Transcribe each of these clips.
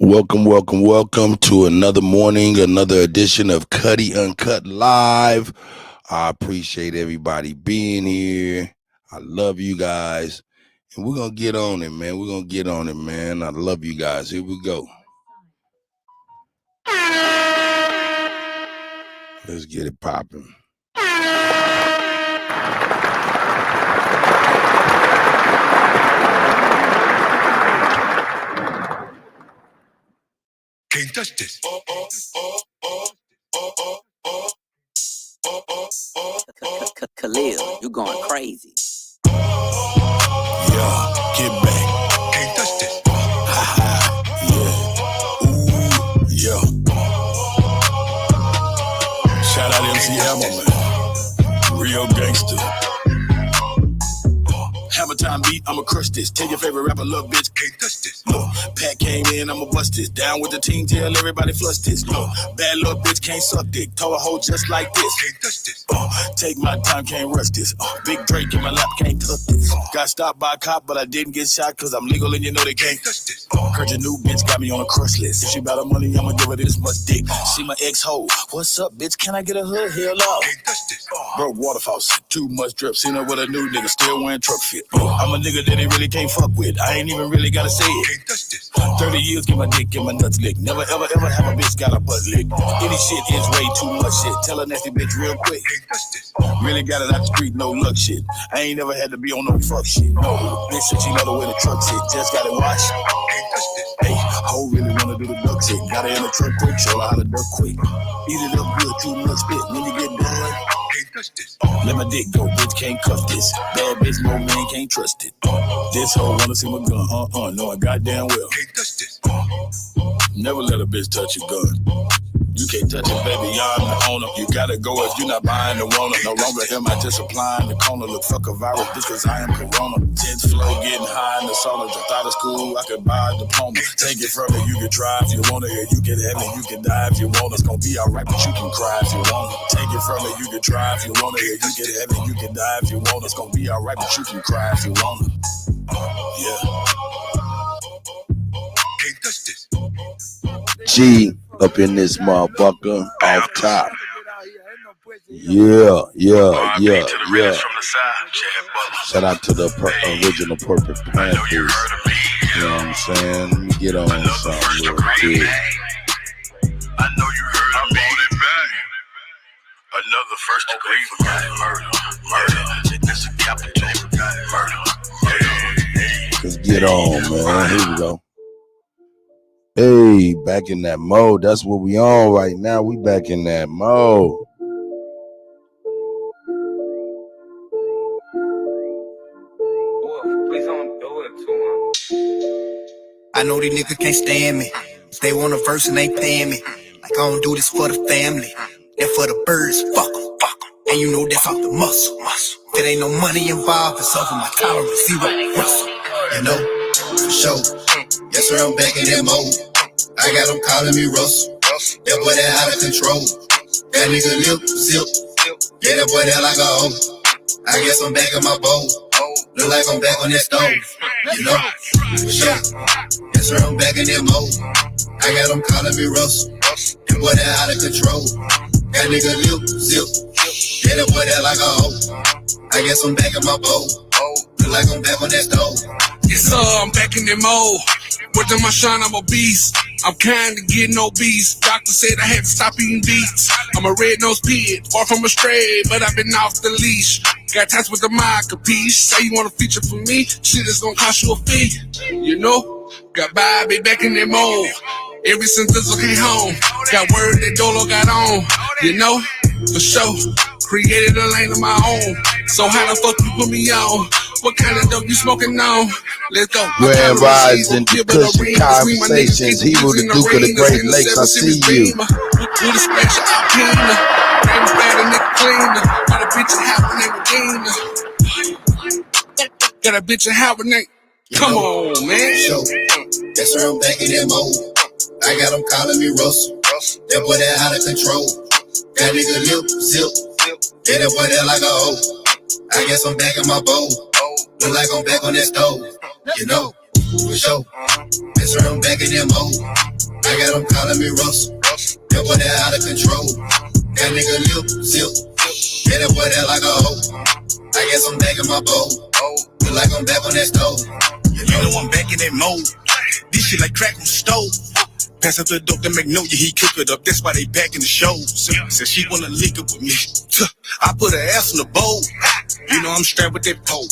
Welcome to another morning, another edition of Kutty UnCut Live. I appreciate everybody being here. I love you guys. And we're going to get on it, man. I love you guys. Here we go. Let's get it popping. Can't touch this. Khalil, you going crazy. Yeah, get back. Can't touch this. Yeah. Ooh, yeah. Shout out MC Hammer, man. Real gangster. Hammer time beat, I'ma crush this. Tell your favorite rapper, little bitch, Can't touch this. look, Pat came in, I'ma bust this. Down with the team, tell everybody flush this. Look, bad little bitch can't suck dick. Told a hoe just like this. Can't touch this. Take my time, can't rush this. Big Drake in my lap, can't touch this. Got stopped by a cop, but I didn't get shot, cause I'm legal and you know they can't. Can't touch this. Heard your new bitch got me on a crush list. If she bout her money, I'ma give her this much dick. See my ex-hoe. What's up, bitch? Can I get a hood? Hell no. Can't touch this. Broke water faucet, too much drip. Seen her with a new nigga, still wearing truck fit. I'm a nigga that they really can't fuck with. I ain't even really gotta say it. Can't touch this. 30 years, get my dick, get my nuts licked. Never ever ever have a bitch got a butt licked. Any shit is way too much shit. Tell a nasty bitch real quick. Can't touch this. Really got it out the street, no luck shit. I ain't never had to be on no fuck shit. No, bitch said she love the way the truck sit. Just got it washed. Can't touch this. Hey, hoe really wanna do the duck shit. Got her in the truck quick, show her how to duck quick. Eat it up good, too much spit. When you get done, Can't touch this. let my dick go, bitch can't cuff this. Bad bitch, no man can't trust it. This hoe wanna see my gun, know I goddamn well. Can't touch this. Never let a bitch touch your gun. You can't touch it, baby, I'm the owner. You gotta go if you're not buying the Rona. No longer am I just applying the corner. Look, fuck a virus, this cause I am Corona. 10th floor, getting high in the sauna. Just out of school, I could buy a diploma. Take it from me, you can try if you wanna. You can have it, you can die if you want. It's gonna be alright, but you can cry if you want. Take it from me, you can try if you wanna. You can have it, you can die if you want. It's gonna be alright, but you can cry if you want. Yeah. Can't touch this. G up in this motherfucker off top. Yeah. Shout out to the original Purple Panthers. You know what I'm saying? Let me get on something real quick. I know you heard of me. Another first degree murder. This a capital murder. Let's get on, man. Here we go. Hey, back in that mode. That's what we on right now. We back in that mode. Please don't do it too much. I know these niggas can't stand me. If they want a verse and they paying me. Like I don't do this for the family. That for the birds, fuck 'em. And you know that's off the muscle. If there ain't no money involved, it's over my tolerance, zero Russell. You know, for sure. Yes sir, I'm back in that mode. I got them calling me Russell. That boy that out of control. That nigga lip, zip. Yeah, that boy that like a hoe. I guess I'm back in my bowl. Look like I'm back on that stove. You know, for sure. Yes sir, I'm back in that mode. I got them calling me Russell. That boy that out of control. That nigga lip, zip. Yeah, that boy that like a hoe. I guess I'm back in my bowl. Look like I'm back on that stove. Yes, sir, I'm back in that mode. Within my shine, I'm a beast. I'm kinda getting obese. Doctor said I had to stop eating beets. I'm a red-nosed pig, far from a stray, but I've been off the leash. Got ties with the mic, capiche? Say you want a feature from me? Shit is gonna cost you a fee. You know? Got Bobby back in that mode. Ever since Dizzle came home. Got word that Dolo got on. You know? For sure. Created a lane of my own. So how the fuck you put me on? What kind of dope you smoking on? Let's go. Grand Rising, discussion, conversations. Hero, the Duke of the Great Lakes. I see you. With a special alpina. Rain's bad and nigga cleaner. Got a bitch in Howard Regina. Got a bitch in Howard Nate. Come on, man. Show. That's where I'm back in that mode. I got them calling me Russell. That boy that out of control. That nigga lip, zip. Yeah, that boy that like a hoe. I guess I'm back in my bowl. Look like I'm back on that stove. You know, for sure. Yes, sir, I'm back in that mode. I got them calling me Russell. That boy that out of control. That nigga lip, zip. Yeah, that boy that like a hoe. I guess I'm back in my bowl. Feel like I'm back on that stove. You know I'm back in that mode. This shit like crack on the stove. Pass up the dope to Magnolia, he cook it up. That's why they back in the shows. Said she wanna link up with me. I put her ass in the bowl. You know I'm strapped with that pole.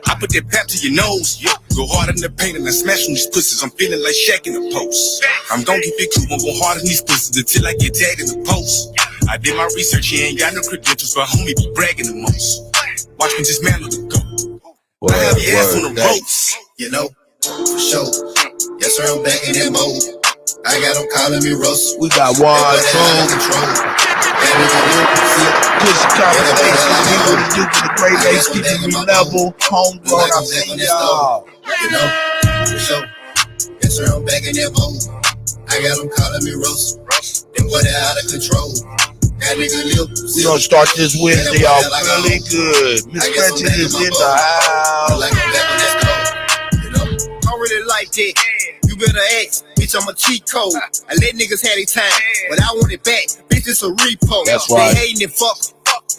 I put that pap to your nose. Go hard in the paint and I smash on these pussies. I'm feeling like Shaq in the post. I'm gon' keep it cool, I'm go hard in these pussies until I get tagged in the post. I did my research, he ain't got no credentials, but homie be bragging the most. Watch me just mantle the go. I have your ass on the ropes. You know, for sure. Yes, sir, I'm back in that mode. I got them calling me Russell. We got one, good conversation. We gonna do to the great age, keeping me level. Homegrown, I see y'all. You know, for sure. Yes, sir, I'm back in that mode. I got them calling me Russell. Them boy they out of control. That nigga lip. We gonna start this Wednesday off really good. Miss Gretchen is in the house. Like I'm back on that stove. You know, I don't really like that. You better ask, bitch, I'm a cheat code. I let niggas have their time, but I want it back. Bitch, it's a repo. That's right. They hating it, fuck.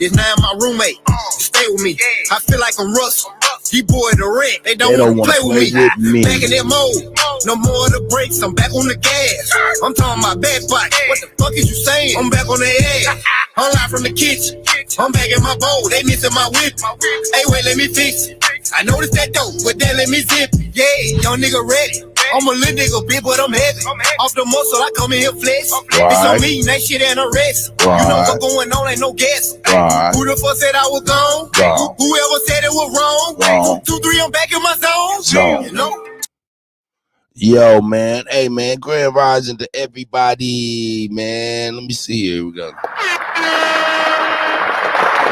It's now my roommate. Stay with me. I feel like I'm Russell. He boy the rent. They don't wanna play with me. Back in that mode. No more of the brakes. I'm back on the gas. I'm talking my back bike. What the fuck is you saying? I'm back on their ass. I'm live from the kitchen. I'm back in my bowl. They missing my whip. Hey, wait, let me fix it. I noticed that dope, but then let me zip it. Yeah, young nigga ready. I'm a little nigga, bitch, but I'm heavy. Off the muscle, I come in here flex. Bitch, I'm eating that shit and arrest. You know what's going on, ain't no guess. Who the fuck said I was gone? Whoever said it was wrong. 2, 3, I'm back in my zone. You know? Yo, man. Hey, man. Grand rising to everybody, man. Let me see here. We go.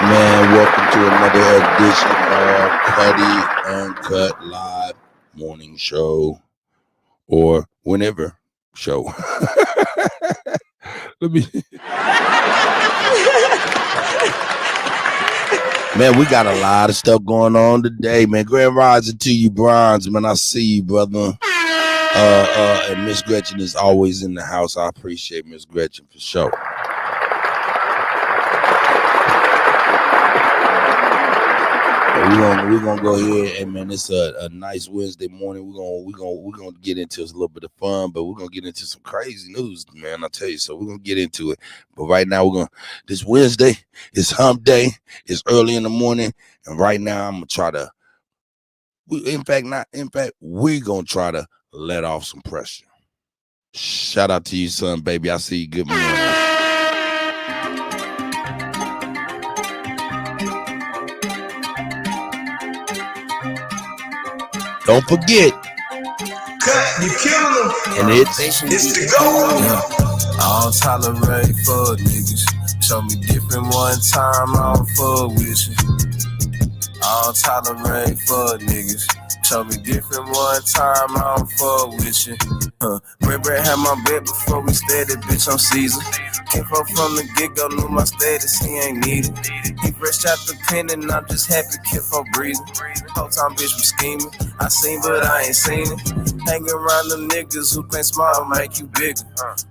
Man, welcome to another edition of Kutty UnCut Live Morning Show. Or whenever show. Let me. Man, we got a lot of stuff going on today, man. Grand rising to you, Bronze, man. I see you, brother. And Miss Gretchen is always in the house. I appreciate Miss Gretchen for sure. We're gonna go ahead and man, it's a nice Wednesday morning. We're gonna get into a little bit of fun, but we're gonna get into some crazy news, man. I tell you, so we're gonna get into it. But right now this Wednesday is hump day. It's early in the morning, and right now I'm gonna try to we're gonna try to let off some pressure. Shout out to you, son, baby. I see you. Good morning. Don't forget. You killing them. And it's the goal. Yeah. I don't tolerate fuck niggas. Show me different one time, I don't fuck with you. I don't tolerate fuck niggas. Show me different one time, I don't fuck with you. Brett had my bed before we started, bitch, I'm Caesar. Came from the get-go, knew my status, he ain't needed. He fresh out the pen and I'm just happy, kid for breathing. Whole time, bitch, was scheming. I seen, but I ain't seen it. Hanging around the niggas who think small make you bigger.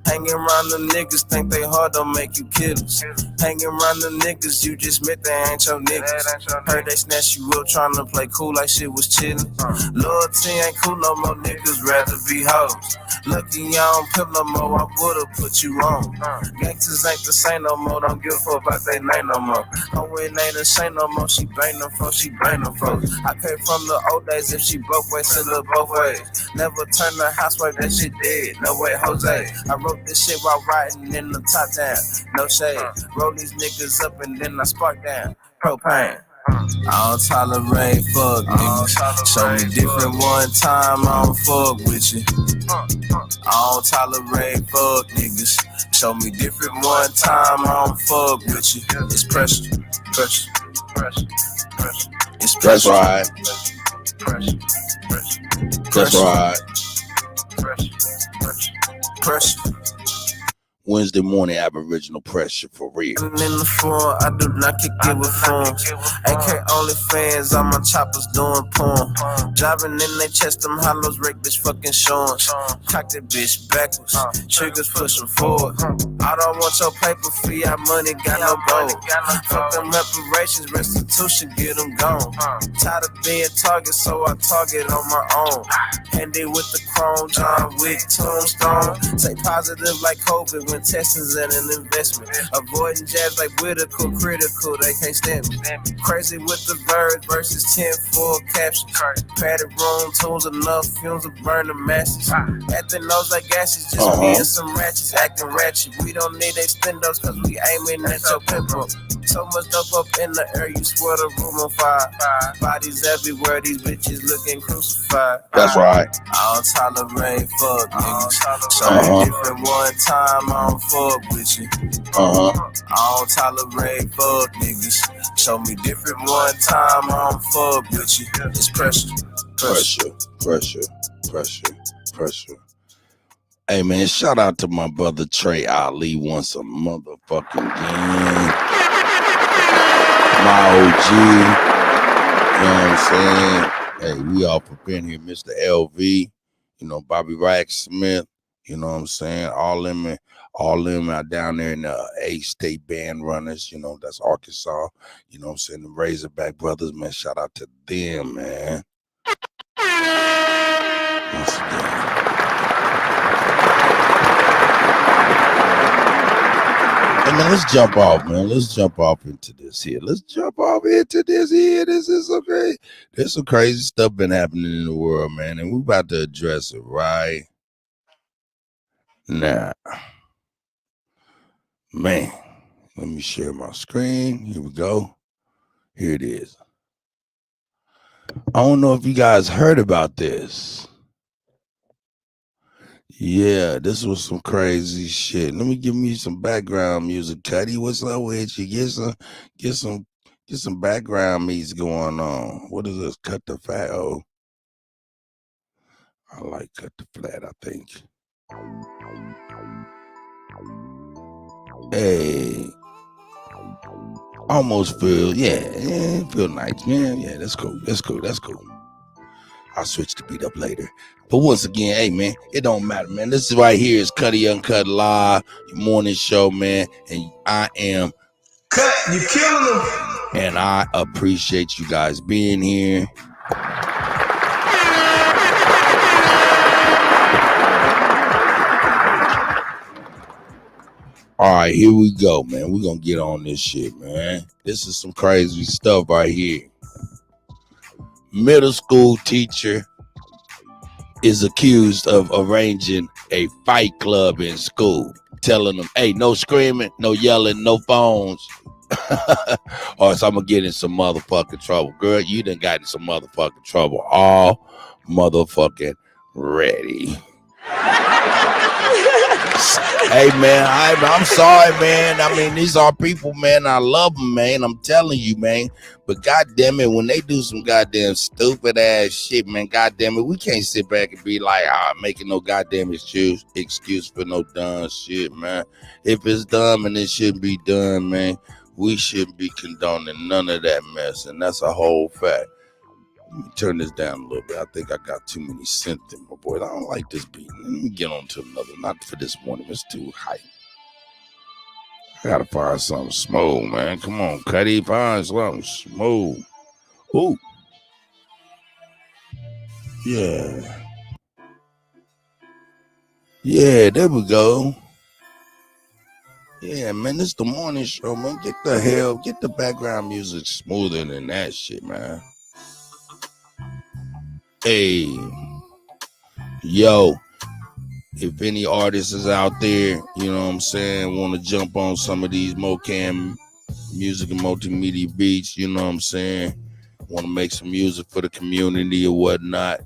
Hanging around the niggas think they hard don't make you killers. Hanging around the niggas you just met, they ain't your niggas. Heard they snatch you up trying to play cool like shit was chillin'. Loyalty ain't cool no more, niggas rather be hoes. Lucky I don't pimp no more, I would've put you on. Gangsters ain't the same no more, don't give a fuck about they name no more. Oh, it ain't the same no more, she bang them folks, she bang them folks. I came from the old days, if she both ways, send her both ways. Never turn the housewife, that shit dead, no way, Jose. I wrote this shit while riding in the top down, no shade. Roll these niggas up and then I spark down, propane. I don't tolerate fuck niggas. Show me different one time, I don't fuck with you. I don't tolerate fuck niggas. Show me different one time, I don't fuck with you. It's pressure, pressure, pressure, pressure. It's pressure. That's right. Pressure, pressure, That's right. pressure, pressure, pressure. Wednesday morning Aboriginal pressure for real. In the floor, I do not kick it with phones. AK only fans, all my choppers doing porn. Driving in their chest, them hollows, wreck bitch fucking showing. Cock that bitch backwards, triggers pushing forward. I don't want your paper fee, our money got no gold. Fuck them reparations, restitution, get them gone. Tired of being target, so I target on my own. Handy with the chrome, John Wick, tombstone. Say positive like COVID when testing's in an investment. Avoiding jabs like Whitaker, critical, they can't stand me. Crazy with the verbs versus 10 full captions. Padded room, tools enough, fumes to burn the masses. Acting nose like gases, just me and some ratchets, acting ratchet. We don't need extendos cause we aiming at your pimple. So much dope up in the air, you swear the room on fire. Bodies everywhere, these bitches looking crucified. That's right. I don't tolerate fuck niggas. So different one time, I don't fuck with you. I don't tolerate fuck niggas. Show me different one time, I don't fuck with you. It's pressure. Pressure. Hey man, shout out to my brother Trey Ali once a motherfucking game. My OG. You know what I'm saying? Hey, we all for being here, Mr. LV, you know, Bobby Rack Smith, you know what I'm saying? All them out down there in the A-State band runners, you know, that's Arkansas, you know what I'm saying? The Razorback brothers, man, shout out to them, man. Once again. Hey, man, let's jump off, man. Let's jump off into this here. This is okay. There's some crazy stuff been happening in the world, man, and we're about to address it right now. Man, let me share my screen. Here we go. Here it is. I don't know if you guys heard about this. Yeah, this was some crazy shit. Let me give me some background music. Kutty, what's up with you? Get some background music going on. What is this? Cut the fat. Oh, I like cut the flat, I think. Hey, almost feel, feel nice, man. Yeah, that's cool. I'll switch the beat up later. But once again, hey, man, it don't matter, man. This is right here is Kutty UnCut Live, your morning show, man. And I am Cut, you killing them. And I appreciate you guys being here. All right, here we go, man. We're going to get on this shit, man. This is some crazy stuff right here. Middle school teacher is accused of arranging a fight club in school, telling them, hey, no screaming, no yelling, no phones, or else I'm going to get in some motherfucking trouble. Girl, you done got in some motherfucking trouble. All motherfucking ready. Hey, man, I'm sorry, man. I mean, these are people, man. I love them, man. I'm telling you, man. But goddamn it, when they do some goddamn stupid ass shit, man, goddamn it, we can't sit back and be like, making no goddamn excuse for no dumb shit, man. If it's dumb and it shouldn't be done, man, we shouldn't be condoning none of that mess. And that's a whole fact. Let me turn this down a little bit. I think I got too many synth in my voice. I don't like this beat. Let me get on to another. Not for this morning. It's too hype. I gotta find something smooth, man. Come on, Kutty. Find something smooth. Ooh. Yeah. Yeah, there we go. Yeah, man, this is the morning show, man. Get the background music smoother than that shit, man. Hey, yo, if any artists is out there, you know what I'm saying, want to jump on some of these Mocam music and multimedia beats, you know what I'm saying, want to make some music for the community or whatnot,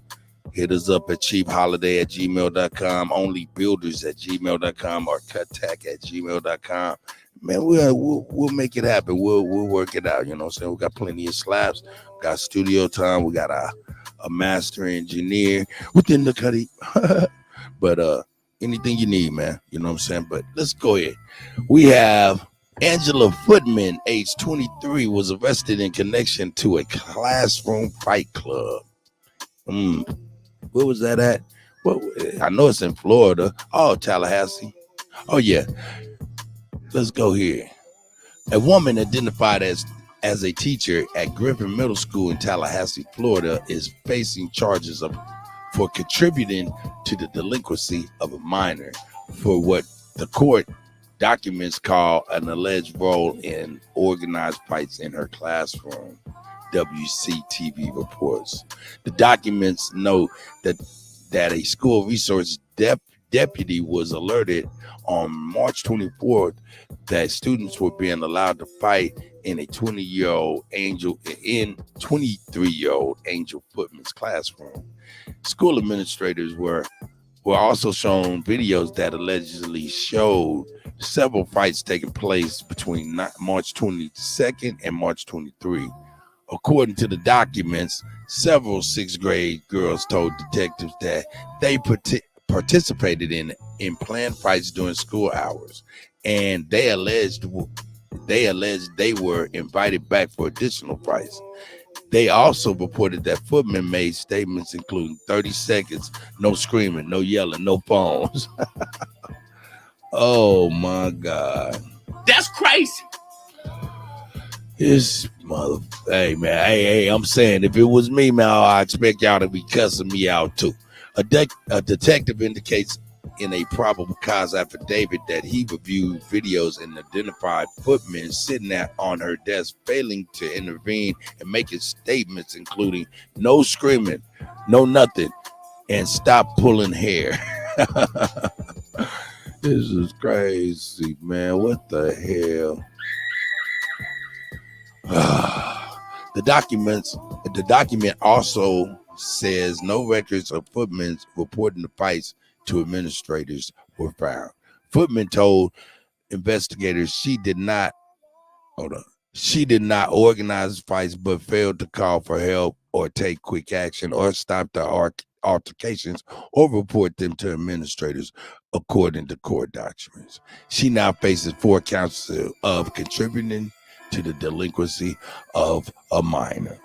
hit us up at cheapholiday@gmail.com, onlybuilders@gmail.com, or cuttack@gmail.com. Man, we'll make it happen. We'll work it out, you know what I'm saying. We got plenty of slaps, got studio time, we got a master engineer within the Kutty. But anything you need, man. You know what I'm saying? But let's go ahead. We have Angela Footman, age 23, was arrested in connection to a classroom fight club. Where was that at? Well, I know it's in Florida. Oh, Tallahassee. Oh, yeah. Let's go here. A woman identified as a teacher at Griffin Middle School in Tallahassee, Florida, is facing charges for contributing to the delinquency of a minor for what the court documents call an alleged role in organized fights in her classroom. WCTV reports. The documents note that a school resource deputy was alerted on March 24th that students were being allowed to fight in a 23-year-old Angel Footman's classroom. School administrators were also shown videos that allegedly showed several fights taking place between March 22nd and March 23. According to the documents, several sixth grade girls told detectives that they participated in planned fights during school hours, and they alleged they were invited back for additional fights. They also reported that Footman made statements including 30 seconds, no screaming, no yelling, no phones. Oh my God. That's crazy. This mother, hey man, hey, I'm saying if it was me, man, I expect y'all to be cussing me out too. A detective indicates in a probable cause affidavit that he reviewed videos and identified Footman sitting on her desk, failing to intervene and making statements including no screaming, no nothing, and stop pulling hair. This is crazy, man. What the hell? The document also says no records of Footman's reporting the fights to administrators were found. Footman told investigators she did not organize fights, but failed to call for help or take quick action or stop the altercations or report them to administrators, according to court documents. She now faces 4 counts of contributing to the delinquency of a minor.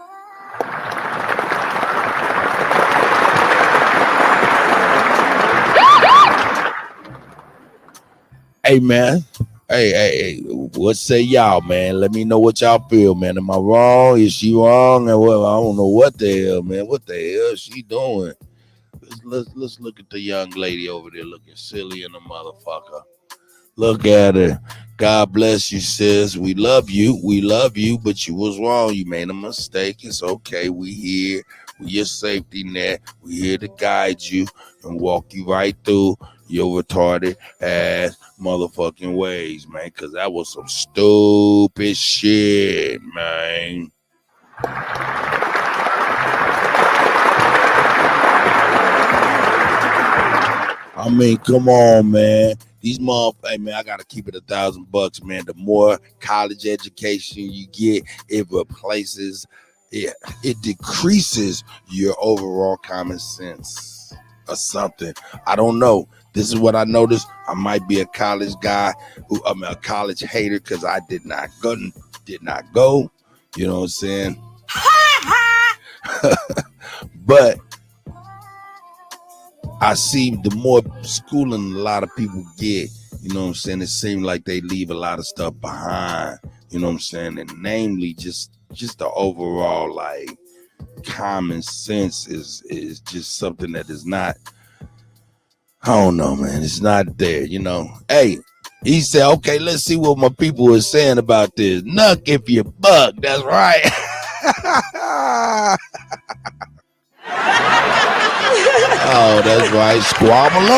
Hey man, hey, what say y'all, man? Let me know what y'all feel, man. Am I wrong? Is she wrong? And well, I don't know what the hell, man. What the hell is she doing? Let's look at the young lady over there looking silly in the motherfucker. Look at her. God bless you, sis. We love you, but you was wrong. You made a mistake. It's okay. We here. We your safety net. We here to guide you and walk you right through your retarded ass motherfucking ways, man. Cause that was some stupid shit, man. I mean, come on, man. These motherfuckers, hey man, I gotta keep it $1,000, man. The more college education you get, it replaces, it decreases your overall common sense or something. I don't know. This is what I noticed. I might be a college guy I'm a college hater because I did not go. You know what I'm saying? But I see the more schooling a lot of people get, you know what I'm saying, it seems like they leave a lot of stuff behind, you know what I'm saying, and namely just the overall like common sense is just something that is not, I don't know, man, it's not there, you know. Hey, he said, okay, let's see what my people are saying about this. Nuck if you buck, that's right. Oh, that's right. Squabble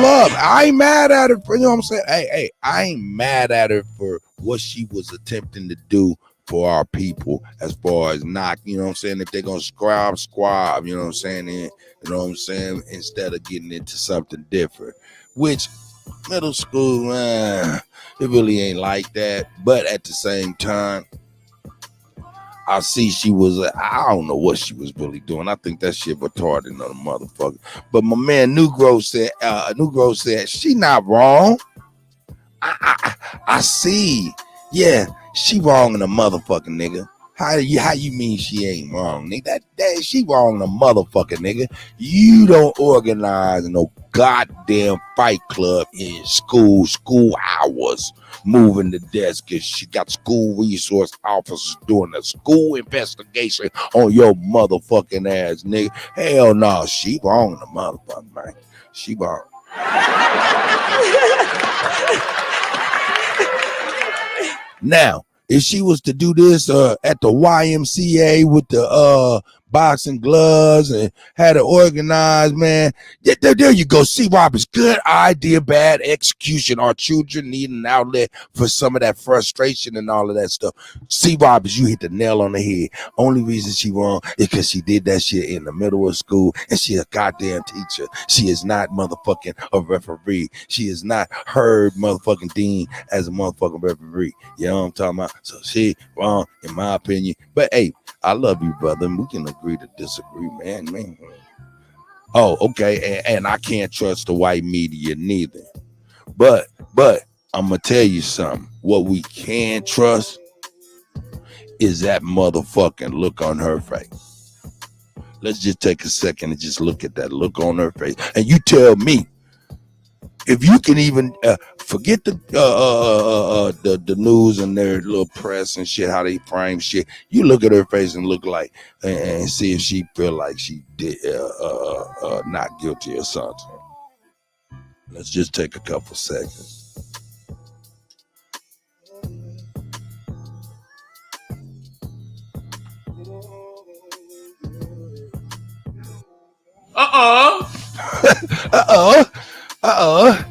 up. I ain't mad at her for, you know what I'm saying? Hey, I ain't mad at her for what she was attempting to do for our people as far as knock, you know what I'm saying? If they're going to squab, you know what I'm saying? And, you know what I'm saying? Instead of getting into something different, which middle school, it really ain't like that. But at the same time, I see she was, I don't know what she was really doing. I think that shit retarded on a motherfucker. But my man Negro said, she not wrong. I see. Yeah, she wrong in a motherfucking nigga. How you mean she ain't wrong, nigga? That she wrong in a motherfucking nigga. You don't organize no goddamn fight club in school hours, moving the desk because she got school resource officers doing a school investigation on your motherfucking ass, nigga. Hell no, she wrong in the motherfucking man. She wrong. Now, if she was to do this at the YMCA with the boxing gloves and had it organized, man, there you go. See, Roberts, good idea, bad execution. Our children need an outlet for some of that frustration and all of that stuff. See, Roberts, you hit the nail on the head. Only reason she wrong is because she did that shit in the middle of school, and she a goddamn teacher. She is not motherfucking a referee. She is not heard motherfucking dean as a motherfucking referee. You know what I'm talking about? So she wrong, in my opinion. But hey, I love you, brother. And we can agree to disagree, man. Oh, okay. And I can't trust the white media neither. But I'm gonna tell you something. What we can trust is that motherfucking look on her face. Let's just take a second and just look at that look on her face. And you tell me if you can even forget the news and their little press and shit, how they frame shit. You look at her face and look like and see if she feel like she did not guilty or something. Let's just take a couple seconds.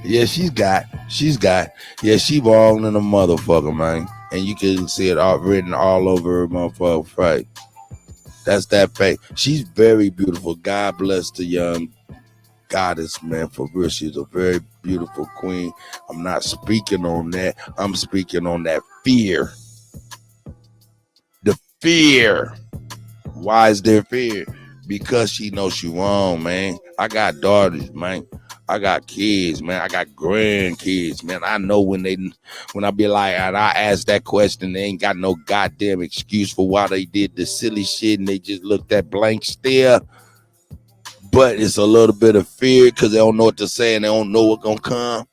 Yeah, she's got. Yeah, she wrong in a motherfucker, man. And you can see it all written all over her motherfucker face. That's that face. She's very beautiful. God bless the young goddess, man. For real, she's a very beautiful queen. I'm not speaking on that. I'm speaking on that fear. The fear. Why is there fear? Because she knows she wrong, man. I got daughters, man. I got kids, man. I got grandkids, man. I know when I be like, and I ask that question, they ain't got no goddamn excuse for why they did the silly shit, and they just looked at blank stare. But it's a little bit of fear because they don't know what to say and they don't know what's gonna come.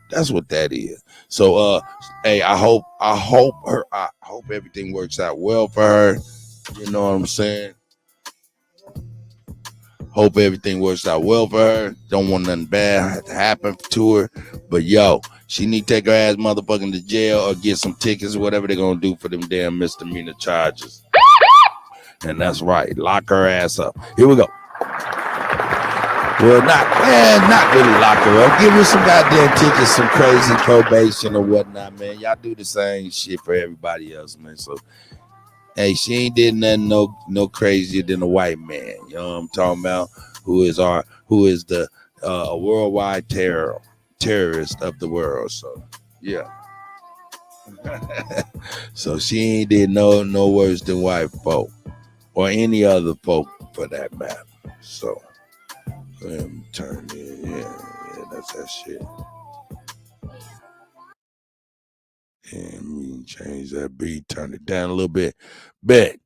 That's what that is. So, hey, I hope everything works out well for her. You know what I'm saying? Hope everything works out well for her. Don't want nothing bad to happen to her. But yo, she need to take her ass motherfucking to jail or get some tickets or whatever they're gonna do for them damn misdemeanor charges. And that's right. Lock her ass up. Here we go. Well, not really lock her up. Give her some goddamn tickets, some crazy probation or whatnot, man. Y'all do the same shit for everybody else, man. So hey, she ain't did nothing no crazier than a white man. You know what I'm talking about? Who is the worldwide terrorist of the world. So yeah. So she ain't did no worse than white folk or any other folk for that matter. So let me turn it. Yeah, that's that shit. And we can change that beat, turn it down a little bit. Bet.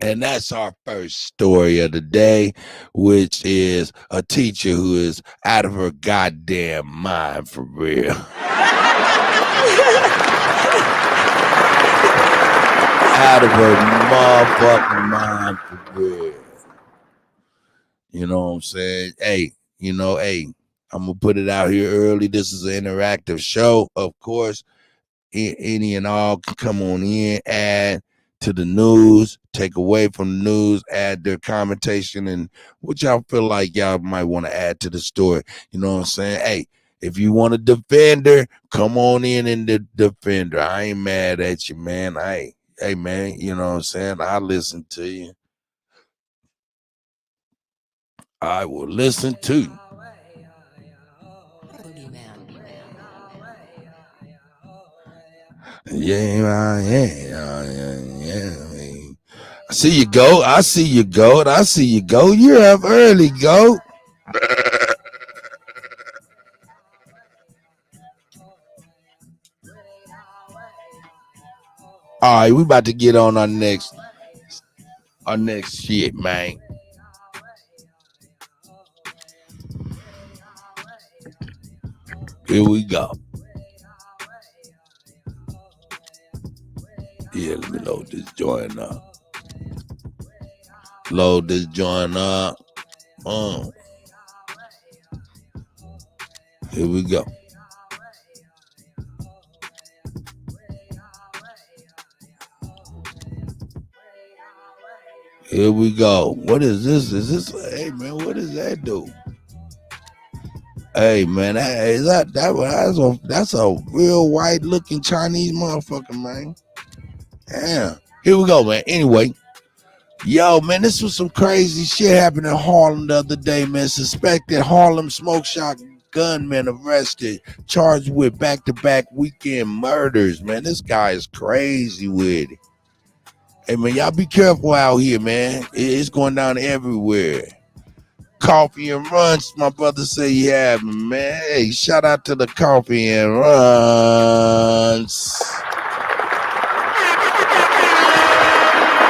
And that's our first story of the day, which is a teacher who is out of her goddamn mind for real. Out of her motherfucking mind for real. You know what I'm saying? Hey, I'm going to put it out here early. This is an interactive show, of course. Any and all can come on in, add to the news, take away from the news, add their commentation and what y'all feel like y'all might want to add to the story. You know what I'm saying? Hey, if you want to defend her, come on in and defend her. I ain't mad at you, man. Hey, man, you know what I'm saying? I listen to you. I will listen to you. Yeah. Yeah, I mean, I see you go. I see you go. I see you go. You're up early, go. All right, we about to get on our next shit, man. Here we go. Yeah, let me load this joint up. Load this joint up. Here we go. Here we go. What is this? Is this? Hey man, what does that do? Hey man, that's a real white looking Chinese motherfucker, man. Yeah. Here we go, man. Anyway, yo, man, this was some crazy shit happened in Harlem the other day, man. Suspected Harlem smoke shop gunman arrested, charged with back-to-back weekend murders, man. This guy is crazy with it. Hey, man, y'all be careful out here, man. It's going down everywhere. Coffee and Runs, my brother say he have, man. Hey, shout out to the Coffee and Runs.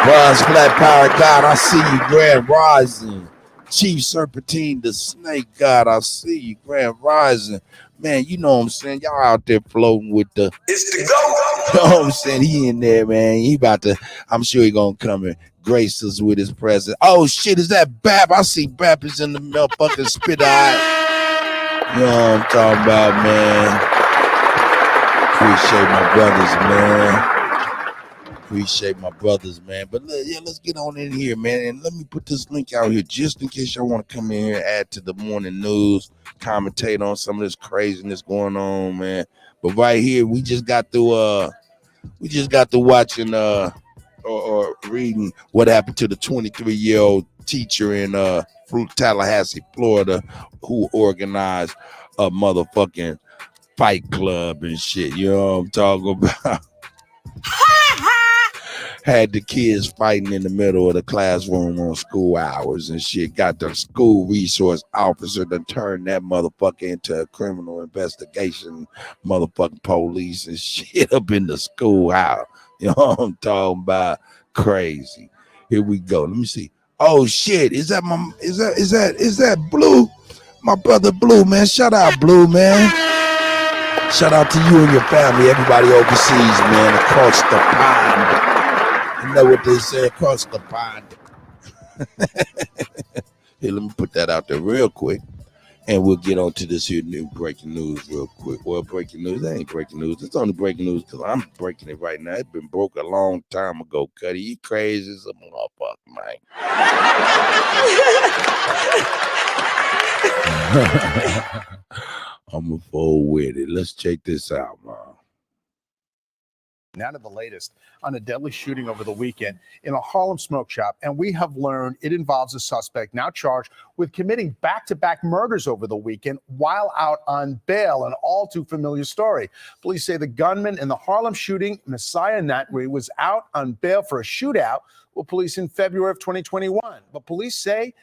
Runs, Flat Power God, I see you, Grand Rising. Chief Serpentine, the Snake God, I see you, Grand Rising. Man, you know what I'm saying? Y'all out there floating with the... It's the go. You know what I'm saying? He in there, man. He about to... I'm sure he gonna come and grace us with his presence. Oh, shit, is that Bap? I see Bap is in the motherfucking spit eye. You know what I'm talking about, man. Appreciate my brothers, man. Appreciate my brothers, man. But yeah, let's get on in here, man. And let me put this link out here just in case y'all want to come in here and add to the morning news, commentate on some of this craziness going on, man. But right here, we just got through watching or reading what happened to the 23-year-old teacher in Tallahassee, Florida, who organized a motherfucking fight club and shit. You know what I'm talking about? Had the kids fighting in the middle of the classroom on school hours and shit. Got the school resource officer to turn that motherfucker into a criminal investigation, motherfucking police and shit up in the schoolhouse. You know what I'm talking about? Crazy. Here we go. Let me see. Oh shit! Is that Blue? My brother Blue, man. Shout out Blue, man. Shout out to you and your family, everybody overseas, man, across the pond. You know what they say, across the pond. Here, let me put that out there real quick, and we'll get on to this here new breaking news real quick. Well, breaking news, that ain't breaking news. It's only breaking news because I'm breaking it right now. It's been broke a long time ago, Kutty. You crazy as a motherfucker, man. I'm a fool with it. Let's check this out, man. Now to the latest on a deadly shooting over the weekend in a Harlem smoke shop, and we have learned it involves a suspect now charged with committing back-to-back murders over the weekend while out on bail. An all too familiar story. Police say the gunman in the Harlem shooting, Messiah Natri, was out on bail for a shootout with police in February of 2021. But police say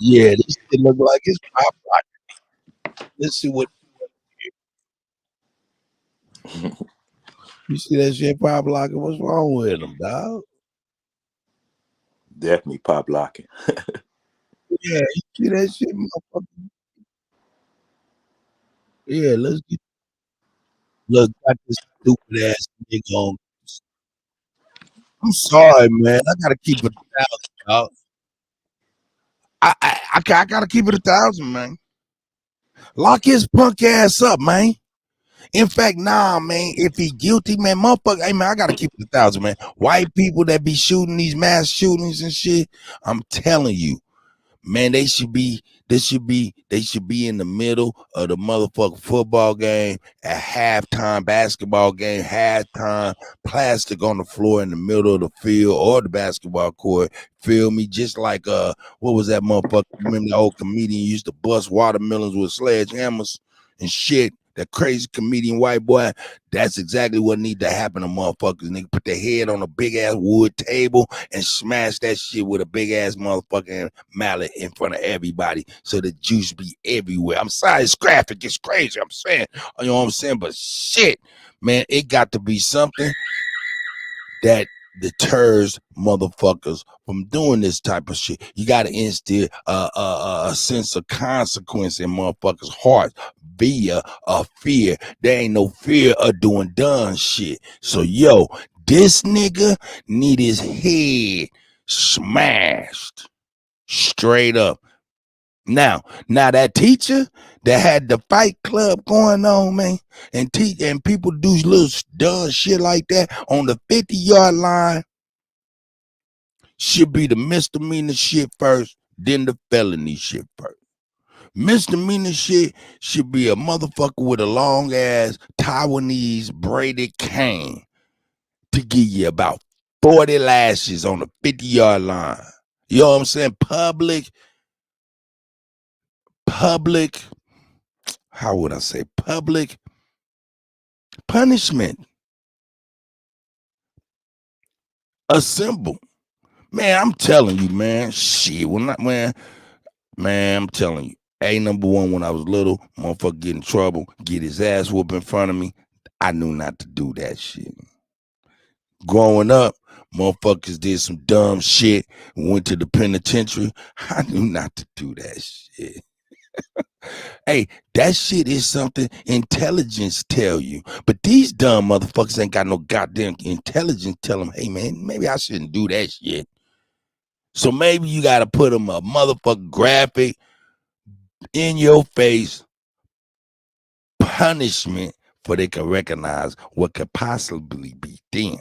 Yeah, this shit look like it's pop rocket. Let's see what you see that shit pop locking. What's wrong with him, dog? Definitely pop locking. Yeah, you see that shit, motherfucker. Yeah, let's get look got this stupid ass nigga on. I'm sorry, man. I gotta keep it 1,000, dog. I gotta keep it 1,000, man. Lock his punk ass up, man. In fact, nah, man. If he guilty, man, motherfucker, hey man, I gotta keep it 1,000, man. White people that be shooting these mass shootings and shit, I'm telling you, man, they should be They should be in the middle of the motherfucking football game at halftime, basketball game, halftime, plastic on the floor in the middle of the field or the basketball court. Feel me? Just like what was that motherfucker? Remember the old comedian used to bust watermelons with sledgehammers and shit? That crazy comedian white boy. That's exactly what need to happen to motherfuckers. Nigga put their head on a big ass wood table and smash that shit with a big ass motherfucking mallet in front of everybody so the juice be everywhere. I'm sorry, it's graphic, it's crazy. I'm saying, you know what I'm saying? But shit, man, it got to be something that deters motherfuckers from doing this type of shit. You got to instill a sense of consequence in motherfuckers' hearts via a fear. There ain't no fear of doing dumb shit. So, yo, this nigga need his head smashed straight up. Now that teacher that had the fight club going on, man, and people do little dumb shit like that on the 50-yard line should be the misdemeanor shit first, then the felony shit first. Misdemeanor shit should be a motherfucker with a long ass Taiwanese braided cane to give you about 40 lashes on the 50-yard line. You know what I'm saying? Public, how would I say? Public punishment. A symbol. Man, I'm telling you, man. Shit. Man, I'm telling you. Number one, when I was little, motherfucker get in trouble, get his ass whooped in front of me. I knew not to do that shit. Growing up, motherfuckers did some dumb shit, went to the penitentiary. I knew not to do that shit. Hey, that shit is something intelligence tell you. But these dumb motherfuckers ain't got no goddamn intelligence tell them, hey, man, maybe I shouldn't do that shit. So maybe you got to put them a motherfucking graphic in your face punishment for they can recognize what could possibly be them.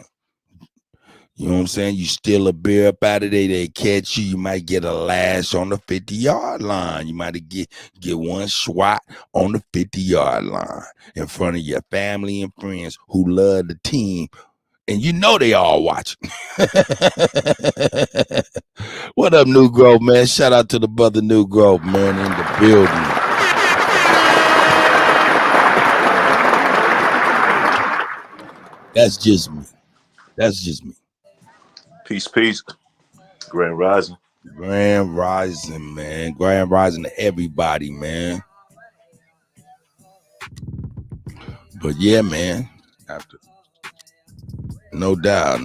You know what I'm saying? You steal a beer up out of there, they catch you. You might get a lash on the 50-yard line. You might get one swat on the 50-yard line in front of your family and friends who love the team. And you know they all watching. What up, New Grove, man? Shout out to the brother New Grove, man, in the building. That's just me. Peace. Grand Rising. Grand Rising, man. Grand Rising to everybody, man. But yeah, man. No doubt.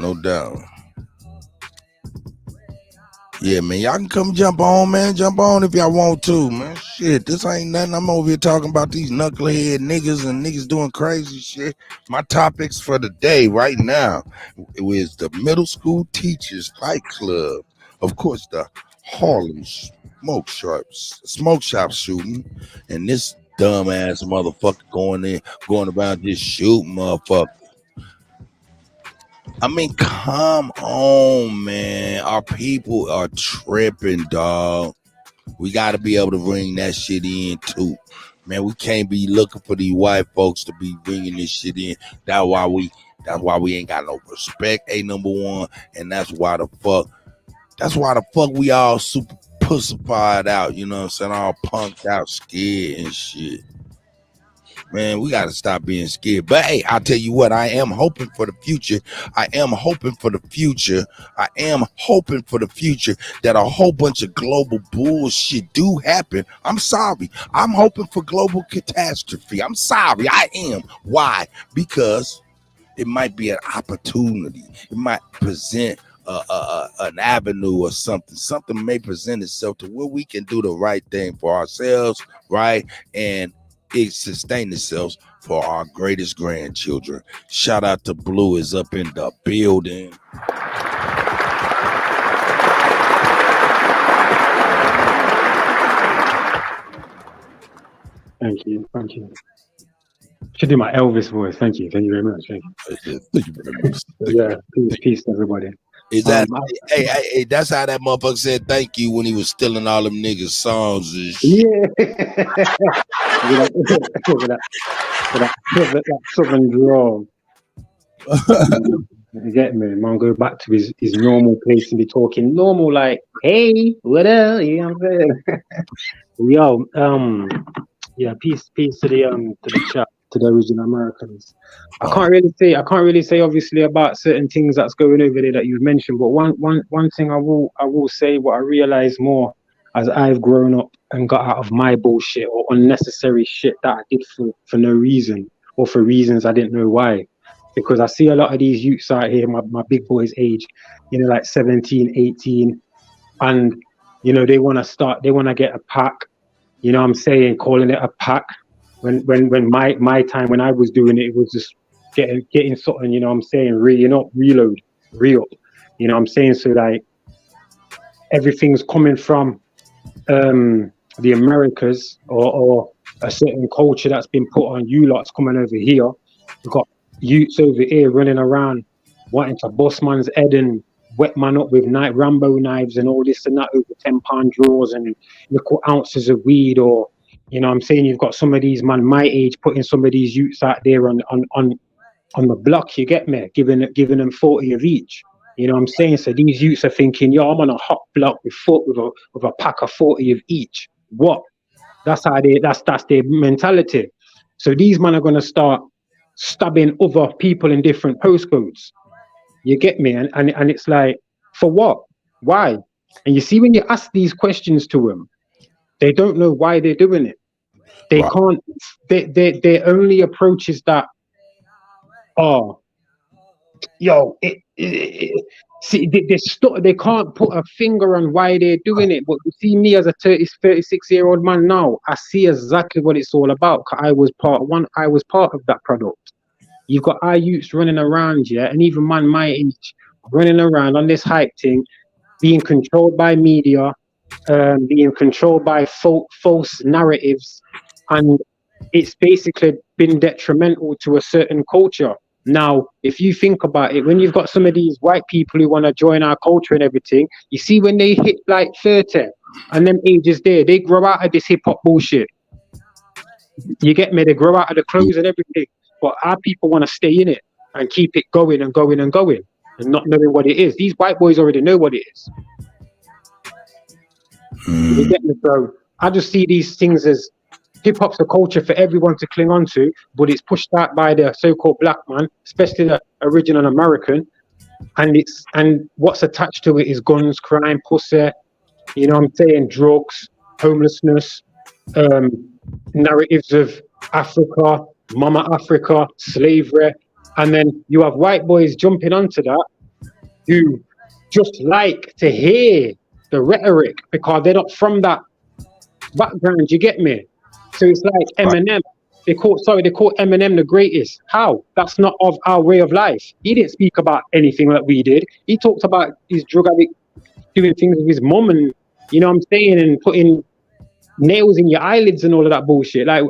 Yeah, man. Y'all can come jump on, man. Jump on if y'all want to, man. Shit, this ain't nothing. I'm over here talking about these knucklehead niggas and niggas doing crazy shit. My topics for the day right now is the middle school teachers fight club. Of course, the Harlem smoke shop shooting, and this dumbass motherfucker going around just shooting motherfuckers. I mean, come on, man. Our people are tripping, dog. We got to be able to bring that shit in too, man. We can't be looking for these white folks to be bringing this shit in. That's why we ain't got no respect. Number one, and that's why the fuck we all super pussified out. You know what I'm saying? All punked out, scared and shit. Man, we got to stop being scared. But hey, I'll tell you what, I am hoping for the future. I am hoping for the future that a whole bunch of global bullshit do happen. I'm sorry. I'm hoping for global catastrophe. I'm sorry. I am. Why? Because it might be an opportunity. It might present an avenue or something. Something may present itself to where we can do the right thing for ourselves, right? And it sustain itself for our greatest grandchildren. Shout out to Blue is up in the building. Thank you. Should do my Elvis voice. Thank you very much. Thank you very much. Yeah, peace to everybody. Is that hey, that's how that motherfucker said thank you when he was stealing all them niggas' songs and shit. Yeah. that southern drawl. You get me? Man, go back to his normal place and be talking normal, like, hey, what up? You know what I'm saying? Yo, yeah, peace to the chat, to the original Americans. I can't really say obviously about certain things that's going over there that you've mentioned, but one thing I will say, what I realize more as I've grown up and got out of my bullshit or unnecessary shit that I did for no reason or for reasons I didn't know why. Because I see a lot of these youths out here, my big boys' age, you know, like 17, 18, and, you know, they want to get a pack, you know what I'm saying, calling it a pack. When my time, when I was doing it, it was just getting something, you know what I'm saying, reload, you know what I'm saying? So, like, everything's coming from the Americas or a certain culture that's been put on you lot's coming over here. You've got youths over here running around wanting to bust man's head and wet man up with Rambo knives and all this and that over 10-pound draws and little ounces of weed, or, you know what I'm saying, you've got some of these man my age putting some of these youths out there on the block, you get me, giving them 40 of each. You know what I'm saying? So these youths are thinking, yo, I'm on a hot block with a pack of 40 of each. What? That's their mentality. So these men are gonna start stabbing other people in different postcodes. You get me? And it's like, for what? Why? And you see, when you ask these questions to them, they don't know why they're doing it. They can't. Their only approach is that, oh, yo, see, they can't put a finger on why they're doing it. But you see, me as a 36-year-old man now, I see exactly what it's all about. I was part of that product. You've got our youths running around, yeah, and even man my age running around on this hype thing, being controlled by media, being controlled by false narratives, and it's basically been detrimental to a certain culture. Now, if you think about it, when you've got some of these white people who want to join our culture and everything, you see when they hit like 30 and them ages there, they grow out of this hip-hop bullshit. You get me? They grow out of the clothes and everything. But our people want to stay in it and keep it going and going and going and not knowing what it is. These white boys already know what it is. You get me, bro? I just see these things as hip-hop's a culture for everyone to cling on to, but it's pushed out by the so-called black man, especially the original American. And what's attached to it is guns, crime, pussy, you know what I'm saying, drugs, homelessness, narratives of Africa, Mama Africa, slavery, and then you have white boys jumping onto that who just like to hear the rhetoric because they're not from that background, you get me? So it's like Eminem. They call Eminem the greatest. How? That's not of our way of life. He didn't speak about anything like we did. He talked about his drug addict doing things with his mum and, you know what I'm saying, and putting nails in your eyelids and all of that bullshit. Like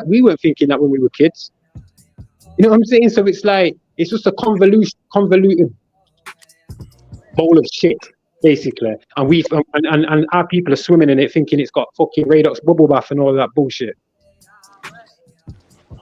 we weren't thinking that when we were kids. You know what I'm saying? So it's like, it's just a convoluted bowl of shit, basically. And our people are swimming in it thinking it's got fucking Radox bubble bath and all of that bullshit.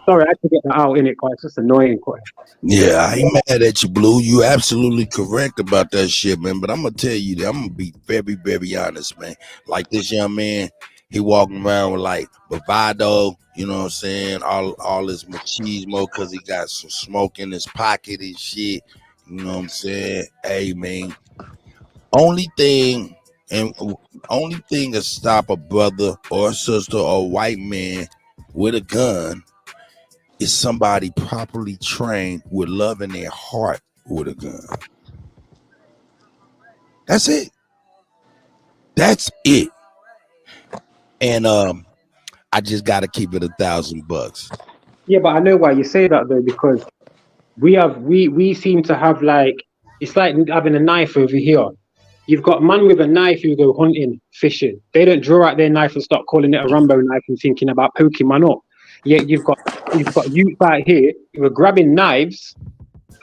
Sorry, I had to get that out in it, quite. It's just annoying, quite. Yeah, I ain't mad at you, Blue. You absolutely correct about that shit, man. But I'm gonna tell you that I'm gonna be very, very honest, man. Like this young man, he walking around with like bravado, you know what I'm saying? All this machismo because he got some smoke in his pocket and shit. You know what I'm saying? Hey, man. Only thing to stop a brother or a sister or a white man with a gun is somebody properly trained with love in their heart with a gun. That's it. That's it. And I just gotta keep it $1,000. Yeah, but I know why you say that though, because we seem to have like, it's like having a knife over here. You've got a man with a knife who go hunting, fishing. They don't draw out their knife and start calling it a Rambo knife and thinking about poking man up. Yet you've got youth out here who are grabbing knives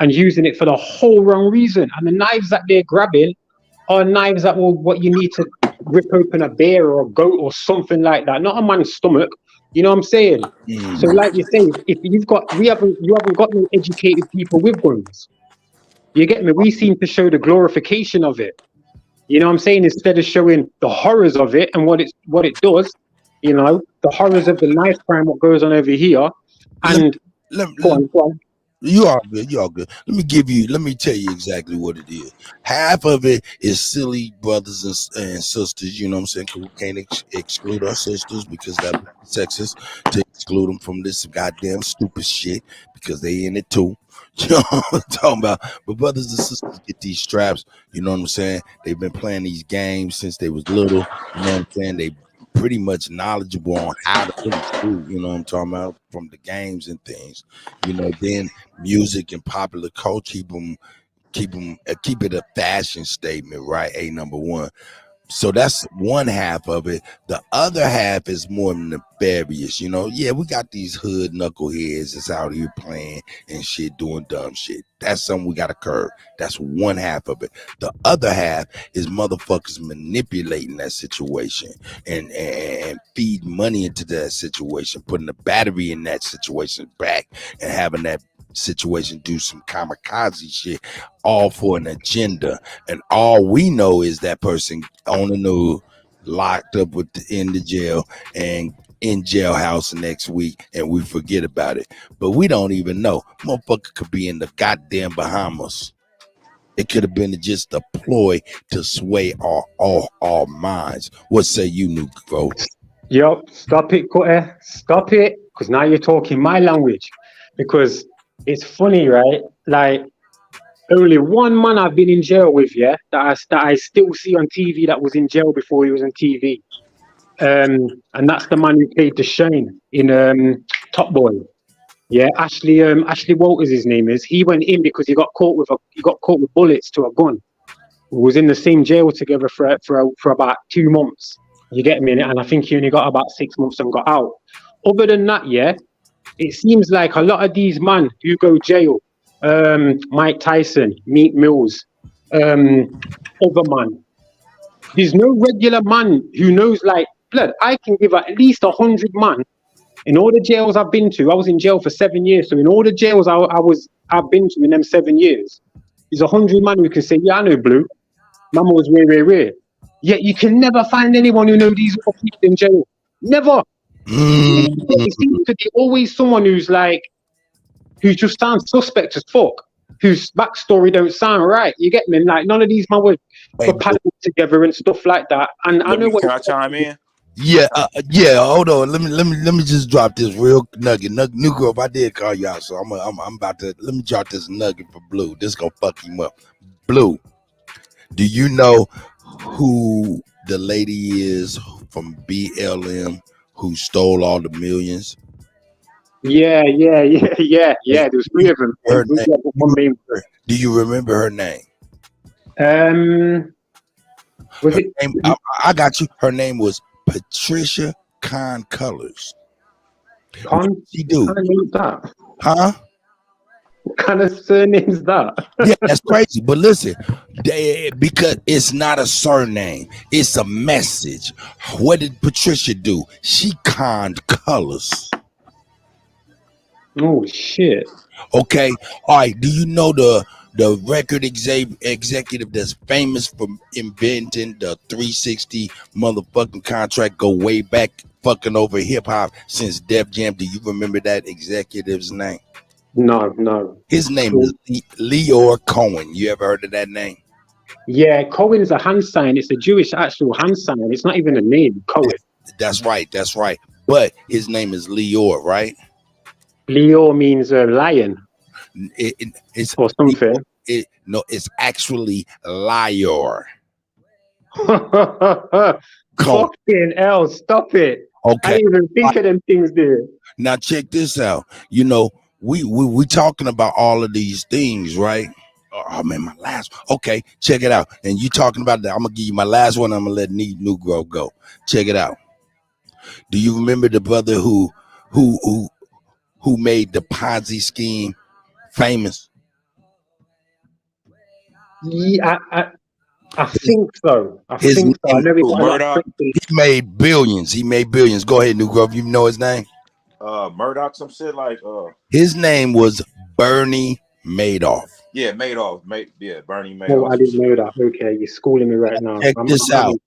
and using it for the whole wrong reason. And the knives that they're grabbing are knives that will what you need to rip open a bear or a goat or something like that, not a man's stomach. You know what I'm saying? So, like you say, if you haven't got no educated people with guns. You get me? We seem to show the glorification of it. You know what I'm saying? Instead of showing the horrors of it and what it does, you know, the horrors of the knife crime, what goes on over here. And go on. You all good. You all good. Let me tell you exactly what it is. Half of it is silly brothers and sisters. You know what I'm saying? 'Cause we can't exclude our sisters because that would be sexist to exclude them from this goddamn stupid shit because they in it too. You know what I'm talking about? But brothers and sisters get these straps. You know what I'm saying? They've been playing these games since they was little. You know what I'm saying? They pretty much knowledgeable on how to really shoot. You know what I'm talking about? From the games and things. You know, then music and popular culture keep it a fashion statement, right? Number one. So that's one half of it. The other half is more nefarious. You know, yeah, we got these hood knuckleheads that's out here playing and shit, doing dumb shit. That's something we got to curb. That's one half of it. The other half is motherfuckers manipulating that situation and feed money into that situation, putting the battery in that situation back and having that situation do some kamikaze shit, all for an agenda. And all we know is that person on the news locked up in the jail and in jailhouse next week, and we forget about it. But we don't even know. Motherfucker could be in the goddamn Bahamas. It could have been just a ploy to sway our minds. What say you, Nugo? Yo, stop it, Kutty. Stop it. Because now you're talking my language. Because it's funny, right? Like, only one man I've been in jail with, yeah, that I still see on TV that was in jail before he was on TV. And that's the man who played the Shane in Top Boy. Yeah, Ashley Walters, his name is. He went in because he got caught with bullets to a gun. We was in the same jail together for about 2 months. You get me? And I think he only got about 6 months and got out. Other than that, yeah, it seems like a lot of these men who go jail, Mike Tyson, Meat Mills, other man. There's no regular man who knows, like, blood, I can give at least 100 man in all the jails I've been to. I was in jail for 7 years. So in all the jails I've been to in them 7 years, there's 100 man who can say, yeah, I know Blue. Mama was rare. Yet you can never find anyone who knows these other people in jail. Never. It seems to be always someone who just sounds suspect as fuck, whose backstory don't sound right. You get me? Like, none of these men were paddling together and stuff like that. And I know what. Can I chime in? Yeah, hold on. Let me just drop this real nugget. Nugo, if I did call you out, so I'm about to let me drop this nugget for Blue. This gonna fuck him up. Blue, do you know who the lady is from BLM who stole all the millions? Yeah. There's 3 of them. Her name. Do you remember her name? Was it? I got you. Her name was Patricia Con Colors. What did she do? What kind of name is that? Huh? What kind of surname is that? Yeah, that's crazy. But listen, because it's not a surname, it's a message. What did Patricia do? She conned colors. Oh shit. Okay. All right. Do you know the record executive that's famous for inventing the 360 motherfucking contract, go way back, fucking over hip hop since Def Jam? Do you remember that executive's name? No. His name is Leor Cohen. You ever heard of that name? Yeah, Cohen is a hand sign. It's a Jewish actual hand sign. It's not even a name, Cohen. That's right. But his name is Leor, right? Leor means lion. It's or something. It's actually liar. Fucking hell, stop it. Okay. I didn't even think of them things there. Now check this out. You know, we talking about all of these things, right? Oh man, my last. Okay, check it out. And you talking about that? I'm gonna give you my last one. I'm gonna let Negro go. Check it out. Do you remember the brother who made the Ponzi scheme famous? Yeah, I think so. I His think so. I name, know we Who, got a lot of Murdoch? friends. he made billions. He made billions. Go ahead, New Grove. You know his name? Murdoch, some shit like His name was Bernie Madoff. yeah, Madoff, yeah, Bernie Oh, Madoff, I some didn't shit know like that. that. Okay, you're schooling me right now. Check I'm this out. having.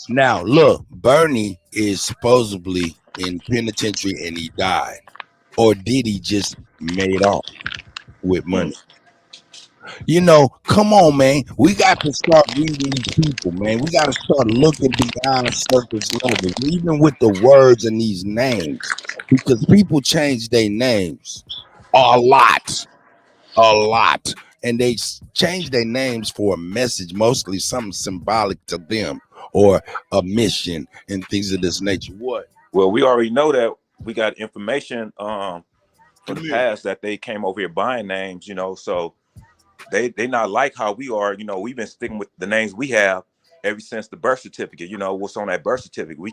Now, look, Bernie is supposedly in penitentiary and he died. Or did he just made off with money? You know, come on, man. We got to start reading these people, man. We got to start looking beyond surface levels, even with the words in these names, because people change their names a lot, and they change their names for a message, mostly something symbolic to them or a mission and things of this nature. What? Well, we already know that we got information from Come the here. past that they came over here buying names, you know, so they not like how we are, you know, we've been sticking with the names we have ever since the birth certificate, you know, what's on that birth certificate. We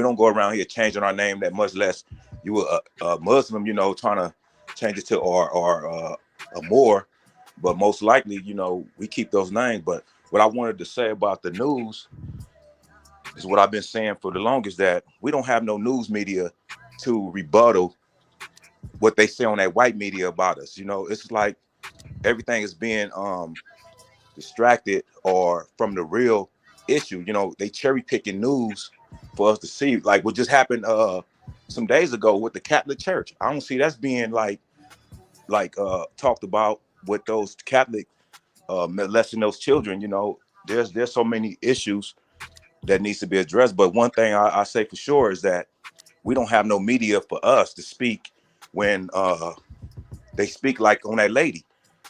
don't go around here changing our name that much, less you were a Muslim, you know, trying to change it to or a more, but most likely, you know, we keep those names. But what I wanted to say about the news is what I've been saying for the longest, that we don't have no news media to rebuttal what they say on that white media about us. You know, it's like everything is being distracted or from the real issue. You know, they cherry picking news for us to see, like what just happened some days ago with the Catholic Church. I don't see that's being like talked about with those Catholic molesting those children. You know, there's so many issues that needs to be addressed. But one thing I say for sure is that we don't have no media for us to speak when they speak like on that lady.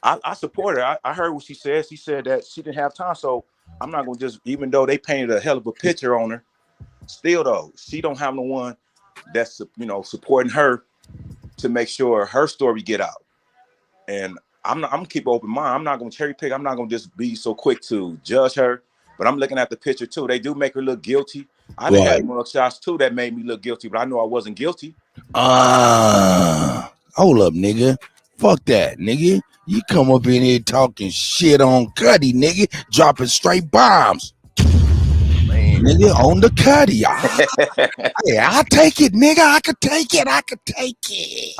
I support her. I heard what she said. She said that she didn't have time. So I'm not gonna just, even though they painted a hell of a picture on her, still though, she don't have no one that's, you know, supporting her to make sure her story get out. And I'm gonna keep an open mind. I'm not gonna cherry pick. I'm not gonna just be so quick to judge her. But I'm looking at the picture too. They do make her look guilty. I done had mug shots too that made me look guilty, but I know I wasn't guilty. Hold up, nigga. Fuck that, nigga. You come up in here talking shit on Kutty, nigga, dropping straight bombs. Man. Nigga, on the Kutty. Hey, I'll take it, nigga. I could take it.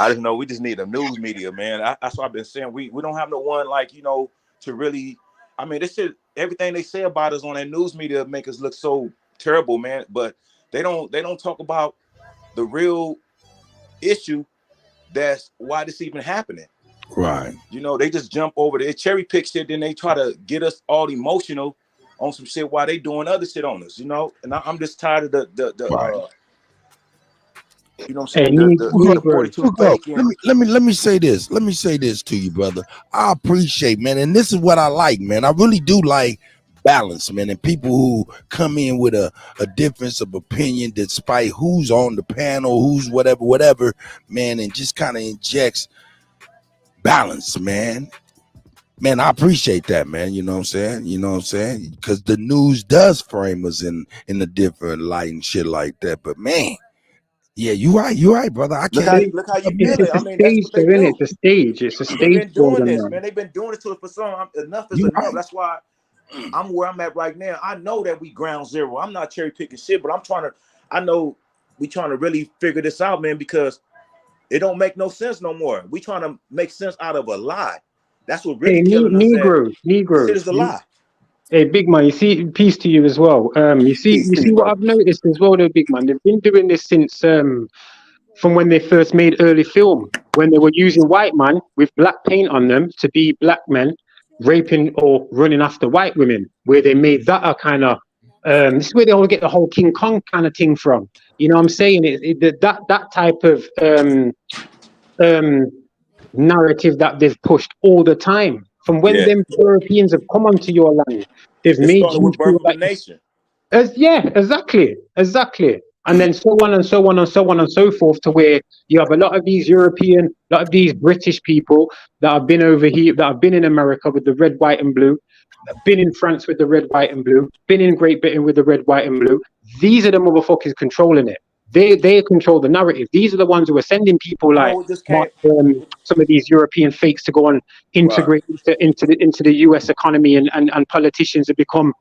I just know we just need a news media, man. That's what I've been saying. We don't have no one, like, you know, to really, I mean, this shit, everything they say about us on that news media make us look so terrible, man. But they don't talk about the real issue. That's why this even happening. Right. You know, they just jump over there, cherry pick shit, then they try to get us all emotional on some shit while they doing other shit on us, you know. And I'm just tired of the right. You know what I'm saying? The 42 fake. Let me say this. Let me say this to you, brother. I appreciate, man, and this is what I like, man. I really do like balance, man, and people who come in with a difference of opinion despite who's on the panel, who's whatever, man, and just kind of injects balance, man. Man, I appreciate that, man. You know what I'm saying? Because the news does frame us in a different light and shit like that. But man, yeah, you're right, brother. I can't Look how you It's feel it. a I mean, that's stage, what though, they isn't it? do. It's a stage. It's a They've stage been for doing them, this, man. man. They've been doing it to us for so long. Enough is you enough. right. That's why I'm where I'm at right now. I know that we ground zero. I'm not cherry picking shit, but I know we trying to really figure this out, man, because it don't make no sense no more. We trying to make sense out of a lie. That's what really Hey, killing us. That this shit Negroes. is a lie. Hey, big man. You see, peace to you as well. You Peace, see what bro. I've noticed as well, though, big man. They've been doing this since from when they first made early film, when they were using white man with black paint on them to be black men raping or running after white women, where they made that a kind of this is where they all get the whole King Kong kind of thing from. You know what I'm saying? That type of narrative that they've pushed all the time. From when Yeah. them Europeans have come onto your land, they've It made started you with Birth feel of a like Nation. yeah, exactly. And then so on and so on and so on and so forth, to where you have a lot of these European, a lot of these British people that have been over here, that have been in America with the red, white, and blue, been in France with the red, white, and blue, been in Great Britain with the red, white, and blue. These are the motherfuckers controlling it. They control the narrative. These are the ones who are sending people like No, it just can't. some of these European fakes to go and Right. integrate into the US economy, and politicians have become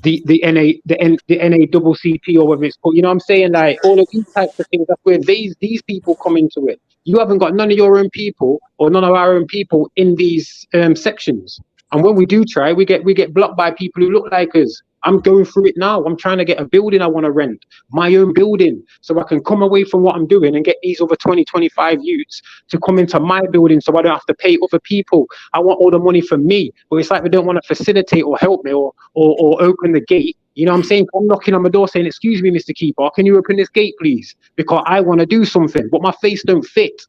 the NACCP, or whatever it's called. You know what I'm saying? Like all of these types of things. That's where these people come into it. You haven't got none of your own people or none of our own people in these sections. And when we do try, we get blocked by people who look like us. I'm going through it now. I'm trying to get a building I want to rent, my own building, so I can come away from what I'm doing and get these over 20, 25 youths to come into my building so I don't have to pay other people. I want all the money for me. But it's like they don't want to facilitate or help me or open the gate. You know what I'm saying? I'm knocking on my door saying, excuse me, Mr. Keeper, can you open this gate, please? Because I want to do something, but my face don't fit.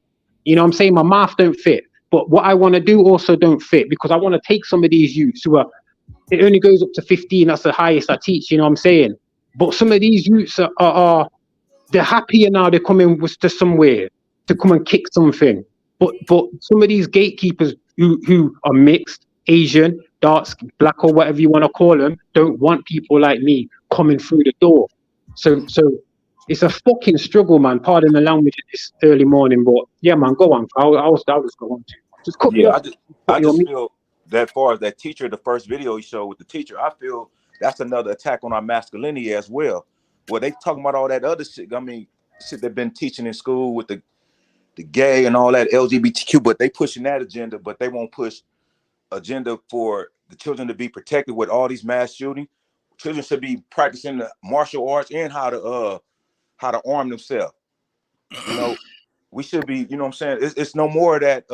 You know what I'm saying? My mouth don't fit. But what I want to do also don't fit, because I want to take some of these youths who are, it only goes up to 15. That's the highest I teach. You know what I'm saying? But some of these youths are they're happier now. They're coming to somewhere to come and kick something. But some of these gatekeepers who are mixed, Asian, dark, black, or whatever you want to call them, don't want people like me coming through the door. So it's a fucking struggle, man. Pardon the language at this early morning, but yeah, man, go on. I was going to just cut me Yeah, off. I just feel that far as that teacher, the first video he showed with the teacher, I feel that's another attack on our masculinity as well. Well, they talking about all that other shit. I mean, shit they've been teaching in school with the gay and all that LGBTQ, but they pushing that agenda, but they won't push agenda for the children to be protected with all these mass shooting. Children should be practicing the martial arts and how to arm themselves. You know, we should be, you know what I'm saying? It's no more that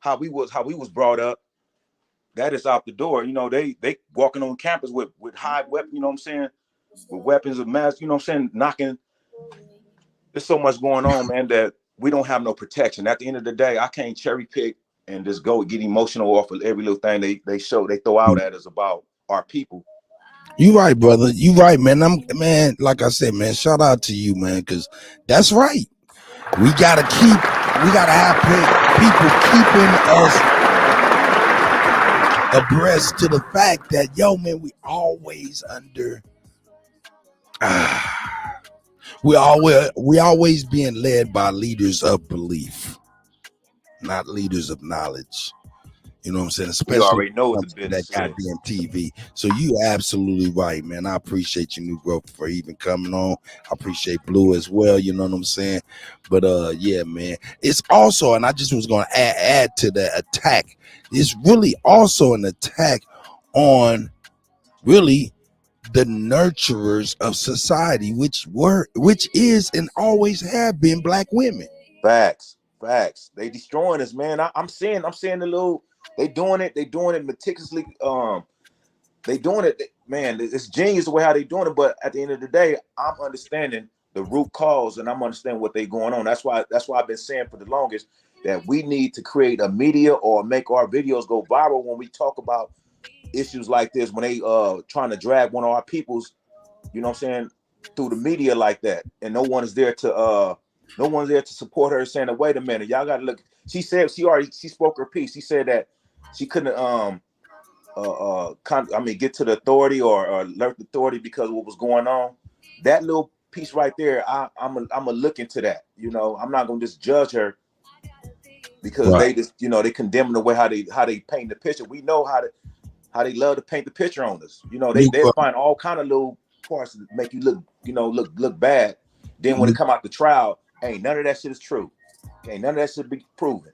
how we was brought up. That is out the door. You know, they walking on campus with high weapon, you know what I'm saying? With weapons of mass, you know what I'm saying, knocking. There's so much going on, man, that we don't have no protection. At the end of the day, I can't cherry pick and just go get emotional off of every little thing they throw out at us about our people. You right, brother. You right, man. Man, like I said, man, shout out to you, man, because that's right. We gotta have people keeping us abreast to the fact that, yo, man, we always under we always being led by leaders of belief, not leaders of knowledge. You know what I'm saying? Especially you already know what the business that goddamn TV. So you absolutely right, man. I appreciate you, New Growth, for even coming on. I appreciate Blue as well. You know what I'm saying? But yeah, man. It's also, and I just was gonna add to the attack. It's really also an attack on really the nurturers of society, which is and always have been black women. Facts. They destroying us, man. I'm seeing the little. They doing it meticulously. They doing it, man. It's genius the way how they doing it. But at the end of the day, I'm understanding the root cause, and I'm understanding what they going on. That's why I've been saying for the longest that we need to create a media or make our videos go viral when we talk about issues like this. When they trying to drag one of our peoples, you know what I'm saying, through the media like that, and no one's there to support her, saying, wait a minute, y'all gotta look. She said she spoke her piece. She said that she couldn't get to the authority or alert the authority because of what was going on. That little piece right there, I'm gonna look into that. You know, I'm not gonna just judge her because they just, you know, they condemn the way how they paint the picture. We know how they love to paint the picture on us. You know, they find all kind of little parts that make you look bad. Then when it come out the trial, ain't none of that shit is true. Ain't none of that shit be proven.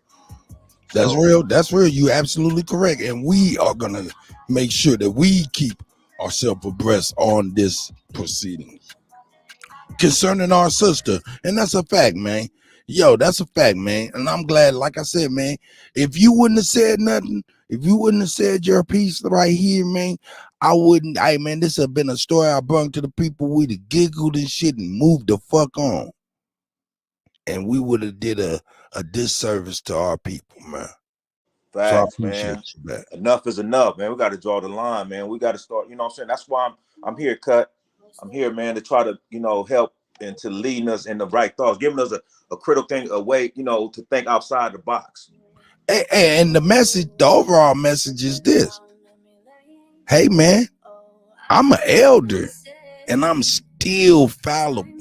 That's real. That's real. You absolutely correct. And we are gonna make sure that we keep ourselves abreast on this proceeding concerning our sister. And that's a fact, man. Yo, that's a fact, man. And I'm glad, like I said, man, if you wouldn't have said nothing, if you wouldn't have said your piece right here, man, I wouldn't. Man, this have been a story I brought to the people. We'd have giggled and shit and moved the fuck on. And we would have did a disservice to our people, man. Facts, so man. Enough is enough, man. We got to draw the line, man. We got to start, you know what I'm saying? That's why I'm here, Cut. I'm here, man, to try to, you know, help and to lead us in the right thoughts, giving us a critical thing, a way, you know, to think outside the box. And the overall message is this. Hey, man, I'm an elder and I'm still fallible.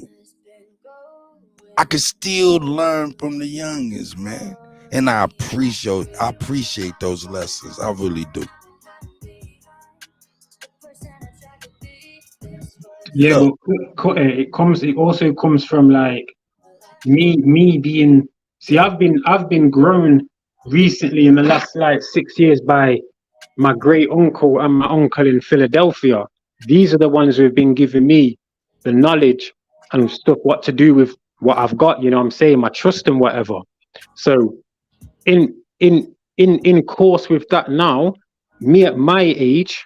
I can still learn from the youngest, man. And I appreciate those lessons. I really do. Yeah, Look, but it also comes from like me being, see, I've been grown recently in the last like 6 years by my great uncle and my uncle in Philadelphia. These are the ones who have been giving me the knowledge and stuff, what to do with what I've got, you know what I'm saying, my trust and whatever. So in course with that now, me at my age,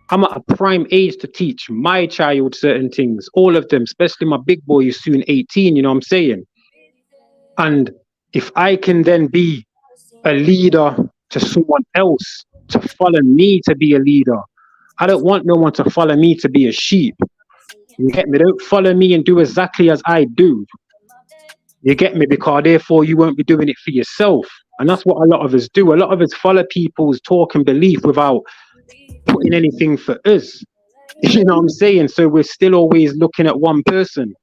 I'm at a prime age to teach my child certain things, all of them, especially my big boy who's soon 18, you know what I'm saying? And if I can then be a leader to someone else to follow me to be a leader, I don't want no one to follow me to be a sheep. You get me? Don't follow me and do exactly as I do. You get me? Because therefore you won't be doing it for yourself. And that's what a lot of us do. A lot of us follow people's talk and belief without putting anything for us. You know what I'm saying? So we're still always looking at one person.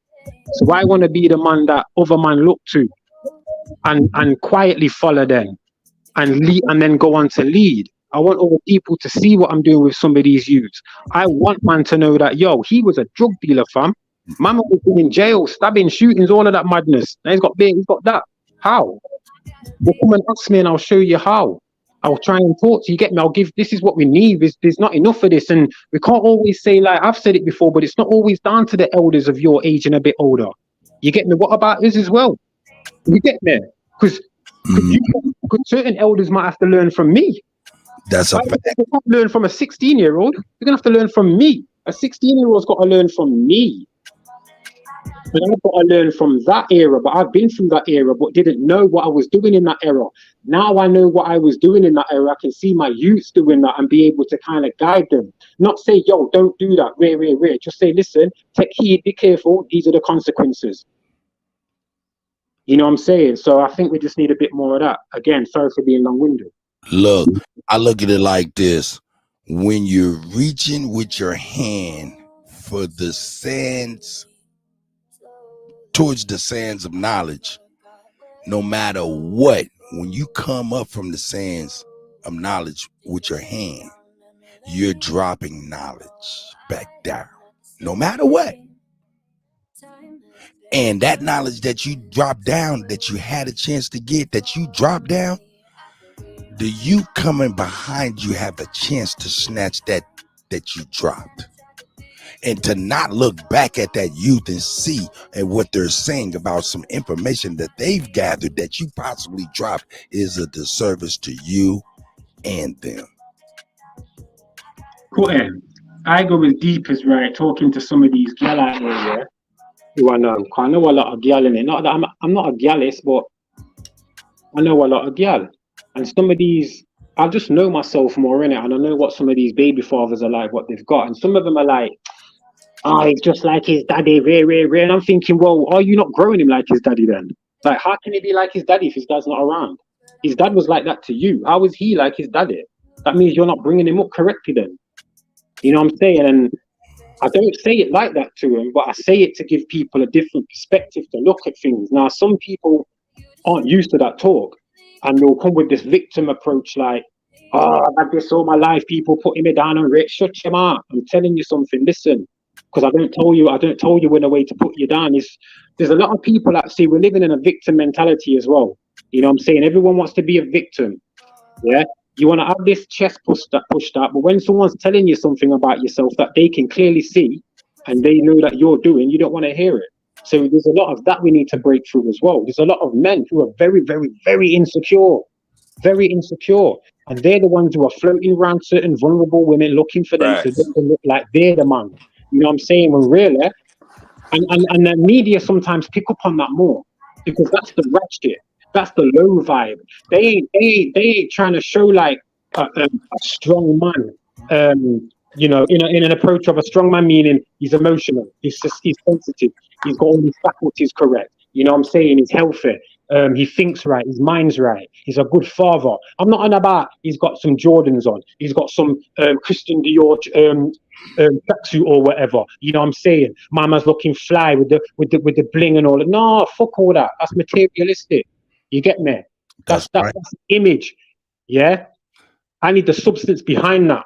So I want to be the man that other man look to and quietly follow them and lead, and then go on to lead. I want other people to see what I'm doing with some of these youths. I want man to know that, yo, he was a drug dealer, fam. Man was in jail, stabbing, shootings, all of that madness. Now he's got that. How? Well, come and ask me and I'll show you how. I'll try and talk to you, get me? I'll give, this is what we need. There's not enough of this. And we can't always say, like, I've said it before, but it's not always down to the elders of your age and a bit older. You get me? What about us as well? You get me? Because certain elders might have to learn from me. That's a fact. They can't learn from a 16-year-old. They're going to have to learn from me. A 16-year-old's got to learn from me. And I've got to learn from that era, but I've been through that era, but didn't know what I was doing in that era. Now I know what I was doing in that era. I can see my youths doing that and be able to kind of guide them. Not say, yo, don't do that, rare. Just say, listen, take heed, be careful. These are the consequences. You know what I'm saying? So I think we just need a bit more of that. Again, sorry for being long-winded. Look, I look at it like this. When you're reaching with your hand for the sands, towards the sands of knowledge, no matter what, when you come up from the sands of knowledge with your hand, you're dropping knowledge back down, no matter what. And that knowledge that you drop down, that you had a chance to get, that you drop down, the you coming behind you have a chance to snatch that you dropped. And to not look back at that youth and see and what they're saying about some information that they've gathered that you possibly dropped is a disservice to you and them. Kutty, I go as deep as right talking to some of these gal out there, yeah, who I know. I know a lot of gal in it. Not that I'm not a gallist, but I know a lot of gal. And some of these, I just know myself more in it, and I know what some of these baby fathers are like, what they've got. And some of them are like, oh, he's just like his daddy, rare. And I'm thinking, well, are you not growing him like his daddy then? Like, how can he be like his daddy if his dad's not around? His dad was like that to you. How is he like his daddy? That means you're not bringing him up correctly then. You know what I'm saying? And I don't say it like that to him, but I say it to give people a different perspective to look at things. Now, some people aren't used to that talk, and they'll come with this victim approach like, oh, I've had this all my life, people putting me down and shut your mouth. I'm telling you something, listen. Because I don't tell you in a way to put you down. There's a lot of people that see we're living in a victim mentality as well. You know what I'm saying? Everyone wants to be a victim. Yeah. You want to have this chest pushed up, but when someone's telling you something about yourself that they can clearly see and they know that you're doing, you don't want to hear it. So there's a lot of that we need to break through as well. There's a lot of men who are very, very, very insecure. Very insecure. And they're the ones who are floating around certain vulnerable women looking for them so they can look like they're the man. You know what I'm saying? When really, and the media sometimes pick up on that more because that's the ratchet, that's the low vibe. They ain't trying to show like a strong man. You know, in an approach of a strong man, meaning he's emotional, he's sensitive, he's got all his faculties correct. You know what I'm saying? He's healthy. He thinks right. His mind's right. He's a good father. I'm not on about he's got some Jordans on. He's got some Christian Dior tracksuit or whatever. You know what I'm saying? Mama's looking fly with the bling and all that. No, fuck all that. That's materialistic. You get me? That's image. Yeah. I need the substance behind that.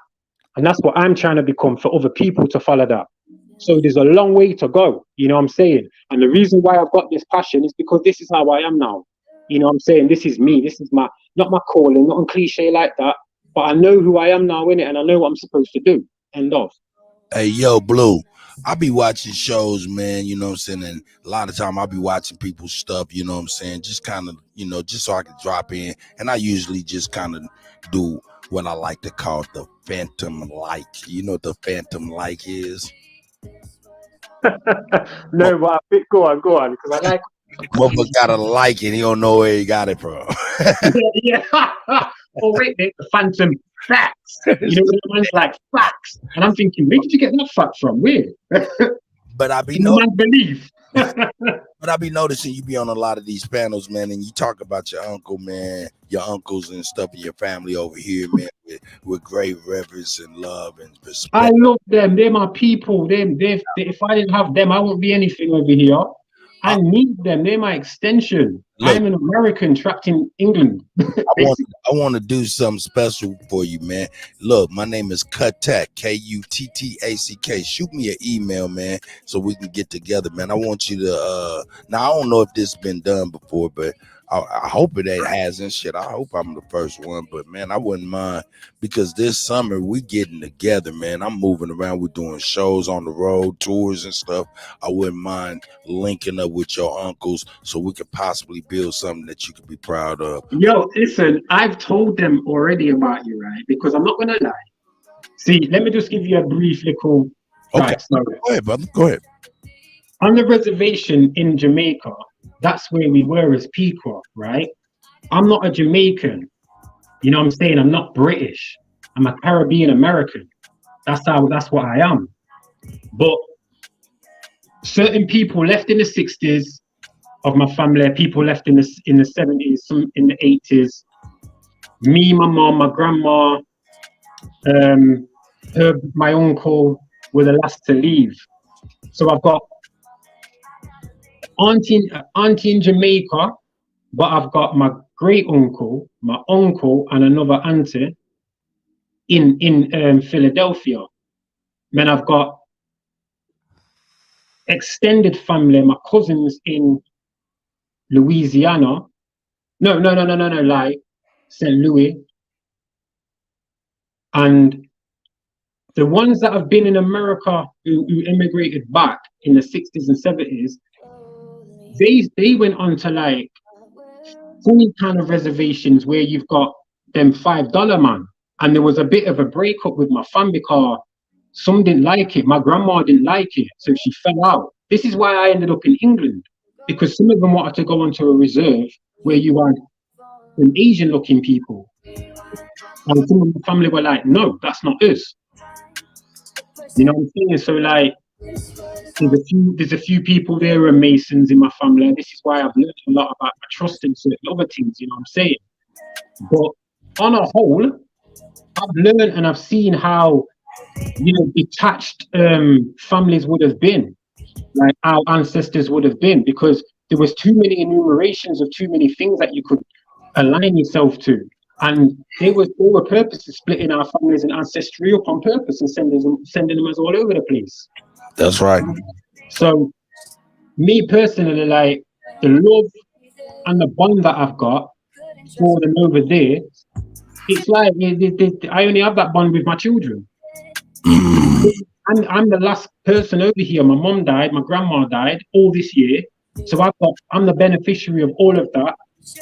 And that's what I'm trying to become for other people to follow that. So there's a long way to go. You know what I'm saying? And the reason why I've got this passion is because this is how I am now. You know what I'm saying? This is me. This is not my calling, not a cliche like that. But I know who I am now, innit? And I know what I'm supposed to do. End of. Hey, yo, Blue, I be watching shows, man, you know what I'm saying? And a lot of time I be watching people's stuff, you know what I'm saying? Just kind of, you know, just so I can drop in. And I usually just kind of do what I like to call the phantom like. You know what the phantom like is? No, but go on, because I like Motherfucker gotta like it. He don't know where he got it from. yeah. Oh, wait, the phantom facts. You know, the one's like facts. And I'm thinking, where did you get that fact from? Where? But I be But I be noticing you be on a lot of these panels, man, and you talk about your uncle, man, your uncles and stuff in your family over here, man, with great reverence and love and respect. I love them. They're my people. If I didn't have them, I wouldn't be anything over here. I need them. They're my extension. Look, I'm an American trapped in England. I want to do something special for you, man. Look, my name is Kutty, Kuttack. Shoot me an email, man, so we can get together, man. I want you to now I don't know if this has been done before, but I hope it hasn't. Shit, I hope I'm the first one, but man, I wouldn't mind, because this summer we getting together, man. I'm moving around. We're doing shows on the road, tours and stuff. I wouldn't mind linking up with your uncles so we could possibly build something that you could be proud of. Yo, listen, I've told them already about you, right? Because I'm not gonna lie. See, let me just give you a brief little. Okay, go ahead, brother. Go ahead. On the reservation in Jamaica, that's where we were as Pequot, right? I'm not a Jamaican. You know what I'm saying? I'm not British. I'm a Caribbean American. That's what I am. But certain people left in the 60s of my family, people left in the 70s, some in the 80s. Me, my mom, my grandma, my uncle were the last to leave. So I've got auntie in Jamaica, but I've got my great uncle, my uncle, and another auntie in Philadelphia. Then I've got extended family, my cousins in Louisiana. No, like St. Louis. And the ones that have been in America who immigrated back in the 60s and 70s, they went on to like funny kind of reservations where you've got them $5 man. And there was a bit of a breakup with my fam because some didn't like it. My grandma didn't like it, so she fell out. This is why I ended up in England, because some of them wanted to go onto a reserve where you had an Asian looking people. And some of the family were like, no, that's not us. You know what I'm saying? So like, there's a few people there who are Masons in my family. This is why I've learned a lot about my trust in certain other things, you know what I'm saying? But on a whole, I've learned and I've seen how, you know, detached families would have been, like our ancestors would have been, because there was too many enumerations of too many things that you could align yourself to. And they were purposely splitting our families and ancestry up on purpose and sending them as all over the place. That's right. So, me personally, like the love and the bond that I've got for them over there, it's like I only have that bond with my children. I'm the last person over here. My mom died, my grandma died all this year, so I'm the beneficiary of all of that.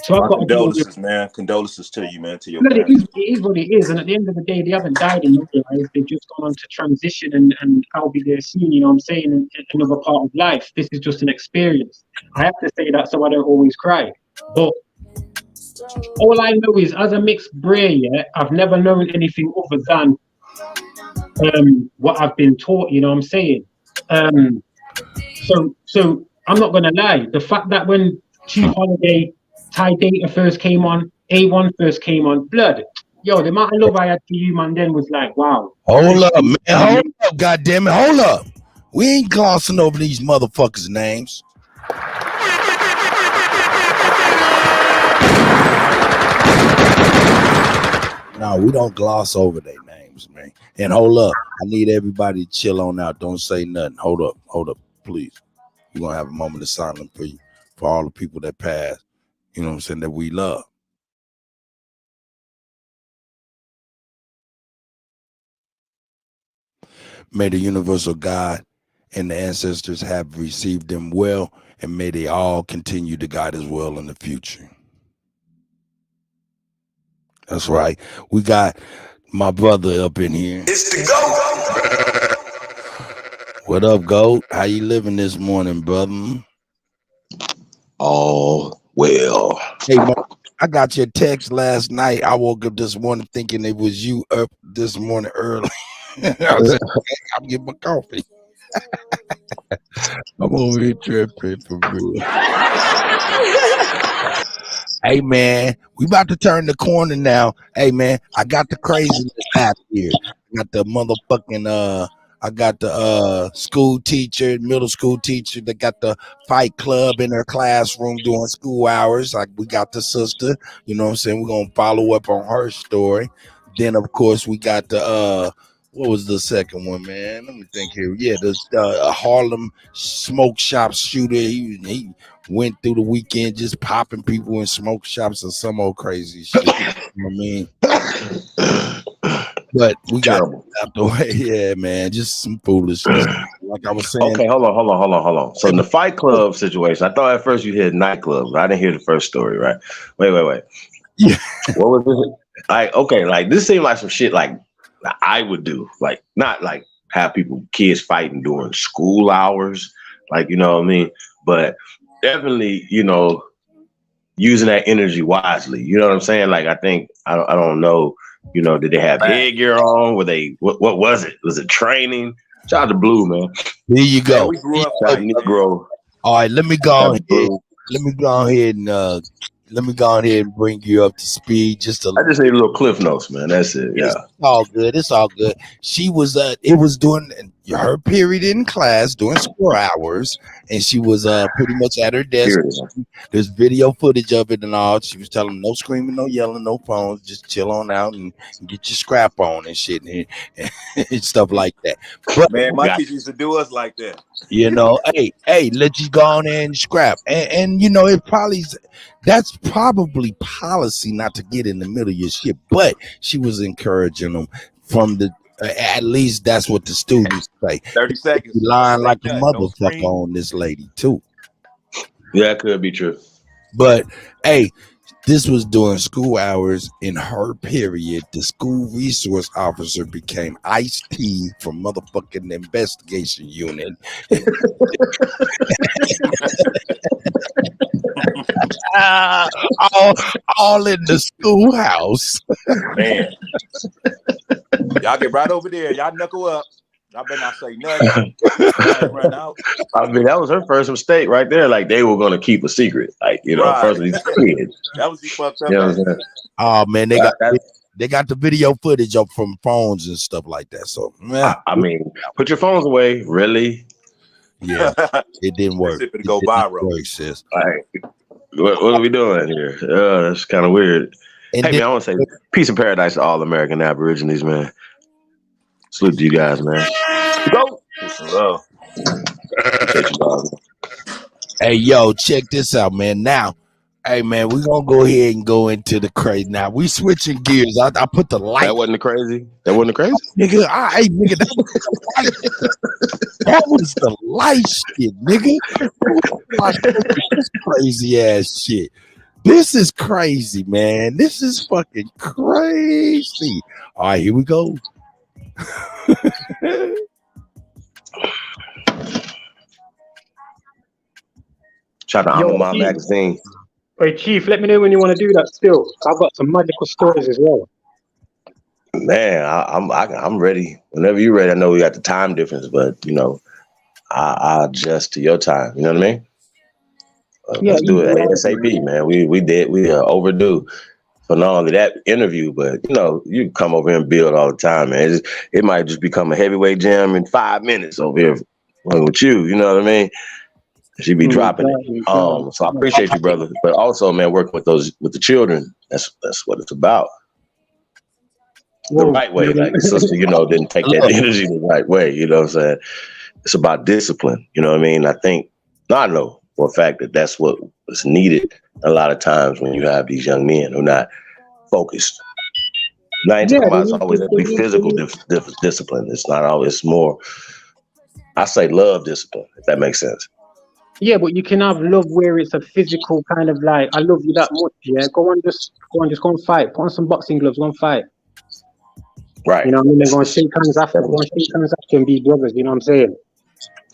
So I've got condolences, man. Condolences to you, man. To your it is what it is. And at the end of the day, they haven't died in their lives. They've just gone on to transition, and I'll be there soon. You know what I'm saying? In another part of life. This is just an experience. I have to say that so I don't always cry. But all I know is, as a mixed breed, I've never known anything other than what I've been taught. You know what I'm saying? So I'm not gonna lie. The fact that when Chief Holiday, Thai Data first came on, A1 first came on, blood, Yo, the amount of love I had for you, man, then was like, wow. Hold up, man. Hold up, goddamn it. Hold up. We ain't glossing over these motherfuckers' names. No, we don't gloss over their names, man. And hold up. I need everybody to chill on out. Don't say nothing. Hold up, please. We're gonna have a moment of silence for you, for all the people that passed, you know what I'm saying, that we love. May the universal God and the ancestors have received them well, and may they all continue to guide us well in the future. That's right. We got my brother up in here. It's the GOAT. What up, Goat? How you living this morning, brother? All well. Hey, I got your text last night. I woke up this morning thinking it was you up this morning early. I said, hey, I'm getting my coffee. I'm over here tripping for real. Hey, man, we about to turn the corner now. Hey, man, I got the craziness app here. I got the motherfucking I got the school teacher, middle school teacher that got the fight club in her classroom during school hours. Like we got the sister, you know what I'm saying? We're gonna follow up on her story. Then of course we got the what was the second one, man? Let me think here. Yeah, the Harlem smoke shop shooter. He went through the weekend just popping people in smoke shops or some old crazy shit. You know what I mean? But we got out the way. Yeah, man, just some foolishness. Like I was saying. Okay, hold on. So in the Fight Club situation, I thought at first you hit nightclub, but I didn't hear the first story, right? Wait. Yeah. What was it? Like, okay, like this seemed like some shit like I would do. Like, not like have kids fighting during school hours, like, you know what I mean? But definitely, you know, using that energy wisely. You know what I'm saying? Like, I think I don't know. You know, did they have headgear on? Were they? What was it? Was it training? Shout out to Blue, man. Here you go. Man, we grew up. Negro. All right, let me go ahead and bring you up to speed. I just need a little cliff notes, man. That's it. Yeah, it's all good. She was it was during her period in class during school hours, and she was pretty much at her desk. There's video footage of it and all. She was telling them no screaming, no yelling, no phones, just chill on out and get your scrap on and shit and stuff like that. But man, my teacher used to do us like that. You know, hey, let you go on there and scrap. And you know, that's probably policy not to get in the middle of your shit, but she was encouraging them from the at least that's what the students say. 30 seconds. Lying like a motherfucker on this lady too. Yeah, that could be true. But hey, this was during school hours. In her period, the school resource officer became Ice-T from motherfucking investigation unit. all in the schoolhouse. Man, y'all get right over there. Y'all knuckle up. I better not say nothing. Run out. I mean, that was her first mistake right there. Like they were going to keep a secret. Like, you know, first of these kids. That was the fucked up. You know what I'm saying? Oh man, they got the video footage up from phones and stuff like that. So man, I mean, put your phones away. Really? Yeah, it didn't work. It didn't go viral. Sis. Like, what are we doing here? That's kind of weird. And hey, man, I want to say peace and paradise to all American Aborigines, man. Salute to you guys, man. Go. Hey, yo, check this out, man. Now, hey, man, we're going to go ahead and go into the crazy. Now, we switching gears. I put the light. That wasn't the crazy? That wasn't the crazy? Nigga, nigga, that was the light shit, nigga. This crazy ass shit. This is crazy, man. This is fucking crazy. All right, here we go. Shout out to Alma Magazine. Hey, Chief, let me know when you want to do that still. I've got some magical stories as well. Man, I'm ready. Whenever you're ready, I know we got the time difference, but, you know, I adjust to your time. You know what I mean? Let's do it ASAP, man. We are overdue. for not only that interview, but you come over here and build all the time, man. It might just become a heavyweight gym in 5 minutes over here with you. You know what I mean? She be dropping it. So I appreciate you, brother. But also, man, working with the children. That's what it's about. The right way, like the sister, didn't take that energy the right way. You know what I'm saying? It's about discipline. You know what I mean? I know for a fact that what is needed a lot of times when you have these young men who are not focused. Now, I ain't talking about it's always a big physical discipline. It's not always. It's more, I say, love discipline, if that makes sense. Yeah, but you can have love where it's a physical kind of like, I love you that much. Yeah, go on, just go and fight. Put on some boxing gloves, go and fight. Right. You know what I mean? They're going to shake hands after, and be brothers. You know what I'm saying?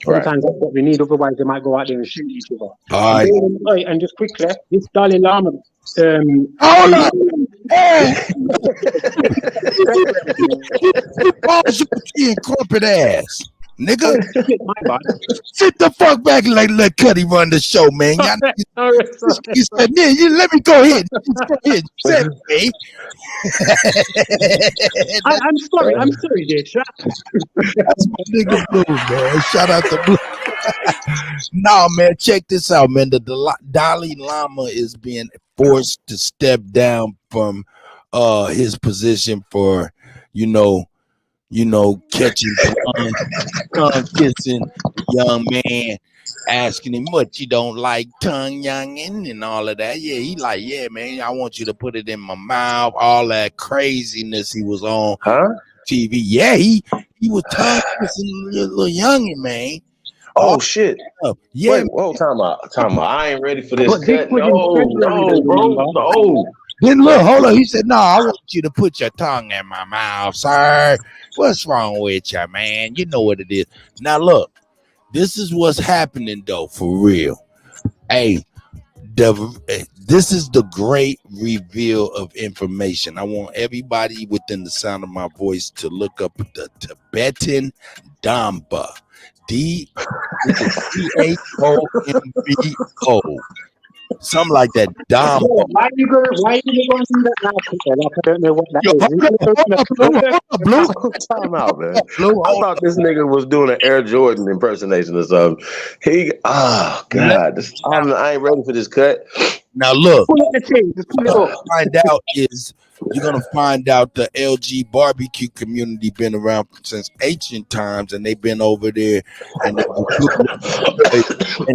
Sometimes that's what we need. Otherwise, they might go out there and shoot each other. All right. And just quickly, this Dalai Lama. Hold on. Hey! You corporate ass. Nigga, sit the fuck back and let Kutty run the show, man. You said, man, you let me go ahead. Set me. I'm sorry, dude. That's my nigga Blue, man. Shout out to Blue. No, man, check this out, man. The Dalai Lama is being forced to step down from his position for, catching kissing young man, asking him what you don't like, tongue youngin' and all of that. Yeah, he like, yeah, man, I want you to put it in my mouth. All that craziness he was on TV. Yeah, he was tongue kissing little youngin', man. Oh shit! Yeah. Wait, whoa, time out. I ain't ready for this cut. No, bro. No. Then look, hold on. He said, "No, I want you to put your tongue in my mouth, sir. What's wrong with you, man? You know what it is." Now, look, this is what's happening, though, for real. Hey, this is the great reveal of information. I want everybody within the sound of my voice to look up the Tibetan Damba. DAHOMBO. Something like that. Dom. Why are you going to do that now? Like, I don't know what that is. Blue. Time out, man. I thought this nigga was doing an Air Jordan impersonation or something. God. I ain't ready for this cut. Now look, you're gonna find out the LG barbecue community been around since ancient times, and they've been over there, and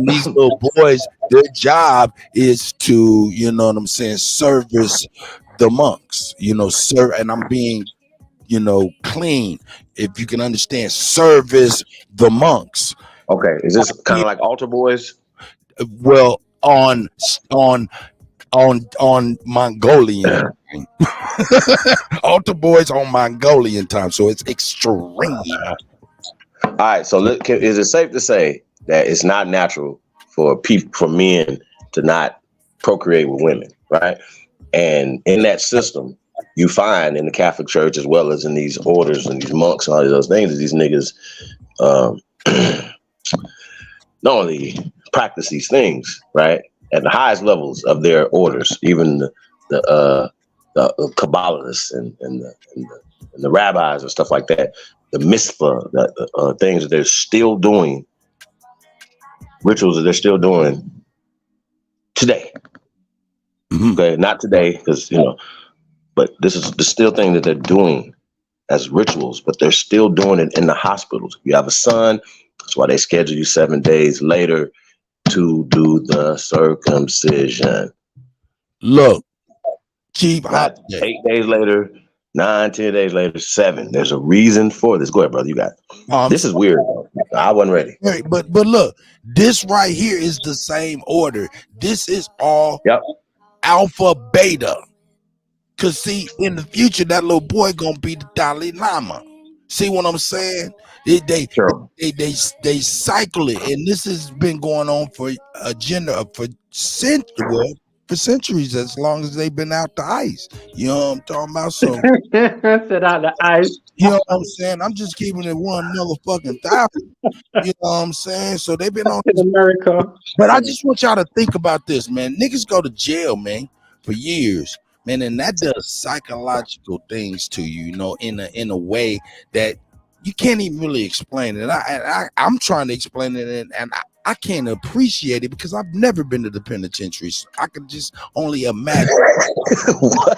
these little boys, their job is to, service the monks, and I'm being, clean, if you can understand, service the monks. Okay, is this kind of like altar boys? Well, on Mongolian altar boys on Mongolian time, so it's extreme. All right, so is it safe to say that it's not natural for men to not procreate with women, right? And in that system, you find in the Catholic Church as well as in these orders and these monks and all those things that these niggas not only practice these things, right, at the highest levels of their orders, even the Kabbalists and the rabbis and stuff like that, the mitzvah, the things that they're still doing, rituals that they're still doing today. Mm-hmm. Okay, not today, because but this is the still thing that they're doing as rituals, but they're still doing it in the hospitals. You have a son, that's why they schedule you 7 days later to do the circumcision. Look, cheap hot 8 days later, 9, 10 days later, 7. There's a reason for this. Go ahead, brother. You got it. This is weird. I wasn't ready. But look, this right here is the same order. This is all alpha beta. Cause see, in the future, that little boy gonna be the Dalai Lama. See what I'm saying? They cycle it, and this has been going on for centuries, as long as they've been out the ice. You know what I'm talking about? So said out the ice. You know what I'm saying? I'm just keeping it 1,000,000. You know what I'm saying? So they've been on America. But I just want y'all to think about this, man. Niggas go to jail, man, for years man, and that does psychological things to you, you know, in a way that you can't even really explain it. I'm trying to explain it, and I can't appreciate it because I've never been to the penitentiary. So I can just only imagine.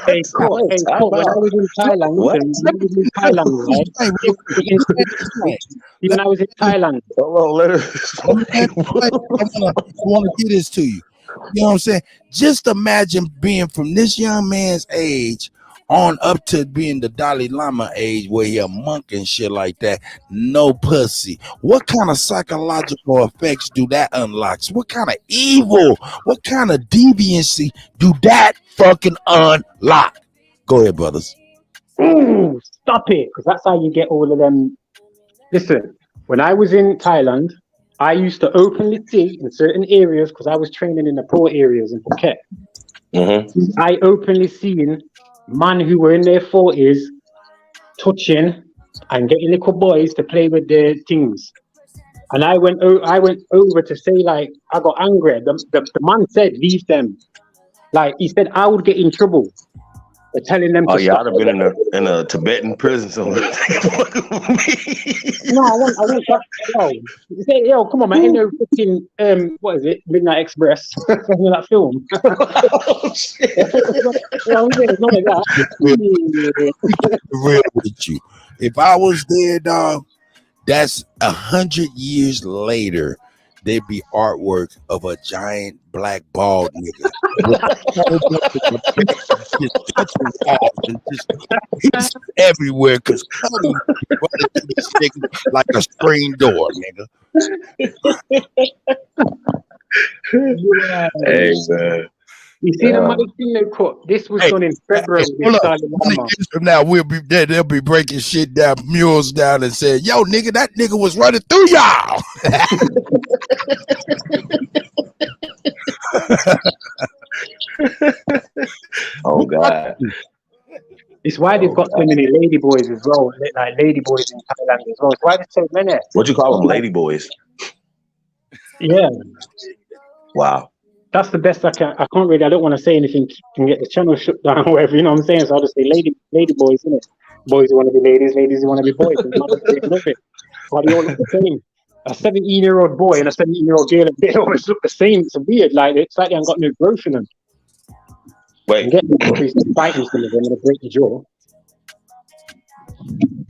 Hey, Court, when I was in Thailand, listen, when I was in Thailand, right? When I was in Thailand. I want to get this to you. You know what I'm saying? Just imagine being from this young man's age on up to being the Dalai Lama age where he a monk and shit like that. No pussy. What kind of psychological effects do that unlock? What kind of evil, what kind of deviancy do that fucking unlock? Go ahead, brothers. Ooh, stop it. Because that's how you get all of them. Listen, when I was in Thailand, I used to openly see in certain areas, because I was training in the poor areas in Phuket. Mm-hmm. I openly seen men who were in their 40s touching and getting little boys to play with their things. And I went over to say, like, I got angry. The man said, leave them. Like, he said I would get in trouble for telling them to stop. I'd have been in a Tibetan prison somewhere. No, I want that. Yo, come on, man. Ain't no fucking, what is it? Midnight Express. That film. Oh, shit. None of that. Real with you. If I was there, dog, that's 100 years later. There'd be artwork of a giant black bald nigga. He's everywhere because Kutty running this nigga like a screen door, nigga. Hey, man. You see the money thing they put? This was done in February. From now, we'll be there. They'll be breaking shit down, mules down, and saying, "Yo, nigga, that nigga was running through y'all." Oh God! It's why they've got so many lady boys as well, like lady boys in Thailand as well. It's why there's so many. What you call them, lady boys? Yeah. Wow. That's the best I can. I can't really. I don't want to say anything can get the channel shut down or whatever. You know what I'm saying? So I'll just say lady boys, innit? Boys who want to be ladies who want to be boys. They love it. But they all look the same. A 17-year-old boy and a 17-year-old girl, they always look the same. It's weird. Like it's like they haven't got no growth in them. Wait. Get fighting some of them and break your jaw.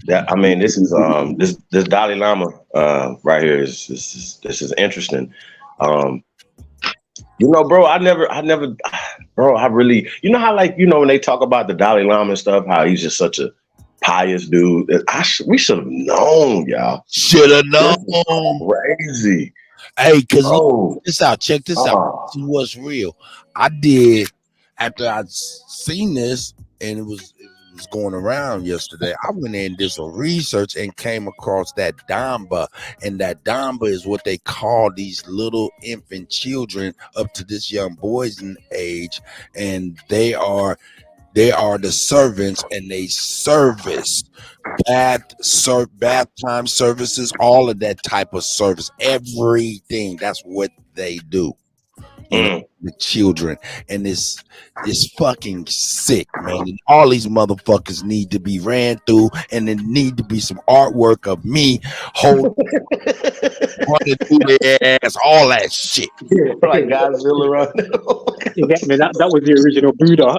Yeah, I mean, this is this Dalai Lama right here is this is interesting. You know, bro, I really, you know how, like, you know, when they talk about the Dalai Lama and stuff, how he's just such a pious dude. We should have known, y'all. Should have known. Crazy. Hey, because check this out. See what's real. I did, after I'd seen this, and it was going around yesterday, I went in and did some research and came across that Damba, and that Damba is what they call these little infant children up to this young boy's age, and they are the servants, and they service bath time services, all of that type of service, everything. That's what they do. You know, the children, and it's fucking sick, man. And all these motherfuckers need to be ran through, and there need to be some artwork of me holding running through their ass, all that shit. Like Godzilla running. That was the original Buddha.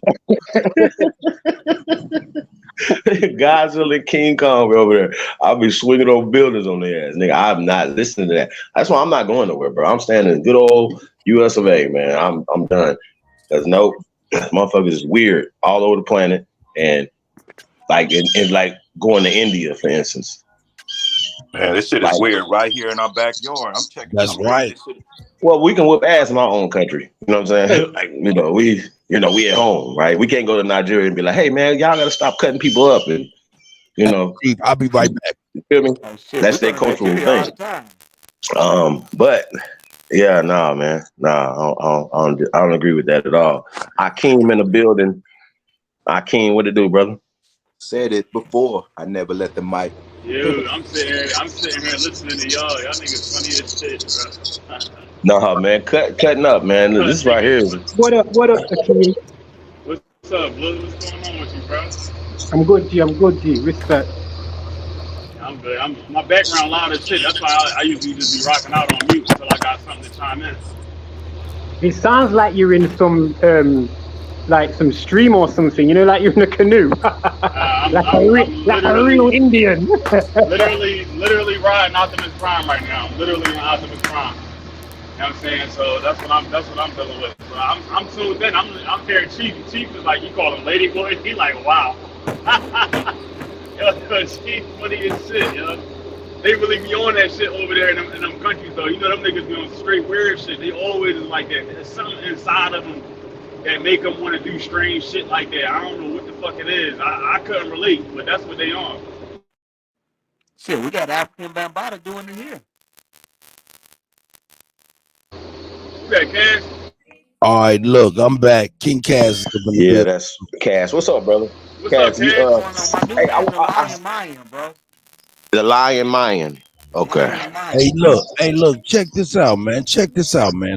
Godzilla and King Kong over there. I'll be swinging over buildings on their ass, nigga. I'm not listening to that. That's why I'm not going nowhere, bro. I'm standing in good old US of A, man. I'm done. Cause no, motherfuckers is weird all over the planet, and like in like going to India, for instance. Man, this shit is weird right here in our backyard. I'm checking. That's right. Well, we can whoop ass in our own country. You know what I'm saying? Like, we at home, right? We can't go to Nigeria and be like, hey man, y'all gotta stop cutting people up, and I'll be right back. You feel me? That's their cultural thing. But yeah, nah, man. Nah, I don't agree with that at all. Akeem in the building. Akeem, what it do, brother? Said it before. I never let the mic. Dude, I'm sitting here listening to y'all. Y'all niggas funny as shit, bro. Nah, man, cutting up, man. This right here is what up, Akeem? What's What's up, Blue? What's going on with you, bro? I'm good, G. I'm good, G. Respect. I'm good. My background loud as shit. That's why I usually just be rocking out on mute until I got something to chime in. It sounds like you're in some like some stream or something. You know, like you're in a canoe, I'm like a real literally, Indian. literally riding Optimus Prime right now. I'm literally in Optimus Prime. You know what I'm saying? So that's what I'm dealing with. So I'm tuned in. I'm hearing Chief. Chief is like, you call him Lady Boy. He like, wow. Yo, Chief funny as shit, yo. They really be on that shit over there in them countries though. You know them niggas be on straight weird shit. They always is like that. There's something inside of them that make them want to do strange shit like that. I don't know what the fuck it is. I couldn't relate, but that's what they on. Shit, we got African Bambaataa doing it here. Who that, Cass? All right, look, I'm back. King Cass is up in the Yeah, building. that's Cass. What's up, brother? What's up, Cass, you, Cass? My new hey, name's the Lion Mayan, bro. the Lion Mayan. Okay. Lion Mayan. Hey, look, check this out, man.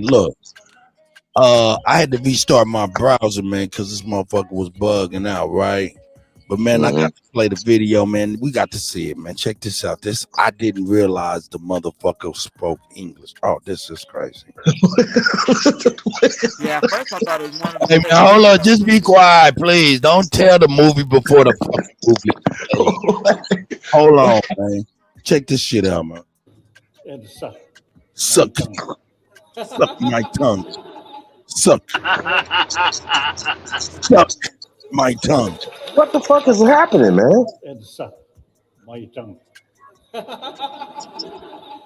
Look. I had to restart my browser, man, because this motherfucker was bugging out, right? But man, I got to play the video, man. We got to see it, man. Check this out. I didn't realize the motherfucker spoke English. Oh, this is crazy. Yeah, at first I thought it was one of the. Hey man, hold on, just be quiet, please. Don't tell the movie before the fucking movie. Hold on, man. Check this shit out, man. Suck my tongue. Suck my tongue. What the fuck is happening, man? My tongue.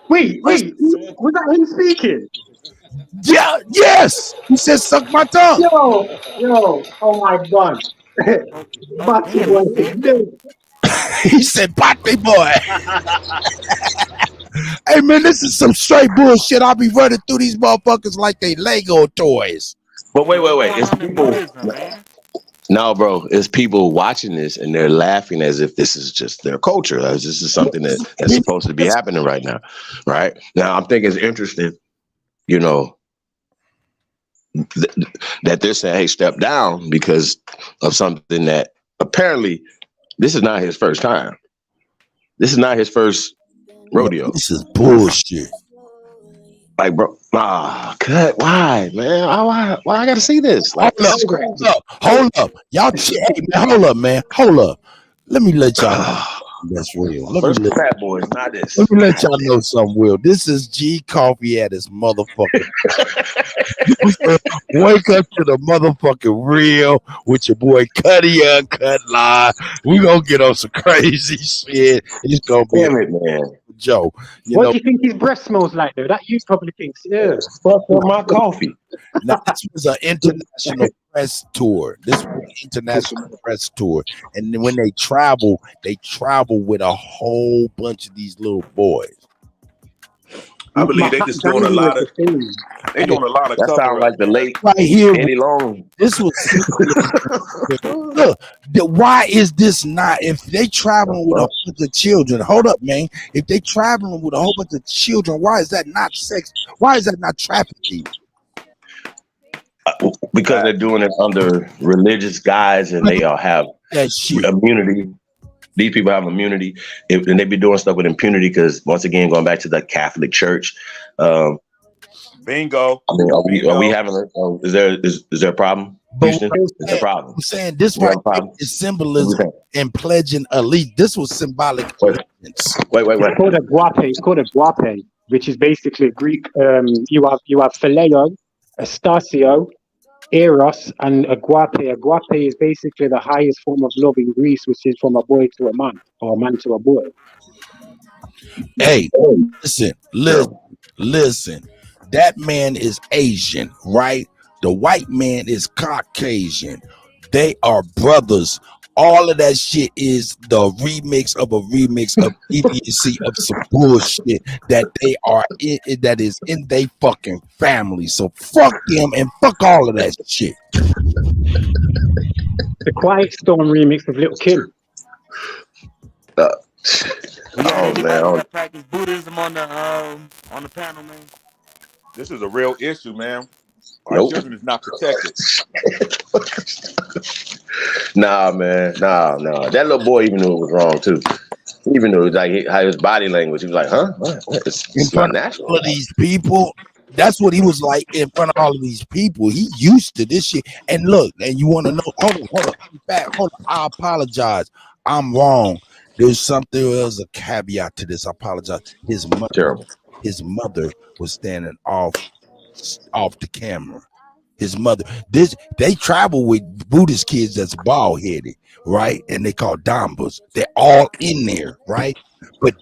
Wait, was that him speaking? Yeah, yes. He said, "Suck my tongue." Yo, oh my god. He said, "Batty boy." Hey man, this is some straight bullshit. I'll be running through these motherfuckers like they Lego toys. But wait. It's people. No, bro, it's people watching this and they're laughing as if this is just their culture. As this is something that's supposed to be happening right now. Right now, I'm thinking it's interesting, you know, that they're saying, "Hey, step down," because of something that apparently this is not his first time. This is not his first rodeo. This is bullshit. Like, bro, cut. Why, man? Why I gotta see this? Like, hold up. Y'all, hey, man, hold up, man. Hold up. Let me let y'all know that's real. First fat boys, not this. Let me let y'all know something real. This is G Coffee at his motherfucking. Wake up to the motherfucking real with your boy Kutty UnCut live. We gonna get on some crazy shit. It's gonna be man. Joe. What do you think his breath smells like, though? That you probably think, yeah. Fuck with my coffee. Now, this was an international press tour. And then when they travel with a whole bunch of these little boys. I believe they just doing a lot of. They doing a lot of. That sounds like the late right here. Eddie Long. This was. Look, why is this not? If they traveling with a bunch of children, hold up, man. If they traveling with a whole bunch of children, why is that not sex? Why is that not trafficking? Because they're doing it under religious guise, and they all have immunity. These people have immunity, and they be doing stuff with impunity because, once again, going back to the Catholic Church. Bingo. I mean, are we having? Is there a problem, Houston? It's a problem. I'm saying this right is symbolism and pledging allegiance. This was symbolic. Wait. It's called a guape. It's called a guape, which is basically Greek. You have phileo, Astasio, Eros, and a guape. A guape is basically the highest form of love in Greece, which is from a boy to a man or a man to a boy. Hey, listen. That man is Asian, right? The white man is Caucasian. They are brothers. All of that shit is the remix of idiocy of some bullshit that they are in, that is in their fucking family. So fuck them and fuck all of that shit. The Quiet Storm remix of Little Kim. That practice Buddhism on the panel, man. This is a real issue, man. Our children is not protected. Nah, man. Nah. That little boy even knew it was wrong too. He even knew like how his body language. He was like, "Huh? What? In It's not front of natural." all of these people. That's what he was like in front of all of these people. He used to this shit. And look, and you want to know? Hold on. In fact, hold on. I apologize. I'm wrong. There's something. There's a caveat to this. I apologize. His mother was standing off the camera. His mother. They travel with Buddhist kids that's bald headed, right? And they call Dambas. They're all in there, right? But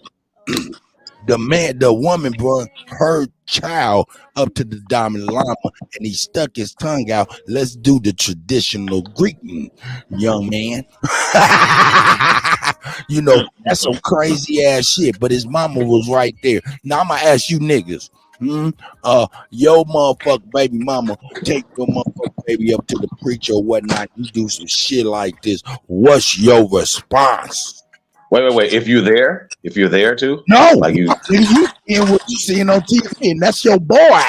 the woman brought her child up to the Dalai Lama, and he stuck his tongue out. Let's do the traditional greeting, young man. You know, that's some crazy ass shit. But his mama was right there. Now I'm gonna ask you niggas. Your motherfucker baby mama take your motherfucker baby up to the preacher or whatnot. You do some shit like this. What's your response? Wait. If you're there too? No, like you seeing what you seeing on TV, and that's your boy.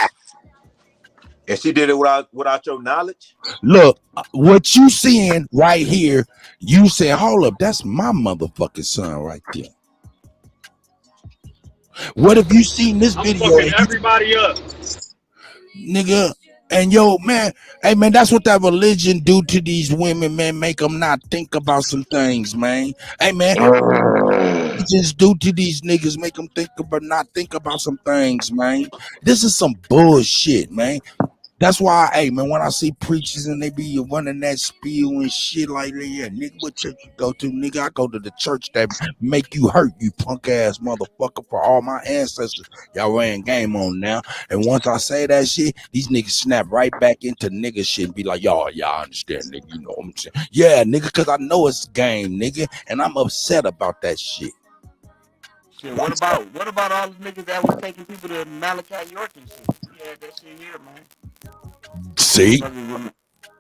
And she did it without your knowledge. Look, what you seeing right here, you say, hold up, that's my motherfucking son right there. What if you seen this video? I'm fucking everybody up, nigga. And yo, man, hey man, that's what that religion do to these women, man. Make them not think about some things, man. Hey man, just do to these niggas, make them not think about some things, man. This is some bullshit, man. That's why, hey man, when I see preachers and they be running that spiel and shit like that, yeah, nigga, what church you go to? Nigga, I go to the church that make you hurt, you punk ass motherfucker. For all my ancestors, y'all ran game on now. And once I say that shit, these niggas snap right back into nigga shit and be like, y'all understand, nigga, you know what I'm saying? Yeah, nigga, cause I know it's game, nigga, and I'm upset about that shit. Shit, what about all the niggas that was taking people to Malachi York and shit? We had that shit here, man. See?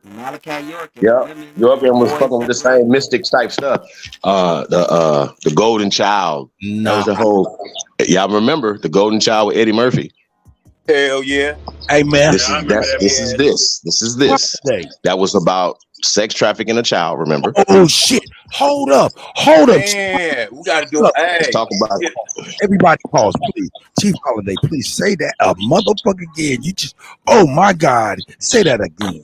Malachi York. Yeah, York was fucking with the same mystic type stuff. The Golden Child. No. That was the whole. Y'all remember the Golden Child with Eddie Murphy? Hell yeah. Hey man, this is this. That was about sex trafficking a child. Remember? Oh shit! Hold up! Man, we gotta do. Let's talk about it. Everybody, pause, please. Chief Holiday, please say that a motherfucker again. You just, oh my God, say that again.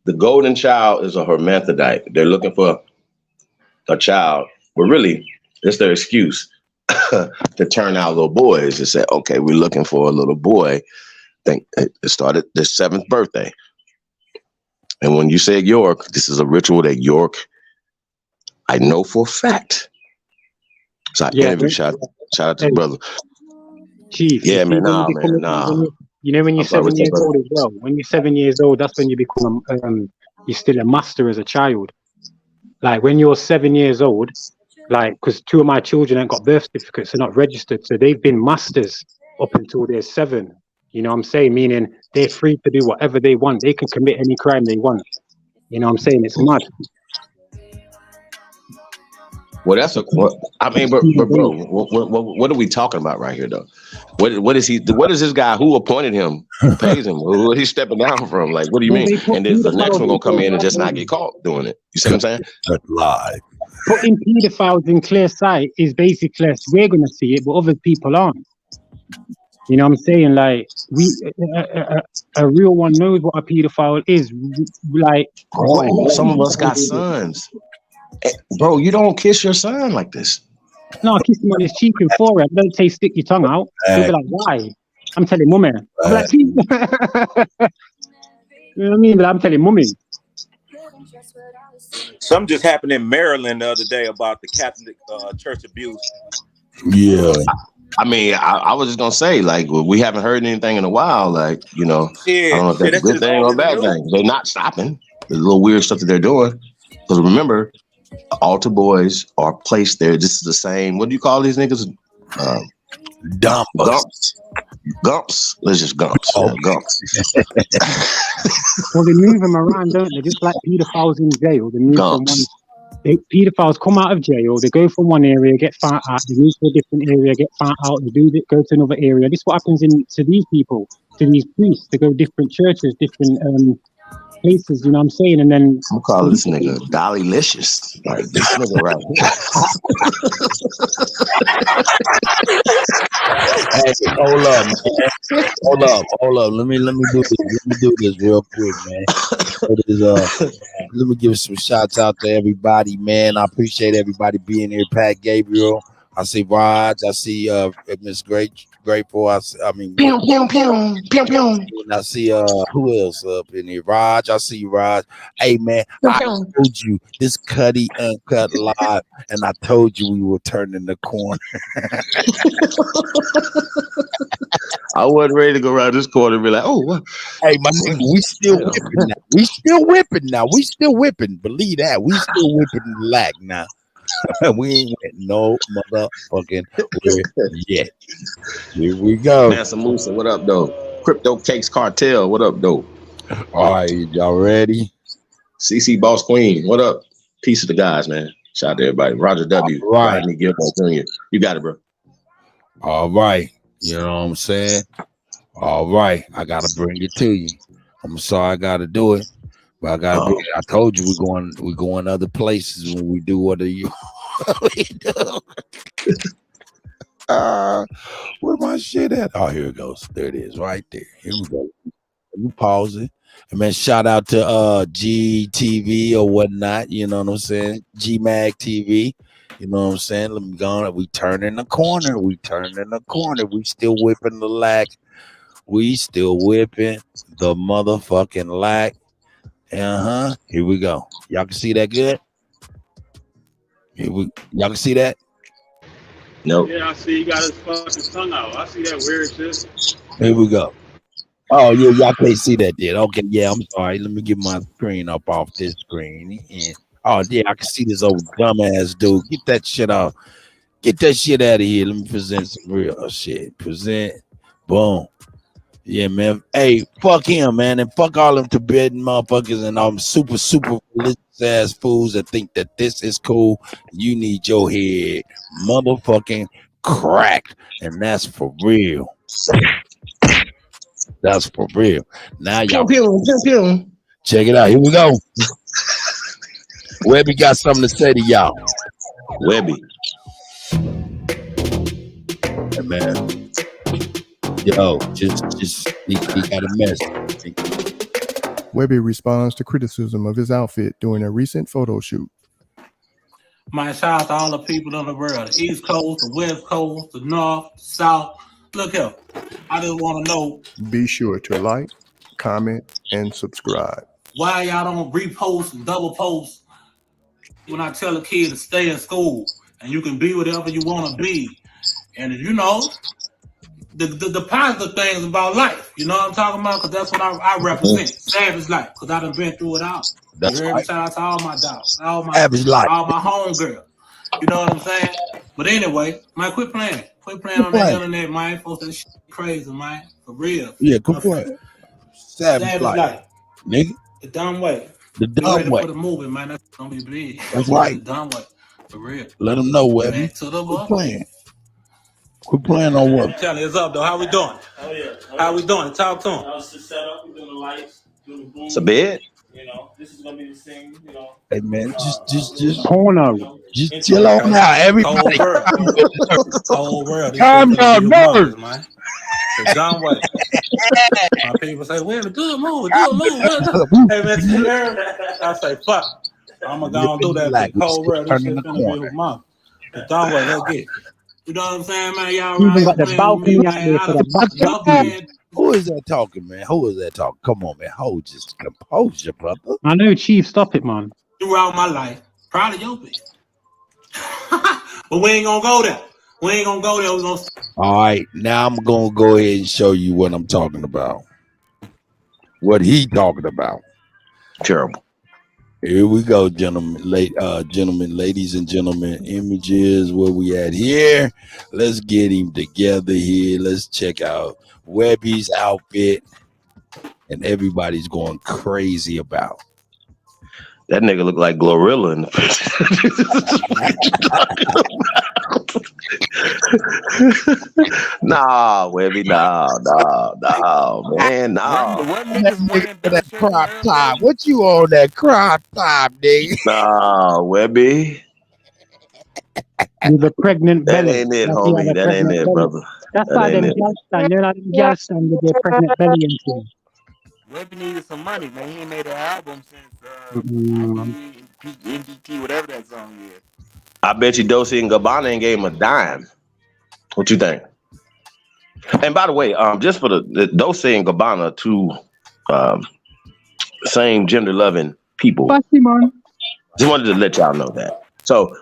The Golden Child is a hermaphrodite. They're looking for a child, but really, it's their excuse to turn out little boys and say, okay, we're looking for a little boy. I think it started their 7th birthday. And when you say York, this is a ritual that York, I know for a fact. So I interviewed, shout out to the brother. Chief, yeah, man, nah. You know when you're 7 years old as well. When you're 7 years old, that's when you become you're still a master as a child. Like when you're 7 years old, like because 2 of my children ain't got birth certificates, they're not registered, so they've been masters up until they're 7. You know what I'm saying? Meaning they're free to do whatever they want. They can commit any crime they want. You know what I'm saying? It's mad. Well, that's but bro, what are we talking about right here, though? What is he? What is this guy who appointed him? Who pays him? Who he's stepping down from? Like, what do you mean? And then the next one gonna come in and just not get caught doing it. You see what I'm saying? Live. Putting pedophiles in clear sight is basically we're gonna see it, but other people aren't. You know what I'm saying? Like a real one knows what a pedophile is. Like, some of us got sons. Bro, you don't kiss your son like this. No, I kiss him on his cheek and forehead. Don't say stick your tongue out. He'll be like, why? I'm telling mummy. I'm like, please. You know what I mean? But I'm telling mummy. Something just happened in Maryland the other day about the Catholic church abuse. Yeah. I mean, I was just gonna say, like, we haven't heard anything in a while. Like, you know, I don't know if that's a good thing or a bad thing. They're not stopping. There's a little weird stuff that they're doing. Because remember, altar boys are placed there. This is the same. What do you call these niggas? Gumps. Let's just gumps. Oh. Yeah, gumps. Well, they move them around, don't they? Just like pedophiles in jail. They move from one. Pedophiles come out of jail. They go from one area, get found out. They move to a different area, get found out. They go to another area. This is what happens to these people, to these priests. They go to different churches, different places, you know what I'm saying? And then I'm calling this nigga Dollylicious. Like this nigga right Hey, hold up, man. Hold up. Let me do this. Let me do this real quick, man. Let me give some shouts out to everybody, man. I appreciate everybody being here. Pat Gabriel, I see Raj, I see Miss Grateful. I mean, pew, pew, pew, pew, pew. and I see who else up in here? Raj, I see you, Raj. Hey man, I told you this Kutty UnCut live, and I told you we were turning the corner. I wasn't ready to go around this corner and be like, oh, what? Hey, my nigga, we still whipping now. We still whipping now. We still whipping. Believe that. We still whipping the lag now. We ain't went no motherfucking where yet. Here we go. Mansa Musa, what up, though? Crypto Cakes Cartel, what up, though? All right, y'all ready? CC Boss Queen, what up? Peace to the guys, man. Shout out to everybody. Roger W. Right. Rodney Gilmore Jr. You got it, bro. All right. You know what I'm saying? All right. I gotta bring it to you. I'm sorry I gotta do it. But I gotta bring it. I told you we're going other places when we do what you we do. Where my shit at? Oh, here it goes. There it is, right there. Here we go. You pause it. And man, shout out to GTV or whatnot. You know what I'm saying? GMAG TV. You know what I'm saying? Let me go on. We turning the corner. We still whipping the lag. We still whipping the motherfucking lag. Here we go. Y'all can see that good? Y'all can see that? Nope. Yeah, I see he got his fucking tongue out. I see that weird shit. Here we go. Oh, yeah, y'all can't see that yet. Okay, yeah, I'm sorry. Let me get my screen up off this screen. And, oh, yeah, I can see this old dumbass dude. Get that shit out. Get that shit out of here. Let me present some real shit. Present. Boom. Yeah, man. Hey, fuck him, man. And fuck all them Tibetan motherfuckers and all them super religious ass fools that think that this is cool. You need your head motherfucking cracked. And that's for real. That's for real. Now y'all check it out. Here we go. Webby got something to say to y'all. Webby. Hey, man. Yo, just he got a message. Webby responds to criticism of his outfit during a recent photo shoot. My shout out to all the people in the world, the East Coast, the West Coast, the North, the South. Look here, I just want to know. Be sure to like, comment, and subscribe. Why y'all don't repost and double post when I tell a kid to stay in school and you can be whatever you want to be. And you know, the positive things about life, you know what I'm talking about? Because that's what I represent, savage life, because I done been through it all. That's you heard right. me? Shout out to all my dogs, all my homegirls. You know what I'm saying? But anyway, man, quit playing on the internet, man. Folks, that shit crazy, man. For real. Yeah, quit playing. Savage life. Nigga. The dumb way. The dumb way. For the movie, man. That's gonna be big. That's right. The dumb way. For real. Let them know, Webby. Quit playing. Quit playing on what? I'm telling you, it's up, though. How we doing? Oh, yeah. How we doing? Talk to him. I was just set up. We're doing the lights, doing the boom. It's a bed. You know, this is gonna be the same. You know. Hey man, just corner. Just chill on now, everybody. Whole world. Calm down, nerds, man. The dumb way. My people say, "We're in a good mood. Good mood." Hey man, I say, "Fuck." I'm gonna go and do that. The whole world. This shit finna be with mom. The dumb way. Let's get. You know what I'm saying, man? Y'all even got the balcony out there for the balcony. Who is that talking, man? Who is that talking? Come on, man. Hold just composure, brother. I know, Chief. Stop it, man. Throughout my life, proud of your bitch. But we ain't gonna go there. We're gonna. All right, now I'm gonna go ahead and show you what I'm talking about. What he talking about? Terrible. Here we go, gentlemen, ladies and gentlemen. Images, where we at here? Let's get him together here. Let's check out Webby's outfit, and everybody's going crazy about. That nigga look like Glorilla in the Nah, Webby, nah, man, nah. What That niggas nigga wearing for belly that shirts crop earlier? top. What you on that crop top, nigga? Nah, Webby. With a pregnant That belly. ain't it, Like he had homie. a That ain't pregnant it, belly. brother. That's That why ain't them it. girls stand, you know, them girls stand with their pregnant belly and thing. Webby needed some money, man. He ain't made an album since Mm. NDT, whatever that song is. I bet you Dosey and Gabbana ain't gave him a dime. What you think? And by the way, just for the Dosey and Gabbana, two same gender loving people. Fussy man. Just wanted to let y'all know that. So,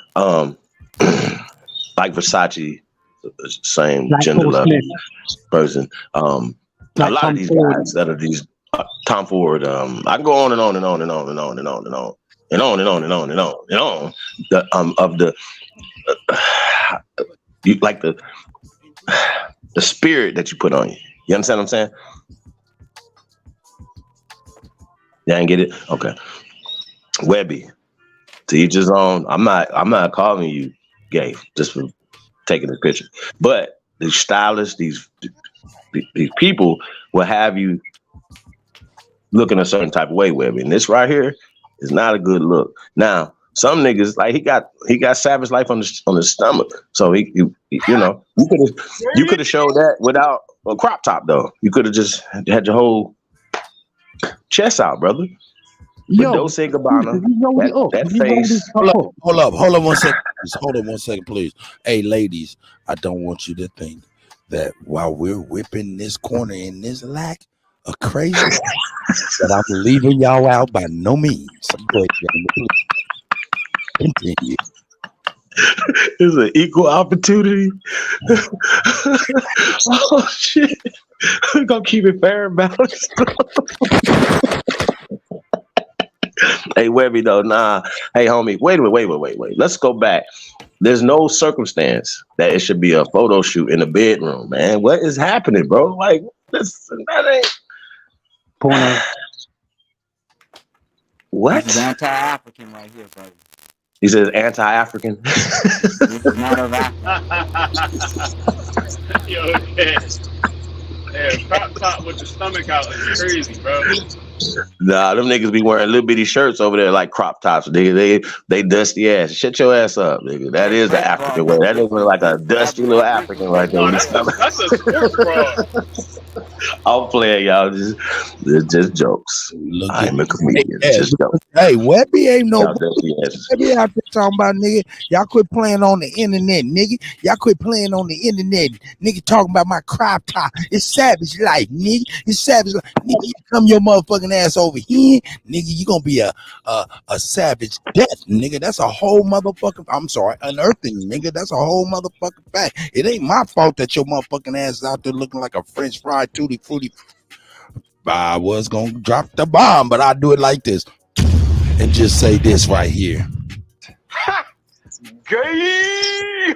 like Versace, same Like gender Paul Smith. loving person. A Like lot Tom of these Ford. guys that are these Tom Ford. I can go on and on and on and on and on and on and on and on and on and on and on and on. You like the spirit that you put on you. You understand what I'm saying? Yeah, I didn't get it. Okay, Webby. To each his own. I'm not calling you gay just for taking the picture, but these stylists, these people will have you looking a certain type of way, Webby. And this right here is not a good look. Now, some niggas like he got Savage Life on his stomach, so he you know, you could have showed that without a crop top though. You could have just had your whole chest out, brother. With Dose and Gabbana, that face. Hold up 1 second. Hold on 1 second, please. Hey, ladies, I don't want you to think that while we're whipping this corner in this lack of crazy, that I'm leaving y'all out by no means. Go ahead, please. Continue. It's an equal opportunity. Oh shit! We're gonna keep it fair and balanced. Hey, Webby, though, nah. Hey, homie, wait. Let's go back. There's no circumstance that it should be a photo shoot in a bedroom, man. What is happening, bro? Like, that ain't porno. What? This is anti-African right here, brother. He says anti-African. This is not of Africa. Yo, yeah, crop top with the stomach out is crazy, bro. Nah, them niggas be wearing little bitty shirts over there like crop tops. They dusty ass. Shut your ass up, nigga. That is the African way. That nigga like a dusty little African right there. No, that's a sports bra. I'm playing, y'all. Just jokes. I'm a comedian. Just jokes. Hey, Webby ain't no. Y'all dusty asses. Webby out there talking about, nigga. Y'all quit playing on the internet, nigga. Y'all quit playing on the internet. Nigga talking about my crop top. It's Savage Life, nigga. It's Savage Life. Nigga, you come your motherfucking ass over here, nigga. You gonna be a savage death, nigga. That's a whole motherfucking. I'm sorry, unearthing, nigga. That's a whole motherfucking fact. It ain't my fault that your motherfucking ass is out there looking like a French fried tutti frutti. I was gonna drop the bomb, but I do it like this and just say this right here. Gay.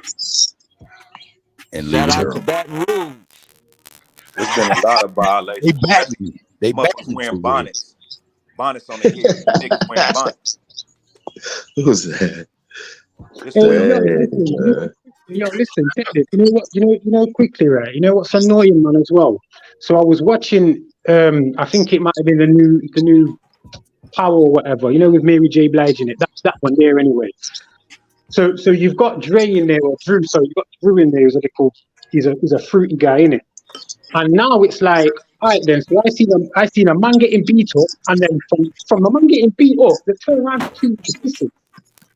And Shout leave it out to Baton Rouge. There's been a lot of violations. They back me. They back Motherfuckers me wearing bonnets. Bonnets on their head. Niggas wearing bonnets. Who's that? Listen, check this. You know, quickly, right? You know what's annoying, man, as well. So I was watching. I think it might have been the new Power or whatever. You know, with Mary J. Blige in it. That's that one there, anyway. So you've got Dre in there or Drew. So you've got Drew in there. He's a fruity guy, in it. And now it's like, all right, then. So I seen a man getting beat up, and then from the man getting beat up, they turn around to two kissing.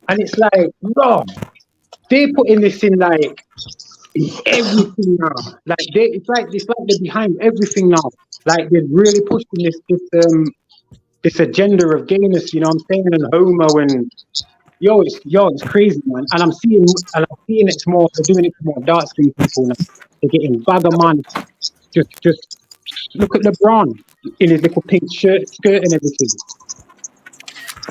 And it's like, bro, they're putting this in like everything now. Like it's like they're behind everything now. Like they're really pushing this agenda of gayness, you know what I'm saying, and homo and it's crazy, man. And I'm seeing it's more. They're doing it to more dark skinned people now. They're getting bagger man. Just look at LeBron in his little pink skirt and everything.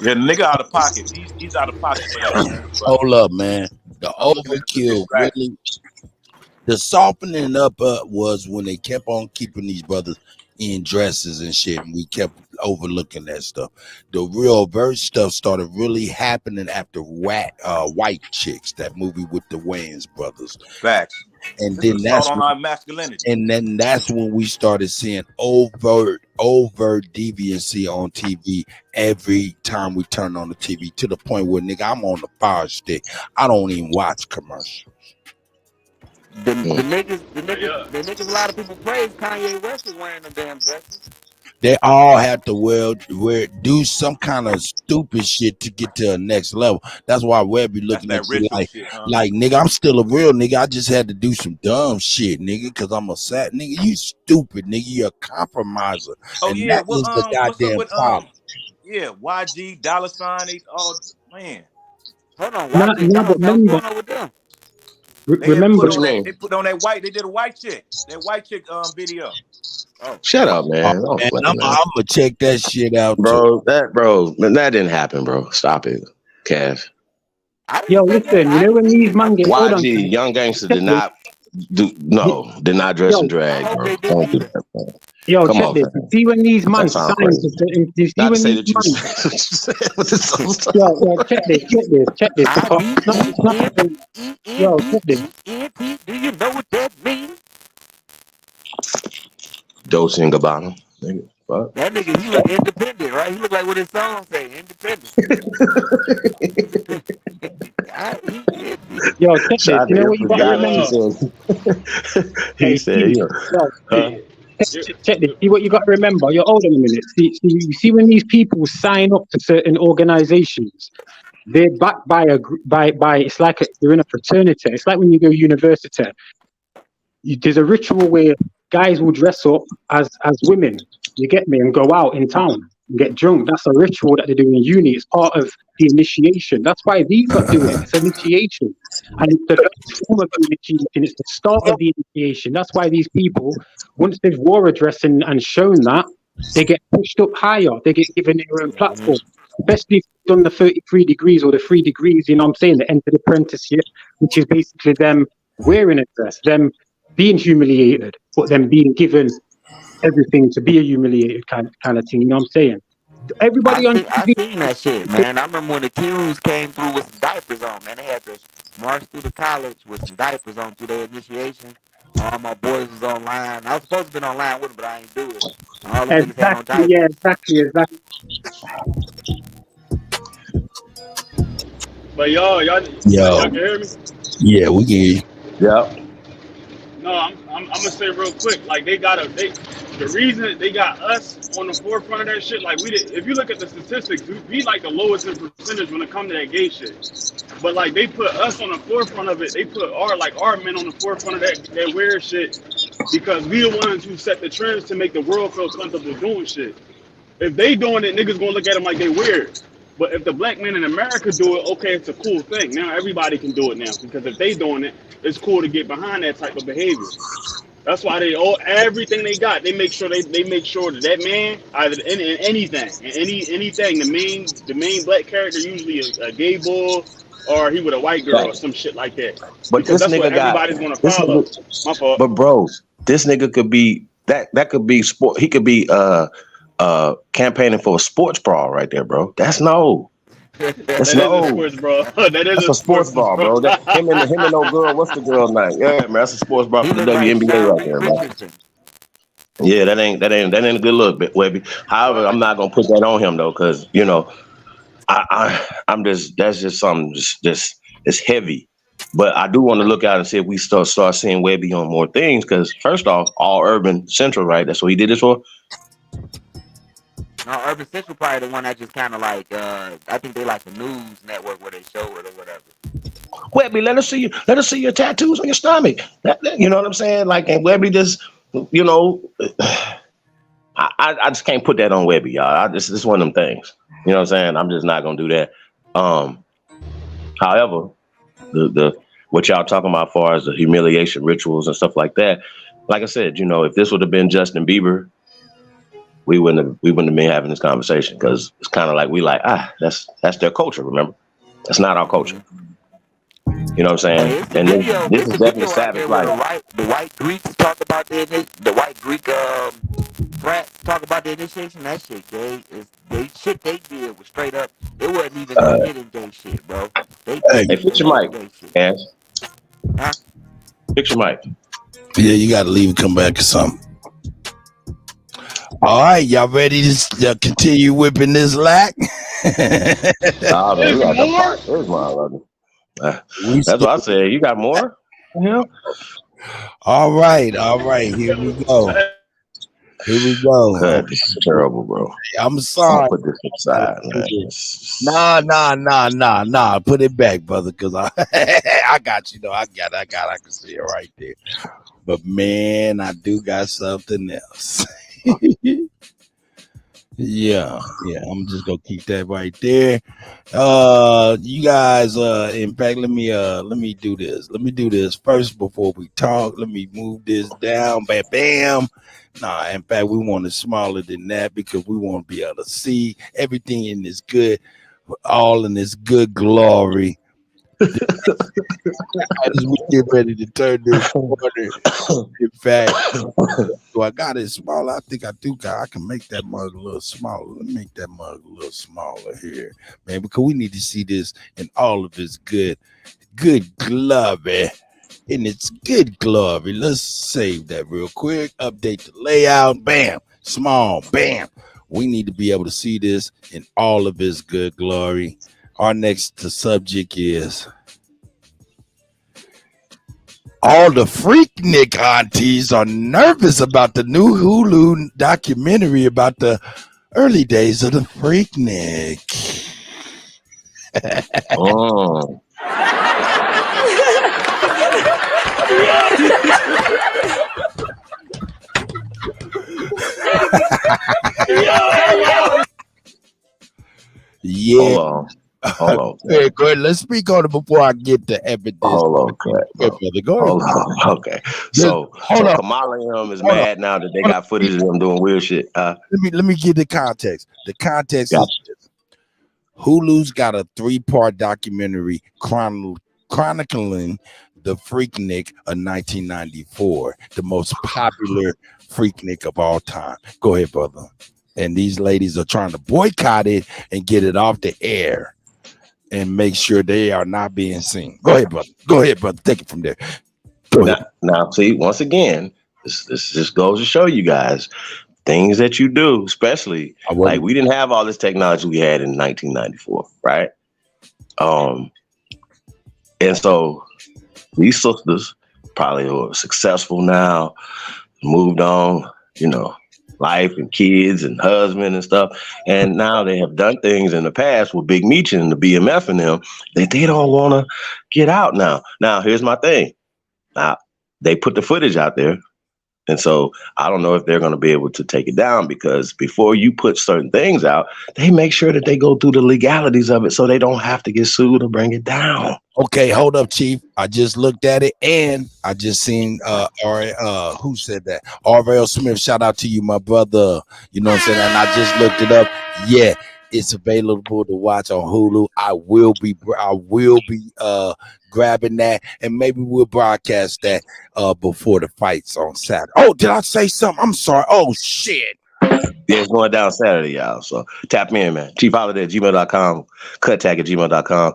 Yeah, the nigga out of pocket. He's out of pocket for that, man. Hold up, man. The overkill really. The softening up was when they kept on keeping these brothers in dresses and shit, and we kept overlooking that stuff. The real verse stuff started really happening after White Chicks, that movie with the Wayans brothers. Facts. And This is then assault that's on when, our masculinity. and then that's when we started seeing overt deviancy on TV every time we turn on the TV, to the point where, nigga, I'm on the fire stick. I don't even watch commercials. The niggas, a lot of people praise Kanye West is wearing them damn dresses. They all have to do some kind of stupid shit to get to the next level. That's why Webb be That's looking that at you ritual shit, huh? like, nigga, I'm still a real nigga. I just had to do some dumb shit, nigga, because I'm a sad nigga. You stupid, nigga. You're a compromiser. Oh And yeah, that well, is the what's up goddamn with problem. yeah, YG, dollar sign, they all man. Hold on, Now, YG Dollar, what's remember, going on with them? They had remember. put on that. They put on that white. They did a white chick. That white chick video. Oh, Shut up, man. Oh, Don't man, play, I'm man. gonna check that shit out too. Man, that didn't happen, bro. Stop it, Cash. Yo, listen, you know when these man get, hold on. YG, Young Gangster Check did this. not did not dress in Yo, drag, bro. Don't do that, man. yo, Come check on, this. fam. You see when these That man sounds sign crazy. to certain, you see Not to when say these that you man, said what this song sound yo, check this. Because it's not even, yo, check this. IBENT. Do you know what that means? Dolce and Gabbana. Nigga, fuck. That nigga, he look independent, right? He look like what his song say, independent. Yo, check this. Tried You to know what you gotta emphasize it. remember? He Hey, said, see, you know, yo, huh? check this. See what you gotta remember. Yo, hold on a minute. You see when these people sign up to certain organizations, they're backed by by. It's like they're in a fraternity. It's like when you go university. There's a ritual where guys will dress up as women. You get me, and go out in town and get drunk. That's a ritual that they do in uni. It's part of the initiation. That's why these lot do it. It's initiation, and it's the last form of the initiation. It's the start of the initiation. That's why these people, once they've wore a dress and shown that, they get pushed up higher. They get given their own platform. Especially if they've done the 33 degrees or the 3 degrees, you know what I'm saying, the entered apprenticeship, which is basically them wearing a dress, them being humiliated, but them being given everything to be a humiliated kind of thing, you know what I'm saying? Everybody on I TV. seen that shit, man. I remember when the Qs came through with some diapers on, man. They had to march through the college with some diapers on through their initiation. All my boys was online. I was supposed to be online with them, but I ain't do it. All them niggas had on Exactly, yeah, diapers. exactly. But y'all Yo, can hear me? yeah, we can. Yeah. No, I'm gonna say real quick. Like the reason they got us on the forefront of that shit. Like if you look at the statistics, we like the lowest in percentage when it comes to that gay shit. But like they put us on the forefront of it. They put our men on the forefront of that weird shit because we the ones who set the trends to make the world feel comfortable doing shit. If they doing it, niggas gonna look at them like they weird. But if the black men in America do it, okay, it's a cool thing. Now everybody can do it now because if they doing it, it's cool to get behind that type of behavior. That's why everything they got, they make sure that man either in anything, the main black character usually a gay boy or he with a white girl or some shit like that. But Because this that's what nigga got everybody's gonna follow. My fault. But bro, this nigga could be that could be sport. He could be campaigning for a sports bra right there, bro. That's no. That's That is a sports bra. That's a sports bra, bro. That him and no girl. What's the girl name? Yeah, man, that's a sports bra for the WNBA right there, man. Yeah, that ain't a good look, Webby. However, I'm not gonna put that on him though, because you know, I'm just that's just something just it's heavy. But I do want to look out and see if we start seeing Webby on more things. Because first off, all Urban Central, right? That's what he did this for. No, Urban Central probably the one that just kind of like I think they like the news network where they show it or whatever. Webby, let us see your tattoos on your stomach. You know what I'm saying? Like, and Webby just, you know, I just can't put that on Webby, y'all. This is one of them things. You know what I'm saying? I'm just not gonna do that. However, the what y'all talking about as far as the humiliation rituals and stuff like that, like I said, you know, if this would have been Justin Bieber, we wouldn't have been having this conversation, because it's kind of like that's their culture. Remember, that's not our culture. You know what I'm saying? And this is definitely savage life. The white Greeks talk about the white Greek brats talk about the initiation. That shit gay. They did was straight up. It wasn't even no hidden gay shit, bro. Hey, put your mic, Ash. Huh? Fix your mic. Yeah, you got to leave and come back or something. All right, y'all ready to continue whipping this lack? Oh, man, we got the part. There's my brother. That's what I said. You got more? Yeah. All right. Here we go. That is terrible, bro. I'm sorry. I'll put this aside, man. Nah. Put it back, brother, because I got you. I can see it right there. But man, I do got something else. Yeah. I'm just gonna keep that right there. You guys, in fact, let me do this. Let me do this first before we talk. Let me move this down. Bam. Nah, in fact, we want it smaller than that because we want to be able to see everything in this good, all in this good glory. As we get ready to turn this corner, in fact, so I got it smaller. I think I do. I can make that mug a little smaller. Let me make that mug a little smaller here, man, because we need to see this in all of its good glory. In its good glory. Let's save that real quick. Update the layout. Bam. Small. Bam. We need to be able to see this in all of its good glory. Our next subject is all the Freaknik aunties are nervous about the new Hulu documentary about the early days of the Freaknik. Oh. Yeah. Hold on. Hey, go ahead. Let's speak on it before I get to evidence. Hold on, Go ahead. Okay. So Kamala is mad now that they got footage of them doing weird shit. Let me give the context. The context is this. Hulu's got a 3-part documentary chronicling the Freaknik of 1994, the most popular Freaknik of all time. Go ahead, brother. And these ladies are trying to boycott it and get it off the air and make sure they are not being seen. Go ahead, brother. Take it from there. Now, see, once again, this just goes to show you guys things that you do, especially like we didn't have all this technology we had in 1994, right? And so these sisters probably are successful now, moved on, life and kids and husband and stuff. And now they have done things in the past with Big Meech and the BMF and them that they don't want to get out now. Now, here's my thing. Now, they put the footage out there. And so I don't know if they're going to be able to take it down because before you put certain things out, they make sure that they go through the legalities of it so they don't have to get sued or bring it down. Okay, hold up, Chief. I just looked at it and I just seen who said that? R.L. Smith. Shout out to you, my brother. You know what I'm saying? And I just looked it up. Yeah, it's available to watch on Hulu. I will be grabbing that, and maybe we'll broadcast that before the fights on Saturday. Oh, did I say something? I'm sorry. Oh shit. Yeah, it's going down Saturday, y'all. So tap me in, man. chiefholiday@gmail.com, cuttag@gmail.com.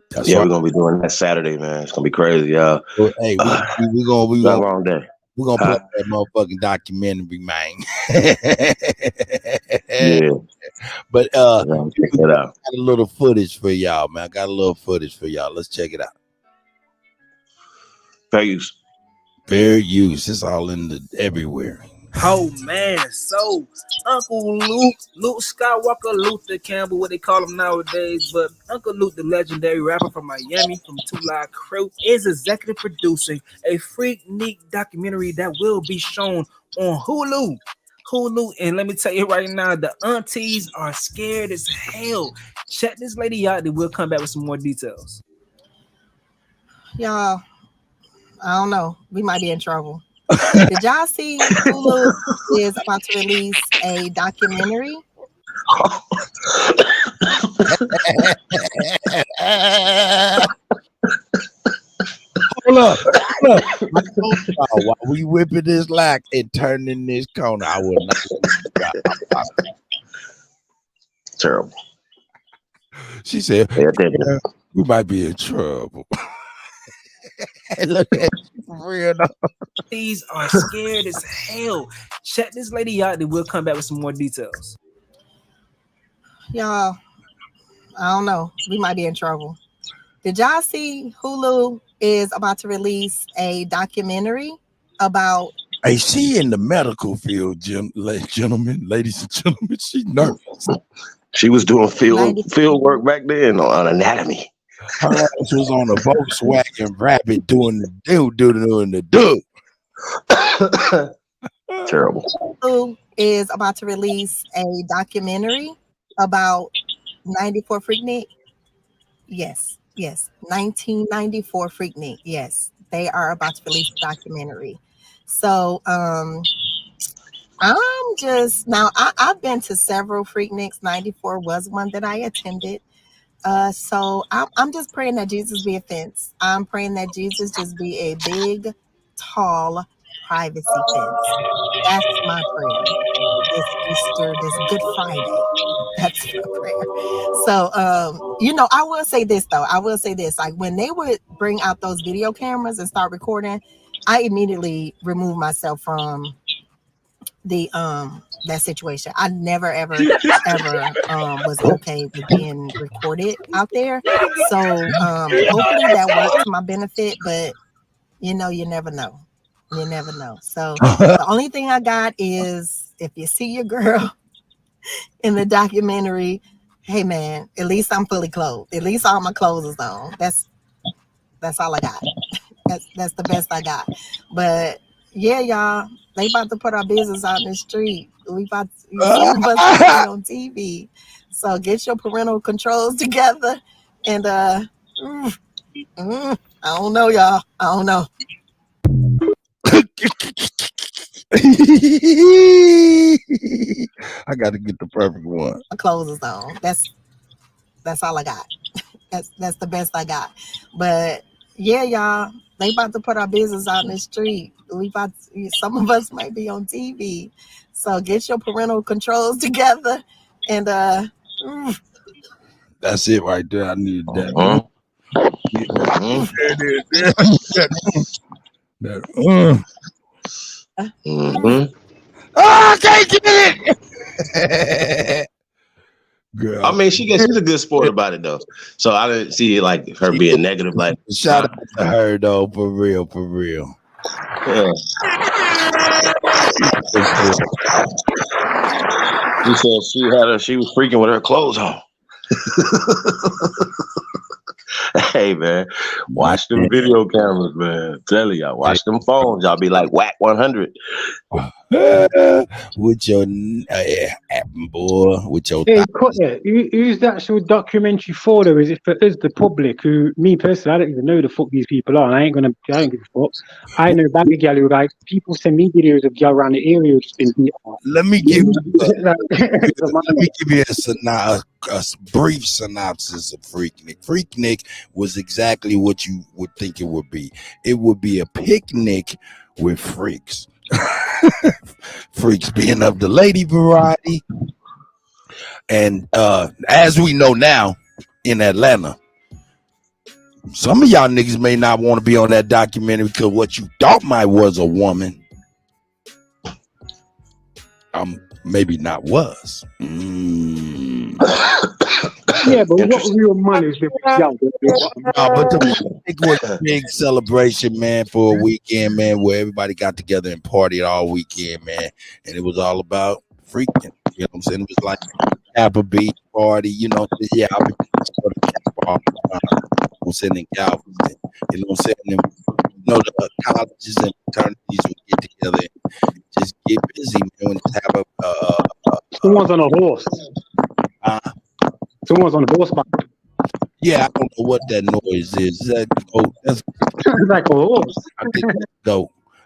That's yeah, right. We're gonna be doing that Saturday, man. It's gonna be crazy, y'all. Well, hey, we're gonna long day. We're gonna play that motherfucking documentary, man. Yeah. But check it out. I got a little footage for y'all, man. I got a little footage for y'all. Let's check it out. Fair use. Fair use. It's all in the everywhere. Oh man, so Uncle Luke Skywalker, Luther Campbell, what they call him nowadays, but Uncle Luke, the legendary rapper from Miami, from Two Live Crew, is executive producing a Freaknik documentary that will be shown on Hulu. And let me tell you right now, the aunties are scared as hell. Check this lady out, then we'll come back with some more details. Y'all, I don't know. We might be in trouble. Did y'all see Hulu is about to release a documentary? Hold up. While we whipping this lock and turning this corner, I will not. Terrible. She said, we might be in trouble. Look at you for real though. These are scared as hell. Check this lady out, then we'll come back with some more details. Y'all, I don't know. We might be in trouble. Did y'all see Hulu is about to release a documentary about? Hey, she in the medical field, gentlemen, ladies and gentlemen. She's nervous. She was doing field work back then on anatomy. Her ass was on a Volkswagen Rabbit doing the do. Terrible. Hulu is about to release a documentary about 94 Freaknik. Yes. 1994 Freaknik. Yes, they are about to release a documentary. So I'm just now I've been to several Freakniks. 94 was one that I attended. So I'm just praying that Jesus be a fence. I'm praying that Jesus just be a big, tall privacy fence. That's my prayer. This Easter, this Good Friday. That's my prayer. So I will say this though. Like when they would bring out those video cameras and start recording, I immediately removed myself from the that situation. I never ever was okay with being recorded out there. So hopefully that worked to my benefit, but you never know. So the only thing I got is if you see your girl in the documentary, hey man, at least I'm fully clothed. At least all my clothes is on. That's all I got. That's the best I got. But yeah, y'all, they about to put our business out in the street. Some of us be on TV. So get your parental controls together. And I don't know, y'all. I don't know. I got to get the perfect one. My clothes is on. That's all I got. That's the best I got. But yeah, y'all, they about to put our business out in the street. Some of us might be on TV. So get your parental controls together. And that's it right there. I need that. I can't get it. Girl. I mean, she's a good sport about it though. So I didn't see like her being negative. Like shout out to her though, for real. Yeah. She said she was freaking with her clothes on. Hey man, watch them video cameras, man. Tell y'all, watch them phones. Y'all be like whack 100 with your boy, with your. Hey, who's the actual documentary for? Though is it for us, the public? Who, me personally, I don't even know the fuck these people are. I don't give a fuck. I know about the gal who like people send me videos of gal around the area who's been beat up. Let me give you a brief synopsis of Freaknik. Freaknik was exactly what you would think it would be. It would be a picnic with freaks. Freaks being of the lady variety. And as we know now in Atlanta, some of y'all niggas may not want to be on that documentary because what you thought might was a woman, maybe not was. Yeah, but what real money is there? But it was a big celebration, man, for a weekend, man, where everybody got together and partied all weekend, man. And it was all about freaking. You know what I'm saying? It was like Applebee's party, you know. Yeah, I've been to I'm saying in Galveston, you know what I'm saying? And, the colleges and fraternities would get together and just get busy, man, and have someone's on a horse. Someone's on a horseback. Yeah, I don't know what that noise is. That's like a horse.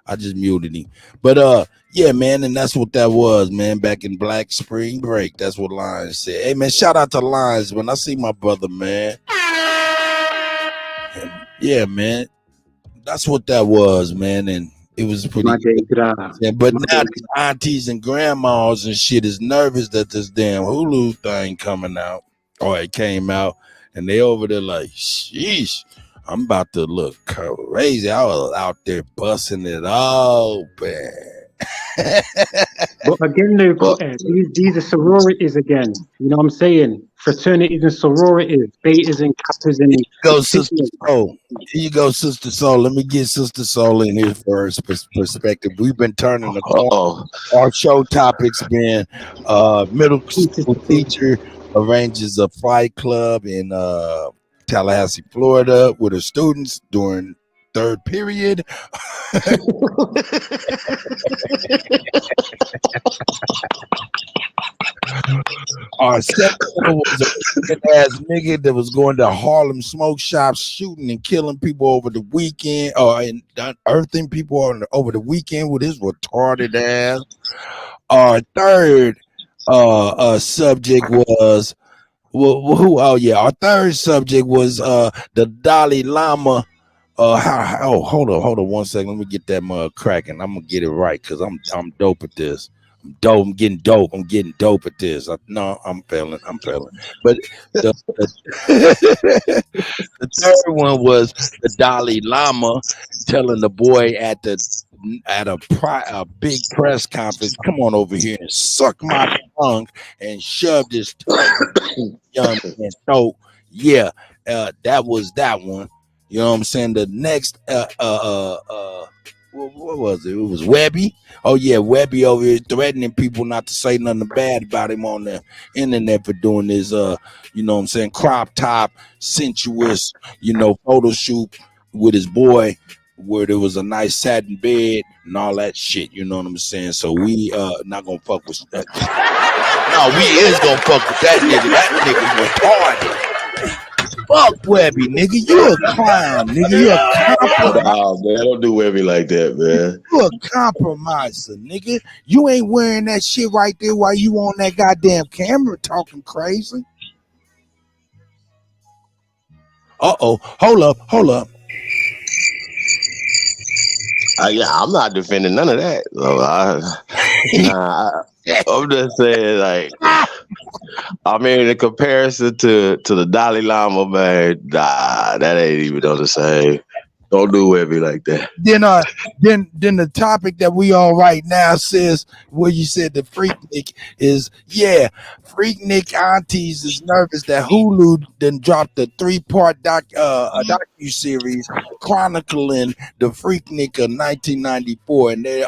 I just muted him. But yeah, man, and that's what that was, man. Back in Black Spring Break, that's what Lions said. Hey, man, shout out to Lions when I see my brother, man. And yeah, man, that's what that was, man, and it was pretty good. Yeah, but now these aunties and grandmas and shit is nervous that this damn Hulu thing coming out, or it came out, and they over there like, sheesh, I'm about to look crazy. I was out there busting it open. But again, though, these are sororities again. You know what I'm saying? Fraternities and sororities, betas and kappas and Go, Sister Soul. Here you go, Sister Soul. Let me get Sister Soul in here for her perspective. We've been turning the corner. Our show topics been middle school teacher arranges a fight club in Tallahassee, Florida, with her students during third period. Our second one was a ass nigga that was going to Harlem smoke shops, shooting and killing people over the weekend, and unearthing people over the weekend with his retarded ass. Our third subject was our third subject was the Dalai Lama. Hold on 1 second. Let me get that mug cracking. I'm gonna get it right because I'm dope at this. I'm dope. I'm getting dope. I'm getting dope at this. I'm failing. But the third one was the Dalai Lama telling the boy at a big press conference, "Come on over here and suck my tongue," and shoved his tongue in young man's throat. Yeah, that was that one. You know what I'm saying? The next, what was it? It was Webby. Oh yeah, Webby over here threatening people not to say nothing bad about him on the internet for doing this, you know what I'm saying, crop top, sensuous, photo shoot with his boy, where there was a nice satin bed and all that shit. You know what I'm saying? So we not gonna fuck with that. No, we is gonna fuck with that nigga. That nigga retarded. Fuck Webby, nigga. You a clown, nigga. You a compromiser. Nah, man, don't do Webby like that, man. You a compromiser, nigga. You ain't wearing that shit right there while you on that goddamn camera talking crazy. Uh-oh. Hold up. Yeah, I'm not defending none of that. I'm just saying, like, I mean, in comparison to the Dalai Lama, man, nah, that ain't even on the same. Don't do Webby like that. Then the topic that we on right now says where you said the Freaknik is, Freaknik aunties is nervous that Hulu then dropped a 3-part docu-series chronicling the Freaknik of 1994, and they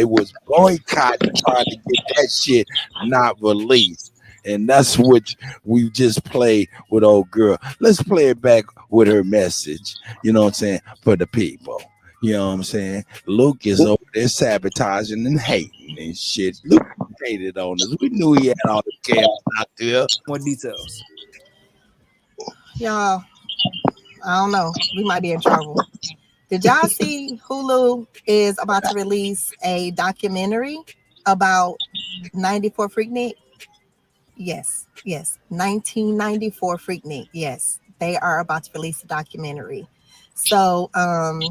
was boycotting trying to get that shit not released. And that's what we just played with old girl. Let's play it back with her message, you know what I'm saying, for the people. You know what I'm saying? Luke is over there sabotaging and hating and shit. Luke hated on us. We knew he had all the chaos out there. More details. Y'all, I don't know. We might be in trouble. Did y'all see Hulu is about to release a documentary about 94 Freaknik? Yes. 1994 Freaknik. Yes, they are about to release a documentary. So I'm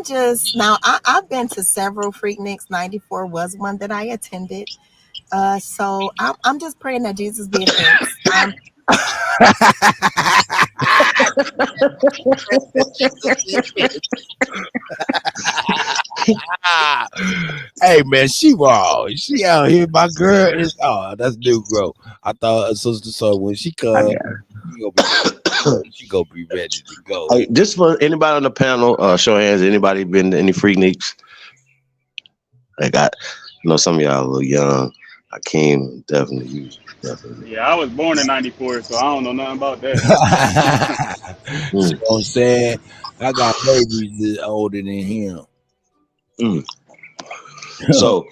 just now. I've been to several Freakniks. 94 was one that I attended. So I'm just praying that Jesus be offense. Hey man, she raw. She out here. My girl is that's new girl. I thought Sister Soul when she comes, she gonna be ready to go. Hey, just for anybody on the panel, show of hands. Anybody been to any Freakniks? Like I know some of y'all a little young. Akeem, definitely. Yeah, I was born in '94, so I don't know nothing about that. You know what I'm saying? I got babies that older than him. So,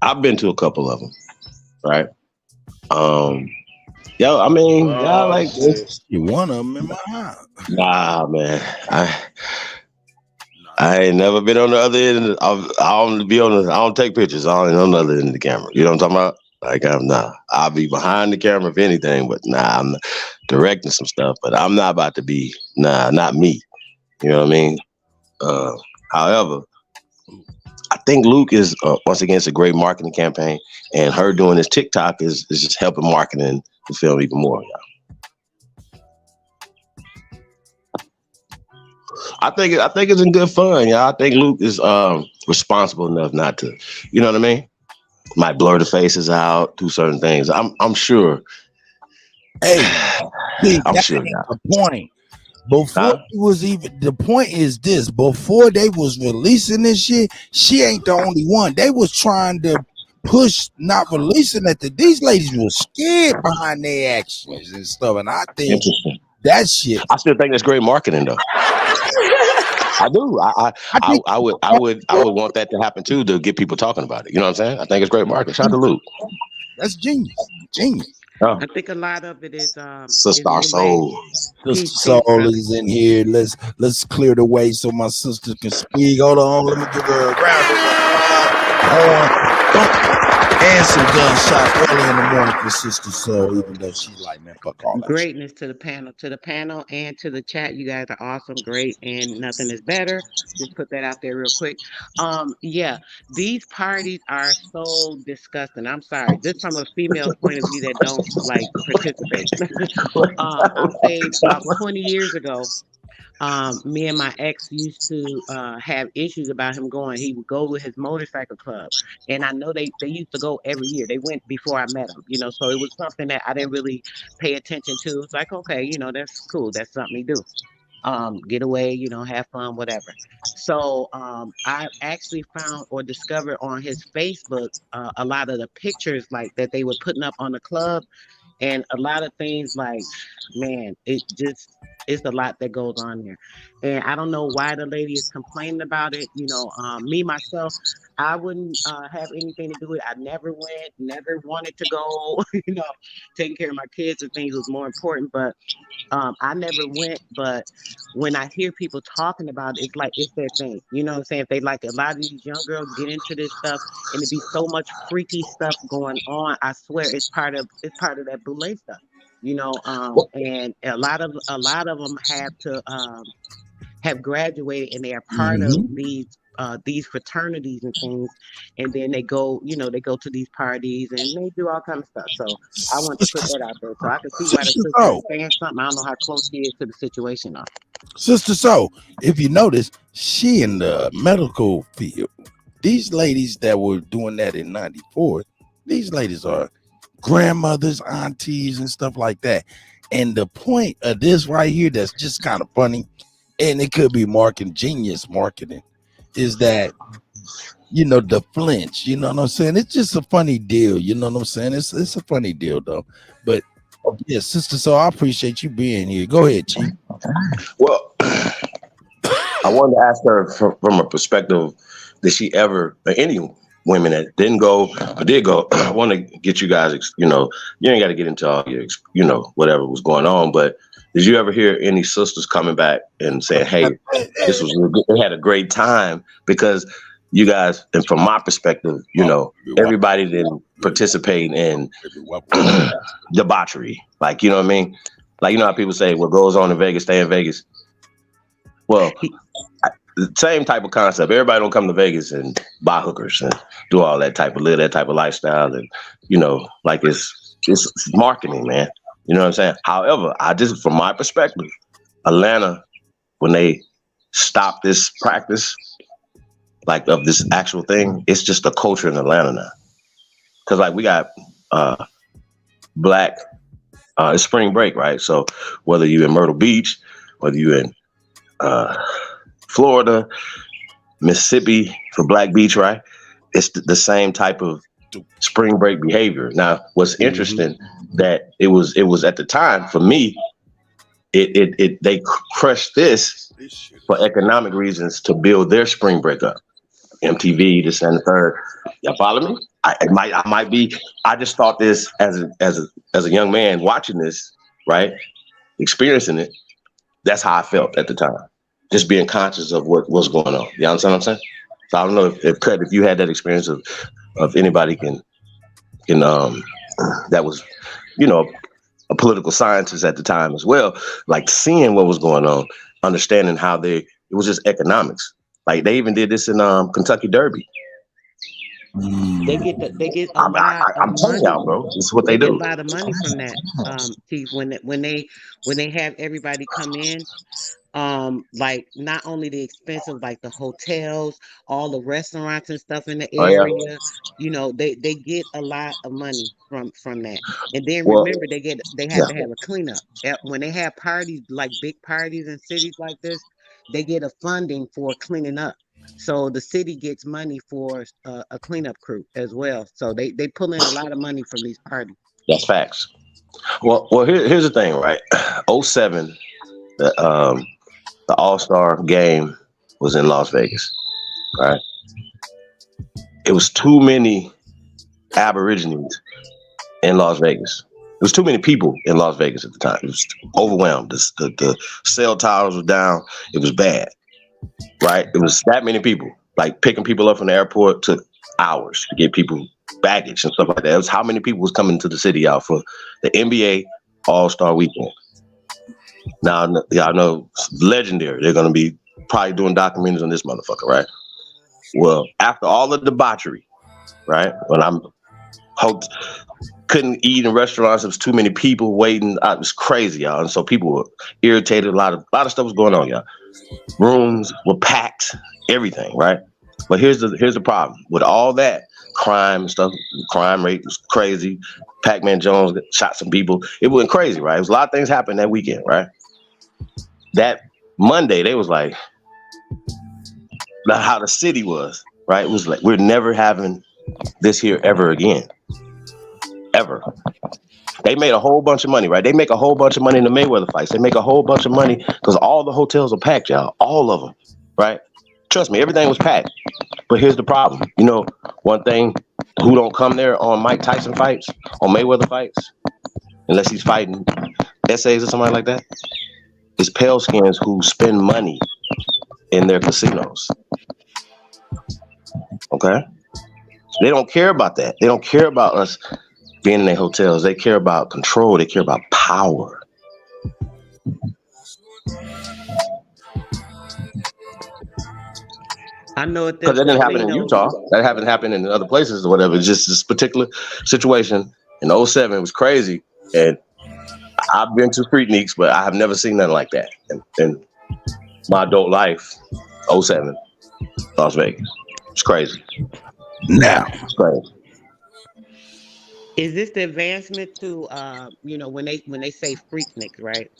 I've been to a couple of them, right? I mean, y'all like this. You one of them in my house? Nah, man. I ain't never been on the other end. I don't take pictures. I don't on the other end of the camera. You know what I'm talking about? Like I'll be behind the camera if anything, but I'm directing some stuff. But I'm not about to be not me. You know what I mean? However, I think Luke is once again, it's a great marketing campaign, and her doing this TikTok is just helping marketing the film even more. I think it's in good fun. Yeah, I think Luke is responsible enough not to. You know what I mean? Might blur the faces out, do certain things. I'm sure. Hey, see, I'm that sure. ain't Yeah. the point. Before Huh? it was even the point is this: before they was releasing this shit, she ain't the only one. They was trying to push not releasing it. These ladies were scared behind their actions and stuff. And I think Interesting. that shit. I still think that's great marketing, though. I do. I would want that to happen too, to get people talking about it. You know what I'm saying? I think it's great marketing. Shout out to Luke. That's genius. Genius. Oh. I think a lot of it is Sister related. Soul. Sister Peace, Soul brother. is in here. Let's clear the way so my sister can speak. Hold on, let me give her a round of applause. And some gunshots early in the morning for Sister Soul, even though she's like, man, fuck all that shit. Greatness to the panel, and to the chat. You guys are awesome, great, and nothing is better. Just put that out there real quick. Yeah, these parties are so disgusting. I'm sorry, just from a female point of view that don't like participate. I'll say about 20 years ago. Me and my ex used to have issues about him going. He would go with his motorcycle club, and I know they used to go every year. They went before I met him, so it was something that I didn't really pay attention to. It's like, okay, that's cool. That's something to do. Get away, have fun, whatever. So I actually found or discovered on his Facebook a lot of the pictures like that they were putting up on the club, and a lot of things like, man, it's a lot that goes on there. And I don't know why the lady is complaining about it. Me myself, I wouldn't have anything to do with it. I never went, never wanted to go. Taking care of my kids and things was more important. But I never went. But when I hear people talking about it, it's like it's their thing. You know what I'm saying? If they like, a lot of these young girls get into this stuff, and it be so much freaky stuff going on. I swear it's part of that boule stuff. And a lot of them have graduated, and they are part of these fraternities and things, and then they go to these parties and they do all kinds of stuff. So I want to put that out there so I can see why the sister is saying something. I don't know how close she is to the situation though. Sister Soul, if you notice, she in the medical field. These ladies that were doing that in '94, these ladies are grandmothers, aunties, and stuff like that. And the point of this right here that's just kind of funny, and it could be genius marketing, is that the flinch, you know what I'm saying? It's just a funny deal, you know what I'm saying? It's a funny deal though. But yeah, Sister, so I appreciate you being here. Go ahead, Chief. Well, I wanted to ask her from a perspective, did she ever, any women that didn't go or did go, I want to get you guys, you ain't got to get into all your, whatever was going on, but did you ever hear any sisters coming back and saying, hey, this was really good. They had a great time? Because you guys, and from my perspective, everybody didn't participate in debauchery. Like, you know what I mean? Like, how people say, what goes on in Vegas, stay in Vegas. Well, the same type of concept. Everybody don't come to Vegas and buy hookers and do all that type of lifestyle. And, like it's marketing, man. You know what I'm saying? However, from my perspective, Atlanta, when they stop this practice, like of this actual thing, it's just a culture in Atlanta now. Cause like we got black, it's spring break, right? So whether you're in Myrtle Beach, whether you're in Florida, Mississippi for Black Beach, right? It's the same type of spring break behavior. Now, what's interesting that it was at the time for me, they crushed this for economic reasons to build their spring break up. MTV, this and the third. Y'all follow me? I might be. I just thought this as a young man watching this, right, experiencing it. That's how I felt at the time, just being conscious of what was going on. You understand what I'm saying? So I don't know if you had that experience of anybody can that was, a political scientist at the time as well, like seeing what was going on, understanding how it was just economics. Like they even did this in Kentucky Derby. They get a lot I'm of telling money. y'all, bro, this is what they do. Get a lot of money from that, Chief. When they have everybody come in, Like not only the expensive, like the hotels, all the restaurants and stuff in the Oh yeah. area, they get a lot of money from that. And then Well, remember they have yeah, to have a cleanup. When they have parties, like big parties in cities like this, they get a funding for cleaning up. So the city gets money for a cleanup crew as well. So they pull in a lot of money from these parties. that's facts. Well, here's the thing, right? '07, the All-Star game was in Las Vegas, right? It was too many Aborigines in Las Vegas. There was too many people in Las Vegas at the time. It was overwhelmed. The cell towers were down. It was bad, right? It was that many people. Like picking people up from the airport took hours to get people baggage and stuff like that. It was how many people was coming to the city out for the NBA All-Star weekend. Now, y'all know legendary. They're going to be probably doing documentaries on this motherfucker, right? Well, after all the debauchery, right? When I'm couldn't eat in restaurants, there was too many people waiting. It was crazy, y'all. And so people were irritated. A lot of stuff was going on, y'all. Rooms were packed, everything, right? But here's the problem with all that crime stuff. Crime rate was crazy. Pac-Man Jones shot some people. It went crazy, right? It was a lot of things happened that weekend, right? That Monday, they was like, how the city was, right? It was like, we're never having this here ever again. Ever. They made a whole bunch of money, right? They make a whole bunch of money in the Mayweather fights. They make a whole bunch of money because all the hotels are packed, y'all. All of them, right? Trust me, everything was packed. But here's the problem. You know, one thing, who don't come there on Mike Tyson fights, on Mayweather fights, unless he's fighting essays or something like that, it's pale skins who spend money in their casinos. Okay? They don't care about that. They don't care about us being in their hotels. They care about control. They care about power. I know it. Because that didn't happen in Utah. That happened in other places or whatever. It's just this particular situation in '07 was crazy. And I've been to Freakniks, but I have never seen nothing like that in my adult life. '07, Las Vegas. It's crazy. Now, it's crazy. Is this the advancement to when they say Freaknik, right?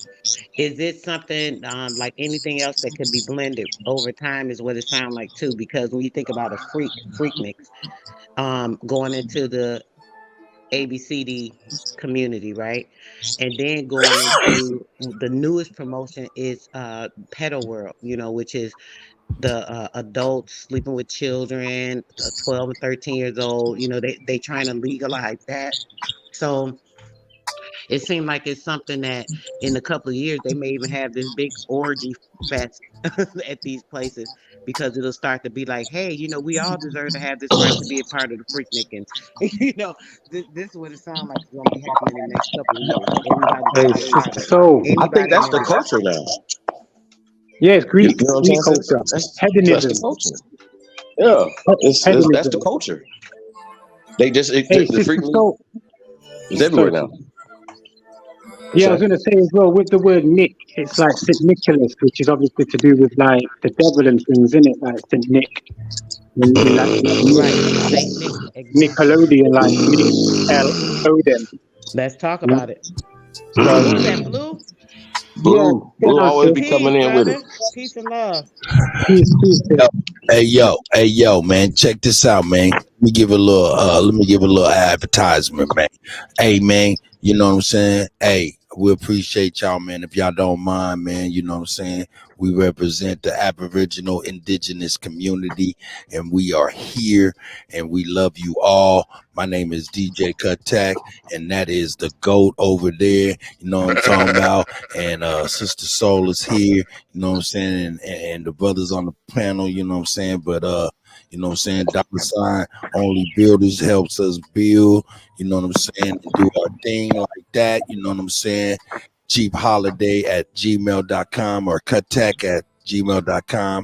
Is it something like anything else that could be blended over time? Is what it sounds like too. Because when you think about a Freaknik, going into the ABCD community, right, and then going into the newest promotion is Pedo World, which is the adults sleeping with children, 12 and 13 years old. They trying to legalize that. So it seemed like it's something that in a couple of years they may even have this big orgy fest at these places, because it'll start to be like, hey, we all deserve to have this right to be a part of the Freaknik. And this is what it sounds like it's going to be happening in the next couple of years. Everybody's Hey, going to be a part of it. so I think that's the Anybody- culture now. yeah, it's Greek, You know what Greek I'm saying? culture, That's hedonism. the culture. Yeah, that's Hedonism. the culture. They just Hey, the sister, Freaknik so is everywhere now. yeah, I was going to say as well with the word Nick, it's like St. Nicholas, which is obviously to do with like the devil and things, isn't it? Like St. Nick, in like Saint Nick, exactly. Nickelodeon, like Nickelodeon. Let's talk about it. So what's that, Blue? Blue always be coming in with it. Peace and love. Peace. Hey yo, man, check this out, man. Let me give a little advertisement, man. Hey, man, you know what I'm saying? Hey, we appreciate y'all, man. If y'all don't mind, man, you know what I'm saying? We represent the Aboriginal indigenous community, and we are here, and we love you all. My name is DJ Kutty, and that is the GOAT over there. You know what I'm talking about? And Sister Soul is here, you know what I'm saying? And the brothers on the panel, you know what I'm saying? But you know what I'm saying, $sign Only Builders helps us build, you know what I'm saying, and do our thing like that, you know what I'm saying? cheapholiday@gmail.com or cuttech@gmail.com.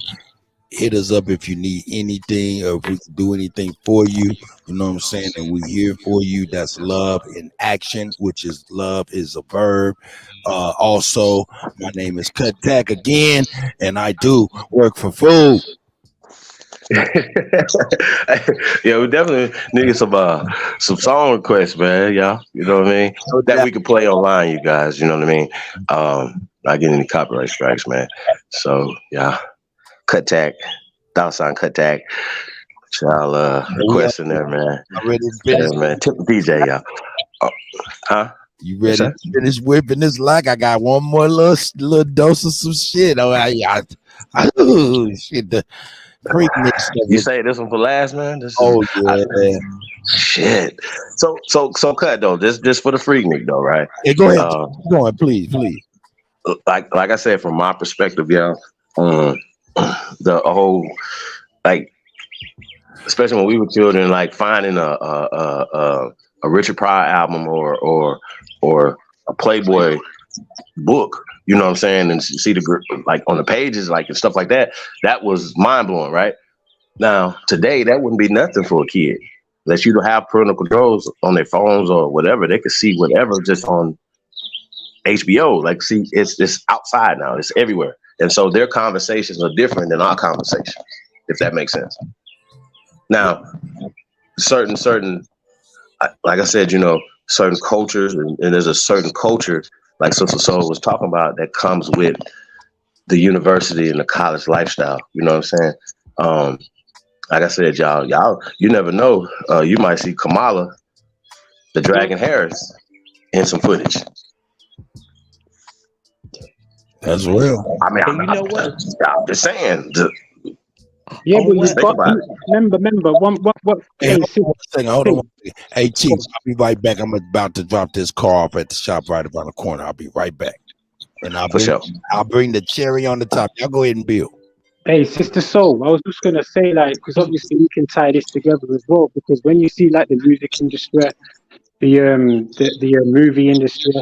hit us up if you need anything or if we can do anything for you. You know what I'm saying? And we here for you. That's love in action, which is love is a verb. Also, my name is Cut Tech again, and I do work for food. Yeah, we definitely need some song requests, man. Yeah, you know what I mean. That we can play online, you guys. You know what I mean. Not getting any copyright strikes, man. So yeah, Cut Tag, $, Cut Tag. Y'all request in there, man. Yeah, man. Tip the DJ, y'all. Huh? You ready to finish whipping this like I got one more little dose of some shit. Oh, oh shit. The freak mix. You say this one for last, man? Yeah. Shit. So cut though. Just for the Freaknik though, right? Yeah, go ahead. Go on, please. Like I said, from my perspective, yeah, the whole like, especially when we were children, like finding a Richard Pryor album or a Playboy book, you know what I'm saying, and see the like on the pages, like and stuff like that. That was mind blowing, right? Now today, that wouldn't be nothing for a kid. Unless you don't have parental controls on their phones or whatever, they could see whatever just on HBO. Like, see, it's outside now. It's everywhere, and so their conversations are different than our conversations, if that makes sense. Now, certain, like I said, you know, certain cultures, and there's a certain culture, like Sister Soul was talking about, that comes with the university and the college lifestyle. You know what I'm saying? Like I said, y'all, you never know. You might see Kamala, the Dragon Harris, in some footage. That's real. I mean, And you know what? I'm just saying. Yeah, but you've got about remember what Hey, hold on one second. Hey, Chief, I'll be right back. I'm about to drop this car off at the shop right around the corner. I'll be right back. And I'll bring the cherry on the top. Y'all go ahead and build. Hey, Sister Soul, I was just gonna say, like, because obviously we can tie this together as well, because when you see like the music industry, the movie industry,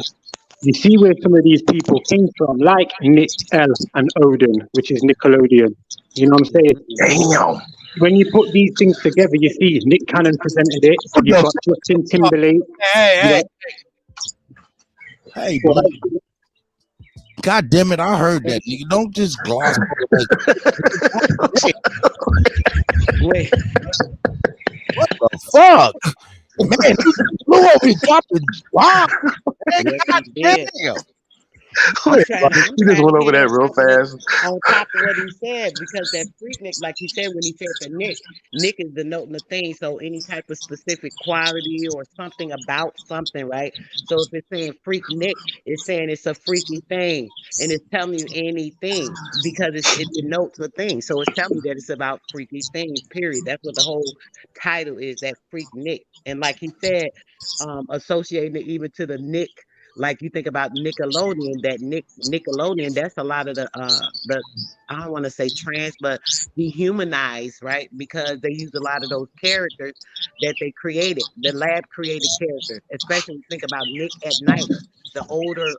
you see where some of these people came from, like Nick L and Odin, which is Nickelodeon. You know what I'm saying? Damn. When you put these things together, you see Nick Cannon presented it. You've got Justin Timberlake. Hey, bro. God damn it, I heard that. You don't just gloss over. Wait. What the fuck? Man, he blew over his dropping wow. God damn. You just went over that real fast. On top of what he said, because that Freaknik, like he said when he said to Nick is denoting the thing. So any type of specific quality or something about something, right? So if it's saying Freaknik, it's saying it's a freaky thing, and it's telling you anything because it denotes a thing. So it's telling you that it's about freaky things. Period. That's what the whole title is. That Freaknik, and like he said, associating it even to the Nick. Like you think about Nickelodeon, that Nickelodeon, that's a lot of the I don't want to say trans, but dehumanized, right? Because they use a lot of those characters that they created, the lab created characters, especially when you think about Nick at Night, the older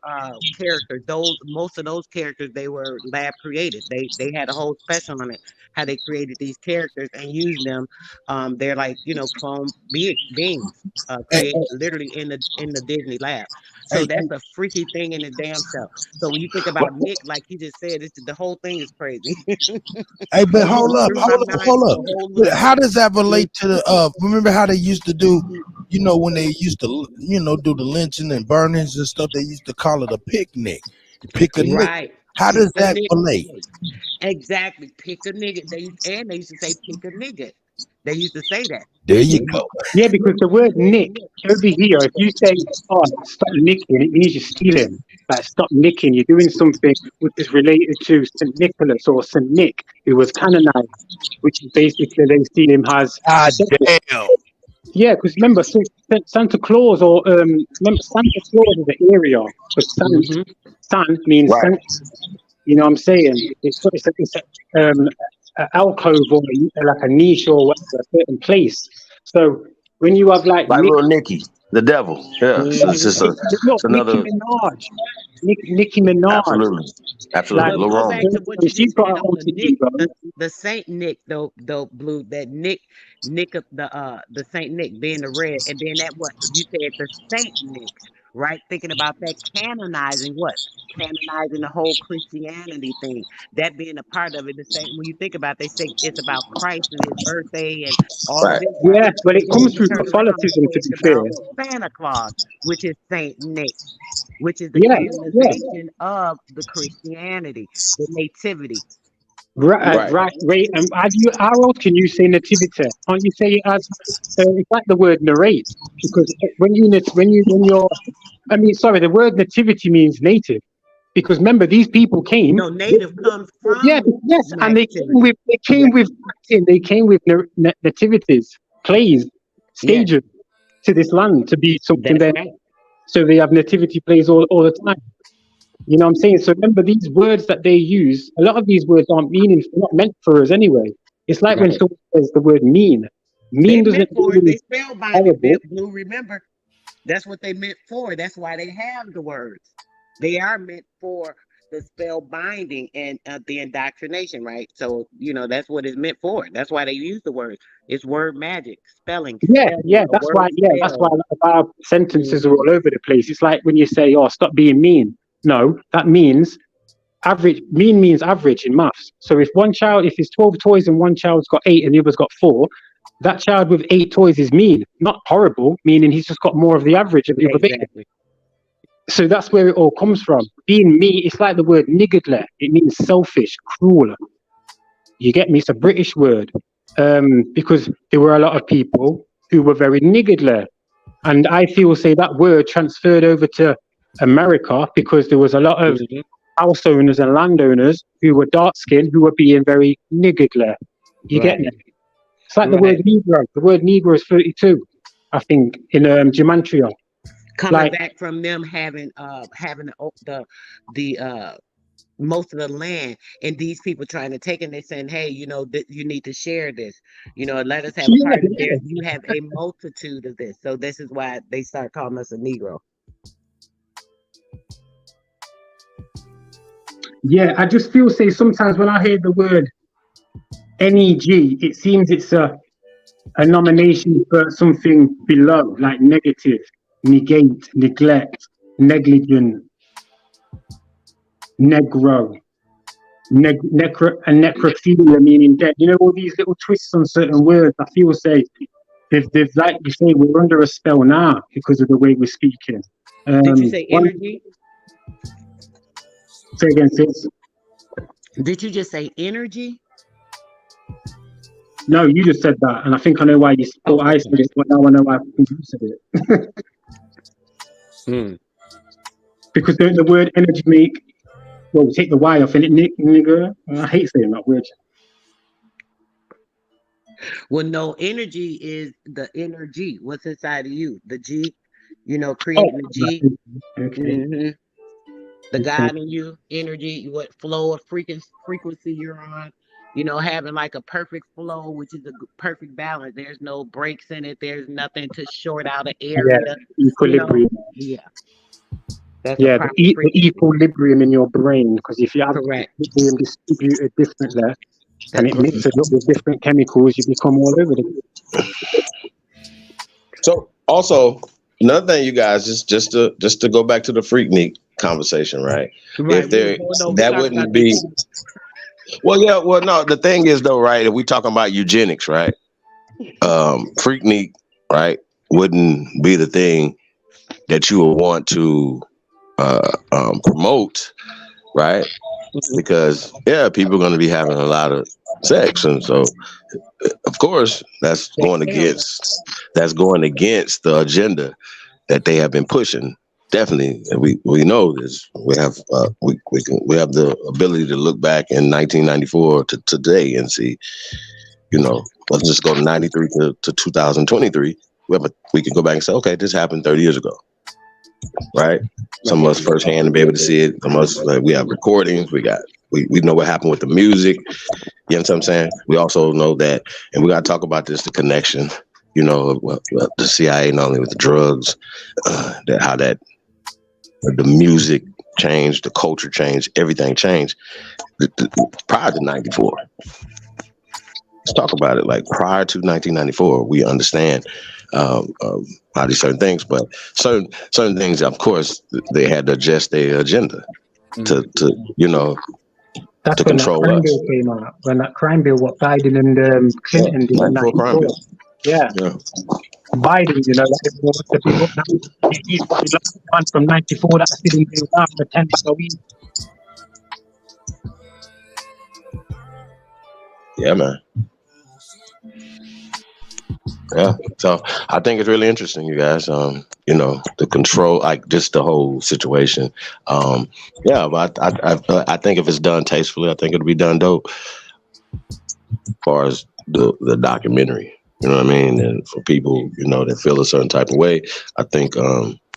characters, most of those characters, they were lab created. They had a whole special on it, how they created these characters and used them. They're like, clone beings, created literally in the Disney lab. So that's a freaky thing in the damn self. So when you think about Nick, like he just said, the whole thing is crazy. Hey, but hold up. But how does that relate to the remember how they used to do, when they used to, do the lynching and burnings and stuff, they used to call it a picnic. Pick a right. Nick. How does that relate? Exactly. Pick a nigga. They used to say pick a nigga. They used to say that. There you go. Yeah, because the word Nick over here, if you say, "Oh, stop nicking," it means you're stealing. Like, stop nicking. You're doing something which is related to St. Nicholas or St. Nick, who was canonized, which is basically they see him as. God damn. Yeah, because remember, Santa Claus or remember Santa Claus is the area, but San means Saint. You know what I'm saying? It's an alcove or like a niche or a certain place. So when you have like little Nicky. The devil. Yeah. So it's just Look, it's another. Nicki Minaj. Absolutely. Like, Absolutely. But go Laurent. back to what you she's just got said her on own the city, Nick, bro. the Saint Nick though Blue, that Nick of the Saint Nick being the red, and then that what you said, the Saint Nick, right? Thinking about that canonizing what? Canonizing the whole Christianity thing, that being a part of it. The same when you think about, they say it's about Christ and his birthday and all of Right. this, Yeah, right? but But it then comes you through turn around and Catholicism, say to it's be fair. about Santa Claus, which is Saint Nick, which is the Yeah, yeah. canonization of the Christianity, the nativity. Right, Right. right. Wait, how else can you say nativity? Can't you say it as? It's like the word narrate, because I mean, sorry, the word nativity means native, because remember these people came. No, native comes Yeah, from yes, and nativity. they came with acting, they came with nativities, plays, Yeah, stages to this land to be something that's there. right. So they have nativity plays all the time. You know what I'm saying? So remember these words that they use, a lot of these words aren't not meant for us anyway. It's like when Right. someone says the word mean. They Mean meant doesn't for it. They mean spellbind horrible. it, Blue. Remember, that's what they meant for. That's why they have the words. They are meant for the spell binding and the indoctrination, right? So that's what it's meant for. That's why they use the words. It's word magic, spelling, Yeah, a word that's why spell. a lot of our sentences are Mhm. all over the place. It's like when you say, oh, stop being mean. No, that means average. Mean means average in maths. So if there's 12 toys and one child's got 8 and the other's got 4, that child with 8 toys is mean, not horrible, meaning he's just got more of the average of the other bit. Exactly. So that's where it all comes from. Being mean, it's like the word niggardly. It means selfish, cruel. You get me? It's a British word. Because there were a lot of people who were very niggardly. And I feel, say, that word transferred over to America because there was a lot of house owners and landowners who were dark skinned who were being very niggardly. You get me? It's like the word Negro. The word Negro is 32, I think, in Gematria. Coming back from them having the most of the land, and these people trying to take it, and they're saying, hey, you need to share this, let us have a part of there. You have a multitude of this, so this is why they start calling us a Negro. Yeah, I just feel, say, sometimes when I hear the word NEG, it seems it's a nomination for something below, like negative, negate, neglect, negligent, negro, and necrophilia, meaning dead. You know, all these little twists on certain words. I feel, say, they've like you say, we're under a spell now because of the way we're speaking. Did you say energy? Say again, sis. Did you just say energy? No, you just said that, and I think I know why you thought I said it, but now I know why you said it. Because don't the word energy make, well, take the Y off, and it nigger. I hate saying that word. Well, no, energy is the energy. What's inside of you? The G, creating the G. Okay. The God in you, energy, what flow of frequency you're on. Having like a perfect flow, which is a perfect balance. There's no breaks in it. There's nothing to short out an area. Equilibrium. Yeah. That's the equilibrium in your brain, because if you have equilibrium distributed differently, and it mixes up with different chemicals, you become all over the place. So also another thing, you guys, just to go back to the Freaknik conversation, right? If that wouldn't be no, the thing is though, right, if we talking about eugenics, right, Freaknik, right, wouldn't be the thing that you would want to promote, right? Because people are going to be having a lot of sex, and so of course that's going against the agenda that they have been pushing. Definitely, we know this. We have we have the ability to look back in 1994 to today and see, let's just go to 93 to 2023. We can go back and say, okay, this happened 30 years ago, right? Some of us firsthand to be able to see it. Some of us, we have recordings. We know what happened with the music. You know what I'm saying? We also know that, and we got to talk about this, the connection, you know, the CIA, not only with the drugs, how that the music changed, the culture changed, everything changed prior to 94. Let's talk about it. Like prior to 1994, we understand how these certain things, but certain things, of course, they had to adjust their agenda to you know, That's to when that control crime us. bill came out. When that crime bill, what Biden and Clinton did in 94 crime 94. bill. Yeah. Biden, you know, like everyone wants to pick up now. He's probably like the one from 94 that I still do around for 10 bucks a week. Yeah, man. Yeah, so I think it's really interesting, you guys. You know, the control, like just the whole situation. Yeah, but I think if it's done tastefully, I think it'll be done dope. As far as the documentary, you know what I mean, and for people, you know, that feel a certain type of way, I think,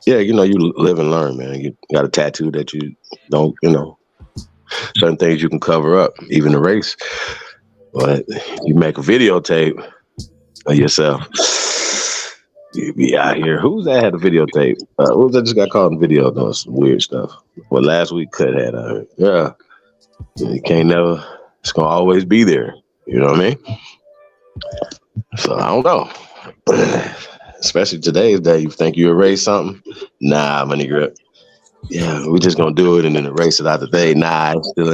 yeah, you know, you live and learn, man. You got a tattoo that you don't, you know, certain things you can cover up, even the race. But you make a videotape of yourself. You be out here. Who's that had a videotape? Who's that just got caught in video doing some weird stuff? Well, last week Kut had yeah. You can't never. It's gonna always be there. You know what I mean? So I don't know. Especially today's day, you think you erase something? Nah, money grip. Yeah, we're just gonna do it and then erase it out the day. Nah, it's still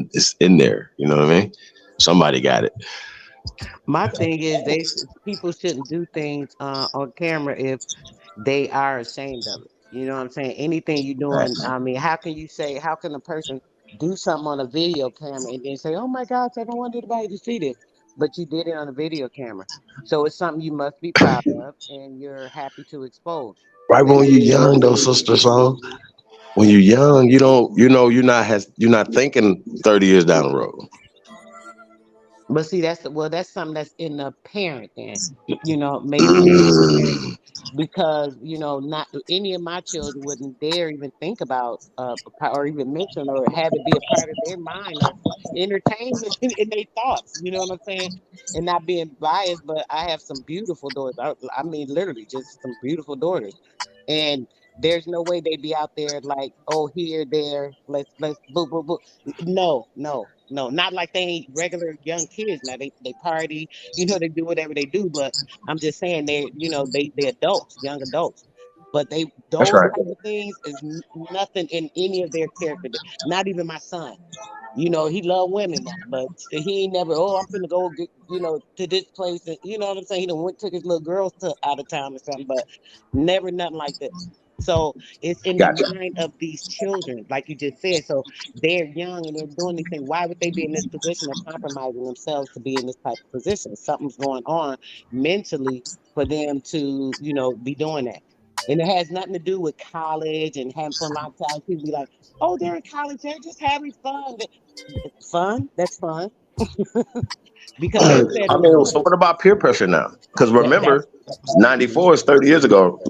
it's in there. You know what I mean? Somebody got it. My thing is, people shouldn't do things on camera if they are ashamed of it. You know what I'm saying? Anything you're doing, I mean, how can a person do something on a video camera and then say, "Oh my gosh, I don't want anybody to see this," but you did it on a video camera, so it's something you must be proud of and you're happy to expose. Right when you're young, though, sister song. When you're young, you don't, you know, you're not thinking 30 years down the road. But see, that's something that's in the parent then. You know, maybe it's because, you know, not any of my children wouldn't dare even think about or even mention or have it be a part of their mind or entertainment in their thoughts. You know what I'm saying? And not being biased, but I have some beautiful daughters. I mean, literally, just some beautiful daughters. And there's no way they'd be out there like, oh, here, there, let's boo, boo, boo. No, not like they ain't regular young kids. Now they party, you know, they do whatever they do, but I'm just saying they adults, young adults. But That's those right. type of things is nothing in any of their character. Not even my son. You know, he loved women now, but he ain't never, oh, I'm finna go get, you know, to this place. And you know what I'm saying? He done took his little girls out of town or something, but never nothing like this. So it's in the Gotcha. mind of these children, like you just said. So they're young and they're doing these things. Why would they be in this position of compromising themselves to be in this type of position? Something's going on mentally for them to, you know, be doing that. And it has nothing to do with college and having fun. A lot of times people be like, oh, they're in college, they're just having fun. Fun? That's fun. Because you said I it mean, so was. what about peer pressure now? Because That's remember, 94 is 30 years ago,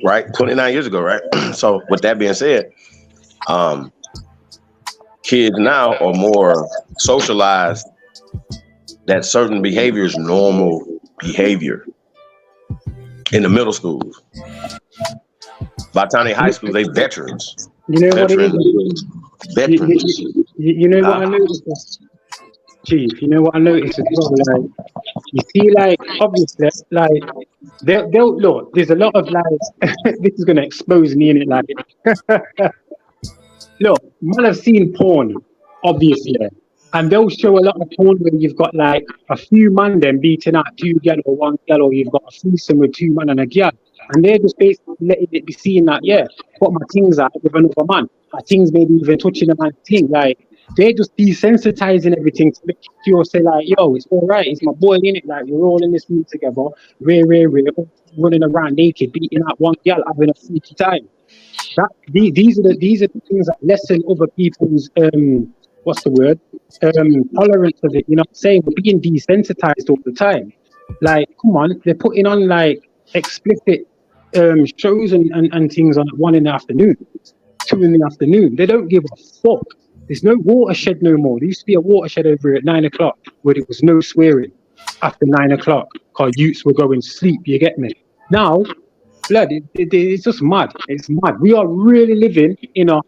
right? 29 years ago, right? So with that being said, kids now are more socialized that certain behavior is normal behavior in the middle schools. By the time they high school, they veterans. You know what it is? Veterans. You know what I noticed, Chief? You know what I noticed as well? Like, you see, like, obviously, like, they'll look, there's a lot of, like, this is going to expose me in it, like, look, man, I've seen porn, obviously, and they'll show a lot of porn where you've got, like, a few man then beating out two girl or one girl, or you've got a threesome with two man and a girl, and they're just basically letting it be seen that, yeah, put my things out with another man, my things maybe even touching a man's thing, like, they're just desensitizing everything to make you say, like, yo, it's all right, it's my boy, innit? Like, we're all in this room together, we're running around naked, beating out one girl, having a freaky time. These are the things that lessen other people's what's the word? Tolerance of it. You know what I'm saying? We're being desensitized all the time. Like, come on, they're putting on like explicit shows and things on at 1 in the afternoon, 2 in the afternoon. They don't give a fuck. There's no watershed no more. There used to be a watershed over at 9 o'clock where there was no swearing. after 9 o'clock because youths were going to sleep. You get me? Now, blood, it's just mad. It's mad. We are really living in a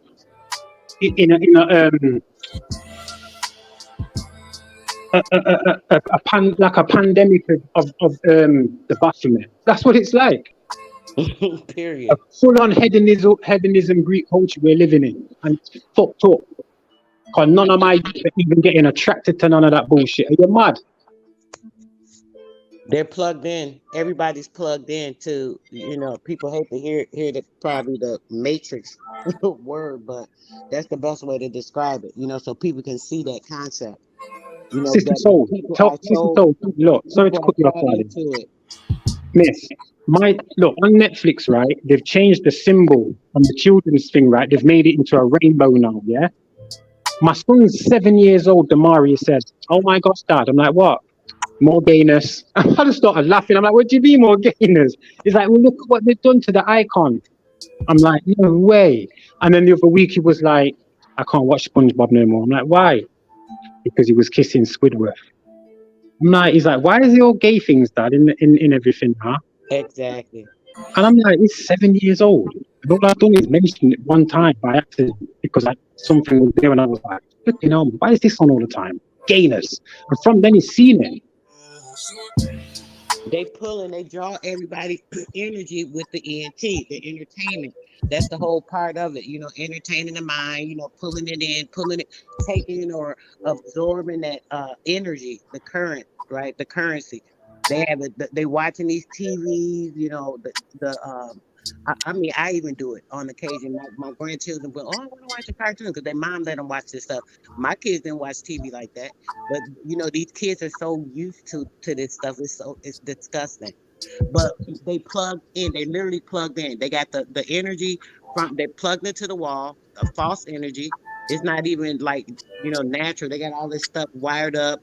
like a pandemic of the Baphomet. That's what it's like. Period. A full-on hedonism Greek culture we're living in, and it's fucked up. Cause none of my youth are even getting attracted to none of that bullshit. Are you mad? They're plugged in. Everybody's plugged in to, people hate to hear probably the matrix word, but that's the best way to describe it, so people can see that concept. Sister Soul, look, sorry to cut you off, into it. Miss, look, on Netflix, right, they've changed the symbol on the children's thing, right? They've made it into a rainbow now, yeah? My son's 7 years old, Damari said, "Oh my gosh, Dad." I'm like, "What? More gayness?" I just started laughing. I'm like, "What do you mean more gayness?" He's like, "Well, look what they've done to the icon." I'm like, "No way." And then the other week he was like, "I can't watch SpongeBob no more." I'm like, "Why?" Because he was kissing Squidward. I'm like, he's like, "Why is he all gay things, Dad, in everything, huh?" Exactly. And I'm like, he's 7 years old. And all I've done is mention it one time by accident because something was there and I was like, why is this on all the time? Gayness. And from then he's seen it. They draw everybody energy with the ENT, the entertainment. That's the whole part of it, entertaining the mind, pulling it in, taking or absorbing that energy, the current, right? The currency. They have it. They watching these TVs, I even do it on occasion. My grandchildren will, I want to watch a cartoon because their mom let them watch this stuff. My kids didn't watch TV like that, but these kids are so used to this stuff. It's disgusting. But they plugged in. They literally plugged in. They got the energy they plugged into the wall. A false energy. It's not even like natural. They got all this stuff wired up,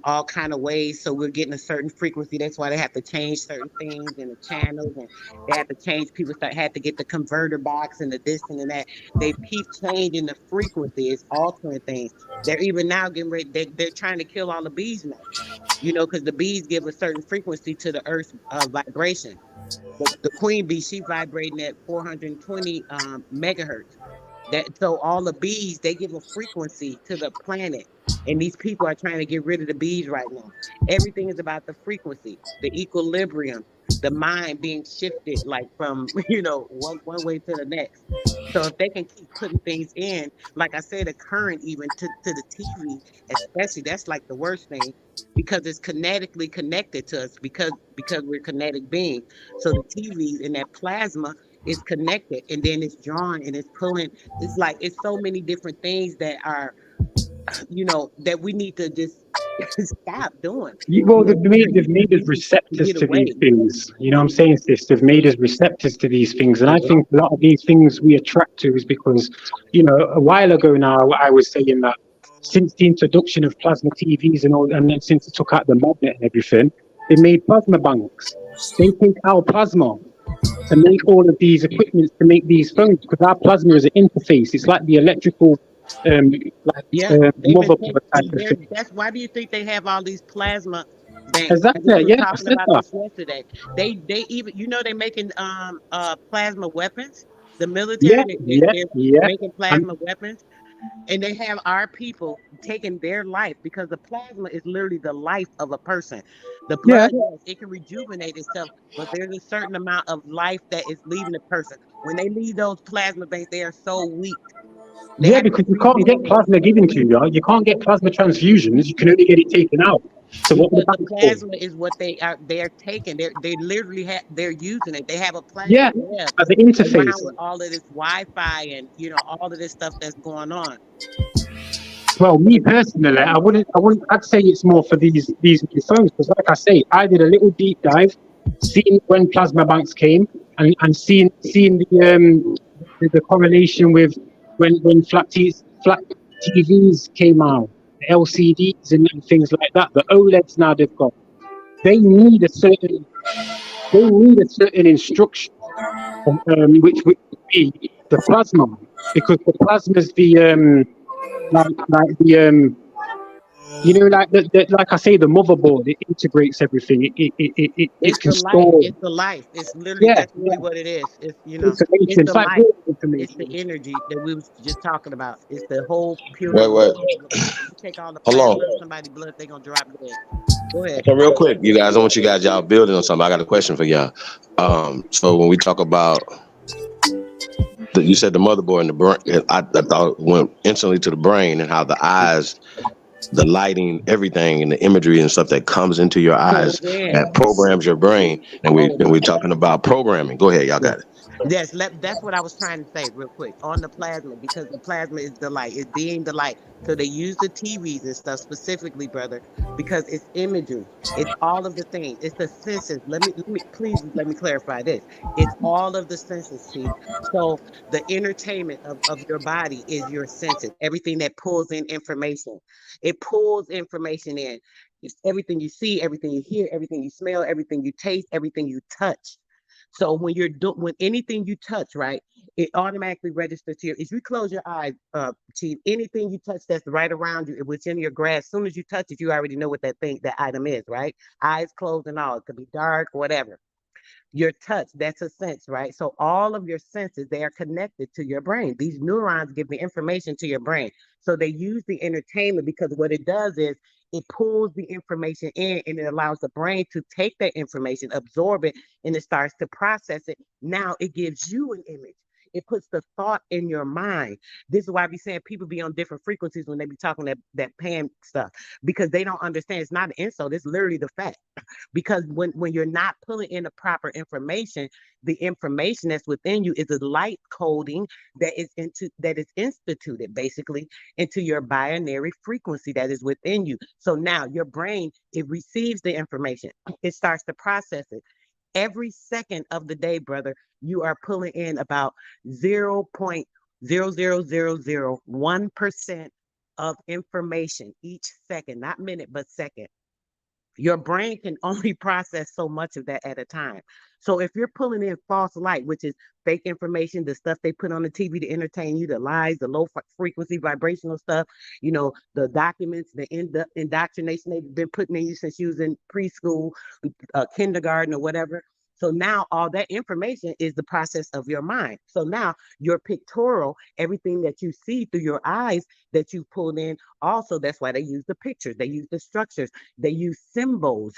all kind of ways. So we're getting a certain frequency. That's why they have to change certain things in the channels, and they have to change. People had to get the converter box and the this and that. They keep changing the frequency. It's altering things. They're even now getting ready. They're trying to kill all the bees now. Because the bees give a certain frequency to the Earth's vibration. The queen bee, she vibrating at 420 megahertz. So all the bees, they give a frequency to the planet, and these people are trying to get rid of the bees right now. Everything is about the frequency, the equilibrium, the mind being shifted like from one way to the next. So if they can keep putting things in, like I said, the current even to the TV, especially, that's like the worst thing, because it's kinetically connected to us because we're kinetic beings. So the TV and that plasma is connected, and then it's drawn and it's pulling. It's like it's so many different things that are, that we need to just stop doing. Well, they've made us receptors to these things. You know what I'm saying, sis? They've made us receptors to these things. And I think a lot of these things we attract to is because, a while ago now, I was saying that since the introduction of plasma TVs and then since it took out the magnet and everything, they made plasma banks. They take our plasma to make all of these equipments to make these phones, because our plasma is an interface. It's like the electrical motherboard type of thing. That's why do you think they have all these plasma banks? Exactly. We were talking about this yesterday. They even they're making plasma weapons. The military they're making plasma weapons, and they have our people taking their life, because the plasma is literally the life of a person. The blood, it can rejuvenate itself, but there's a certain amount of life that is leaving the person. When they leave those plasma banks, they are so weak. Because you can't get plasma given to you. You can't get plasma transfusions. You can only get it taken out. So what the plasma is what they are taking. They literally they're using it. They have a plasma as an interface with all of this Wi-Fi and all of this stuff that's going on. Well, me personally, I'd say it's more for these new phones, because like I say, I did a little deep dive, seeing when plasma banks came, and seeing the correlation with when flat TVs came out, the LCDs and things like that. The OLEDs now they've got, they need a certain instruction, which would be the plasma, because the plasma is the You know, like I say, the motherboard, it integrates everything. It It's can the life. store. It's the life. It's literally Yeah, that's really what it is. It's it's information. the It's like life. water It's the information. energy that we was just talking about. It's the whole pure Wait. life. You take all the Hold plasma on. out of somebody's blood, they're gonna drop dead. Go ahead. So real quick, you guys, I want you guys, y'all building on something. I got a question for y'all. So when we talk about you said the motherboard and the brain, I thought it went instantly to the brain and how the eyes, the lighting, everything, and the imagery and stuff that comes into your eyes Pulls in. that programs your brain. And Oh, we're talking about programming. Go ahead, y'all got it. yes, that's what I was trying to say real quick on the plasma because the plasma is the light, it's being the light. So they use the TVs and stuff specifically, brother, because it's imagery. It's all of the things. It's the senses. Please let me clarify this. It's all of the senses, Chief. So the entertainment of your body is your senses. Everything that pulls in information. It pulls information in. It's everything you see, everything you hear, everything you smell, everything you taste, everything you touch. So when when anything you touch, right, it automatically registers to your. If you close your eyes, Chief, anything you touch that's right around you, what's in your grass, as soon as you touch it, you already know what that item is, right? Eyes closed and all. It could be dark, whatever. Your touch, that's a sense, right? So all of your senses, they are connected to your brain. These neurons give the information to your brain. So they use the entertainment because what it does is it pulls the information in and it allows the brain to take that information, absorb it, and it starts to process it. Now it gives you an image. It puts the thought in your mind. This is why I be saying people be on different frequencies when they be talking that pan stuff because they don't understand. It's not an insult. It's literally the fact because when you're not pulling in the proper information, the information that's within you is a light coding that is instituted basically into your binary frequency that is within you. So now your brain, it receives the information, it starts to process it. Every second of the day, brother, you are pulling in about 0.00001% of information each second, not minute, but second. Your brain can only process so much of that at a time. So if you're pulling in false light, which is fake information, the stuff they put on the TV to entertain you, the lies, the low frequency vibrational stuff, the documents, the indoctrination they've been putting in you since you was in preschool, kindergarten or whatever. So now all that information is the process of your mind. So now your pictorial, everything that you see through your eyes that you pulled in, also that's why they use the pictures, they use the structures, they use symbols.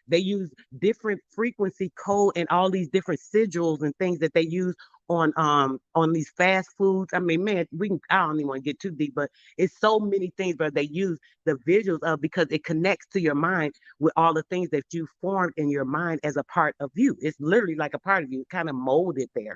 They use different frequency code and all these different sigils and things that they use on these fast foods. I mean, man, I don't even want to get too deep, but it's so many things, but they use the visuals of because it connects to your mind with all the things that you formed in your mind as a part of you. It's literally like a part of you, kind of molded there.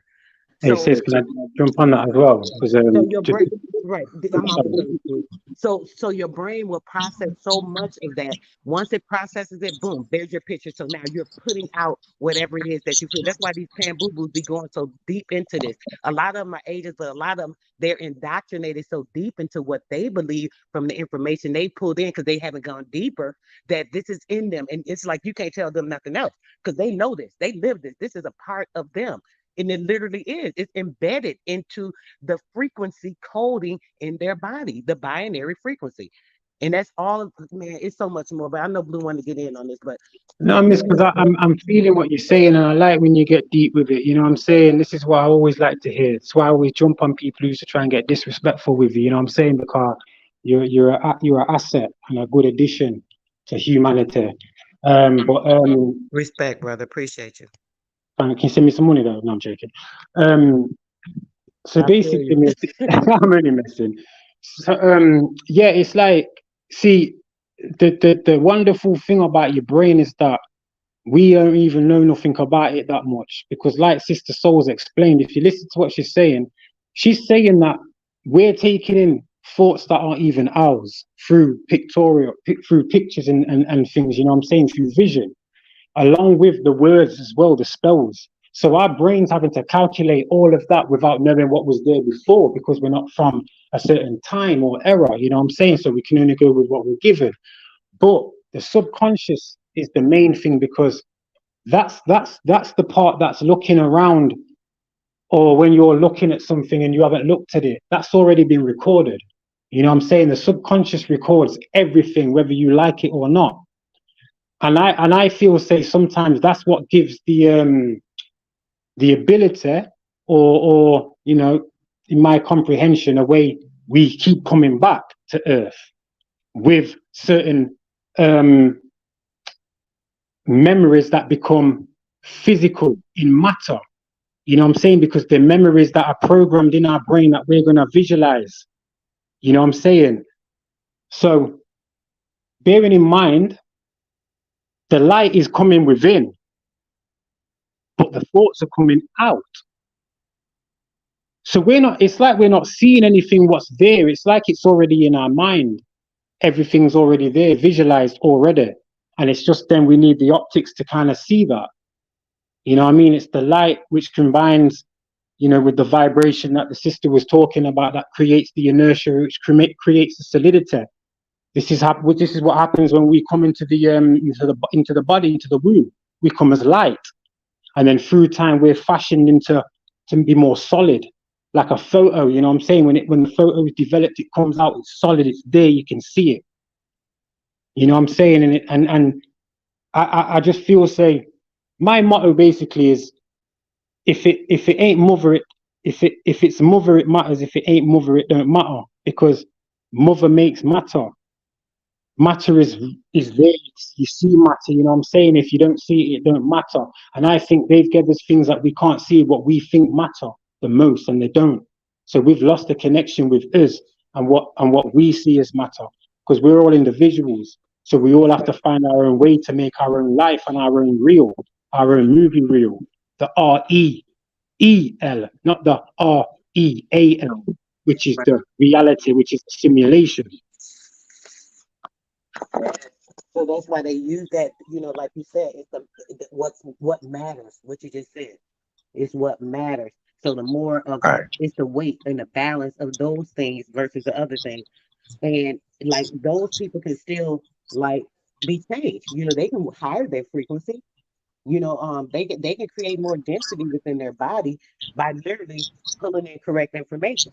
Hey, So sis, can I jump on that as well? Because so your just, brain, right? I'm sorry. almost done with you. So your brain will process so much of that. Once it processes it, boom, there's your picture. So now you're putting out whatever it is that you feel. That's why these pan boo boos be going so deep into this. A lot of them are agents, but a lot of them they're indoctrinated so deep into what they believe from the information they pulled in because they haven't gone deeper. That this is in them, and it's like you can't tell them nothing else because they know this, they live this. This is a part of them. And it literally is. It's embedded into the frequency coding in their body, the binary frequency. And that's all, man, it's so much more. But I know Blue wanted to get in on this, but No, miss, because I'm feeling what you're saying, and I like when you get deep with it. You know what I'm saying? This is what I always like to hear. It's why I always jump on people who used to try and get disrespectful with you. You know what I'm saying? Because you're an asset and a good addition to humanity. Respect, brother. Appreciate you. Can you send me some money though? No, I'm joking. So I feel basically, you. I'm only messing. So yeah, it's like, see, the wonderful thing about your brain is that we don't even know nothing about it that much because, like Sister Souls explained, if you listen to what she's saying that we're taking in thoughts that aren't even ours through through pictures and things. You know what I'm saying? Through vision, along with the words as well, the spells. So our brain's having to calculate all of that without knowing what was there before because we're not from a certain time or era, you know what I'm saying? So we can only go with what we're given. But the subconscious is the main thing because that's the part that's looking around, or when you're looking at something and you haven't looked at it, that's already been recorded. You know what I'm saying? The subconscious records everything, whether you like it or not. And I feel, say, sometimes that's what gives the ability, or you know, in my comprehension, a way we keep coming back to Earth with certain memories that become physical in matter. You know what I'm saying? Because they're memories that are programmed in our brain that we're going to visualize. You know what I'm saying? So, bearing in mind, the light is coming within, but the thoughts are coming out. So it's like we're not seeing anything what's there. It's like it's already in our mind. Everything's already there, visualized already. And it's just then we need the optics to kind of see that. You know what I mean? It's the light which combines, you know, with the vibration that the sister was talking about that creates the inertia, which creates the solidity. This is what happens when we come into the body, into the womb. We come as light, and then through time we're fashioned to be more solid, like a photo. You know what I'm saying? When the photo is developed, it comes out. It's solid. It's there. You can see it. You know what I'm saying? And I just feel, say, my motto basically is, if it ain't mother, if it's mother, it matters. If it ain't mother, it don't matter, because mother makes matter. Matter is there. You see matter. You know what I'm saying? If you don't see it, it don't matter. And I think they've given us things that we can't see, what we think matter the most, and they don't. So we've lost the connection with us and what we see as matter, because we're all individuals. So we all have to find our own way to make our own life and our own real, our own movie reel. The REEL, not the REAL, which is the reality, which is the simulation. So that's why they use that, you know, like you said, it's what matters. What you just said is what matters. So the more of it's the weight and the balance of those things versus the other things. And like those people can still like be changed. You know, they can higher their frequency. You know, they can create more density within their body by literally pulling in correct information.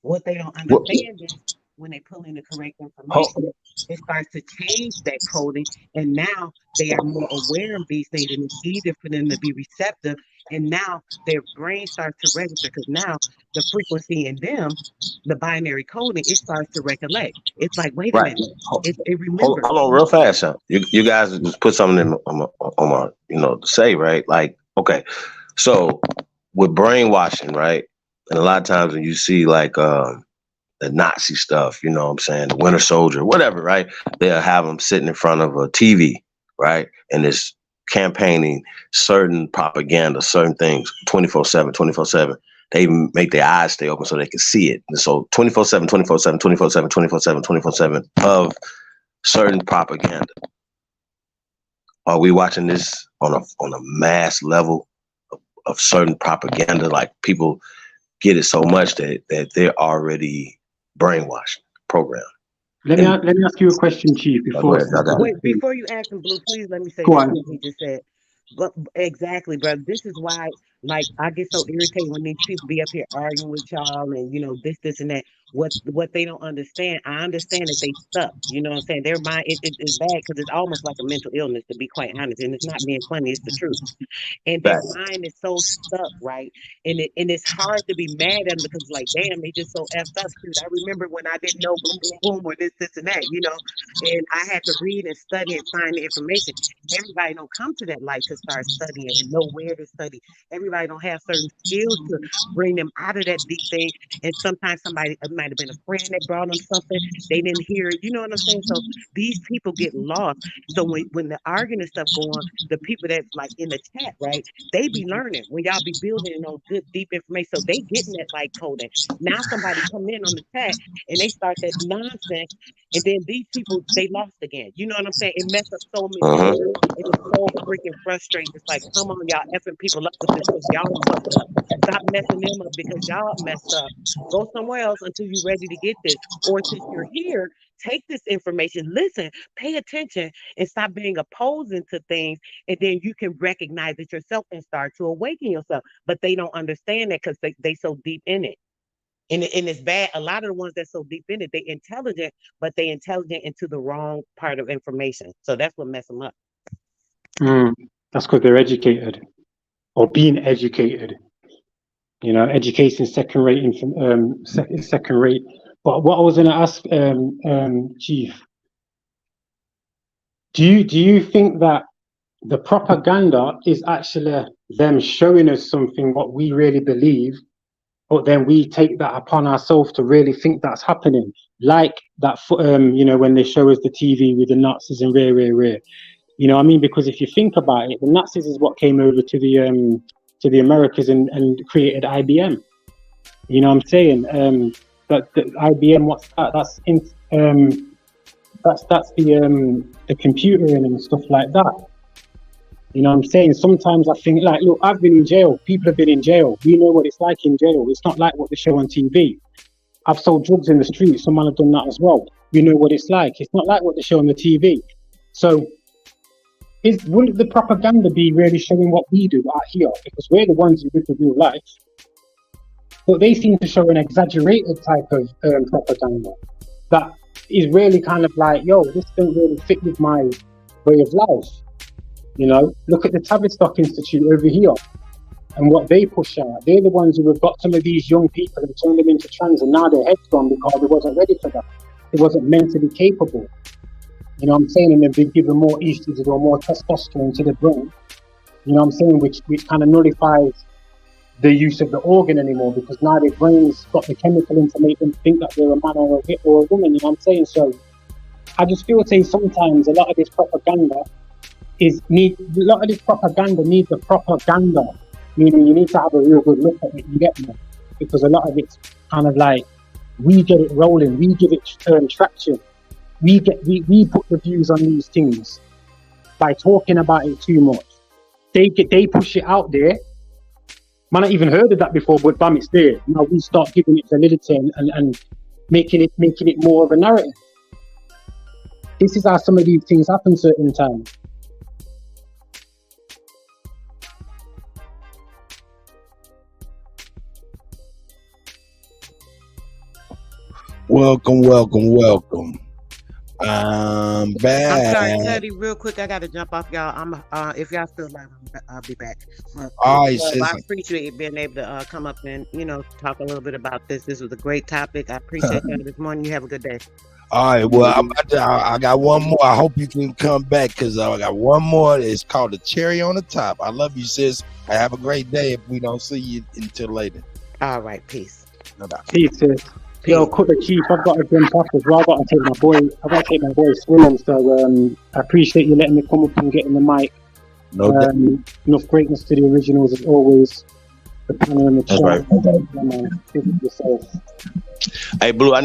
What they don't understand is when they pull in the correct information, it starts to change that coding. And now they are more aware of these things, and it's easier for them to be receptive. And now their brain starts to register, because now the frequency in them, the binary coding, it starts to recollect. It's like, wait a Right. minute, it Hold remembers. on real fast, son. You guys just put something on my to say, right? Like, okay, so with brainwashing, right? And a lot of times when you see like the Nazi stuff, you know what I'm saying, the Winter Soldier, whatever, right? They'll have them sitting in front of a TV, right? And it's campaigning certain propaganda, certain things 24/7, 24/7. They even make their eyes stay open so they can see it. And so 24/7, 24/7, 24/7, 24/7, 24/7 of certain propaganda. Are we watching this on a mass level of certain propaganda? Like people get it so much that they're already brainwashed, programmed. Let me ask you a question, Chief. Before Wait, before you ask him, Blue, please let me say Go this. on. What he just said. But exactly, bro. This is why, like, I get so irritated when these people be up here arguing with y'all, and you know this, and that. What they don't understand. I understand that they stuck. You know what I'm saying? Their mind it's bad, because it's almost like a mental illness, to be quite honest. And it's not being funny. It's the truth. And their mind is so stuck, right? And it's hard to be mad at them, because like, damn, they just so effed up. Dude, I remember when I didn't know boom boom boom or this and that, you know, and I had to read and study and find the information. Everybody don't come to that light to start studying and know where to study. Everybody don't have certain skills to bring them out of that deep thing. And sometimes somebody, it might have been a friend that brought them something they didn't hear it. You know what I'm saying? So these people get lost. So when the arguing and stuff go on, the people that's like in the chat, right? They be learning when y'all be building on good deep information. So they getting that like coding. Now somebody come in on the chat and they start that nonsense, and then these people they lost again. You know what I'm saying? It messed up so many people. It is so freaking frustrating. It's like, come on, y'all effing people up with this, because y'all fucked up. Stop messing them up because y'all messed up. Go somewhere else until you're ready to get this. Or since you're here, take this information, listen, pay attention, and stop being opposing to things. And then you can recognize it yourself and start to awaken yourself. But they don't understand that, because they so deep in it. And it's bad. A lot of the ones that's so deep in it, they intelligent, but they intelligent into the wrong part of information. So that's what mess them up. That's because they're educated or being educated. You know, education second rate, second rate. But what I was going to ask, Chief, do you think that the propaganda is actually them showing us something what we really believe, but then we take that upon ourselves to really think that's happening? Like that, you know, when they show us the TV with the Nazis and rare. You know what I mean? Because if you think about it, the Nazis is what came over to the Americas and created IBM. You know what I'm saying? But the IBM, what's that? That's the computing and stuff like that. You know what I'm saying? Sometimes I think, like, look, I've been in jail. People have been in jail. We know what it's like in jail. It's not like what they show on TV. I've sold drugs in the street. Someone have done that as well. We know what it's like. It's not like what they show on the TV. So wouldn't the propaganda be really showing what we do out here? Because we're the ones who live the real life. But they seem to show an exaggerated type of propaganda that is really kind of like, yo, this don't really fit with my way of life. You know, look at the Tavistock Institute over here and what they push out. They're the ones who have got some of these young people and turned them into trans, and now their head's gone because they wasn't ready for that. They wasn't mentally capable. You know what I'm saying? And they've been given more estrogen or more testosterone to the brain. You know what I'm saying? Which kind of nullifies the use of the organ anymore, because now their brain's got the chemical in to make them think that they're a man or a woman. You know what I'm saying? So I just feel sometimes a lot of this propaganda needs the propaganda, meaning you need to have a real good look at it, you get me? Because a lot of it's kind of like, we get it rolling, we give it traction, we put the views on these things by talking about it too much. They push it out there. Man, I even heard of that before, but bam, it's there. Now we start giving it validity and making it more of a narrative. This is how some of these things happen certain times. Welcome. I'm back. I'm sorry, Kutty, real quick. I got to jump off, y'all. If y'all still live, I'll be back. All right, sis. I appreciate you being able to come up and talk a little bit about this. This was a great topic. I appreciate you this morning. You have a good day. All right, well, I got one more. I hope you can come back, because I got one more. It's called the cherry on the top. I love you, sis. Have a great day if we don't see you until later. All right, peace. Bye-bye. Peace, sis. Yo, Kutty Chief, I've got to jump off as well. I've got to take my boy swimming. So I appreciate you letting me come up and get in the mic. No doubt. Enough greatness to the originals as always. The panel and the chat. Hey, Blue, I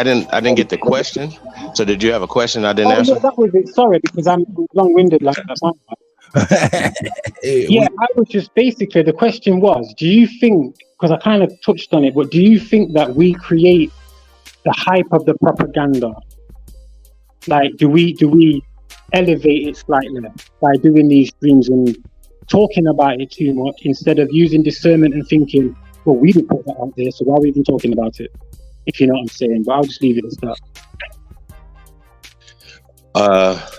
didn't get the question. So did you have a question I didn't answer? Yeah, that was it. Sorry, because I'm long-winded like that. Yeah, I was just basically, the question was, do you think, because I kind of touched on it, but do you think that we create the hype of the propaganda? Like, do we elevate it slightly by doing these streams and talking about it too much instead of using discernment and thinking, well, we didn't put that out there, so why are we even talking about it? If you know what I'm saying. But I'll just leave it as that.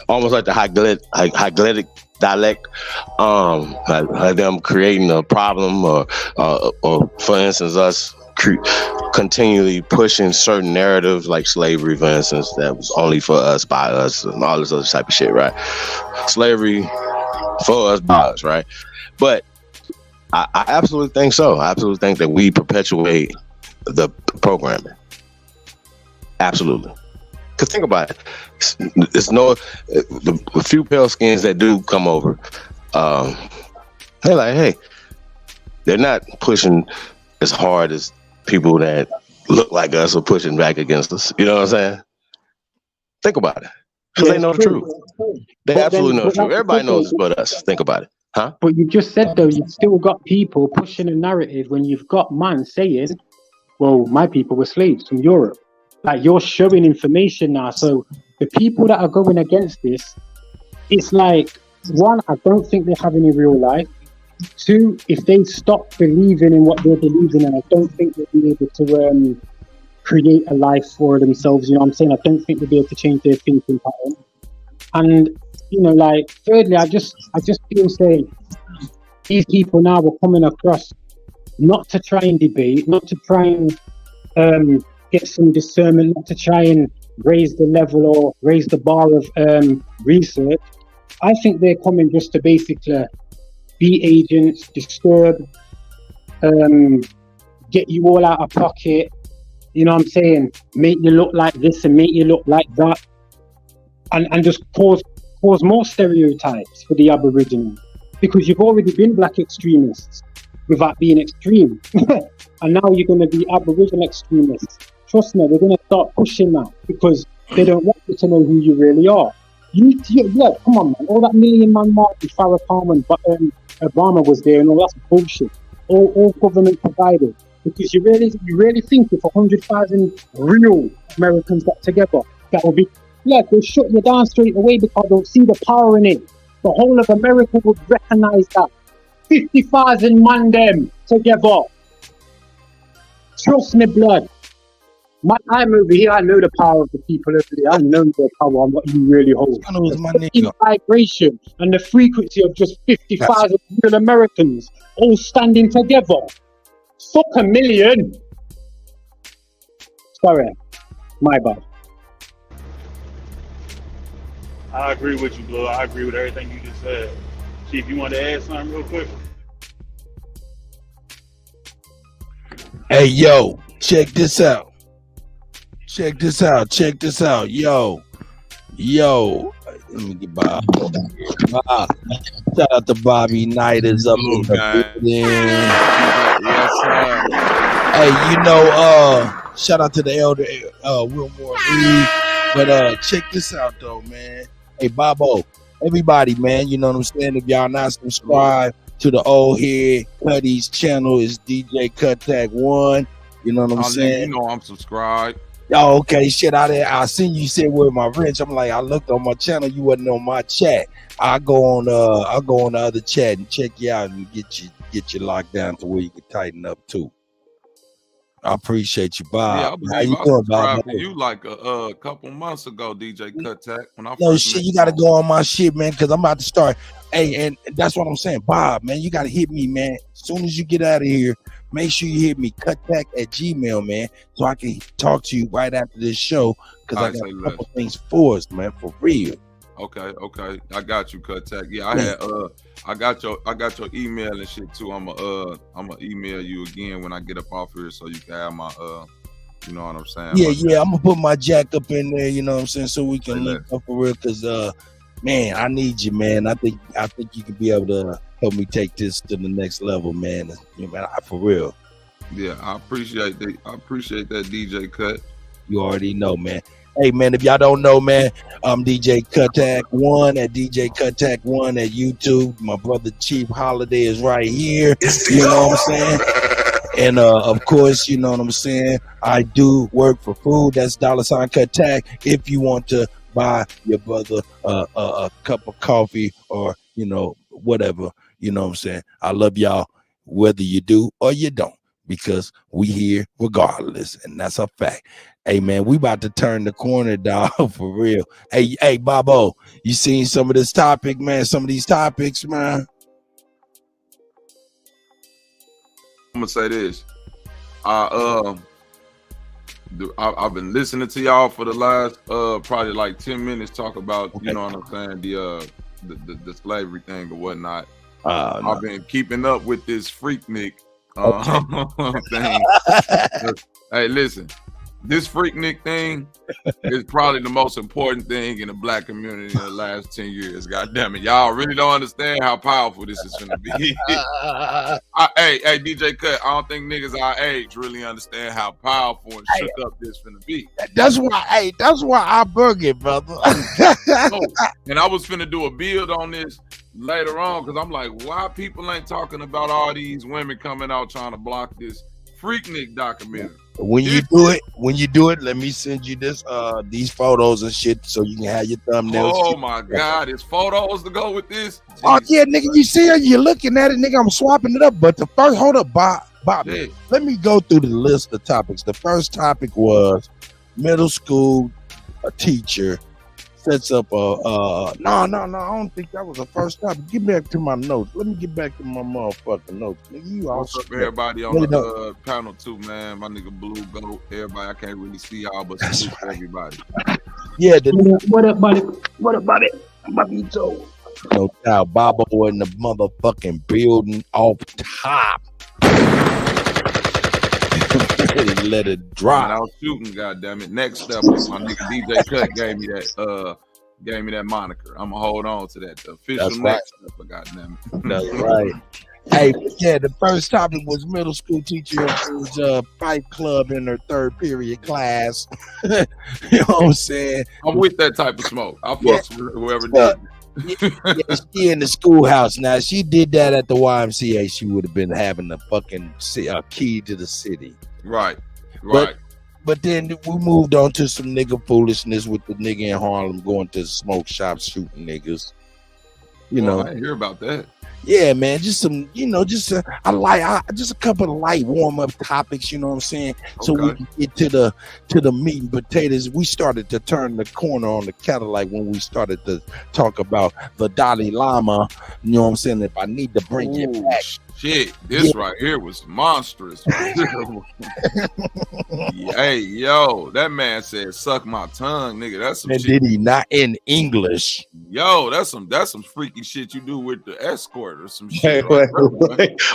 Almost like the Hygelic dialect, like them creating a problem, or for instance, us continually pushing certain narratives like slavery, for instance, that was only for us, by us, and all this other type of shit, right? Slavery for us, by us, right? But I absolutely think so. I absolutely think that we perpetuate the programming. Absolutely. Because think about it. The few pale skins that do come over, they're like, hey, they're not pushing as hard as people that look like us are pushing back against us. You know what I'm saying? Think about it. Because they know the truth. They absolutely know the truth. Everybody knows it but us. Think about it. Huh? But you just said, though, you've still got people pushing a narrative when you've got man saying, well, my people were slaves from Europe. Like, you're showing information now. So the people that are going against this, it's like, one, I don't think they have any real life. Two, if they stop believing in what they're believing in, I don't think they'll be able to create a life for themselves. You know what I'm saying? I don't think they'll be able to change their thinking pattern. And you know, like, thirdly, I just feel saying these people now are coming across not to try and debate, not to try and get some discernment, not to try and raise the level or raise the bar of research. I think they're coming just to basically be agents, disturb, get you all out of pocket, you know what I'm saying, make you look like this and make you look like that, and just cause more stereotypes for the Aboriginals, because you've already been black extremists without being extreme, and now you're going to be Aboriginal extremists. Trust me, they're going to start pushing that because they don't want you to know who you really are. Yeah, come on, man. All that million-man march with Farrakhan when Obama was there and all that's bullshit. All government provided. Because you really think if 100,000 real Americans got together, that would be, they'll shut you down straight away because they'll see the power in it. The whole of America would recognize that. 50,000 man them together. Trust me, blood. I'm over here, I know the power of the people over there. I know their power and what you really hold. The vibration and the frequency of just 50,000 real Americans all standing together. Fuck a million. Sorry, my bad. I agree with you, Blue. I agree with everything you just said. Chief, you want to add something real quick? Hey, yo, check this out. Check this out. Yo. Let me get Bob. Shout out to Bobby Knight is up in the building. Yes, sir. Hey, you know, shout out to the elder Wilmore Reed. But check this out though, man. Hey, Bobo, everybody, man, you know what I'm saying? If y'all not subscribed to the old head Kutty's channel, is DJ Cuttack 1. You know what I'm saying? You know I'm subscribed. Oh, okay, shit out there. I seen you said with my wrench. I'm like, I looked on my channel, you wasn't on my chat. I'll go on the other chat and check you out and get you locked down to where you can tighten up too. I appreciate you, Bob. Yeah, I believe I subscribed to you like a couple months ago, DJ Cuttack. When I no shit, you gotta go on my shit, man, because I'm about to start. Hey, and that's what I'm saying, Bob, man, you gotta hit me, man. As soon as you get out of here, make sure you hit me cuttack@gmail, man, so I can talk to you right after this show, because I got a couple things for us, man, for real. Okay, I got you, Cuttack. Yeah, I had I got your email and shit too. I'ma email you again when I get up off here so you can have my you know what I'm saying? Yeah, I'm gonna put my jack up in there, you know what I'm saying, so we can link up for real, because man, I need you, man. I think you can be able to help me take this to the next level, man. You know, for real. Yeah, I appreciate that. I appreciate that, DJ Cut. You already know, man. Hey, man, if y'all don't know, man, I'm DJ Cuttack 1 at DJ Cuttack 1 at YouTube. My brother Chief Holiday is right here. You know what I'm saying? And of course, you know what I'm saying, I do work for food. That's $ Cuttack. If you want to buy your brother a cup of coffee or, you know, whatever, you know what I'm saying. I love y'all whether you do or you don't, because we here regardless, and that's a fact. Hey, man, we about to turn the corner, dog, for real. Hey, Bobo, you seen some of this topic, man? Some of these topics, man? I'm gonna say this. I've been listening to y'all for the last probably like 10 minutes talk about, you know what I'm saying, the slavery thing or whatnot. I've been keeping up with this Freaknik thing. Hey, listen. This Freaknik thing is probably the most important thing in the black community in the last 10 years. God damn it. Y'all really don't understand how powerful this is going to be. Hey, DJ Cut, I don't think niggas our age really understand how powerful and shook up this finna be. That's why I bug it, brother. And I was finna do a build on this later on, because I'm like, why people ain't talking about all these women coming out trying to block this Freaknik documentary. When you do it, let me send you this these photos and shit so you can have your thumbnails. Oh my God, it's photos to go with this. Oh yeah, nigga, you see it, you're looking at it, nigga. I'm swapping it up. But the first, hold up, Bob. Let me go through the list of topics. The first topic was middle school teacher sets up a no, I don't think that was the first topic. Get back to my notes. Let me get back to my motherfucking notes. Nigga, you all what's up, everybody on the panel too, man. My nigga Blue Goat. Everybody, I can't really see y'all, but salute to everybody. Yeah, what up, buddy? What up, buddy? Mabito. No doubt, Bobo in the motherfucking building off top. Let it drop. I was shooting, goddammit. Next step, my nigga DJ Cut gave me that moniker. I'm gonna hold on to that. The official That's next step, goddammit. That's right. Hey, yeah, the first topic was middle school teacher who's a fight club in her third period class. You know what I'm saying? I'm with that type of smoke. I'll fuck with whoever did. Yeah, she in the schoolhouse now. She did that at the YMCA. She would have been having the fucking key to the city. Right. But then we moved on to some nigga foolishness with the nigga in Harlem going to the smoke shop shooting niggas. You know, I didn't hear about that. Yeah, man, just some, just a couple of light warm up topics, you know what I'm saying? So we can get to the meat and potatoes. We started to turn the corner on the Cadillac when we started to talk about the Dalai Lama. You know what I'm saying? If I need to bring it back. Shit, this right here was monstrous. Hey, yo, that man said, "Suck my tongue, nigga." That's some and shit. Did he not in English? Yo, that's some freaky shit you do with the escort or some Hey, shit.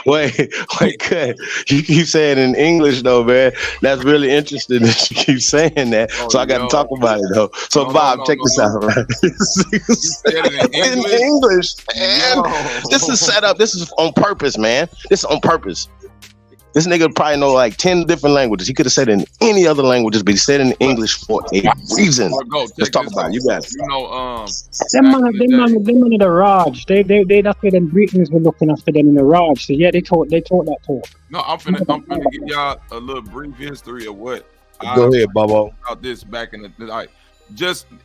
wait, cut. You keep saying in English though, man. That's really interesting that you keep saying that. So I got to talk about it though. So Bob, check this out, right? in English, man. This is set up. This is on purpose, man. This is on purpose. This nigga probably know like 10 different languages. He could have said it in any other languages, but he said it in English for a reason. Let's talk about it. You guys. You know, them man in the Raj. They that's where them Britons were looking after them in the Raj. So yeah, they taught that talk. No, I'm finna give y'all a little brief history of what. Go ahead, Bobo. About this back in the like,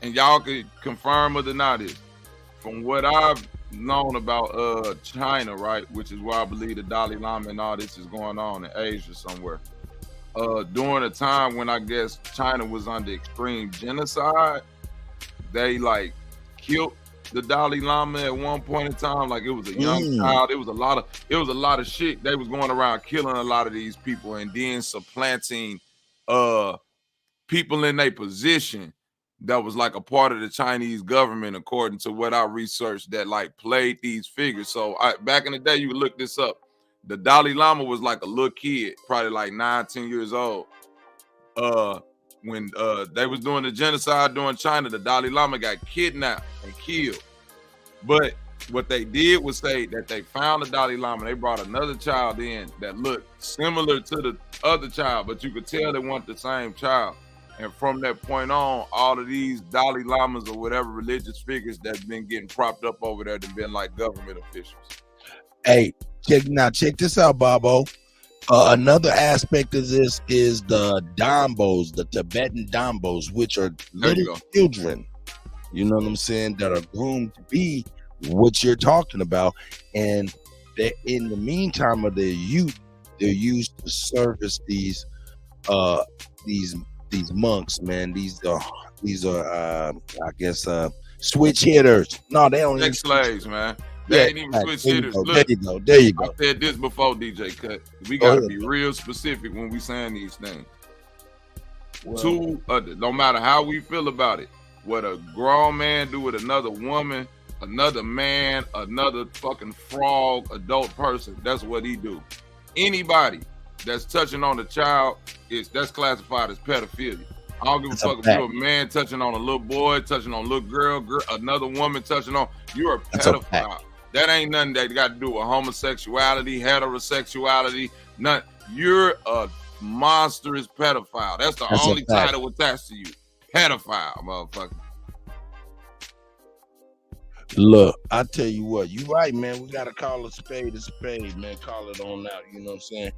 and y'all could confirm or deny this. From what I've known about China, right, which is where I believe the Dalai Lama and all this is going on in Asia somewhere. During a time when I guess China was under extreme genocide, they like killed the Dalai Lama at one point in time. Like it was a young child. It was a lot of shit. They was going around killing a lot of these people and then supplanting people in their position that was like a part of the Chinese government, according to what I researched, that like played these figures. So back in the day, you would look this up. The Dalai Lama was like a little kid, probably like 9-10 years old. When they was doing the genocide during China, the Dalai Lama got kidnapped and killed. But what they did was say that they found the Dalai Lama. They brought another child in that looked similar to the other child, but you could tell they weren't the same child. And from that point on, all of these Dalai Lamas or whatever religious figures that's been getting propped up over there have been like government officials. Hey, check this out, Bobo. Another aspect of this is the Dombos, the Tibetan Dombos, which are little children, you know what I'm saying, that are groomed to be what you're talking about. And that in the meantime of their youth, they're used to service these monks, man. These are I guess switch hitters. No, they don't. Sex slaves, man. They ain't even switch hitters. There you go. I said this before, DJ Cut. We gotta be real specific when we saying these things. Well, no matter how we feel about it, what a grown man do with another woman, another man, another fucking frog, adult person, that's what he do. Anybody that's touching on a child, that's classified as pedophilia. I don't give a fuck if you're a man touching on a little boy, touching on a little girl, another woman touching on, you're a pedophile. That ain't nothing that got to do with homosexuality, heterosexuality, nothing. You're a monstrous pedophile. That's the only title attached to you. Pedophile, motherfucker. Look, I tell you what, you right, man. We gotta call a spade, man. Call it on out. You know what I'm saying?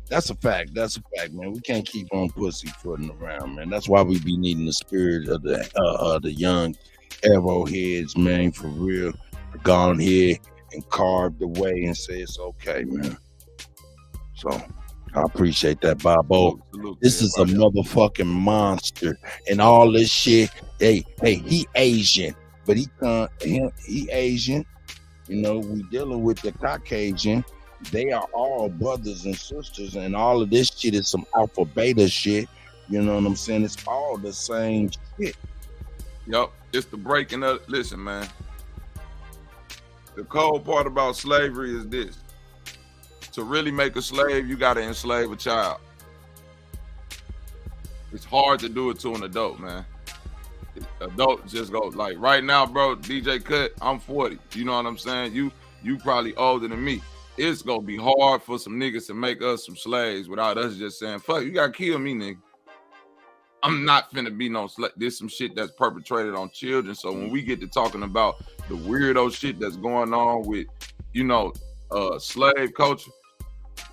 That's a fact. That's a fact, man. We can't keep on pussyfooting around, man. That's why we be needing the spirit of the young arrow heads, man, for real. Gone here and carved away and say it's okay, man. So I appreciate that, Bobo. This is a motherfucking monster and all this shit. Hey, he Asian, but he Asian. You know, we dealing with the Caucasian. They are all brothers and sisters, and all of this shit is some alpha beta shit. You know what I'm saying? It's all the same shit. Yup, it's the breaking up. Listen, man. The cold part about slavery is this. To really make a slave, you got to enslave a child. It's hard to do it to an adult, man. Adults just go, like right now, bro, DJ Cut, I'm 40. You know what I'm saying? You probably older than me. It's gonna be hard for some niggas to make us some slaves without us just saying, fuck, you gotta kill me, nigga. I'm not finna be no slave. There's some shit that's perpetrated on children. So when we get to talking about the weirdo shit that's going on with, you know, slave culture,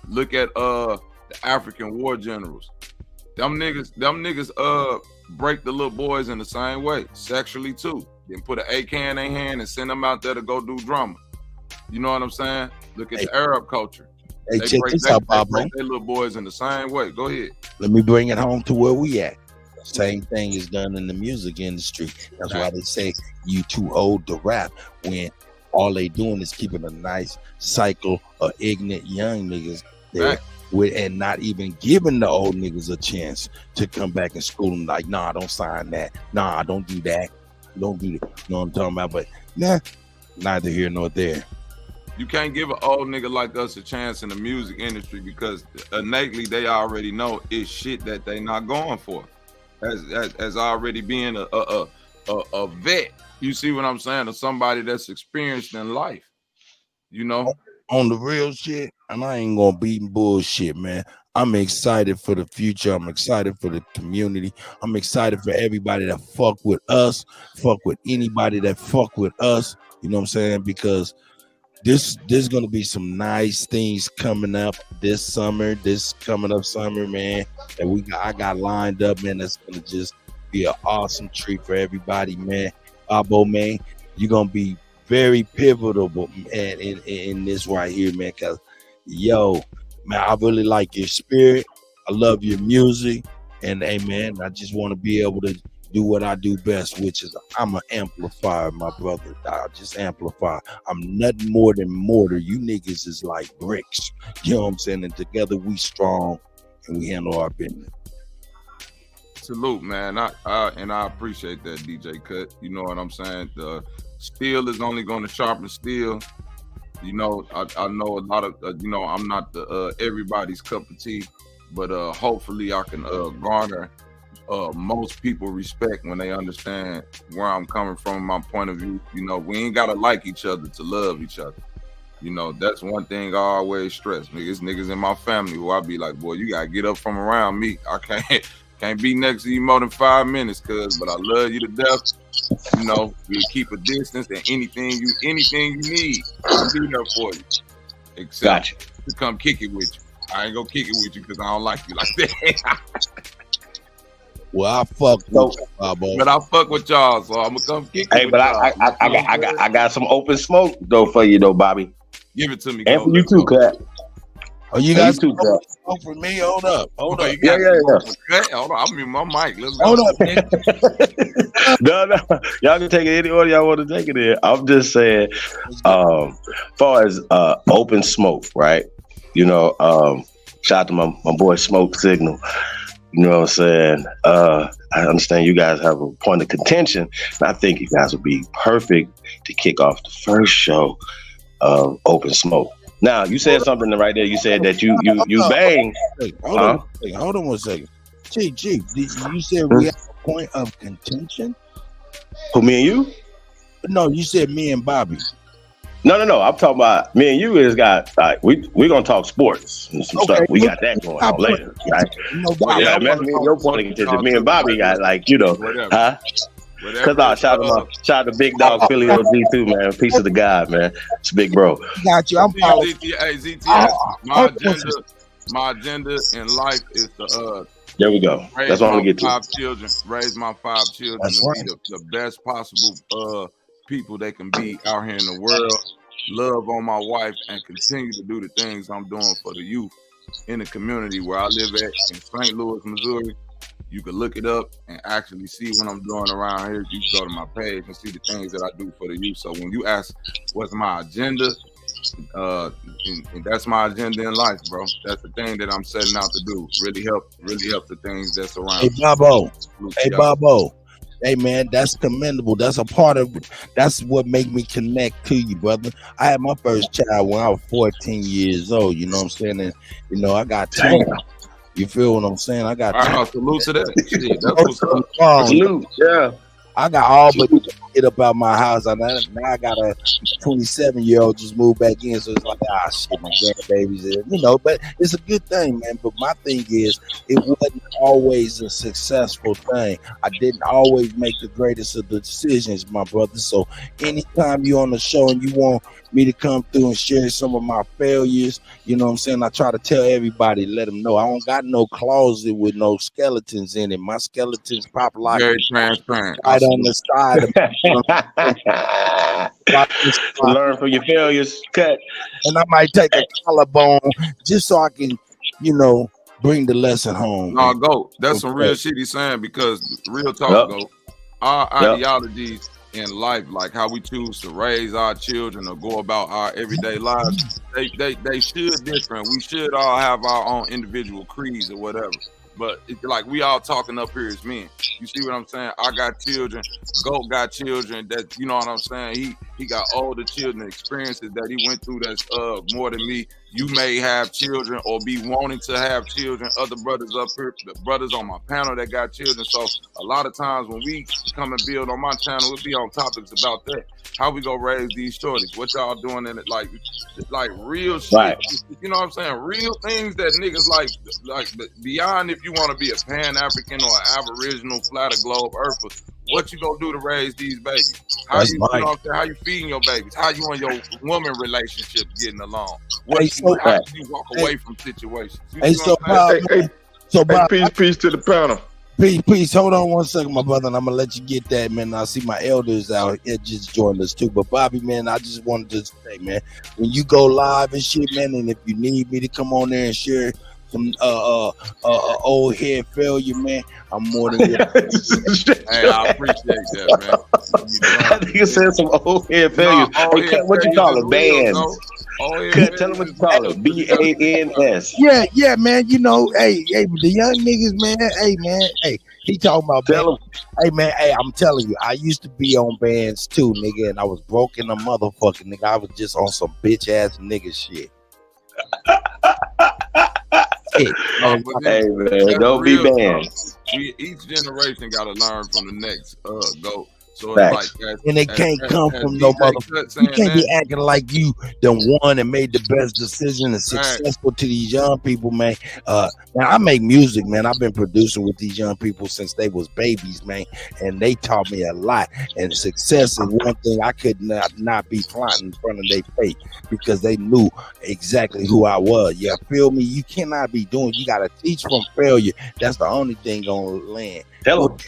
look at the African war generals. Them niggas break the little boys in the same way, sexually too. Then put an AK in their hand and send them out there to go do drama. You know what I'm saying? Look at the Arab culture. Hey, check this out, Bob. They break their little boys in the same way. Go ahead. Let me bring it home to where we at. Same thing is done in the music industry. That's why they say you too old to rap, when all they doing is keeping a nice cycle of ignorant young niggas there with, and not even giving the old niggas a chance to come back and school them. Like, nah, don't sign that. Nah, don't do that. Don't do that. You know what I'm talking about? But nah, neither here nor there. You can't give an old nigga like us a chance in the music industry because innately they already know it's shit that they not going for. As already being a vet, you see what I'm saying? Or somebody that's experienced in life, you know? On the real shit, and I ain't gonna be bullshit, man. I'm excited for the future. I'm excited for the community. I'm excited for everybody that fuck with us, fuck with anybody that fuck with us. You know what I'm saying? Because there's gonna be some nice things coming up this coming up summer, man. And I got lined up, man. That's gonna just be an awesome treat for everybody, man. Bobo, man, you're gonna be very pivotal, man, in this right here, man. Cause yo, man, I really like your spirit. I love your music, and hey, man, I just want to be able to do what I do best, which is I'm an amplifier, my brother. I just amplify. I'm nothing more than mortar. You niggas is like bricks. You know what I'm saying? And together we strong and we handle our business. Salute, man. I appreciate that, DJ Cut. You know what I'm saying? The steel is only going to sharpen steel. You know, I know a lot of, you know, I'm not the everybody's cup of tea, but hopefully I can garner most people respect when they understand where I'm coming from, my point of view. You know, we ain't gotta like each other to love each other. You know, that's one thing I always stress. Niggas in my family who I be like, boy, you gotta get up from around me. I can't be next to you more than 5 minutes, but I love you to death. You know, we keep a distance, and anything you need, I'll be there for you. Except to come kick it with you. I ain't gonna kick it with you because I don't like you like that. Well, I fuck with you, Bobo. But I fuck with y'all, so I'm gonna come kick it. Hey, but I got some open smoke though for you though, Bobby. Give it to me. And for you too, Cut. Oh, you guys too, Cut. Oh, for me, hold up. Hold on, I'm in my mic. Let's go. Hold up, man. No, y'all can take it any order y'all want to take it in. I'm just saying, far as open smoke, right? You know, shout out to my boy Smoke Signal. You know what I'm saying? I understand you guys have a point of contention, and I think you guys would be perfect to kick off the first show of Open Smoke. Now, you said something right there. You said that you bang. Hold on one second. G, you said we have a point of contention? Who, me and you? No, you said me and Bobby. No. I'm talking about me and you. Is got like we gonna talk sports and some stuff. We got that going on later, right? Yeah, man. Your point of contention. Me and Bobby got like, you know, huh? Cause shout out to Big Dog Philly OG2, man. Piece of the God, man. It's big bro. Got you. I'm ZT, my agenda. my agenda in life is to there we go. That's what I'm gonna get to. Raise my 5 children to be the best possible people they can be out here in the world. Love on my wife and continue to do the things I'm doing for the youth in the community where I live at in St. Louis, Missouri. You can look it up and actually see what I'm doing around here. You can go to my page and see the things that I do for the youth. So when you ask what's my agenda, and that's my agenda in life, bro. That's the thing that I'm setting out to do. Really help the things that's around. Hey, Bobo. Hey, man, that's commendable. That's a part of it. That's what make me connect to you, brother. I had my first child when I was 14 years old. You know what I'm saying? And, you know, I got two. You feel what I'm saying? I got salute to that. Shit, that's what's up. Salute, yeah. I got all but get up out my house. Now I got a 27-year-old just moved back in, so it's like, shit, my grandbabies, you know. But it's a good thing, man. But my thing is, it wasn't always a successful thing. I didn't always make the greatest of the decisions, my brother. So anytime you're on the show and you want me to come through and share some of my failures, you know what I'm saying? I try to tell everybody, let them know I don't got no closet with no skeletons in it. My skeletons pop like very transparent. Right on the side. Learn from your failures, cut. And I might take a collarbone just so I can, you know, bring the lesson home. No, go. That's some real shit he's saying, because real talk, go. Our ideologies in life, like how we choose to raise our children or go about our everyday lives, they should different. We should all have our own individual creeds or whatever. But it's like we all talking up here as men. You see what I'm saying? I got children. Goat got children. That, you know what I'm saying? He got older children, experiences that he went through that's more than me. You may have children or be wanting to have children. Other brothers up here, the brothers on my panel that got children. So a lot of times when we come and build on my channel, we'll be on topics about that. How we gonna raise these shorties? What y'all doing in it? Like real shit. Right. You know what I'm saying? Real things that niggas like beyond if you want to be a Pan-African or an Aboriginal, flat or globe earther. What you gonna do to raise these babies? How you know what I'm saying? How you feeding your babies? How you and your woman relationship getting along? How do you walk away from situations? Peace to the panel. Peace. Hold on one second, my brother, and I'm gonna let you get that, man. I see my elders out here just joined us too. But Bobby, man, I just wanted to say, man, when you go live and shit, man, and if you need me to come on there and share some old head failure, man, I'm more than Hey, I appreciate that, man. I think you said some old head failures. Hey, cut, what you call it? Bands. Cut, tell them what you call it. BANS. Yeah, man. You know, hey, the young niggas, man. Hey, he talking about tell bands. Hey, man, I'm telling you, I used to be on bands too, nigga, and I was broke in the motherfucking nigga. I was just on some bitch ass nigga shit. Hey, man, don't be banned. Each generation got to learn from the next. Go. So it's like, and it can't come from no motherfucker. You can't be acting like you done won and made the best decision and successful to these young people, man. Man, I make music, man. I've been producing with these young people since they was babies, man, and they taught me a lot. And success is one thing I could not be flaunting in front of their face because they knew exactly who I was. You feel me? You cannot be doing. You gotta teach from failure. That's the only thing gonna land. Tell them.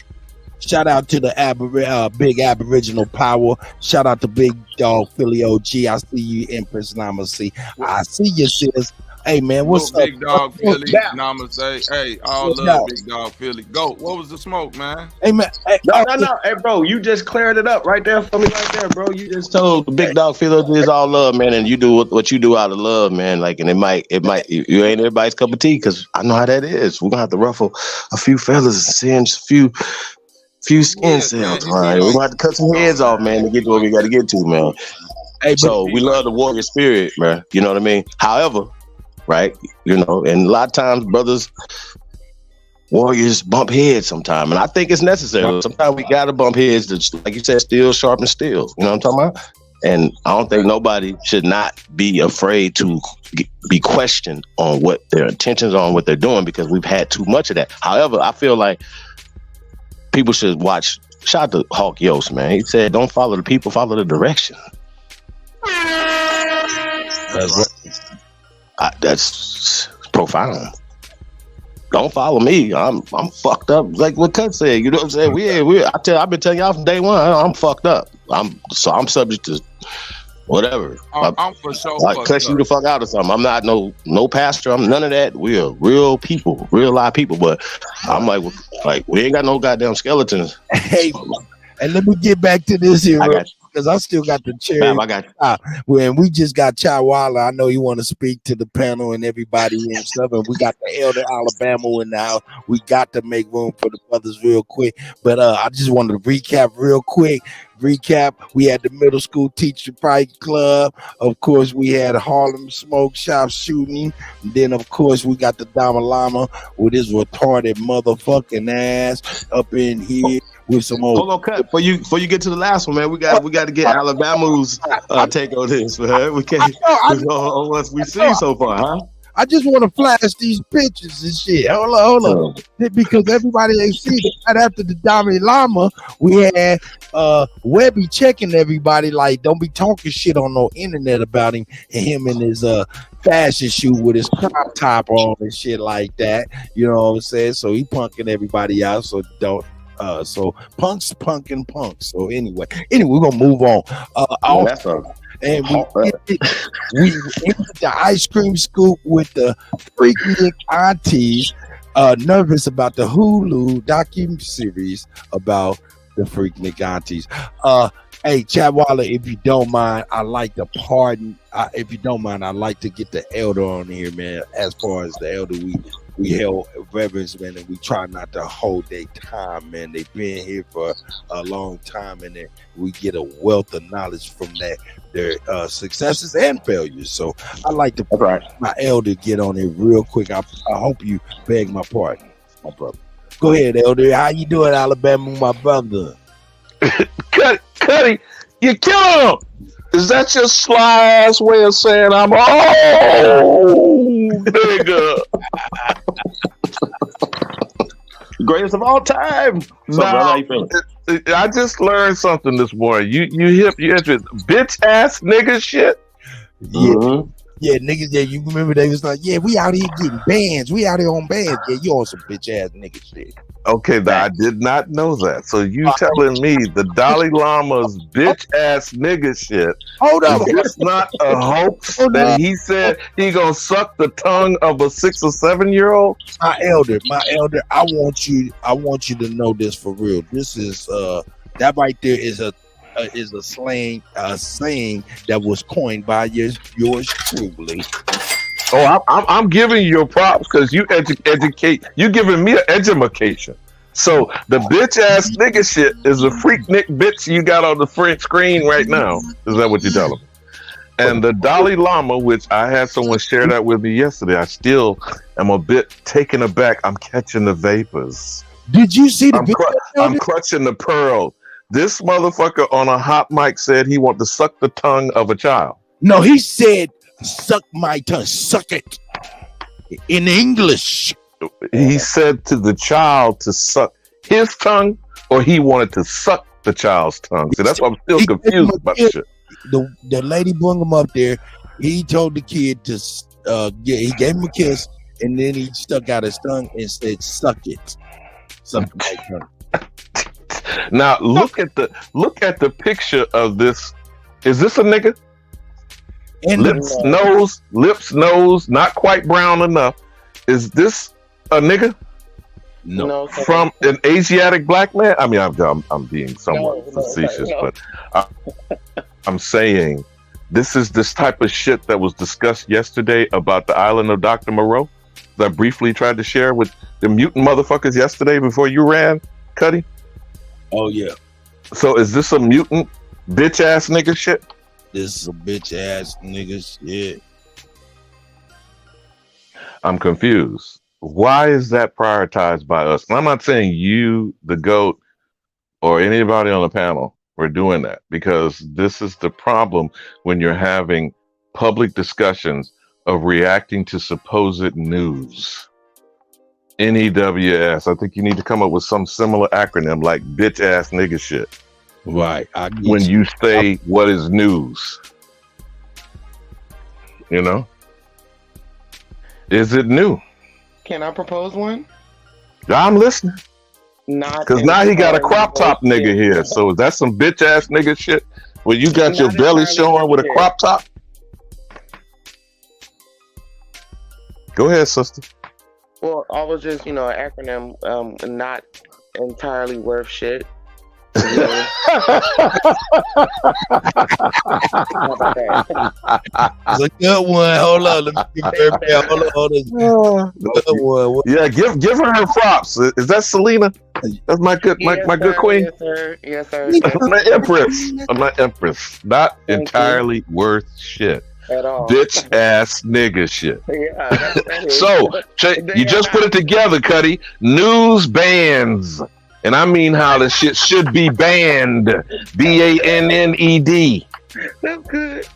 Shout out to the big Aboriginal power. Shout out to Big Dog Philly OG. I see you, Empress Namaste. I see you, sis. Hey, man, what's up? Big Dog Philly, Namaste. Hey, all love Big Dog Philly. Go. What was the smoke, man? Hey, man. No. Hey, bro, you just cleared it up right there for me, right there, bro. You just told Big Dog Philly is all love, man, and you do what you do out of love, man. Like, and it might, you ain't everybody's cup of tea, because I know how that is. We're gonna have to ruffle a few feathers and send few skin cells, right? We're gonna have to cut some heads off, man, to get to where we gotta get to, man. Hey, so we love the warrior spirit, man. You know what I mean? However, right, you know, and a lot of times brothers, warriors bump heads sometimes, and I think it's necessary. Sometimes we gotta bump heads to, like you said, steel sharpen steel. You know what I'm talking about? And I don't think nobody should not be afraid to be questioned on what their intentions are, on what they're doing, because we've had too much of that. However, I feel like people should watch. Shout out to Hawk Yost, man. He said, "Don't follow the people, follow the direction." That's profound. Don't follow me. I'm fucked up. Like what Cut said. You know what I'm saying? I've been telling y'all from day one. I'm fucked up. I'm subject to whatever. I'm for sure. Like cuss you the fuck out or something. I'm not no pastor. I'm none of that. We are real people, real live people. But I'm like we ain't got no goddamn skeletons. Hey, and let me get back to this here because I still got the chair. I got you. When we just got Chawala, I know you want to speak to the panel and everybody and stuff, and we got the Elder Alabama in the house. We got to make room for the brothers real quick. But I just wanted to recap real quick. We had the middle school teacher fight club. Of course, we had Harlem Smoke Shop shooting. And then, of course, we got the Dalai Lama with his retarded motherfucking ass up in here with some old. Hold on, Cut. Before you get to the last one, man, we got to get Alabama's take on this, man. We can't on what we see so far, huh? I just want to flash these pictures and shit. Hold on. Because everybody ain't seen it. Right after the Dalai Lama, we had Webby checking everybody like, don't be talking shit on no internet about him and him in his fashion shoot with his crop top on and shit like that. You know what I'm saying? So he punking everybody out. So don't. So punks punking punks. So anyway, we're gonna move on. And we ended the ice cream scoop with the Freaknik aunties nervous about the Hulu docu-series about the Freaknik aunties. Hey, Chadwalla, if you don't mind, I'd like to if you don't mind, I'd like to get the elder on here, man. As far as the elder, we held reverence, man, and we try not to hold their time, man. They've been here for a long time, and then we get a wealth of knowledge from their successes and failures. So I like to my elder get on here real quick. I hope you beg my pardon, my brother. Go ahead, elder. How you doing, Alabama, my brother? Kutty, you kill him. Is that your sly ass way of saying I'm old, nigga? Greatest of all time. So, brother, how you feeling? I just learned something this morning. You interested bitch ass nigga shit? Yeah. Mm-hmm. Yeah, niggas, yeah, you remember they was like, yeah, we out here getting bands. We out here on bands. Yeah, you on some bitch ass nigga shit. Okay, I did not know that. So you telling me the Dalai Lama's bitch ass nigga shit? Hold up, it's not a hoax that he said he gonna suck the tongue of a 6 or 7 year old? My elder, I want you to know this for real. This is that right there is a saying that was coined by yours truly. Oh, I'm giving you your props because you educate. You giving me an education. So the bitch ass nigga shit is a Freaknik bitch you got on the front screen right now. Is that what you're telling me? And the Dalai Lama, which I had someone share that with me yesterday, I still am a bit taken aback. I'm catching the vapors. Did you see the? I'm clutching the pearl. This motherfucker on a hot mic said he want to suck the tongue of a child. No, he said, suck my tongue, suck it. In English. He said to the child to suck his tongue, or he wanted to suck the child's tongue. So that's why I'm still confused about the shit. The lady brought him up there. He told the kid to, he gave him a kiss, and then he stuck out his tongue and said, suck it. Suck my tongue. Now look at the picture of this. Is this a nigga? And lips, nose, not quite brown enough. Is this a nigga? No. From an Asiatic black man? I mean, I'm being somewhat facetious, but I'm saying this is this type of shit that was discussed yesterday about the island of Dr. Moreau that I briefly tried to share with the mutant motherfuckers yesterday before you ran, Kutty. Oh yeah. So is this a mutant bitch ass nigga shit? This is a bitch ass nigga shit. I'm confused. Why is that prioritized by us? And I'm not saying you, the GOAT, or anybody on the panel were doing that, because this is the problem when you're having public discussions of reacting to supposed news. NEWS. I think you need to come up with some similar acronym like bitch ass nigga shit. Right. When you say what is news. You know? Is it new? Can I propose one? I'm listening. Not Because now he got a entirely crop top worth nigga it. here. So is that some bitch ass nigga shit? Where you got your Not belly entirely showing with a worth it. crop top? Go ahead, sister. Well, I was just, an acronym, not entirely worth shit. It's a good one. Hold on. Let me give everybody. Hold on. Good one. Yeah, give her her props. Is that Selena? That's my good my good queen. Yes, sir. Yes, sir. My empress. My empress. Not entirely worth shit. At all. Bitch ass nigga shit. Yeah, that is. So you just put it together, Kutty. News bans. And I mean how the shit should be banned. BANNED. That's good.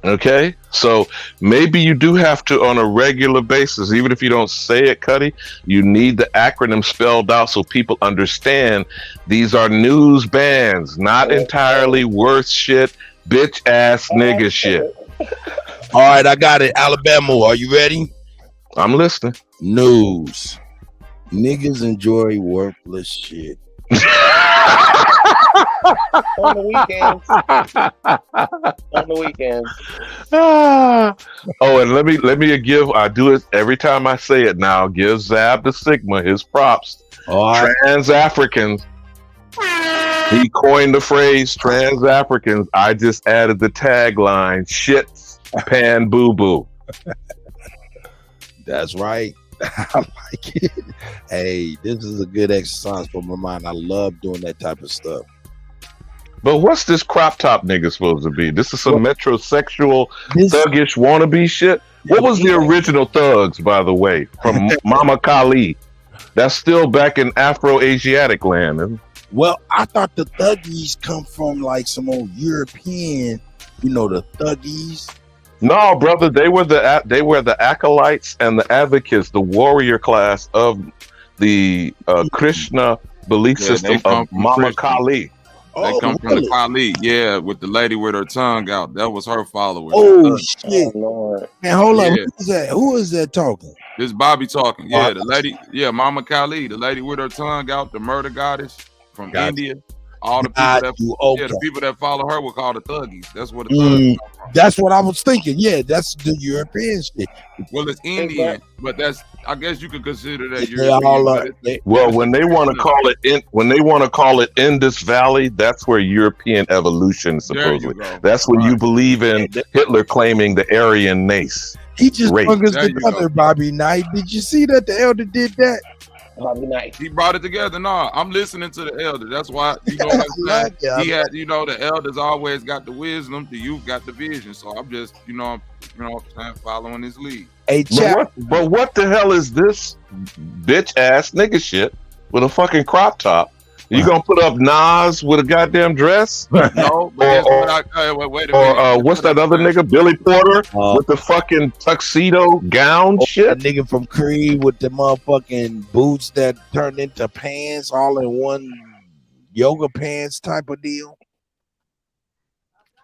Okay, so maybe you do have to, on a regular basis, even if you don't say it, Kutty, you need the acronym spelled out so people understand these are news bans, not entirely worth shit, bitch ass nigga shit. All right, I got it. Alabama, are you ready? I'm listening. News. Niggas enjoy worthless shit. On the weekends. On the weekends. Oh, and let me give. I do it every time I say it now. Give Zab the Sigma his props. Right. Trans Africans. He coined the phrase trans Africans. I just added the tagline: "Shit, pan boo boo." That's right. I like it. Hey, this is a good exercise for my mind. I love doing that type of stuff. But what's this crop top nigga supposed to be? This is some metrosexual, thuggish wannabe shit? What was the original thugs, by the way, from Mama Kali? That's still back in Afro-Asiatic land. Isn't it? Well, I thought the thuggies come from like some old European, the thuggies. No, brother, they were the acolytes and the advocates, the warrior class of the Krishna belief system of Mama Kali. They come from the Kali, yeah, with the lady with her tongue out. That was her followers. Oh shit! Lord. Man, hold on. Yeah. Who is that? Who is that talking? This Bobby talking. Yeah, the lady. Yeah, Mama Kali, the lady with her tongue out, the murder goddess from India. All the people the people that follow her were called the thuggies. That's what the thugs come from. That's what I was thinking. Yeah, that's the European shit. Well, it's Indian, but I guess you could consider that European. Well, when they want to call it Indus Valley, that's where European evolution supposedly. That's when you believe in Hitler claiming the Aryan race. He just brought us together, Bobby Knight. Did you see that the elder did that? Bobby Knight. He brought it together. No, I'm listening to the elder. That's why he had. The elders always got the wisdom. The youth got the vision. So I'm just, following his lead. Hey, but what the hell is this bitch ass nigga shit with a fucking crop top? You gonna put up Nas with a goddamn dress? No, but wait a minute. Or what's that other nigga, Billy Porter, with the fucking tuxedo gown shit? A nigga from Creed with the motherfucking boots that turned into pants, all in one yoga pants type of deal.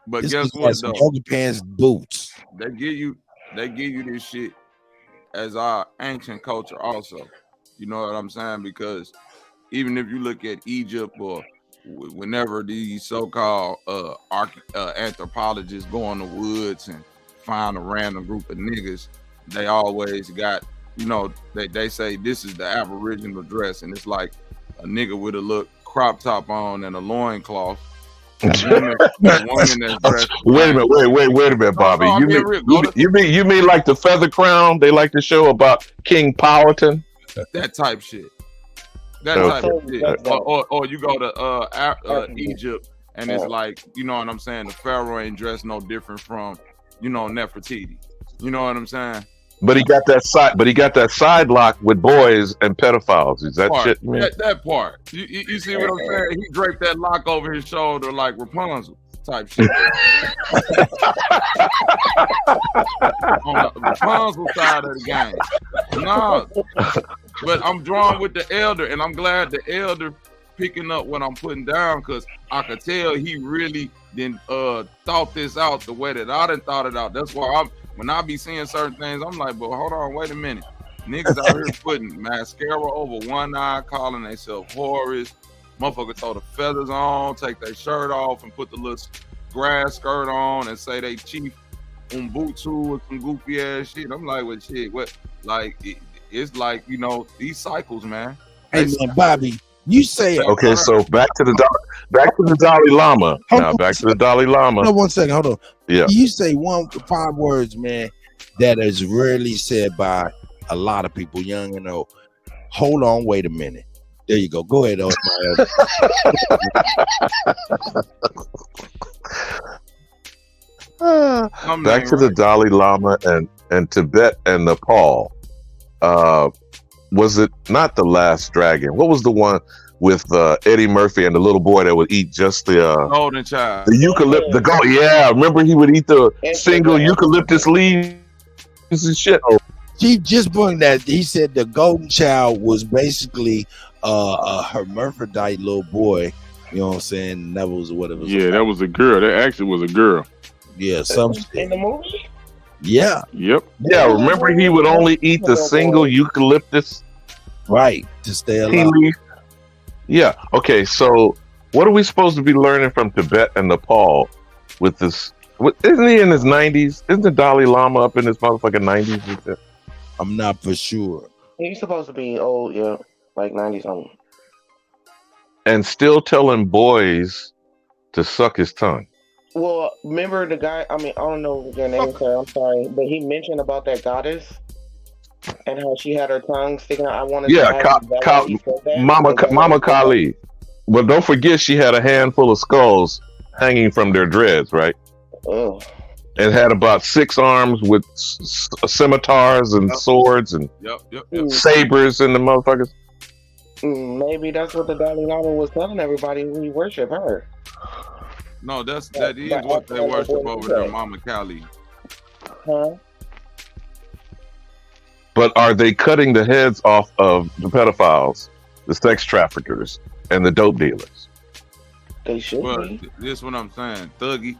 But this guess what though? Yoga pants boots. They give you this shit as our ancient culture also. You know what I'm saying? Because even if you look at Egypt or whenever these so-called anthropologists go in the woods and find a random group of niggas, they always got, they say this is the Aboriginal dress, and it's like a nigga with a look crop top on and a loincloth. Wait a minute, Bobby. You mean like the Feather Crown? They like to show about King Powhatan? That type shit. That type of shit. Or you go to Egypt and it's like, you know what I'm saying? The pharaoh ain't dressed no different from, Nefertiti. You know what I'm saying? But he got that side lock with boys and pedophiles. Is that shit? That part. You see what I'm saying? He draped that lock over his shoulder like Rapunzel type shit. On the Rapunzel side of the game. No. But I'm drawn with the elder, and I'm glad the elder picking up what I'm putting down because I could tell he really didn't thought this out the way that I done thought it out. That's why when I be seeing certain things, I'm like, but hold on, wait a minute. Niggas out here putting mascara over one eye, calling themselves whores. Motherfuckers throw the feathers on, take their shirt off, and put the little grass skirt on and say they chief Ubuntu or some goofy ass shit. I'm like, well, shit, what? Like, it's like, you know, these cycles, man. Hey, man, Bobby, you say okay. So back to the Dalai Lama. Back to the Dalai Lama. No, 1 second, hold on. Yeah. You say 5 words, man, that is rarely said by a lot of people, young and old. Hold on, wait a minute. There you go. Go ahead, Osmar. Back to the Dalai Lama and Tibet and Nepal. Was it not The Last Dragon? What was the one with Eddie Murphy and the little boy that would eat just the golden child, the eucalyptus? The gold, yeah. Remember he would eat the single eucalyptus leaves and shit. He just brought that. He said the golden child was basically a hermaphrodite little boy. You know what I'm saying? That was what it was. Yeah, that was a girl. That actually was a girl. Yeah, some in the movie. Yeah. Yep. Yeah. Remember he would only eat the single eucalyptus. Right, to stay alive. Yeah. Okay. So, what are we supposed to be learning from Tibet and Nepal with this? Isn't he in his 90s? Isn't the Dalai Lama up in his motherfucking 90s? I'm not for sure. He's supposed to be old, yeah, like 90 something. And still telling boys to suck his tongue. Well, remember the guy? I mean, I don't know your name, sir. I'm sorry, but he mentioned about that goddess and how she had her tongue sticking out. I wanted to ask Mama Kali. But don't forget, she had a handful of skulls hanging from their dreads, right? Oh. And had about 6 arms with scimitars and swords and sabers and the motherfuckers. Maybe that's what the Dalai Lama was telling everybody. We worship her. No, that is what they worship over there, Mama Kali. Huh? But are they cutting the heads off of the pedophiles, the sex traffickers, and the dope dealers? They should be. This is what I'm saying. Thuggy.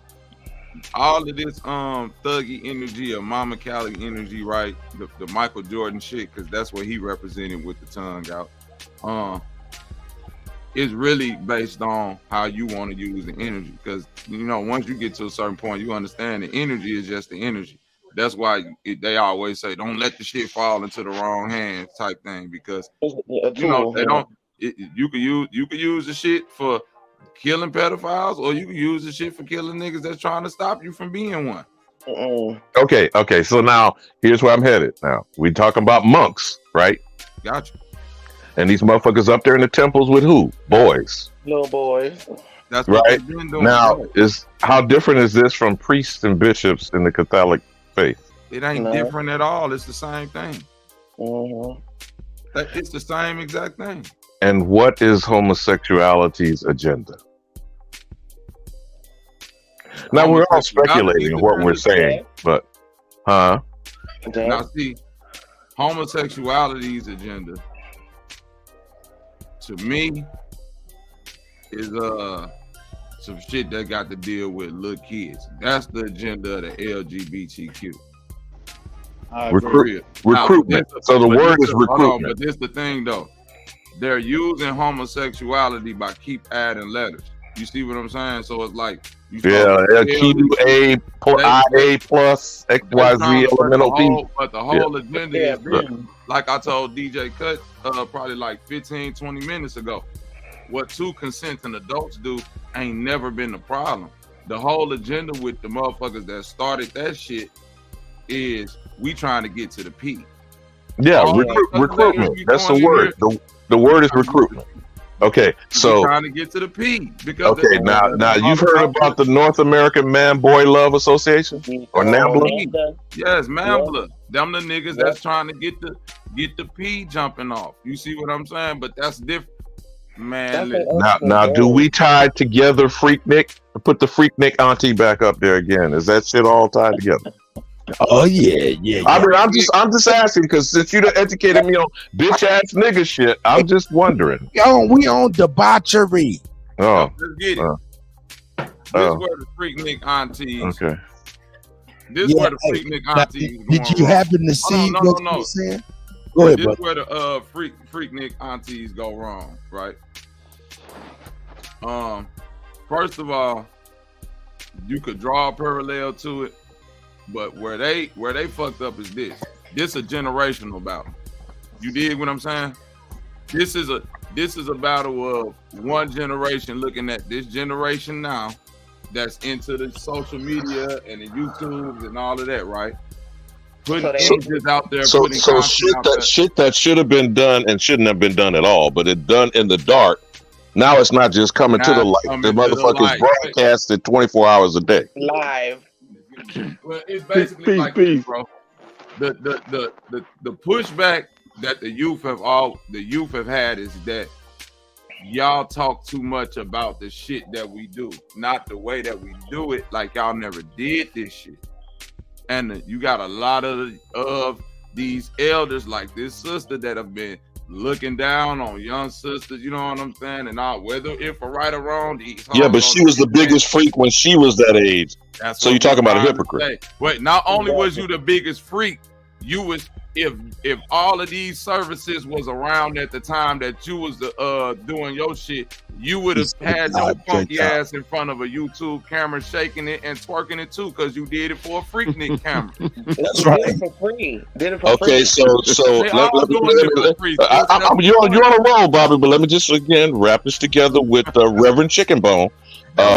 All of this thuggy energy or Mama Kali energy, right? The Michael Jordan shit, because that's what he represented with the tongue out. Is really based on how you want to use the energy. Because, you know, once you get to a certain point, you understand the energy is just the energy. That's why they always say, don't let the shit fall into the wrong hands type thing. Because, you know, they don't, you can use the shit for killing pedophiles, or you can use the shit for killing niggas that's trying to stop you from being one. Okay. So now, here's where I'm headed. Now, we talking about monks, right? Gotcha. And these motherfuckers up there in the temples with who? Boys. Little boys. That's what right. they've been doing. Now, how different is this from priests and bishops in the Catholic faith? It ain't different at all. It's the same thing. It's the same exact thing. And what is homosexuality's agenda? Now, we're all speculating what we're saying, but, Now, see, homosexuality's agenda, to me, is some shit that got to deal with little kids. That's the agenda of the LGBTQ. Recruitment. So the word is recruitment. But this the thing though. They're using homosexuality by keep adding letters. You see what I'm saying? So it's like QA IA plus XYZ elemental P. But the whole agenda is like I told DJ Cut probably like 15-20 minutes ago. What 2 consenting adults do ain't never been the problem. The whole agenda with the motherfuckers that started that shit is we trying to get to the P. Yeah, recruitment. That's the word. The word is recruitment. Okay, so we're trying to get to the P. Because now you've heard about the North American Man Boy Love Association or NAMBLA? Yes, NAMBLA. Them the niggas that's trying to get the P jumping off. You see what I'm saying? But that's different. Man, now, do we tie together Freaknik? Put the Freaknik auntie back up there again. Is that shit all tied together? Oh yeah. I mean, I'm just asking because since you done educated me on bitch ass nigga shit, I'm just wondering. We on debauchery. Oh, let's get it. This where the freaknik aunties. Okay. This where the freaknik aunties. Did you happen to see what you were saying? Go ahead, This brother. where the freaknik aunties go wrong, right? First of all, you could draw a parallel to it, but where they fucked up is this. This a generational battle. You dig what I'm saying? This is a battle of one generation looking at this generation now that's into the social media and the YouTubes and all of that, right? Putting images out there, So putting content out there. shit that should have been done and shouldn't have been done at all, but it done in the dark. Now it's not just coming to the light. The motherfuckers broadcasted 24 hours a day. Live. Well, it's basically like this, bro. The pushback that the youth have had is that y'all talk too much about the shit that we do, not the way that we do it. Like y'all never did this shit. And you got a lot of these elders, like this sister, that have been looking down on young sisters. You know what I'm saying? And all, whether if or right or wrong, Yeah, but she was the biggest freak when she was that age. So you're talking about a hypocrite. But not only was you the biggest freak, you was if all of these services was around at the time that you was doing your shit, you would have had your funky ass in front of a YouTube camera shaking it and twerking it too, because you did it for a freaknik camera. That's right. Did it for free. Okay, so you're on a roll, Bobby. But let me just again wrap this together with Reverend Chicken Bone.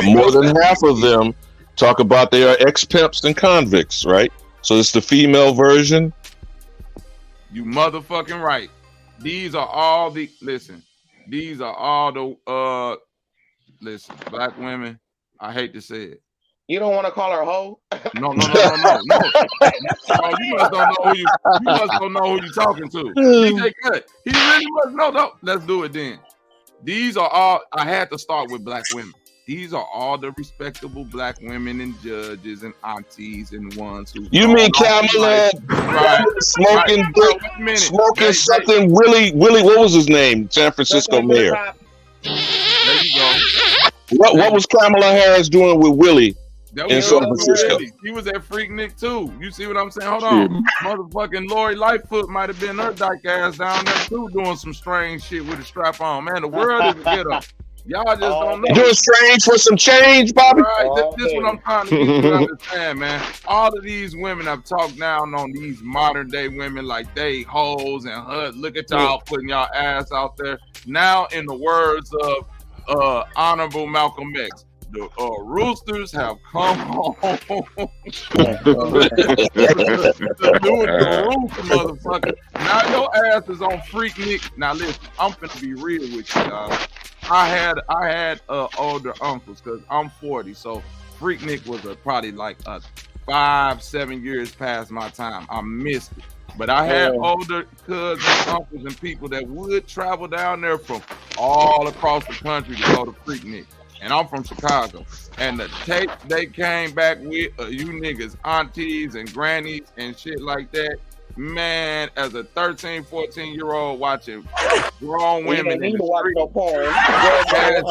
More than half of them talk about they are ex-pimps and convicts, right? So it's the female version. You motherfucking right. These are all the black women. I hate to say it. You don't want to call her hoe? No. Oh, you must don't know who you talking to. DJ Cut. He really must know. No, let's do it then. These are all. I had to start with black women. These are all the respectable black women and judges and aunties and ones who. You mean Kamala smoking something? Willie, what was his name? San Francisco mayor. There you go. What was Kamala Harris doing with Willie in San Francisco? He was at Freaknik too. You see what I'm saying? Hold on. Motherfucking Lori Lightfoot might have been her dyke ass down there too, doing some strange shit with a strap on. Man, the world is a get up. Y'all just don't know. Doing strange for some change, Bobby. Right, this is what I'm trying to get you to understand, man. All of these women have talked down on these modern day women like they hoes and look at y'all putting y'all ass out there. Now, in the words of Honorable Malcolm X, the roosters have come home. The roof, motherfucker. Now your ass is on Freaknik. Now listen, I'm finna be real with you, dog. I had older uncles because I'm 40, so Freaknik was probably like 5-7 years past my time. I missed it, but I had older cousins, uncles, and people that would travel down there from all across the country to go to Freaknik. And I'm from Chicago, and the tape they came back with, you niggas, aunties and grannies and shit like that. Man, as a 13, 14-year-old watching grown women in the street. No porn. It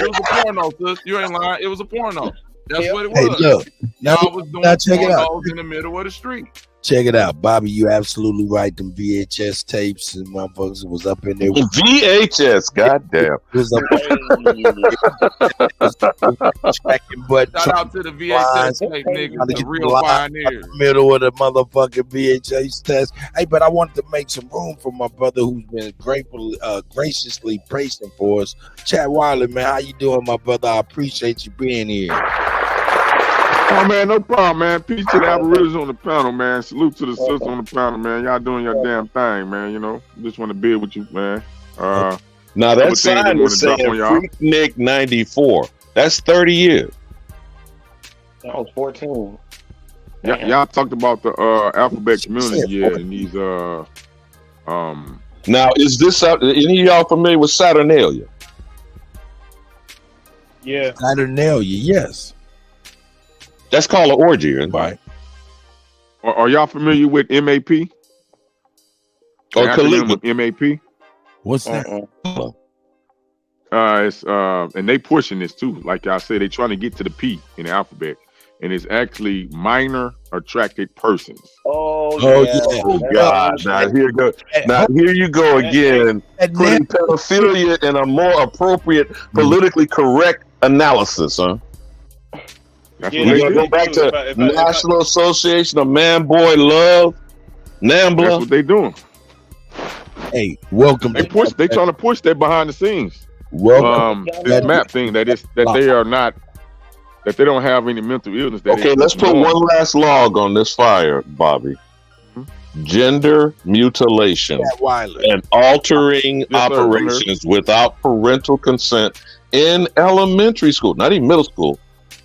was a porno, sis. You ain't lying. It was a porno. That's what it was. Hey, look, Y'all was doing pornos in the middle of the street. Check it out, Bobby. You absolutely right. Them VHS tapes and motherfuckers was up in there. VHS, goddamn. Was up Shout out to the VHS tape niggas, the real pioneers. Middle of the motherfucking VHS test. Hey, but I wanted to make some room for my brother who's been graciously praising for us. Chad Wiley, man, how you doing, my brother? I appreciate you being here. Oh man, no problem, man. Peace to the Aborigines on the panel, man. Salute to the sisters on the panel, man. Y'all doing your damn thing, man. You know, just want to be with you, man. Now that sign was saying Freaknik 94. That's 30 years. I was 14. Y'all talked about the alphabet community, and these Now, is this any of y'all familiar with Saturnalia? Yeah. Saturnalia, yes. That's called an orgy, right? Are y'all familiar with MAP? Or acronym of MAP? What's that? It's and they pushing this too. Like I said, they trying to get to the P in the alphabet, and it's actually minor attracted persons. Oh yeah. Oh God! Now here go. Now here you go again, putting pedophilia in a more appropriate, politically correct analysis, huh? That's We gotta go back to National Association of Man Boy Love, NAMBLA. That's what they doing. Hey, welcome. They trying to push that behind the scenes. This map thing that they are not, that they don't have any mental illness. Okay, let's put one last log on this fire, Bobby. Gender mutilation and altering operations without parental consent in elementary school, not even middle school.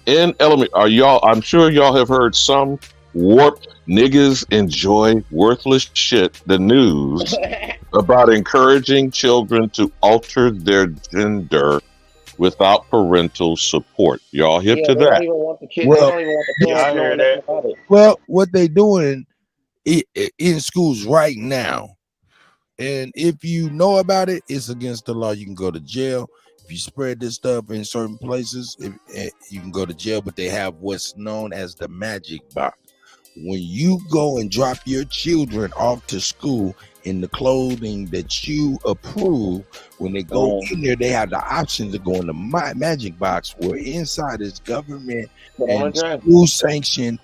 In elementary, I'm sure y'all have heard some warped niggas enjoy worthless shit, the news about encouraging children to alter their gender without parental support. Y'all hip to that? Well, what they doing in schools right now, and if you know about it, it's against the law. You can go to jail. If you spread this stuff in certain places, you can go to jail, but they have what's known as the magic box. When you go and drop your children off to school in the clothing that you approve, when they go in there, they have the option to go in the magic box, where inside is government and school sanctioned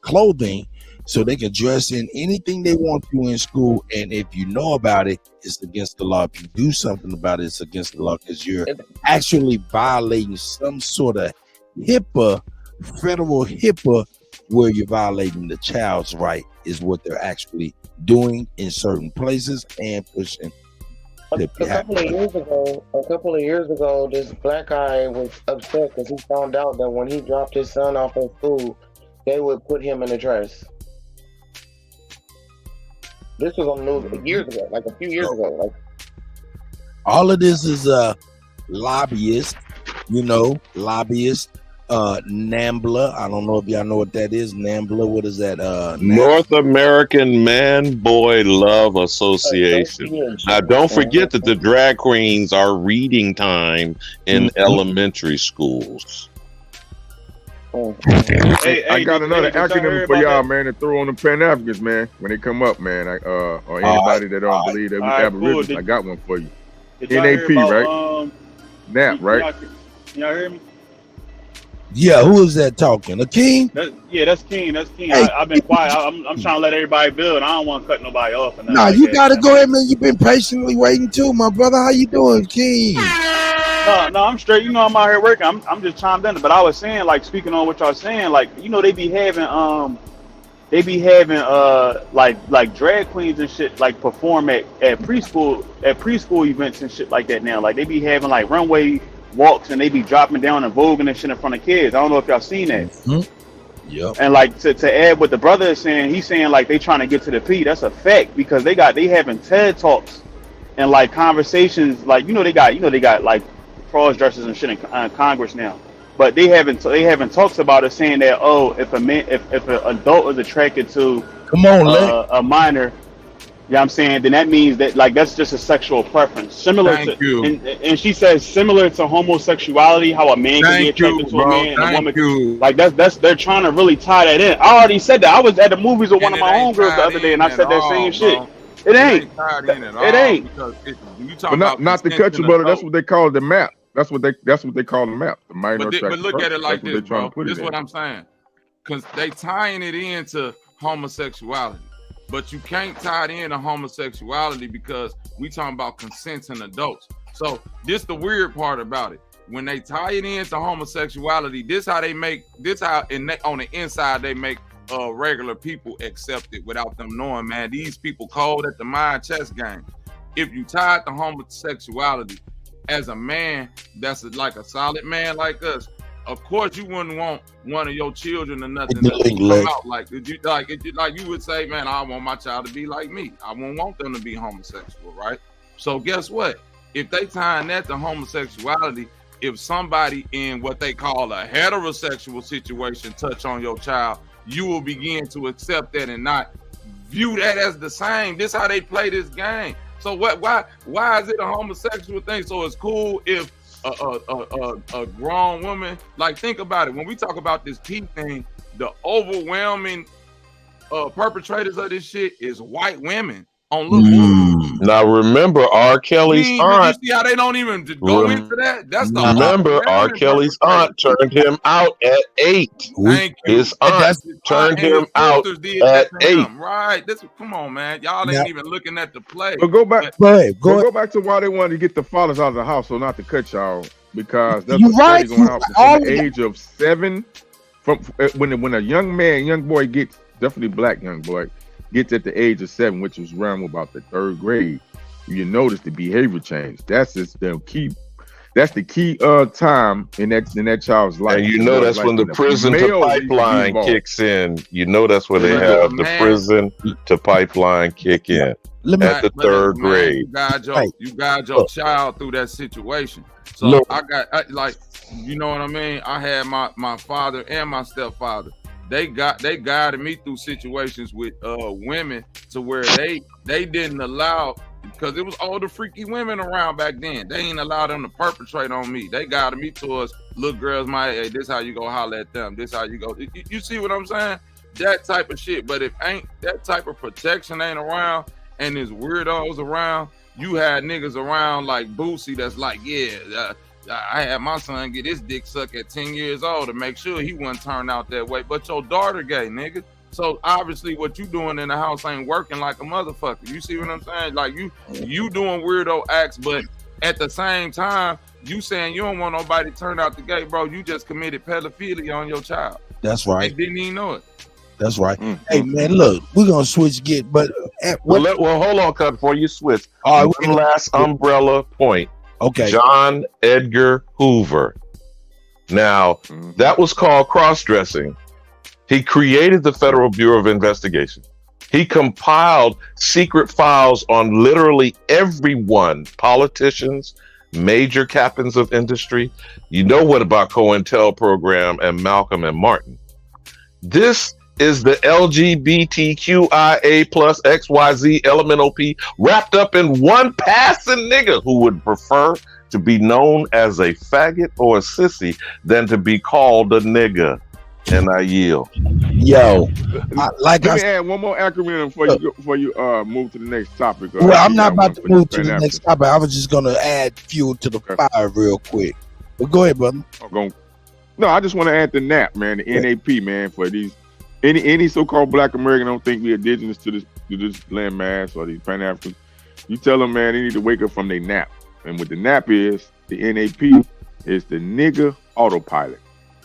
clothing, so they can dress in anything they want to in school. And if you know about it, it's against the law. If you do something about it, it's against the law, because you're actually violating some sort of federal HIPAA, where you're violating the child's right, is what they're actually doing in certain places and pushing. A couple of years ago, this black guy was upset because he found out that when he dropped his son off at school, they would put him in a dress. This was on the news years ago, like a few years ago. Like, all of this is lobbyists, NAMBLA. I don't know if y'all know what that is. NAMBLA, what is that? North American Man Boy Love Association. Now, don't forget that the drag queens are reading time in elementary schools. I got another acronym for y'all, man, to throw on the Pan-Africans, man, when they come up, man, or anybody that don't believe that we Aboriginals. I got one for you. NAP, right? NAP, right? Y'all hear me? Yeah, who is that talking? Akeem? That's King. That's King. Hey. I've been quiet. I'm trying to let everybody build. I don't want to cut nobody off. Nah, you gotta go ahead, man. You've been patiently waiting too, my brother. How you doing, King? No, I'm straight. I'm out here working. I'm just chimed in. But I was saying, like, speaking on what y'all saying, like, they be having like drag queens and shit, like, perform at preschool events and shit like that now. Like, they be having like runway walks, and they be dropping down and voguing and shit in front of kids. I don't know if y'all seen that. Yep. And like to add what the brother is saying, he's saying like they trying to get to the P. That's a fact, because they having TED Talks and like conversations, like they got like cross dressers and shit in Congress now. But they having talks about it, saying that if an adult is attracted to a minor, you know what I'm saying, then that means that, like, that's just a sexual preference. Similar and she says similar to homosexuality, how a man can be attracted to a man and a woman. Like they're trying to really tie that in. I already said that. I was at the movies with one of my homegirls the other day, and I said that same shit. It ain't. It ain't. But not to cut you, brother. That's what they call the map. That's what they call the map. The minor attraction. But look at it like this, bro. This is what I'm saying. Because they tying it into homosexuality. But you can't tie it into homosexuality, because we talking about consenting adults. So this the weird part about it. When they tie it into homosexuality, this how on the inside they make regular people accept it without them knowing, man. These people cold at the mind chess game. If you tie it to homosexuality as a man, that's like a solid man like us, of course you wouldn't want one of your children or nothing to come out like you would say, man, I want my child to be like me. I won't want them to be homosexual, right? So guess what? If they tying that to homosexuality, if somebody in what they call a heterosexual situation touch on your child, you will begin to accept that and not view that as the same. This is how they play this game. So why is it a homosexual thing? So it's cool if a grown woman, like, think about it. When we talk about this P thing, the overwhelming perpetrators of this shit is white women on little boys. Now remember, R. Kelly's aunt. You see how they don't even go into that? That's the remember R. Kelly's aunt turned him out at 8. His aunt turned him out at 8. Right. Come on, man. Y'all ain't even looking at the play. But go back. Go back to why they wanted to get the fathers out of the house, so not to cut y'all, because that's what's right. Going out from the age of 7. From when a young boy gets, definitely black young boy, gets at the age of 7, which is around about the 3rd grade, you notice the behavior change. That's just the key. That's the key time in that child's life. And you know that's when the prison to pipeline kicks in. You know that's where they have the prison to pipeline kick in at the 3rd grade. You guide your child through that situation. So I you know what I mean? I had my father and my stepfather. They guided me through situations with women to where they didn't allow, because it was older freaky women around back then. They ain't allowed them to perpetrate on me. They guided me towards little girls my age. This how you go holler at them. This how you go. You see what I'm saying? That type of shit. But if ain't that type of protection ain't around and there's weirdos around, you had niggas around like Boosie that's like, I had my son get his dick sucked at 10 years old to make sure he wouldn't turn out that way. But your daughter gay, nigga. So obviously what you doing in the house ain't working like a motherfucker. You see what I'm saying? Like you doing weirdo acts, but at the same time, you saying you don't want nobody to turn out the gay, bro. You just committed pedophilia on your child. That's right. They didn't even know it. That's right. Hey man, look, we're gonna switch gears, but hold on, cut before you switch. All right, one last umbrella point. Okay. John Edgar Hoover. Now, that was called cross-dressing. He created the Federal Bureau of Investigation. He compiled secret files on literally everyone, politicians, major captains of industry. You know what about COINTEL program and Malcolm and Martin. This is the LGBTQIA plus XYZ elemental P wrapped up in one passing nigga who would prefer to be known as a faggot or a sissy than to be called a nigga. And I yield. Yo, let me add one more acronym before you move to the next topic. Well, I'm not about to move to the next topic. I was just gonna add fuel to the fire real quick. But go ahead, brother. No, I just want to add the NAP, man, the NAP, man, for these any so-called Black American don't think we're indigenous to this landmass or these Pan-Africans. You tell them, man, they need to wake up from their nap. And what the NAP is, the NAP is the nigga autopilot.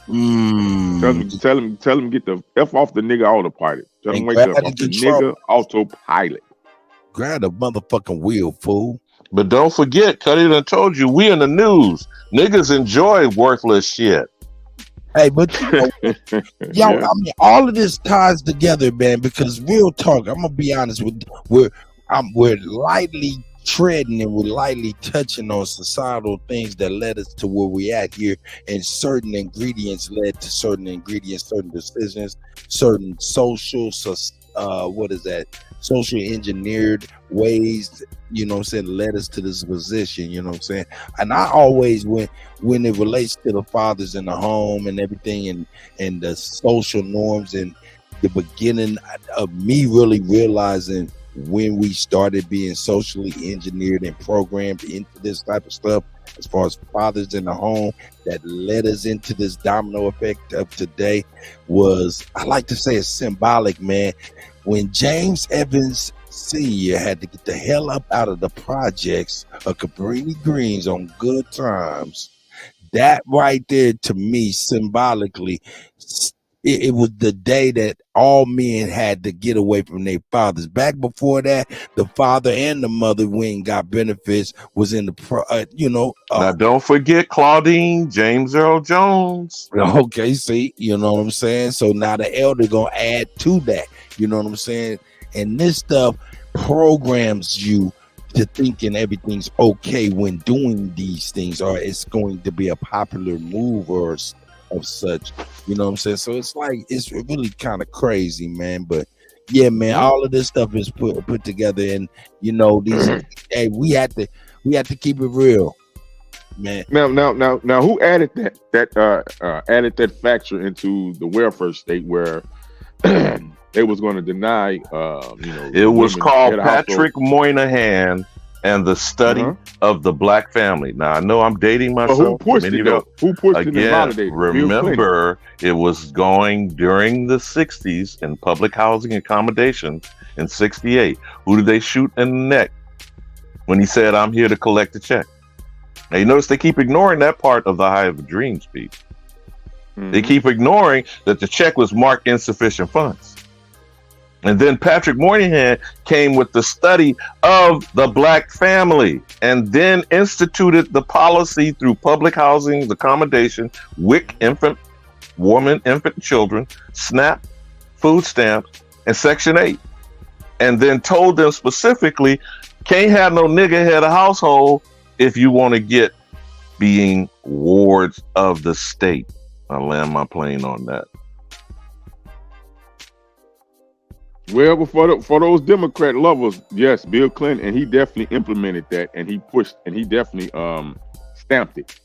Tell them get the F off the nigga autopilot. Tell them wake up off the nigga autopilot. Grab the motherfucking wheel, fool. But don't forget, Kutty done told you, we in the news. Niggas enjoy worthless shit. Hey, but yo, I mean, all of this ties together, man, because real talk, I'm gonna be honest with you, we're lightly treading and we're lightly touching on societal things that led us to where we at here, and certain ingredients led to certain ingredients, certain decisions, certain social social engineered ways, you know what I'm saying, led us to this position, you know what I'm saying. And I always, when it relates to the fathers in the home and everything, and the social norms, and the beginning of me really realizing when we started being socially engineered and programmed into this type of stuff, as far as fathers in the home, that led us into this domino effect of today, was, I like to say, it's symbolic, man. When James Evans Sr. had to get the hell up out of the projects of Cabrini Greens on good times, that right there, to me, symbolically, it was the day that all men had to get away from their fathers. Back before that, the father and the mother, when got benefits, was in the now don't forget Claudine James Earl Jones. Okay, see, you know what I'm saying. So now the elder gonna add to that. You know what I'm saying. And this stuff programs you to thinking everything's okay when doing these things, or it's going to be a popular move or of such. You know what I'm saying? So it's like it's really kind of crazy, man. But yeah, man, all of this stuff is put together, and you know these. Hey, we had to keep it real, man. Now, who added that factor into the welfare state where they was going to deny? It was called Patrick Moynihan and the Study of the Black Family. Now I know I'm dating myself. Who pushed it though? Who pushed it and validated? Remember, it was going during the 60s in public housing accommodations in 68. Who did they shoot in the neck when he said, "I'm here to collect a check"? Now you notice they keep ignoring that part of the Hive of Dreams speech. They keep ignoring that the check was marked insufficient funds. And then Patrick Moynihan came with the Study of the Black Family and then instituted the policy through public housing accommodation, WIC, infant, woman, infant, children, SNAP, food stamps, and Section 8. And then told them specifically, can't have no nigga head of household if you want to get being wards of the state. I land my plane on that. Well, for those Democrat lovers, yes, Bill Clinton, and he definitely implemented that, and he pushed, and he definitely stamped it,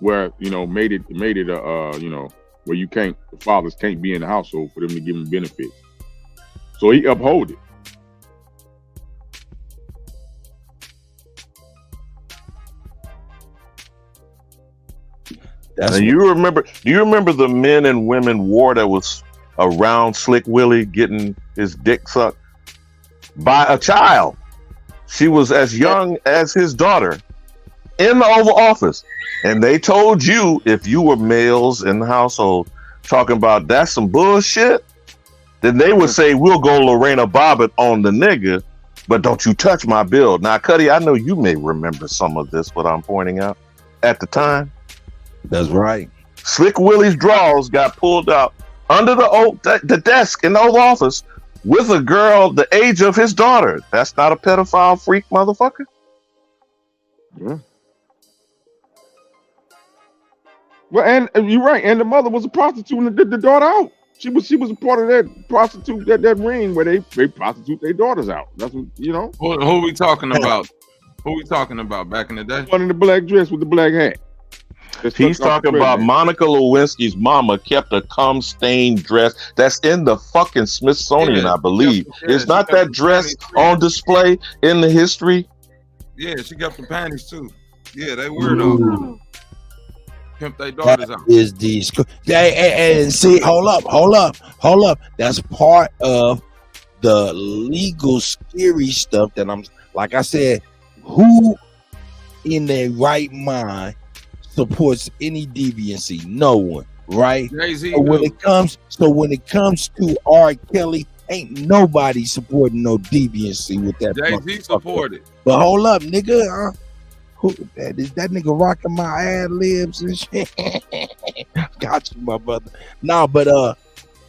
where made it where you can't, the fathers can't be in the household for them to give them benefits. So he upheld it. Do you remember the men and women war that was around Slick Willie getting his dick sucked by a child? She was as young as his daughter in the Oval Office. And they told you, if you were males in the household talking about that's some bullshit, then they would say, we'll go Lorena Bobbitt on the nigga, but don't you touch my bill. Now, Kutty, I know you may remember some of this, what I'm pointing out at the time. That's right. Slick Willie's drawers got pulled out under the desk in the Oval Office with a girl the age of his daughter. That's not a pedophile freak motherfucker? Yeah. Well, and you're right. And the mother was a prostitute and did the daughter out. She was a part of that prostitute, that ring where they prostitute their daughters out. That's what, Who we talking about? Who we talking about back in the day? One in the black dress with the black hat. He's talking about Monica Lewinsky's mama kept a cum-stained dress that's in the fucking Smithsonian, I believe. Is not that dress on display in the history? Yeah, she got the panties too. Yeah, they were though. Pimp their daughters out. Is these and see, hold up. That's part of the legal scary stuff that I'm like I said, who in their right mind supports any deviancy? No one, right? So when it comes to R. Kelly, ain't nobody supporting no deviancy with that. Jay-Z supported. But hold up, nigga. Is that nigga rocking my ad libs and shit? Got you, my brother. No, but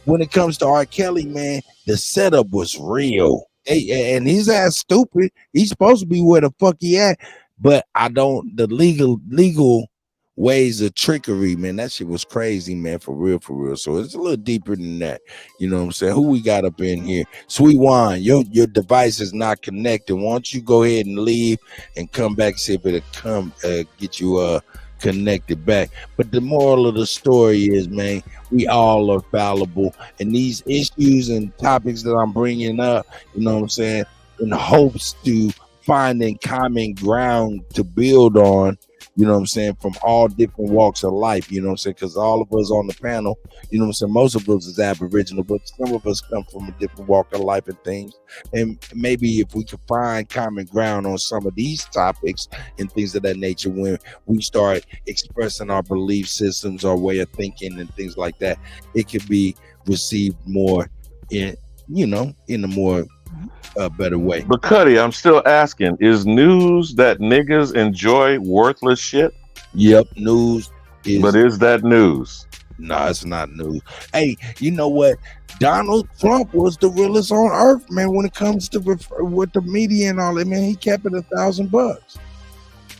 when it comes to R. Kelly, man, the setup was real. And his ass stupid. He's supposed to be where the fuck he at. But the legal ways of trickery, man, that shit was crazy, man, for real. So it's a little deeper than that. You know what I'm saying? Who we got up in here? Sweet Wine, your device is not connected. Why don't you go ahead and leave and come back, see if it'll come get you connected back. But the moral of the story is, man, we all are fallible, and these issues and topics that I'm bringing up, you know what I'm saying, in hopes to finding common ground to build on, you know what I'm saying, from all different walks of life, you know what I'm saying, because all of us on the panel, you know what I'm saying, most of us is Aboriginal, but some of us come from a different walk of life and things, and maybe if we could find common ground on some of these topics and things of that nature, when we start expressing our belief systems, our way of thinking and things like that, it could be received more in a more better way. But Kutty, I'm still asking, is news that niggas enjoy worthless shit? Yep, news is. But is that news? No, it's not news. Hey, you know what? Donald Trump was the realest on earth, man. When it comes to with the media and all that, man, he kept it $1,000.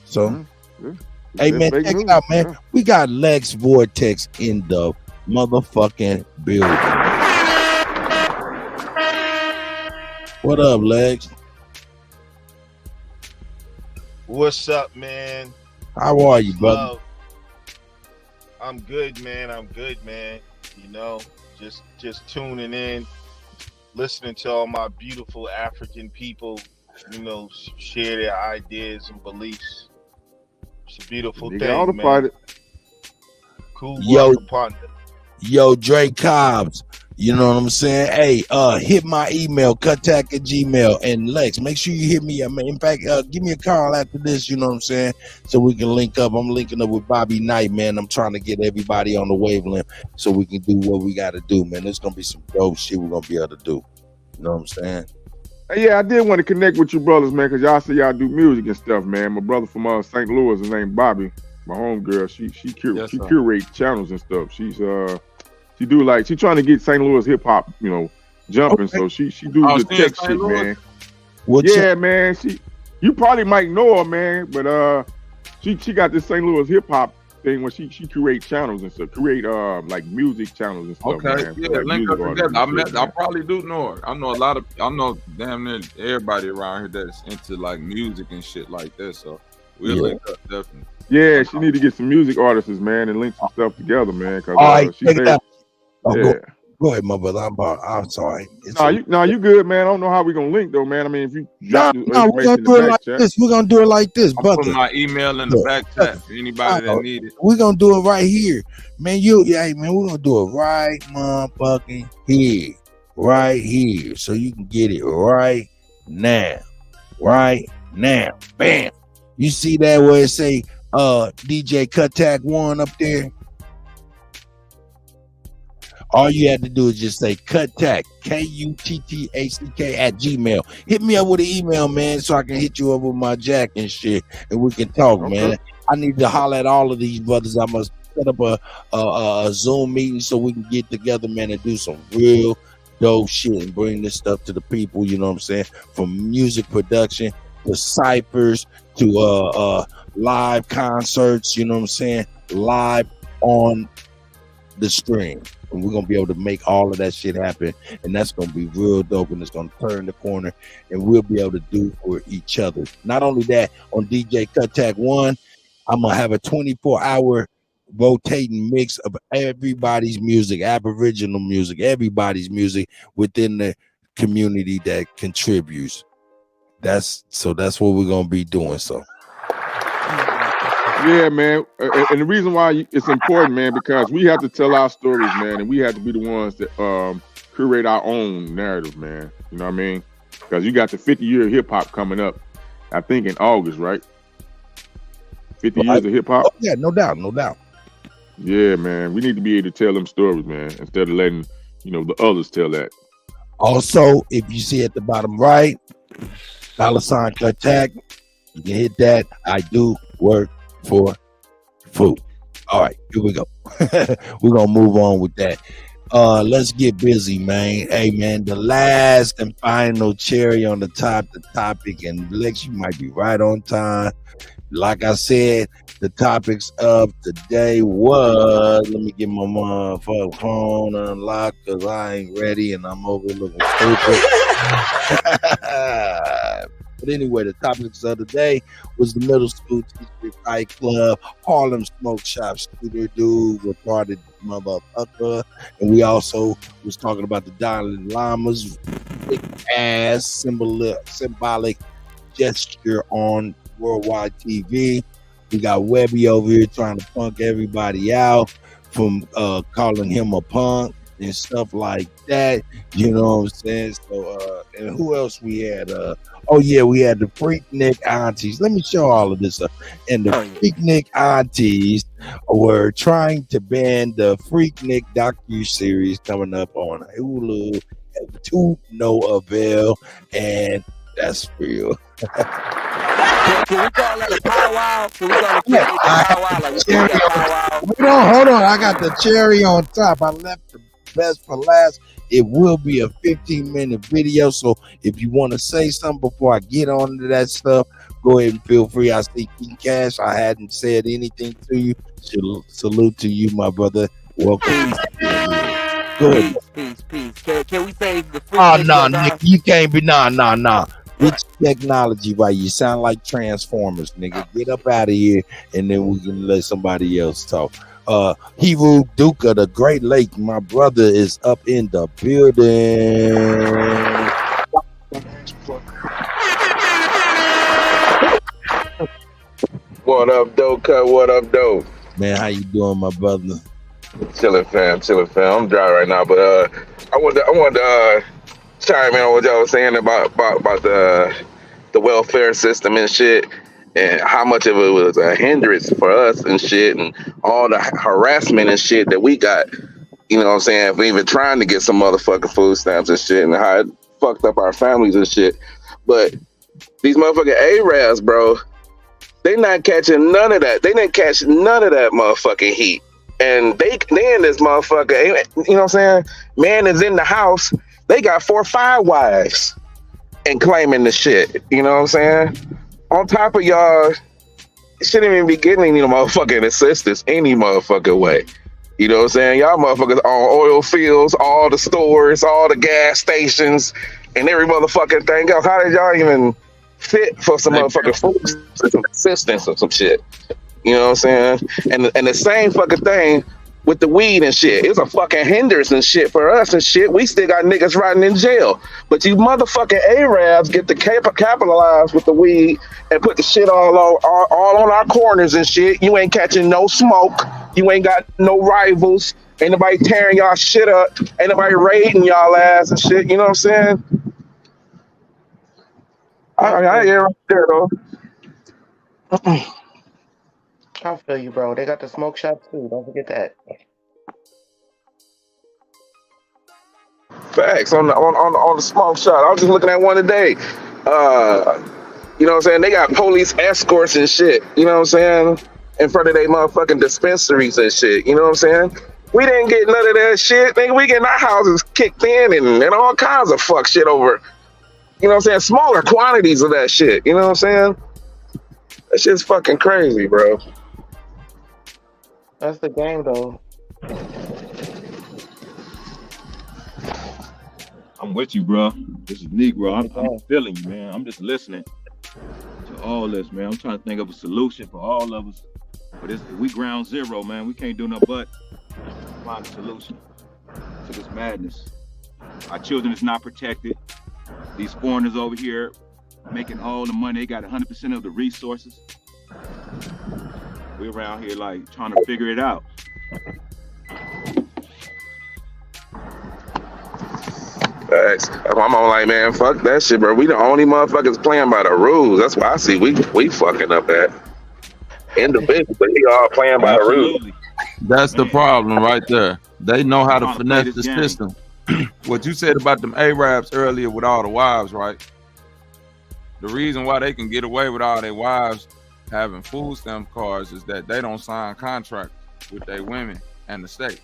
So, hey, man, check it out, man. We got Lex Vortex in the motherfucking building. What up, Lex? What's up, man? How are you, brother? I'm good, man. I'm good, man. You know, just tuning in, listening to all my beautiful African people, you know, share their ideas and beliefs. It's a beautiful thing, man. Cool work, partner. Yo, Dre Cobbs. You know what I'm saying? Hey, hit my email, cutac@gmail, and Lex, make sure you hit me. In fact, give me a call after this, you know what I'm saying? So we can link up. I'm linking up with Bobby Knight, man. I'm trying to get everybody on the wavelength so we can do what we got to do, man. There's going to be some dope shit we're going to be able to do. You know what I'm saying? Hey, yeah, I did want to connect with you brothers, man, because y'all say y'all do music and stuff, man. My brother from St. Louis, his name Bobby, my homegirl, she curates channels and stuff. She do like she trying to get St. Louis hip hop, you know, jumping. Okay. So she do the tech shit, man. Man. You probably might know her, man, but she got this St. Louis hip hop thing where she create channels and stuff, like music channels and stuff. Okay, man. yeah, link up together. I probably do know her. I know damn near everybody around here that's into like music and shit like that. So we'll link up definitely. Yeah, she need to get some music artists, man, and link some stuff together, man. Cause she said. Go ahead, my brother. I'm sorry. You good, man. I don't know how we gonna link though, man. I mean, if you we're gonna do it like this. We're gonna do it like this, brother. Put my email in the back chat for anybody that need it. We're gonna do it right here, man. Man, we're gonna do it right, motherfucking here, right here, so you can get it right now, Bam. You see that where it say DJ Kuttak 1 up there? All you had to do is just say Kuttak, Kuttack @gmail. Hit me up with an email, man, so I can hit you up with my jack and shit, and we can talk, man. I need to holler at all of these brothers. I must set up a Zoom meeting so we can get together, man, and do some real dope shit and bring this stuff to the people. You know what I'm saying? From music production to ciphers to live concerts. You know what I'm saying? Live on the stream. And we're gonna be able to make all of that shit happen, and that's gonna be real dope, and it's gonna turn the corner, and we'll be able to do for each other. Not only that, on DJ Kuttak 1, I'm gonna have a 24-hour rotating mix of everybody's music, Aboriginal music, everybody's music within the community that contributes. That's what we're gonna be doing. So. Yeah, man, and the reason why it's important, man, because we have to tell our stories, man, and we have to be the ones that create our own narrative, man. You know what I mean? Because you got the 50-year hip hop coming up, I think in August, right? 50 years of hip hop. Oh, yeah, no doubt. Yeah, man, we need to be able to tell them stories, man, instead of letting the others tell that. Also, if you see at the bottom right, $ Kuttak, you can hit that. I do work for food. All right, here we go. We're gonna move on with that. Let's get busy, man. Hey, man, the last and final cherry on the topic, and Lex, you might be right on time. Like I said, the topics of today was, let me get my motherfucking phone unlocked because I ain't ready and I'm over looking stupid. But anyway, the topics of the day was the middle school teacher fight club, Harlem Smoke Shop, Scooter Dude, retarded motherfucker, and we also was talking about the Dalai Lama's big ass symbolic gesture on worldwide TV. We got Webby over here trying to punk everybody out from calling him a punk and stuff like that. You know what I'm saying? So, and who else we had? We had the Freaknik aunties. Let me show all of this up. And the Freaknik aunties were trying to ban the Freaknik docu-series coming up on Hulu to no avail, and that's real. Can we call that a powwow? Can we call it Cherry the powwow? Like we do that powwow. Hold on. I got the cherry on top. I left the best for last. It will be a 15-minute video. So if you want to say something before I get on to that stuff, go ahead and feel free. I see King Cash. I hadn't said anything to you. Salute to you, my brother. Welcome. Good. Peace. Can we say the free? Oh no, nigga, you can't be nah. It's technology, right? You sound like Transformers, nigga. Get up out of here, and then we can let somebody else talk. Hebrew Duke of the Great Lake, my brother is up in the building. What up, Doe Cut? What up, Doe? Man, how you doing, my brother? Chilling, fam. I'm dry right now, but I wanted to chime in on what y'all was saying about the welfare system and shit, and how much of it was a hindrance for us and shit, and all the harassment and shit that we got. You know what I'm saying? For even trying to get some motherfucking food stamps and shit, and how it fucked up our families and shit. But these motherfucking Arabs, bro, they not catching none of that. They didn't catch none of that motherfucking heat. And they in this motherfucker, you know what I'm saying? Man is in the house. They got 4 or 5 wives and claiming the shit. You know what I'm saying? On top of y'all, shouldn't even be getting any motherfucking assistance any motherfucking way. You know what I'm saying? Y'all motherfuckers on oil fields, all the stores, all the gas stations, and every motherfucking thing else. How did y'all even fit for some motherfucking food assistance or some shit? You know what I'm saying? And the same fucking thing with the weed and shit. It's a fucking hindrance and shit for us and shit. We still got niggas rotting in jail. But you motherfucking Arabs get to capitalize with the weed and put the shit all on our corners and shit. You ain't catching no smoke. You ain't got no rivals. Ain't nobody tearing y'all shit up. Ain't nobody raiding y'all ass and shit. You know what I'm saying? I hear right there, though. I feel you, bro. They got the smoke shop too. Don't forget that. Facts on the smoke shot. I was just looking at one today. You know what I'm saying? They got police escorts and shit. You know what I'm saying? In front of their motherfucking dispensaries and shit. You know what I'm saying? We didn't get none of that shit. Nigga, we getting our houses kicked in and all kinds of fuck shit over. You know what I'm saying? Smaller quantities of that shit. You know what I'm saying? That shit's fucking crazy, bro. That's the game, though. I'm with you, bro. This is Negro. I'm feeling you, man. I'm just listening to all this, man. I'm trying to think of a solution for all of us. But we ground zero, man. We can't do nothing but find a solution to this madness. Our children is not protected. These foreigners over here making all the money. They got 100% of the resources. We're around here like trying to figure it out. Facts. I'm on like, man, fuck that shit, bro. We the only motherfuckers playing by the rules. That's why I see we fucking up at. Individually, we all playing by the rules. That's the problem right there. They know how to finesse the system. What you said about them Arabs earlier with all the wives, right? The reason why they can get away with all their wives having food stamp cards is that they don't sign contracts with their women and the state.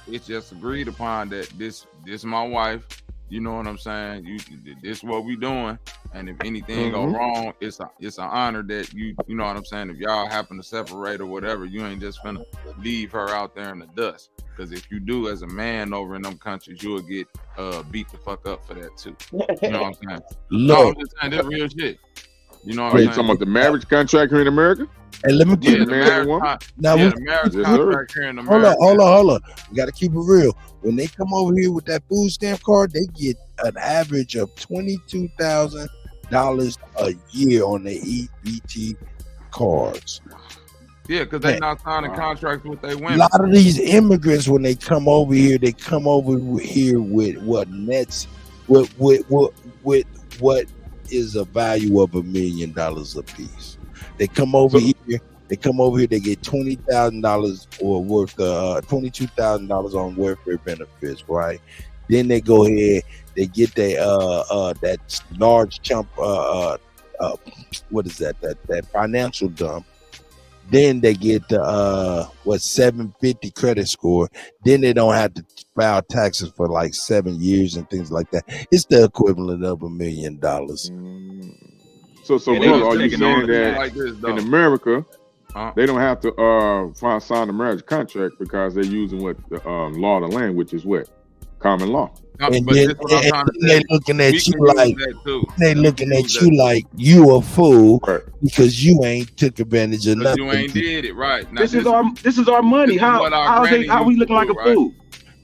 It's just agreed upon that this my wife, you know what I'm saying? This what we doing, and if anything go wrong, it's an honor that you know what I'm saying. If y'all happen to separate or whatever, you ain't just finna leave her out there in the dust. Because if you do, as a man over in them countries, you'll get beat the fuck up for that too. You know what I'm saying? No, I'm just saying this real shit. You know what I'm saying? Talking about the marriage contract here in America? And let me keep the marriage contract here in America. Hold on. We got to keep it real. When they come over here with that food stamp card, they get an average of $22,000 a year on their EBT cards. Yeah, because they're not signing contracts with their women. A lot of these immigrants, when they come over here, they come over here with what nets, with what is a value of $1 million a piece. They come over here. They get $20,000 or worth $22,000 on welfare benefits, right? Then they go ahead, they get their that large chunk what is that financial dump. Then they get the 750 credit score. Then they don't have to file taxes for like 7 years and things like that. It's the equivalent of $1 million. So brother, are you saying that like this, in America they don't have to sign a marriage contract because they're using what the law of the land, which is what? Common law. And then they looking at you like you a fool because you ain't took advantage of nothing. You ain't did it right. Now, this is our money. How we looking like a fool?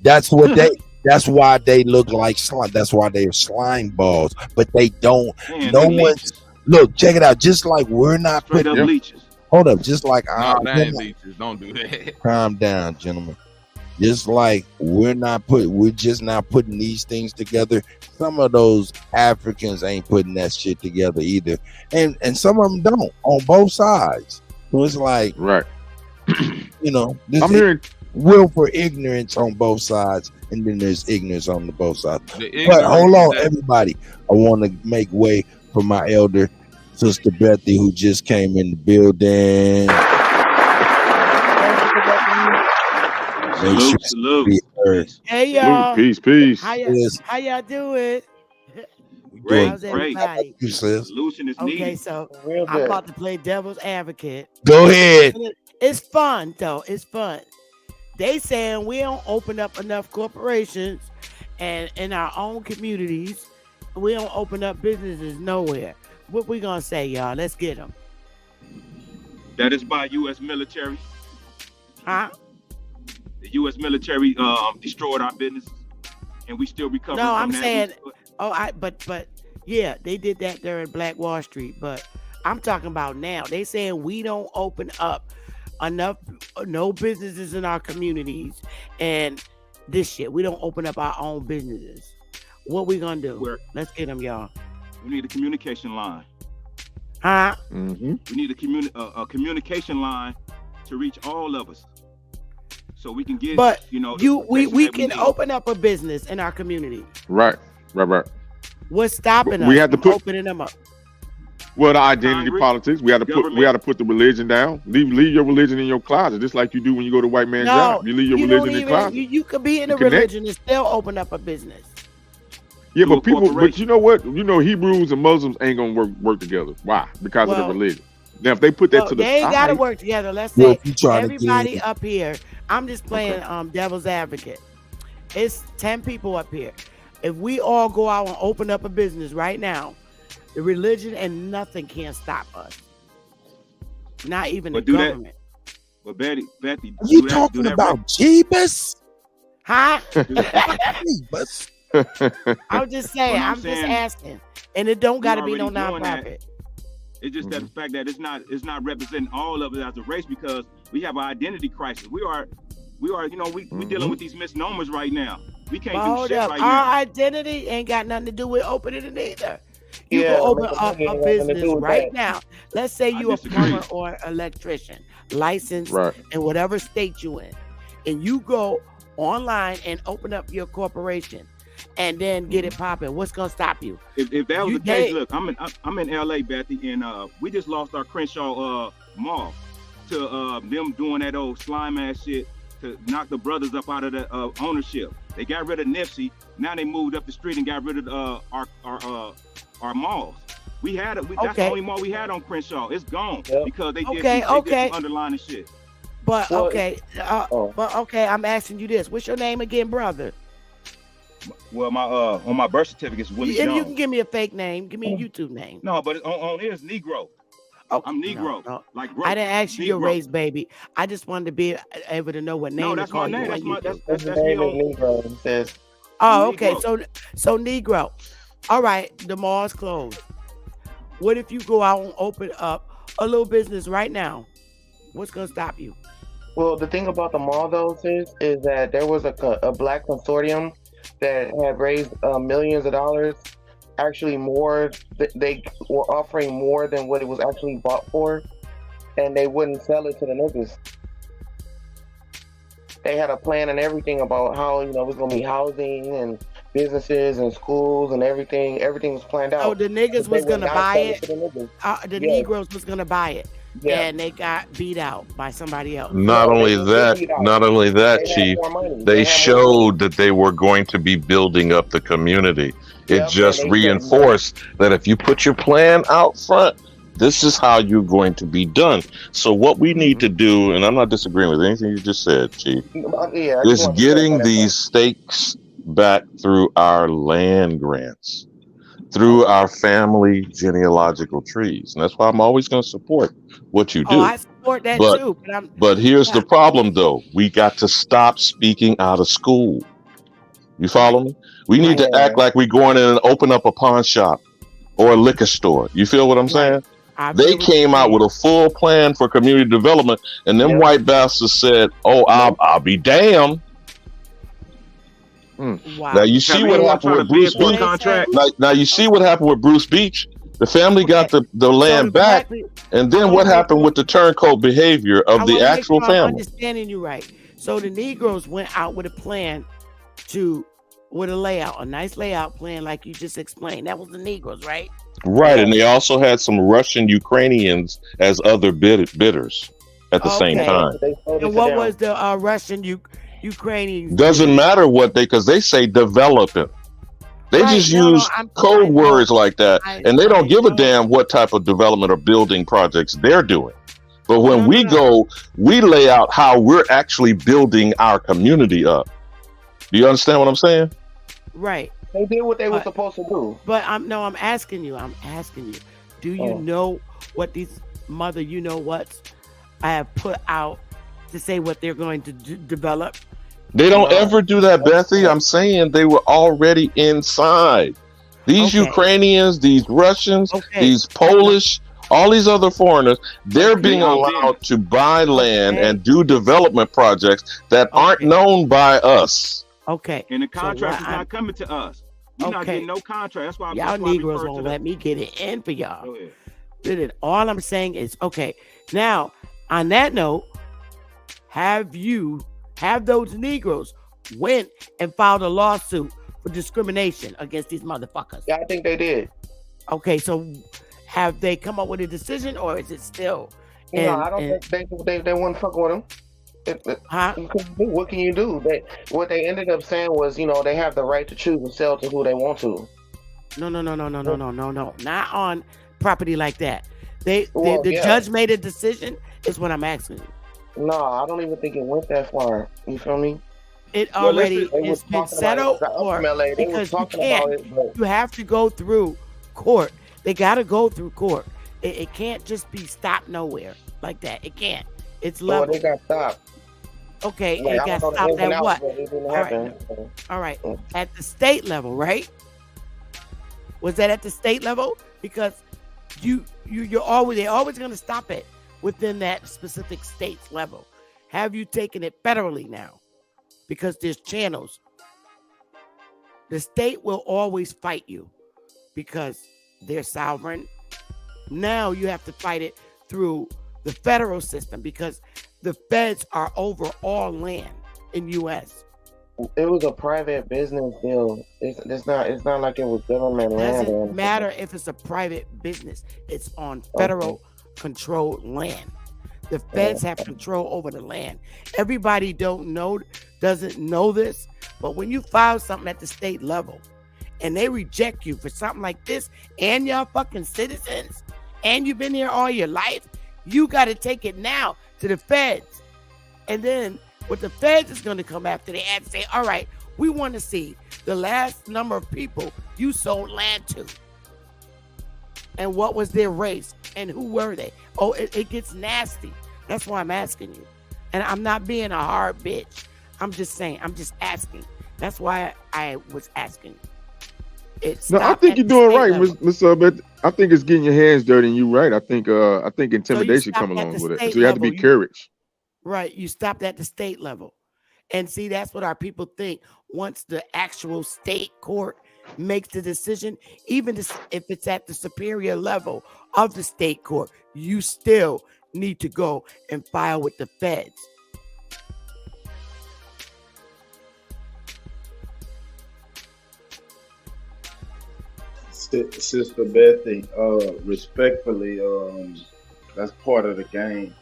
That's what they. That's why they look like slime. That's why they're slime balls. But they don't. No one's look. Check it out. Just like we're not putting leeches. Hold up. Just like that ain't leeches. Don't do that. Calm down, gentlemen. Just like we're just now putting these things together. Some of those Africans ain't putting that shit together either, and some of them don't on both sides. So it's like, right, this I'm hearing will for ignorance on both sides, and then there's ignorance on the both sides. But hold on, everybody, I want to make way for my elder sister Bethy, who just came in the building. Salute. Hey y'all. Peace. How y'all doing? Great. Solution is needed. Okay, so I'm about to play devil's advocate. Go ahead. It's fun though. It's fun. They saying we don't open up enough corporations and in our own communities. We don't open up businesses nowhere. What we gonna say, y'all? Let's get them. That is by U.S. military. Huh? The U.S. military destroyed our businesses, and we still recovering. No, from I'm that. saying, but yeah, they did that during Black Wall Street. But I'm talking about now. They saying we don't open up no businesses in our communities, and this shit. We don't open up our own businesses. What we gonna do? Let's get them, y'all. We need a communication line. Huh? Mm-hmm. We need a communication line to reach all of us. So we can get, but we can open up a business in our community. Right. What's stopping us from opening them up? Well, the identity politics. We had to put the religion down. Leave your religion in your closet, just like you do when you go to white man's job. You leave your religion in the closet. You could be in a religion and still open up a business. Yeah, but you know what? Hebrews and Muslims ain't gonna work together. Why? Because of the religion. Now, if they put that to the they ain't side, gotta work together. Let's say everybody up here. I'm just playing devil's advocate. It's 10 people up here. If we all go out and open up a business right now, the religion and nothing can stop us. Not even the government. But Betty, you talking about Jeebus? Huh? I'm just saying. I'm just asking, and it don't got to be no nonprofit. It's just that the fact that it's not representing all of it as a race, because we have an identity crisis. We are we dealing with these misnomers right now. We can't do shit right now. Our identity ain't got nothing to do with opening it either. You can open up a business right now. Let's say you're a plumber or electrician, licensed in whatever state you in, and you go online and open up your corporation and then get it popping. What's gonna stop you? If that was the case, look, I'm in LA, Bethy, and we just lost our Crenshaw mall to them doing that old slime ass shit to knock the brothers up out of the ownership. They got rid of Nipsey. Now they moved up the street and got rid of our malls. That's the only mall we had on Crenshaw. It's gone because they did some underlying shit. But I'm asking you this. What's your name again, brother? Well, my on my birth certificate is Willie Jones. You can give me a fake name. Give me a YouTube name. No, but on it is Negro. Oh, I'm Negro. No. Like I didn't ask you your race, baby. I just wanted to be able to know what name to call you. That's me on Negro. Oh, okay. So Negro. All right, the mall's closed. What if you go out and open up a little business right now? What's gonna stop you? Well, the thing about the mall, though, is that there was a black consortium that had raised millions of dollars. Actually, more. They were offering more than what it was actually bought for, and they wouldn't sell it to the niggas. They had a plan and everything about how it was gonna be housing and businesses and schools and everything. Everything was planned out. So the niggas was gonna buy it. The Yeah. Negroes was gonna buy it, Yeah. and they got beat out by somebody else. Not only that, Chief, they showed that they were going to be building up the community. It just reinforced that if you put your plan out front, this is how you're going to be done. So what we need to do, and I'm not disagreeing with anything you just said, Chief, is getting these stakes back through our land grants, through our family genealogical trees. And that's why I'm always going to support what you do. Oh, I support that too. But here's the problem, though. We got to stop speaking out of school. You follow me? We need to act like we're going in and open up a pawn shop or a liquor store. You feel what I'm saying? They came out with a full plan for community development, and them white bastards said, "Oh, I'll be damned." Wow. Now you see what happened with Bruce Beach. Now you see what happened with Bruce Beach. The family got the land back, and then what happened with the turncoat behavior of the actual family? I'm understanding you right. So the Negroes went out with a plan with a layout, a nice layout plan, like you just explained. That was the Negroes, right? Right, and they also had some Russian Ukrainians as other bidders at the same time. And what was the Russian Ukrainians? Doesn't matter what because they say development. They just use code words like that, and they don't give a damn what type of development or building projects they're doing. But when we go, we lay out how we're actually building our community up. Do you understand what I'm saying? Right. They did what they were supposed to do. But I'm asking you. Do you know what these what I have put out to say what they're going to develop? They don't ever do that, Bethy. I'm saying they were already inside. These Ukrainians, these Russians, these Polish, all these other foreigners, they're being allowed to buy land and do development projects that aren't known by us. Okay. And the contract is not coming to us. We're not getting no contract. That's why y'all Negroes won't let me get it in for y'all. All I'm saying is, okay, now on that note, have those Negroes went and filed a lawsuit for discrimination against these motherfuckers? Yeah, I think they did. Okay, so have they come up with a decision, or is it still? No, I don't think they wouldn't fuck with them. What can you do? What they ended up saying was, they have the right to choose and sell to who they want to. No. Not on property like that. The judge made a decision, is what I'm asking you. No, I don't even think it went that far. You feel me? It already has been settled, or because you can't. You have to go through court. They got to go through court. It can't just be stopped nowhere like that. It can't. It's level. They got stopped. Okay, it got stopped at what? All right. At the state level, right? Was that at the state level? Because they're always going to stop it within that specific state's level. Have you taken it federally now? Because there's channels. The state will always fight you because they're sovereign. Now you have to fight it through the federal system because the feds are over all land in U.S. It was a private business deal. It's not like it was government land. It doesn't matter if it's a private business. It's on federal controlled land. The feds have control over the land. Everybody doesn't know this, but when you file something at the state level and they reject you for something like this and y'all fucking citizens and you've been here all your life, you got to take it now to the feds. And then what the feds is going to come after, they have to say, all right, we want to see the last number of people you sold land to. And what was their race? And who were they? Oh, it gets nasty. That's why I'm asking you. And I'm not being a hard bitch. I'm just saying, I'm just asking. That's why I was asking. No, I think you're doing right, Miss but I think it's getting your hands dirty and you're right. I think intimidation come along with it. So you have to be courage. Right. You stopped at the state level. And see, that's what our people think. Once the actual state court makes the decision, even if it's at the superior level of the state court, you still need to go and file with the feds. Sister Bethy, respectfully, that's part of the game.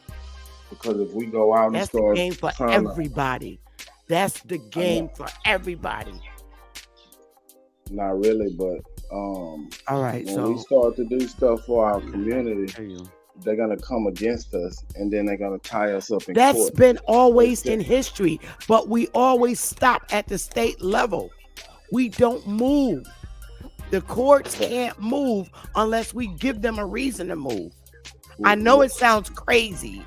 Because if we go out and That's the start game for trying everybody. That's the game for everybody. not really, but All right, when so we start to do stuff for our community, they're gonna come against us, and then they're gonna tie us up in that's court. been always in history, but we always stop at the state level. We don't move. The courts can't move unless we give them a reason to move. I know it sounds crazy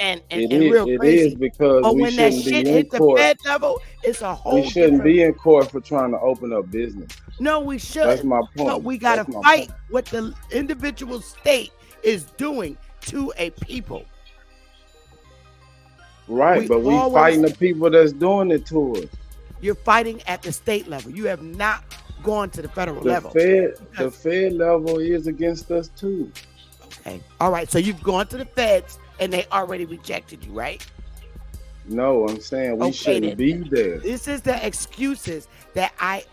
and real It crazy, is because but we when that shouldn't shit be in hit the court. Fed level, it's a whole We shouldn't different. be in court for trying to open up business. No, we should. That's my point. But we gotta That's my fight point. what the individual state is doing to a people. Right, but we always- fighting the people that's doing it to us. You're fighting at the state level. You have not gone to the federal The level. Fed level is against us too. Okay. All right. So you've gone to the feds and they already rejected you, right? No, I'm saying we shouldn't be there. This is the excuses that I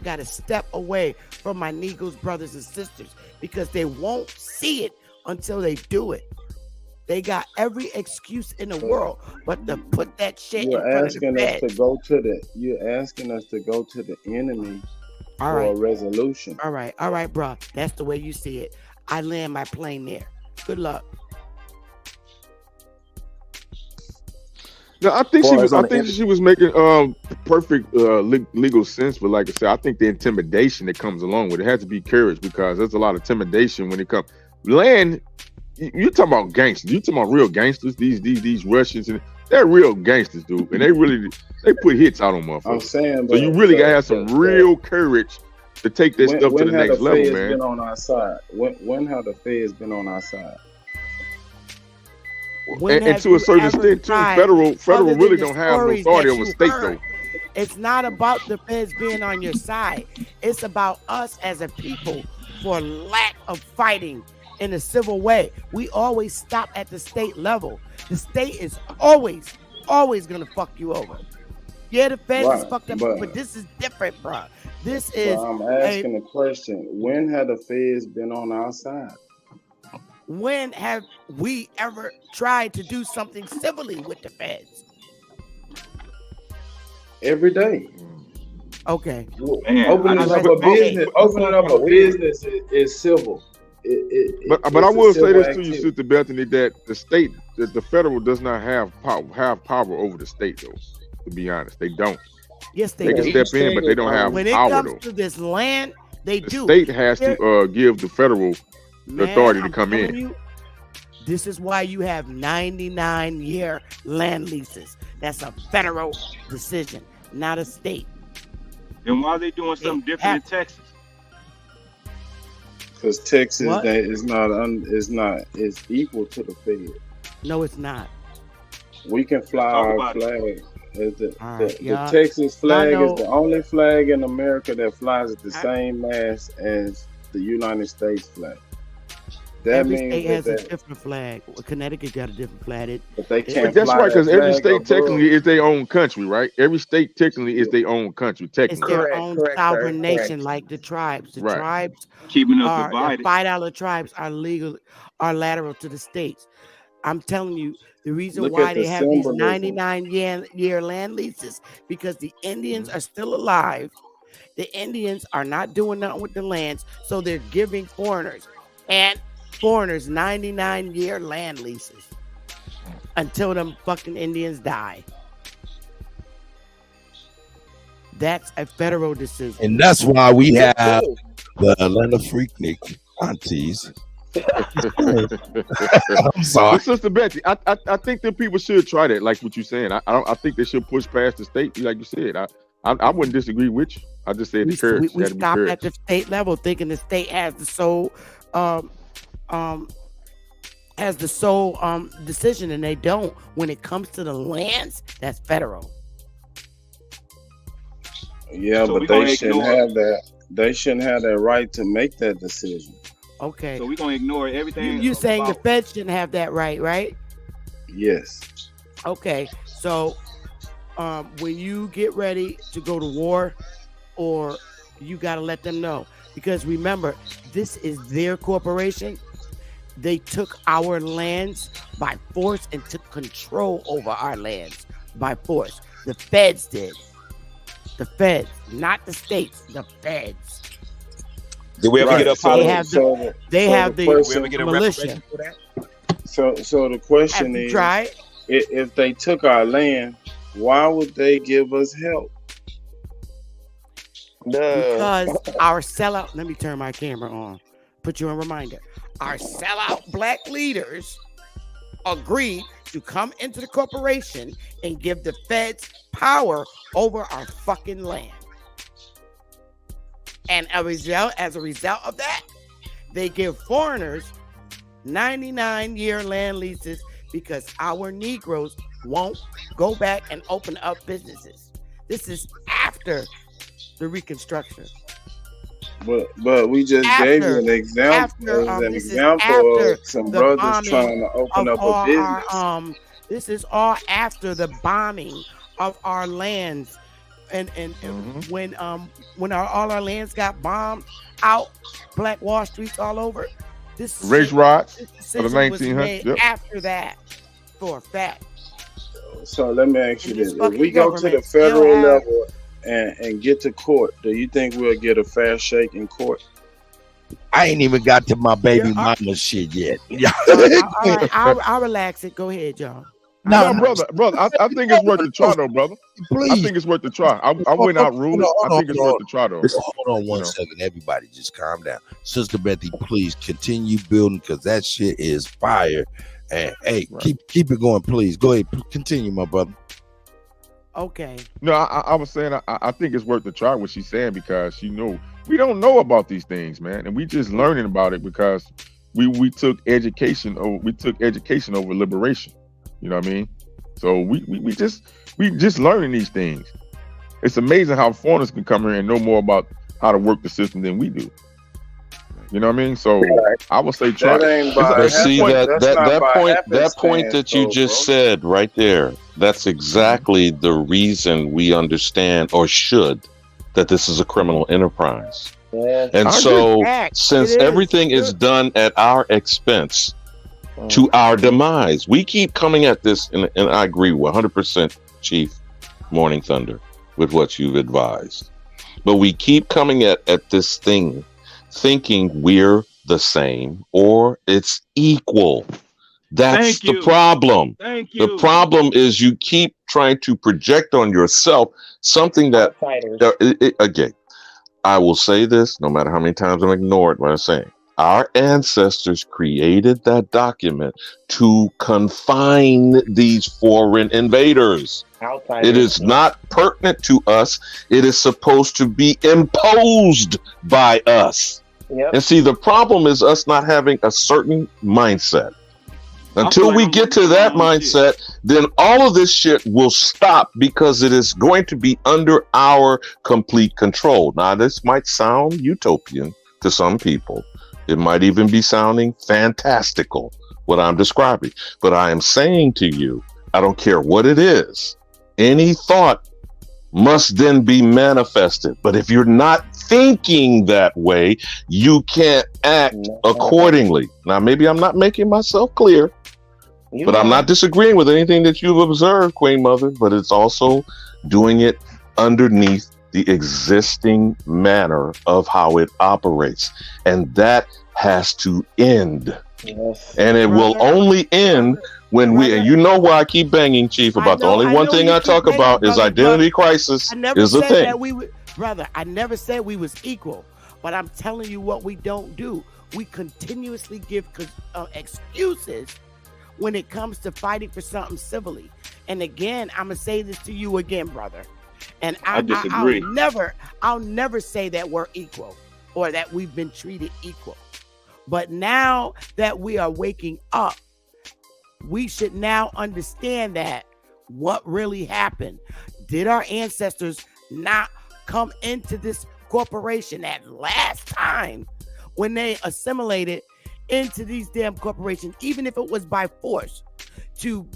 gotta step away from my Negroes, brothers and sisters, because they won't see it until they do it. They got every excuse in the world, but to put that shit in You're front of the asking us feds. to go to the. You're asking us to go to the enemy All for a right. resolution. All right, bro. That's the way you see it. I land my plane there. Good luck. No, I think Far as on the she was making perfect legal sense, but like I said, I think the intimidation that comes along with it has to be courage, because there's a lot of intimidation when it comes land. You're talking about gangsters. You're talking about real gangsters. These Russians, and they're real gangsters, dude. And they put hits out on motherfuckers. I'm saying, so you really gotta have some real courage to take this stuff to the next level, Feds man. been on our side? When have the feds been on our side? And to a certain extent, too, federal really don't have no authority over state, though. It's not about the feds being on your side. It's about us as a people for lack of fighting in a civil way. We always stop at the state level. The state is always gonna fuck you over. Yeah, the feds is fucked up, but this is different, bro. This is. I'm asking the question: when have the feds been on our side? When have we ever tried to do something civilly with the feds? Every day. Okay. Opening up a business is civil. But I will say this to you, Sister Bethany, that the federal does not have power over the state, though. To be honest, they don't. Yes, they can step in, but they don't have when power, it comes though. to this land, they The do. state has to give the federal the authority to I'm come telling in. you, this is why you have 99-year land leases. That's a federal decision, not a state. Then why are they doing something different in Texas? Because Texas What? is equal to the Fed. No, it's not. We can fly Talk our about it. flag. The y'all- Texas flag y'all is the only flag in America that flies at the same mast as the United States flag. That Every means state has a that different flag. Connecticut got a different flag. but they But can't that's fly right, because that every flag state above. technically is their own country, right? Every state technically is their own country, It's technically. their own sovereign nation, like the tribes. The Right. tribes Keeping us are divided. $5 tribes are lateral to the states. I'm telling you, the reason Look why at they the have these symbolism. 99-year land leases, because the Indians are still alive. The Indians are not doing nothing with the lands, so they're giving foreigners 99-year land leases until them fucking Indians die. That's a federal decision. And that's why we have the Atlanta Freaknik aunties. I'm sorry. But Sister Betsy, I think that people should try that, like what you're saying. I think they should push past the state, like you said. I wouldn't disagree with you. I just said the courage. We Gotta be stop courage. at the state level thinking the state has the sole decision, and they don't. When it comes to the lands, that's federal. Yeah, So but we gonna they shouldn't ignore- have that. They shouldn't have that right to make that decision. Okay. So we're gonna ignore everything. You saying the about- feds shouldn't have that right? Yes. Okay. So when you get ready to go to war, or you got to let them know Because remember, this is their corporation. They took our lands by force and took control over our lands by force. The feds did. The feds, not the states, the feds. Did we ever get a They apology? have the Did we ever get a militia. reparation for that? So the question Have you is, tried? if they took our land, why would they give us help? Because our sellout, let me turn my camera on, put you on reminder. Our sellout black leaders agreed to come into the corporation and give the feds power over our fucking land. And as a result of that, they give foreigners 99-year land leases because our Negroes won't go back and open up businesses. This is after the Reconstruction. But we just gave you an example. Of some brothers trying to open up a business. This is all after the bombing of our lands, and when all our lands got bombed out, Black Wall Streets all over. This race riots of the 1900s. Yep. After that, for a fact. So let me ask you this: if we go to the federal level and get to court, do you think we'll get a fair shake in court? I ain't even got to my baby mama shit yet. I'll relax it. Go ahead, y'all. No, brother, I think it's worth the try, though, brother. Please. I think it's worth the try. I went out ruling. I think it's worth the try, though. Hold on one second, everybody. Just calm down. Sister Betty, please continue building because that shit is fire. And hey, keep it going, please. Go ahead, continue, my brother. Okay. No, I was saying I think it's worth the try what she's saying because we don't know about these things, man, and we just learning about it because we took education over liberation. You know what I mean? So we just learning these things. It's amazing how foreigners can come here and know more about how to work the system than we do. You know what I mean? So I would say try. But see that point that you just said right there. That's exactly the reason we understand or should that this is a criminal enterprise. And so since everything is done at our expense, to our demise, we keep coming at this, and I agree 100%, Chief Morning Thunder, with what you've advised. But we keep coming at this thing thinking we're the same or it's equal. That's the problem. The problem is you keep trying to project on yourself something that, again, I will say this no matter how many times I'm ignored what I'm saying. Our ancestors created that document to confine these foreign invaders. It is not pertinent to us. It is supposed to be imposed by us. Yep. And see, the problem is us not having a certain mindset. Until we get to that mindset, then all of this shit will stop because it is going to be under our complete control. Now, this might sound utopian to some people. It might even be sounding fantastical, what I'm describing. But I am saying to you, I don't care what it is, any thought must then be manifested. But if you're not thinking that way, you can't act accordingly. Now, maybe I'm not making myself clear, but I'm not disagreeing with anything that you've observed, Queen Mother, but it's also doing it underneath the existing manner of how it operates. And that has to end. Yes. And it will only end when and you know why I keep banging, Chief, about the only one thing I talk about is identity crisis is a thing. Brother, I never said we was equal, but I'm telling you what we don't do. We continuously give excuses when it comes to fighting for something civilly. And again, I'm going to say this to you again, brother. And I disagree. I'll never say that we're equal or that we've been treated equal. But now that we are waking up, we should now understand that what really happened. Did our ancestors not come into this corporation that last time when they assimilated into these damn corporations, even if it was by force, to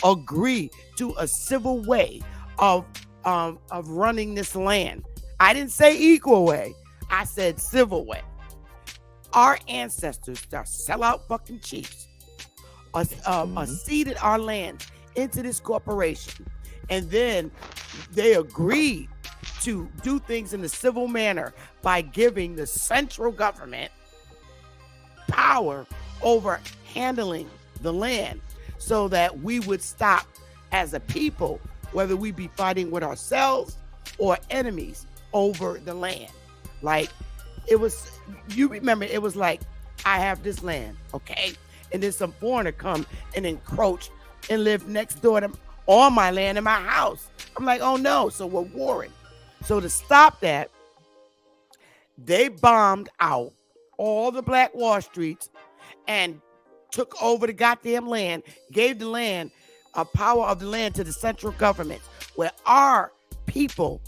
agree to a civil way of running this land? I didn't say equal way. I said civil way. Our ancestors, our sellout fucking chiefs, ceded our land into this corporation. And then they agreed to do things in the civil manner by giving the central government power over handling the land so that we would stop as a people, whether we be fighting with ourselves or enemies over the land. Like it was, you remember, it was like, I have this land, okay? And then some foreigner come and encroach and live next door to on my land in my house. I'm like, oh no, so we're warring. So to stop that, they bombed out all the Black Wall Streets and took over the goddamn land, gave the land, power of the land to the central government, where our people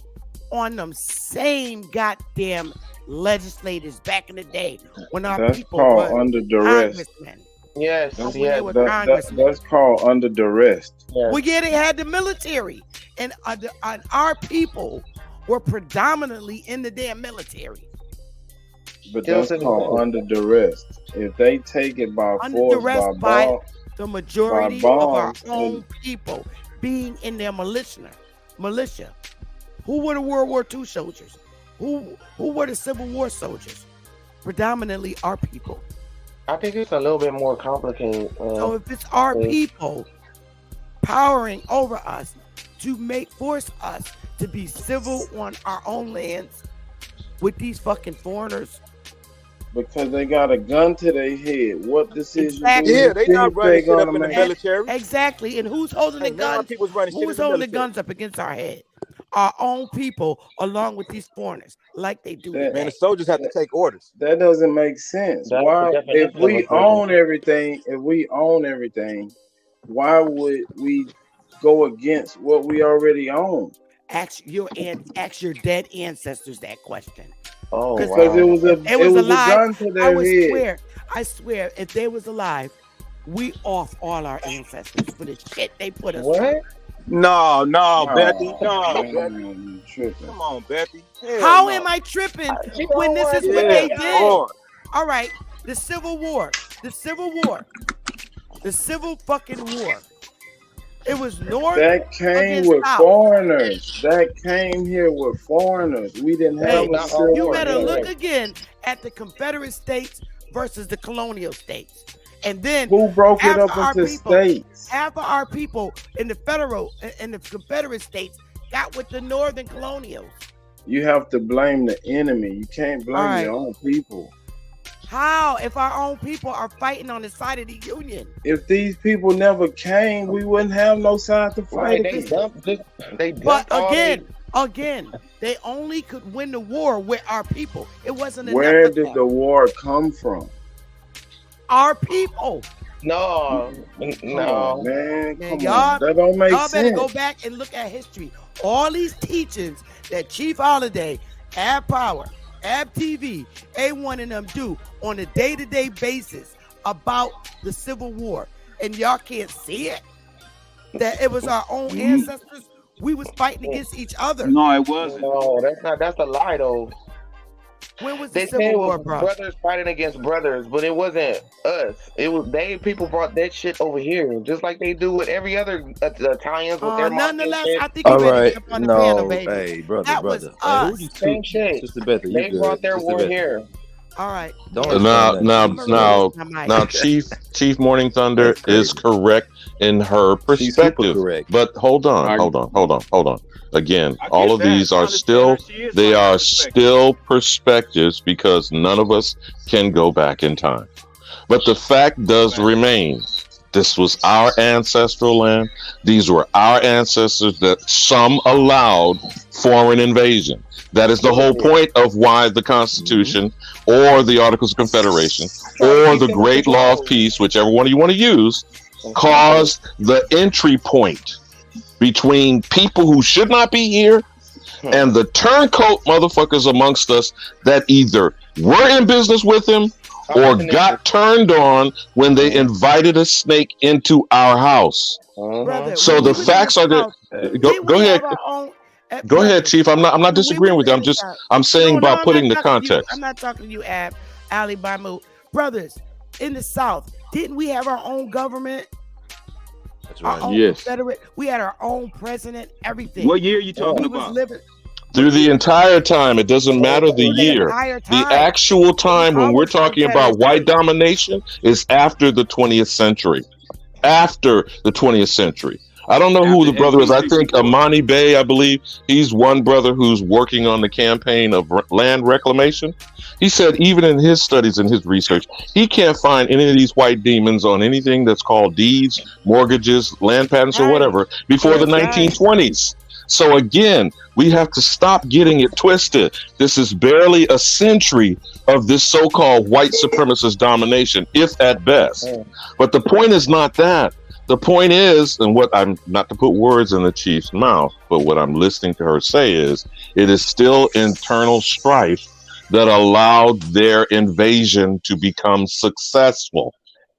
on them same goddamn legislators back in the day when our That's people called were under duress. congressmen. Yes, That's called under duress. Well, yeah, they had the military, and our people were predominantly in the damn military. But that's called under duress. If they take it by Under force, duress by the majority by of our bombs, own people being in their militia. Who were the World War II soldiers? Who were the Civil War soldiers? Predominantly our people. I think it's a little bit more complicated. So if it's our people powering over us to force us to be civil on our own lands with these fucking foreigners. because they got a gun to their head. What decision? Exactly. Yeah, they not running shit up in the make? military. Exactly. And who's holding the guns? Who's holding the guns up against our head? Our own people, along with these foreigners, like they do. Man, the soldiers have to take orders. That doesn't make sense. That's Why, the definition if we of a own everything, why would we go against what we already own? Ask your dead ancestors that question. Oh, because it was a gun to their head. I swear, if they was alive, we off all our ancestors for the shit they put us through. No, Bethy. Man, Come on, Bethy. How am I tripping when this is what they did? Lord. All right, the Civil War, the Civil fucking war. It was North. That came with South. foreigners. That came here with foreigners. We didn't have a civil war. You better look again at the Confederate States versus the colonial states. And then who broke it up into states? Half of our people in the Confederate States got with the Northern colonials. You have to blame the enemy. You can't blame your own people. How? If our own people are fighting on the side of the Union? If these people never came, we wouldn't have no side to fight. But again, they only could win the war with our people. It wasn't enough. Where did the war come from? Our people. No, man, come on. Y'all, That don't make y'all better sense. go back and look at history. All these teachings that Chief Holiday, Ab Power, Ab TV, A1 and them do on a day-to-day basis about the Civil War, and y'all can't see it? That it was our own ancestors. We was fighting against each other. No, it wasn't. No, that's a lie though. When was They the said Civil it War, was bro? brothers fighting against brothers, but it wasn't us. It was people brought that shit over here, just like they do with every other Italians with their nonetheless, shit. I think you ready to jump on the panel, baby. Hey, brother, That brother. was Hey, us. who you Same shit. Sister Betty, They you brought good. their Sister war Betty. here. All right. Don't Now, Chief Morning Thunder is correct in her perspective. correct. But hold on. Again, all of these are still perspectives because none of us can go back in time. But the fact does remain. This was our ancestral land. These were our ancestors that some allowed foreign invasion. That is the whole point of why the Constitution or the Articles of Confederation or the Great Law of Peace, whichever one you want to use, caused the entry point between people who should not be here and the turncoat motherfuckers amongst us that either were in business with him or got turned on when they invited a snake into our house. Brother, So the facts are that. Go ahead. Go ahead, Chief. I'm not disagreeing with you. I'm saying about putting the context. I'm not talking to you, Ali Bamu. Brothers, in the South, didn't we have our own government? That's right. Our own Confederate. We had our own president, everything. What year are you talking about? Through the entire time, it doesn't matter the year. The actual time when we're talking about white domination is after the 20th century. After the 20th century. I don't know who the brother is. I think Amani Bey, I believe, he's one brother who's working on the campaign of land reclamation. He said even in his studies and his research, he can't find any of these white demons on anything that's called deeds, mortgages, land patents, or whatever before the 1920s. So again, we have to stop getting it twisted. This is barely a century of this so-called white supremacist domination, if at best. But the point is not that. The point is, and what I'm not to put words in the chief's mouth, but what I'm listening to her say is, it is still internal strife that allowed their invasion to become successful.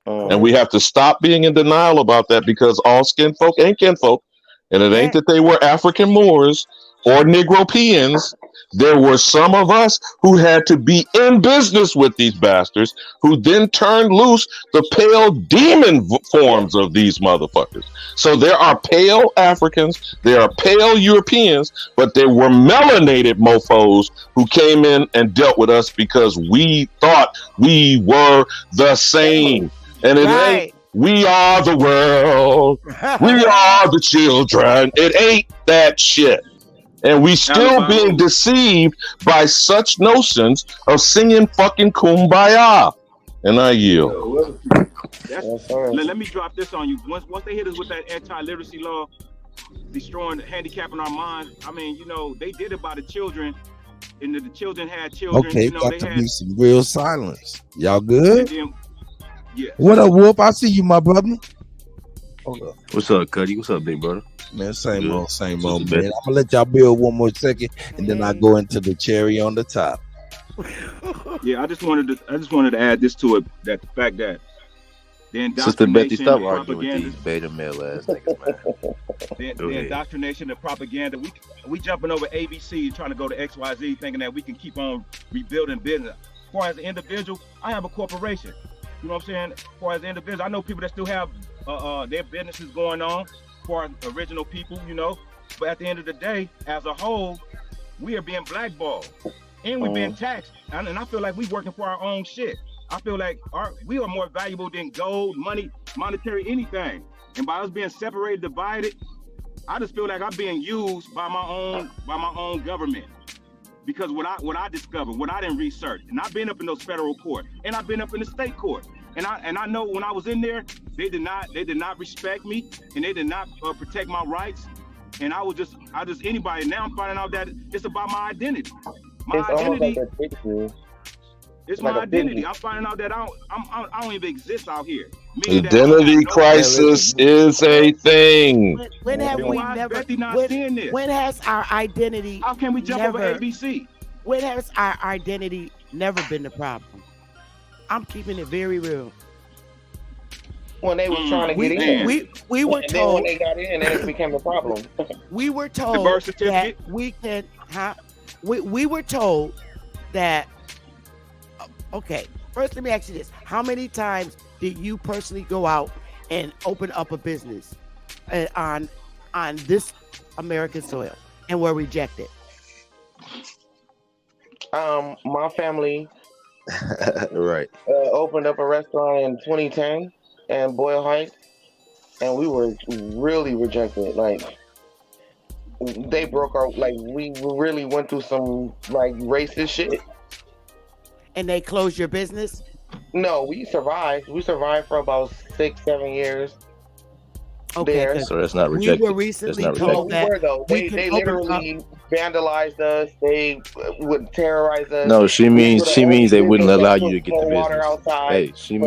And we have to stop being in denial about that, because all skin folk ain't kinfolk. And it ain't that they were African Moors or Negropeans. There were some of us who had to be in business with these bastards, who then turned loose the pale demon forms of these motherfuckers. So there are pale Africans, there are pale Europeans, but there were melanated mofos who came in and dealt with us because we thought we were the same. And it ain't. We are the world. We are the children. It ain't that shit. And we still being deceived by such notions of singing fucking Kumbaya. And I yield. Let me drop this on you. Once they hit us with that anti-literacy law, destroying, handicapping our minds, I mean, you know, they did it by the children. And the children had children. Okay, you know, got to be some real silence. Y'all good? Yeah. What up, Wolf? I see you, my brother. Hold up. What's up, Kutty? What's up, big brother? Man, same old, man. I'm gonna let y'all build one more second, and then I go into the cherry on the top. Yeah, I just wanted to add this to it, that the fact that the Sister Betty, indoctrination, stop the arguing with propaganda, these beta male ass niggas, man. the indoctrination, the propaganda. We jumping over ABC, trying to go to XYZ, thinking that we can keep on rebuilding business. As far as an individual, I have a corporation. You know what I'm saying? As far as individuals, I know people that still have their businesses going on, as far as original people, you know. But at the end of the day, as a whole, we are being blackballed and we're being taxed. And I feel like we're working for our own shit. I feel like we are more valuable than gold, money, monetary, anything. And by us being separated, divided, I just feel like I'm being used by my own government. Because what I discovered, what I didn't research, and I've been up in those federal court, and I've been up in the state court, and I know when I was in there, they did not respect me, and they did not protect my rights, and I just anybody. Now I'm finding out that it's about my identity. My identity. It's my identity. I'm finding out that I don't even exist out here. Identity crisis is a thing. When have we never? When has our identity? How can we jump over ABC? When has our identity never been the problem? I'm keeping it very real. When they were trying to get in, we were told when they got in, it became a problem. We were told that we can. We were told that. Okay, first let me ask you this: how many times did you personally go out and open up a business on this American soil and were rejected? My family right opened up a restaurant in 2010 in Boyle Heights, and we were really rejected. Like, they broke our, like, we really went through some like racist shit. And they closed your business? No, we survived. We survived for about 6-7 years. Okay, so that's not rejected. We were recently told that they literally vandalized us. They would terrorize us. No, she means they wouldn't allow you to get the business. Outside. Hey, she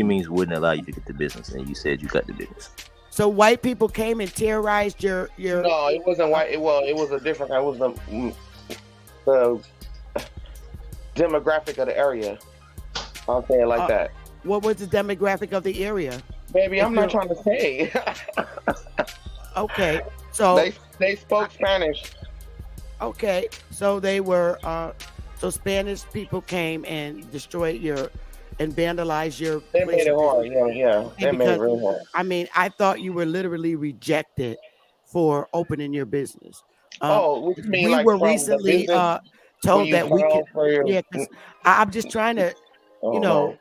means wouldn't allow you to get the business, and you said you got the business. So white people came and terrorized your. No, it wasn't white. It was a different. It was the demographic of the area. I'll say it like that. What was the demographic of the area? Baby, I'm not trying to say. Okay. So they spoke Spanish. Okay, so they were so Spanish people came and destroyed and vandalized your They place made it of hard. business. Yeah. Okay, They made it because real hard. I mean, I thought you were literally rejected for opening your business. What you mean, We like were from the recently business when told you that we could. file for your? Yeah, because I'm just trying to, Oh you no, know,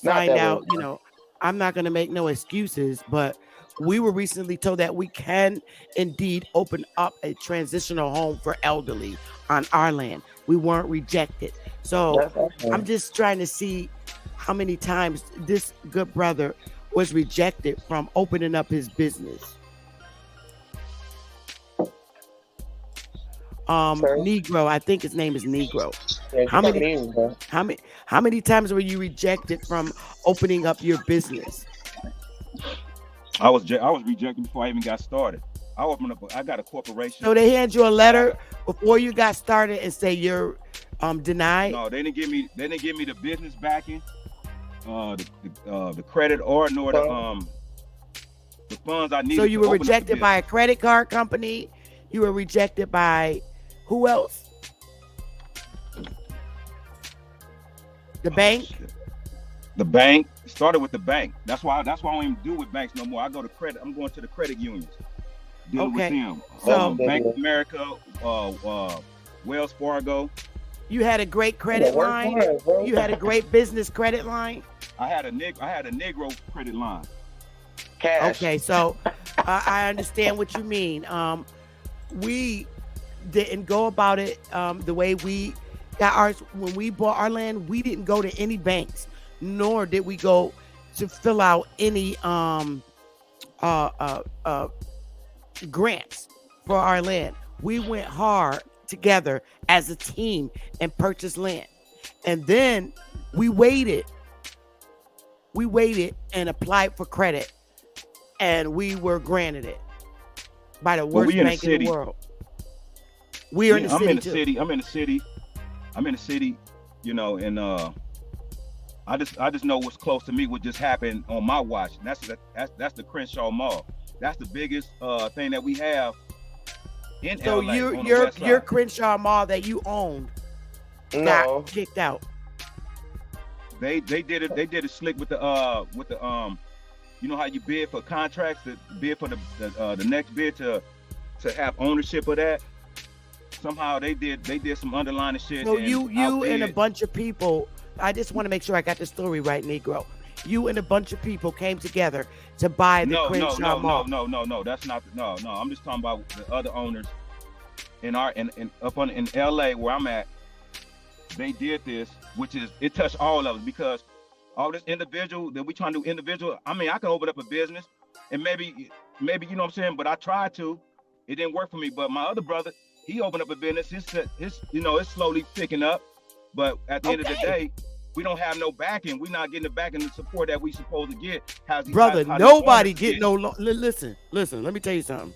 not find that out. way. I'm not going to make no excuses, but we were recently told that we can indeed open up a transitional home for elderly on our land. We weren't rejected. So That's okay. I'm just trying to see how many times this good brother was rejected from opening up his business. Negro, I think his name is Negro. Yeah, how many times were you rejected from opening up your business? I was rejected before I even got started. I got a corporation. So they hand you a letter before you got started and say you're denied? No, they didn't give me the business backing, the credit nor the funds I needed. So you were rejected by a credit card company. You were rejected by who else? The bank. The bank started with the bank. That's why I don't even do with banks no more. I go to credit. I'm going to the credit unions. Dealing with them. So Bank of America, Wells Fargo. You had a great credit line. You had a great business credit line. I had a Negro credit line. Cash. Okay, so I understand what you mean. We didn't go about it the way we got ours. When we bought our land, we didn't go to any banks, nor did we go to fill out any grants for our land. We went hard together as a team and purchased land. And then we waited and applied for credit, and we were granted it by the worst bank in the world. We are in the city too. I'm in the city, and I just know what's close to me, what just happened on my watch. And that's the Crenshaw Mall. That's the biggest thing that we have in LA. So your Crenshaw Mall that you owned got kicked out. They did it slick with the you know how you bid for contracts, to bid for the next bid to have ownership of that. Somehow they did some underlying shit. So you and a bunch of people, I just want to make sure I got the story right, Negro. You and a bunch of people came together to buy the Crenshaw Mall. No. That's not. No. I'm just talking about the other owners in LA where I'm at. They did this, which is it touched all of us because all this individual that we trying to do individual. I mean, I can open up a business and maybe you know what I'm saying. But I tried to, it didn't work for me. But my other brother, he opened up a business. It's slowly picking up. But at the end of the day, we don't have no backing. We're not getting the backing and support that we supposed to get. Nobody get no. Listen. Let me tell you something.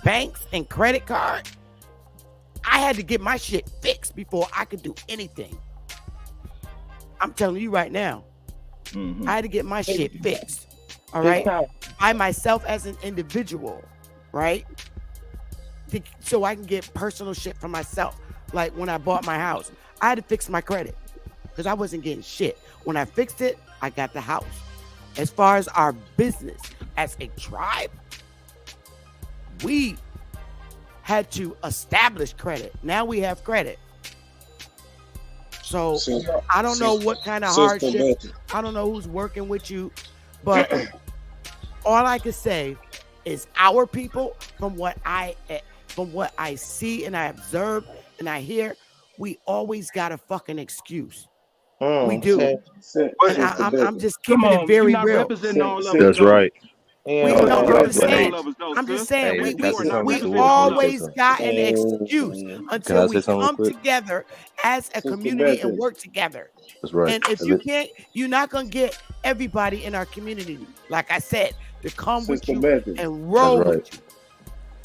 Banks and credit card. I had to get my shit fixed before I could do anything. I'm telling you right now. I had to get my shit fixed. All right, by myself as an individual, right? So I can get personal shit for myself. Like when I bought my house, I had to fix my credit because I wasn't getting shit. When I fixed it, I got the house. As far as our business as a tribe, we had to establish credit. Now we have credit. So I don't know what kind of hardship. I don't know who's working with you, but all I can say is our people, from what I see and I observe and I hear, we always got a fucking excuse. We do. And I'm just keeping it very real. That's right. I'm just saying, we always got an excuse until we come together as a community and work together. That's right. And if you can't, you're not gonna get everybody in our community, like I said, to come with you and roll with you.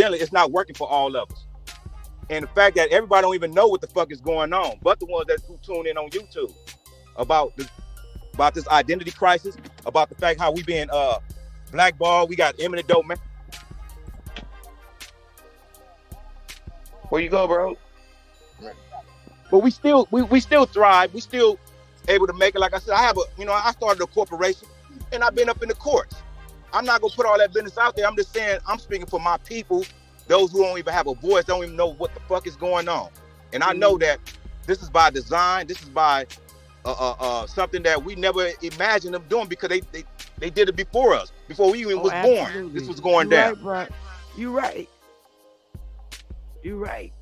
evidently it's not working for all of us. And the fact that everybody don't even know what the fuck is going on, but the ones who tune in on YouTube about this identity crisis, about the fact how we being blackballed, we got eminent domain. Where you go, bro? but we still thrive. We still able to make it. Like I said, I started a corporation, and I've been up in the courts. I'm not gonna put all that business out there. I'm just saying I'm speaking for my people, those who don't even have a voice, don't even know what the fuck is going on. And I know that this is by design. This is by something that we never imagined them doing, because they did it before us, before we even was born. This was going down. Right, bro. You right. You right.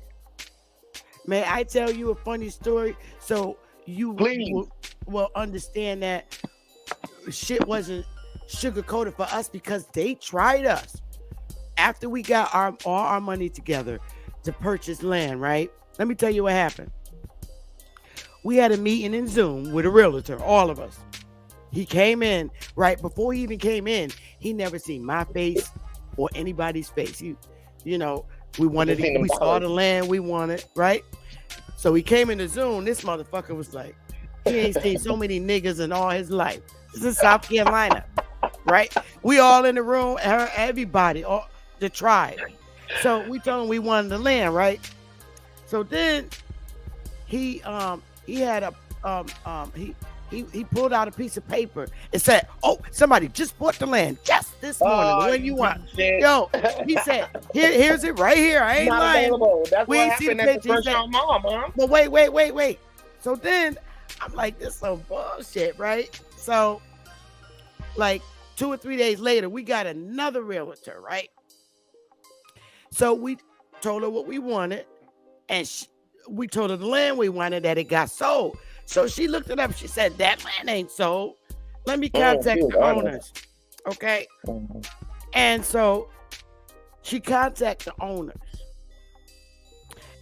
May I tell you a funny story so you will understand that shit wasn't sugar-coated for us, because they tried us. After we got all our money together to purchase land, right? Let me tell you what happened. We had a meeting in Zoom with a realtor, all of us. He came in, right before he even came in, he never seen my face or anybody's face. We saw the land we wanted, right? So he came in the Zoom. This motherfucker was like, he ain't seen so many niggas in all his life. This is South Carolina, right? We all in the room, everybody, all the tribe. So we told him we wanted the land, right? So then he had he pulled out a piece of paper and said, "Oh, somebody just bought the land just this morning. When you want?" Yo, he said, "Here's it right here. I ain't lying." Available. That's we what ain't seen the happened at the picture. first round mom, huh? But wait. So then I'm like, this is some bullshit, right? So like 2 or 3 days later, we got another realtor, right? So we told her what we wanted, and we told her the land we wanted, that it got sold. So she looked it up. She said, that land ain't sold. Let me contact the owners. Okay. And so she contacted the owners.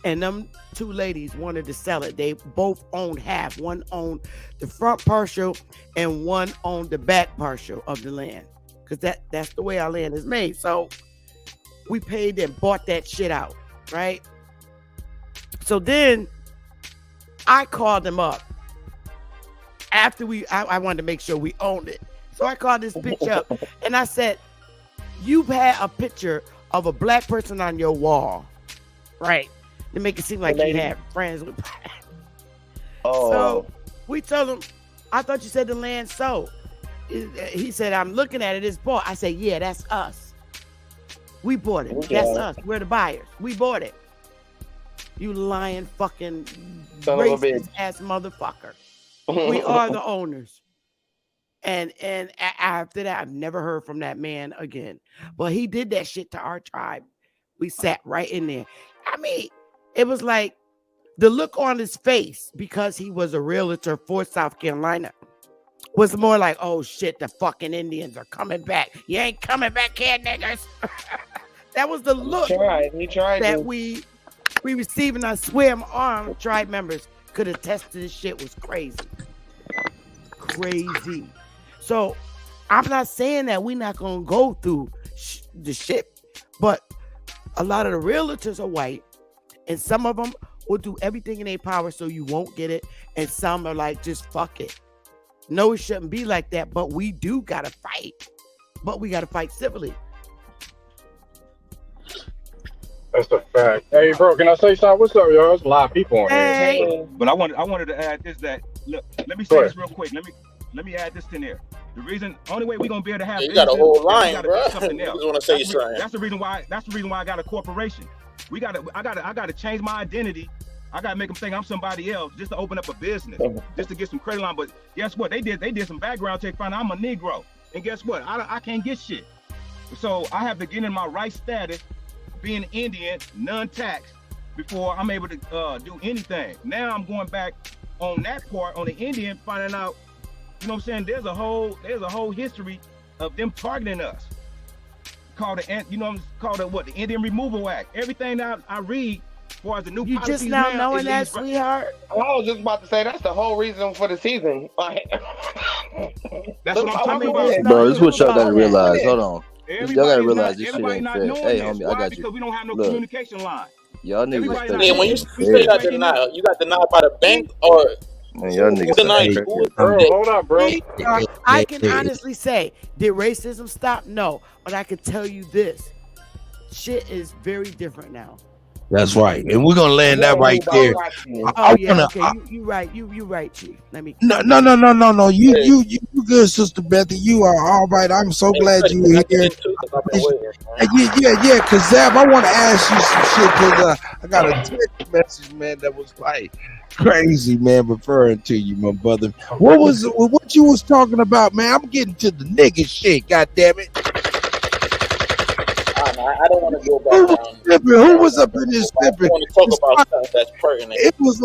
And them two ladies wanted to sell it. They both owned half. One owned the front partial and one owned the back partial of the land. Because that's the way our land is made. So we paid and bought that shit out. Right? So then I called them up. After I wanted to make sure we owned it. So I called this bitch up and I said, you've had a picture of a black person on your wall, right? To make it seem like you had friends with black. Oh. So we told him, I thought you said the land sold. He said, I'm looking at it, it's bought. I said, yeah, that's us. We bought it. Okay. That's us. We're the buyers. We bought it. You lying fucking racist ass motherfucker. We are the owners. And after that, I've never heard from that man again. But he did that shit to our tribe. We sat right in there. I mean, it was like the look on his face, because he was a realtor for South Carolina, was more like, oh shit, the fucking Indians are coming back. You ain't coming back here, niggas. That was the look he tried that we received. And I swear my arm tribe members could attest to this shit was crazy. Crazy. So I'm not saying that we're not going to go through the shit, but a lot of the realtors are white, and some of them will do everything in their power so you won't get it, and some are like, just fuck it. No, it shouldn't be like that, but we do got to fight, but we got to fight civilly. That's a fact. Hey, bro, can I say something? What's up, y'all? There's a lot of people on here. But I wanted to add this, that look, let me say this real quick. Let me add this in there. The reason, only way we're gonna be able to have you got a whole line, bro. Something else. Want to say something? That's the reason why I got a corporation. I gotta change my identity. I gotta make them think I'm somebody else just to open up a business, just to get some credit line. But guess what? They did some background check, found out I'm a Negro, and guess what? I can't get shit. So I have to get in my right status, being Indian, non-tax, before I'm able to do anything. Now I'm going back on that part, on the Indian, finding out, you know what I'm saying? There's a whole history of them targeting us. Called the Indian Removal Act. Everything that I read, as far as the new you just now knowing that, sweetheart. I was just about to say that's the whole reason for the season. That's what I'm talking about, bro. This is what y'all gotta realize. Hold on. Y'all gotta realize this shit ain't not fair. knowing Hey, this. homie, Why? I got you. Because we don't have no Look, communication line. y'all niggas. Yeah, when you say you got denied, you got denied by the bank or man, y'all niggas. denied? Bro, hold up, bro. I can honestly say, did racism stop? No, but I can tell you this: shit is very different now. That's right, and we're gonna land that right there. You right. You right, Chief. Let me. No. You good, Sister Bethy. You are all right. I'm so glad you were here. Yeah. Cause Zab, I want to ask you some shit. Cause I got a text message, man, that was like crazy, man, referring to you, my brother. What you was talking about, man? I'm getting to the nigga shit. God damn it. I don't want to go back down. Who was up in this slipping? I want to talk about stuff that's pertinent. It was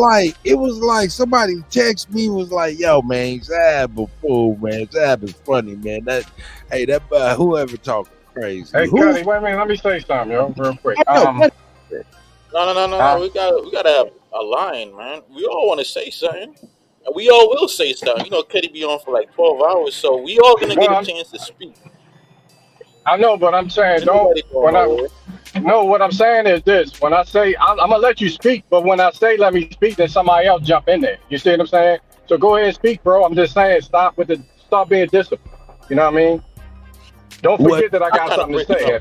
like somebody text me, was like, "Yo, man, Zab a fool, man. Zab is funny, man. That whoever talking crazy." Hey, Kutty, wait a minute. Let me say something, yo, real quick. No. We gotta have a line, man. We all want to say something, and we all will say something. You know, Kutty be on for like 12 hours, so we all gonna get a chance to speak. I know, but I'm saying what I'm saying is this. When I say I'm gonna let you speak, but when I say let me speak, then somebody else jump in there. You see what I'm saying? So go ahead and speak, bro. I'm just saying stop being disciplined. You know what I mean? Don't forget that I got something to say.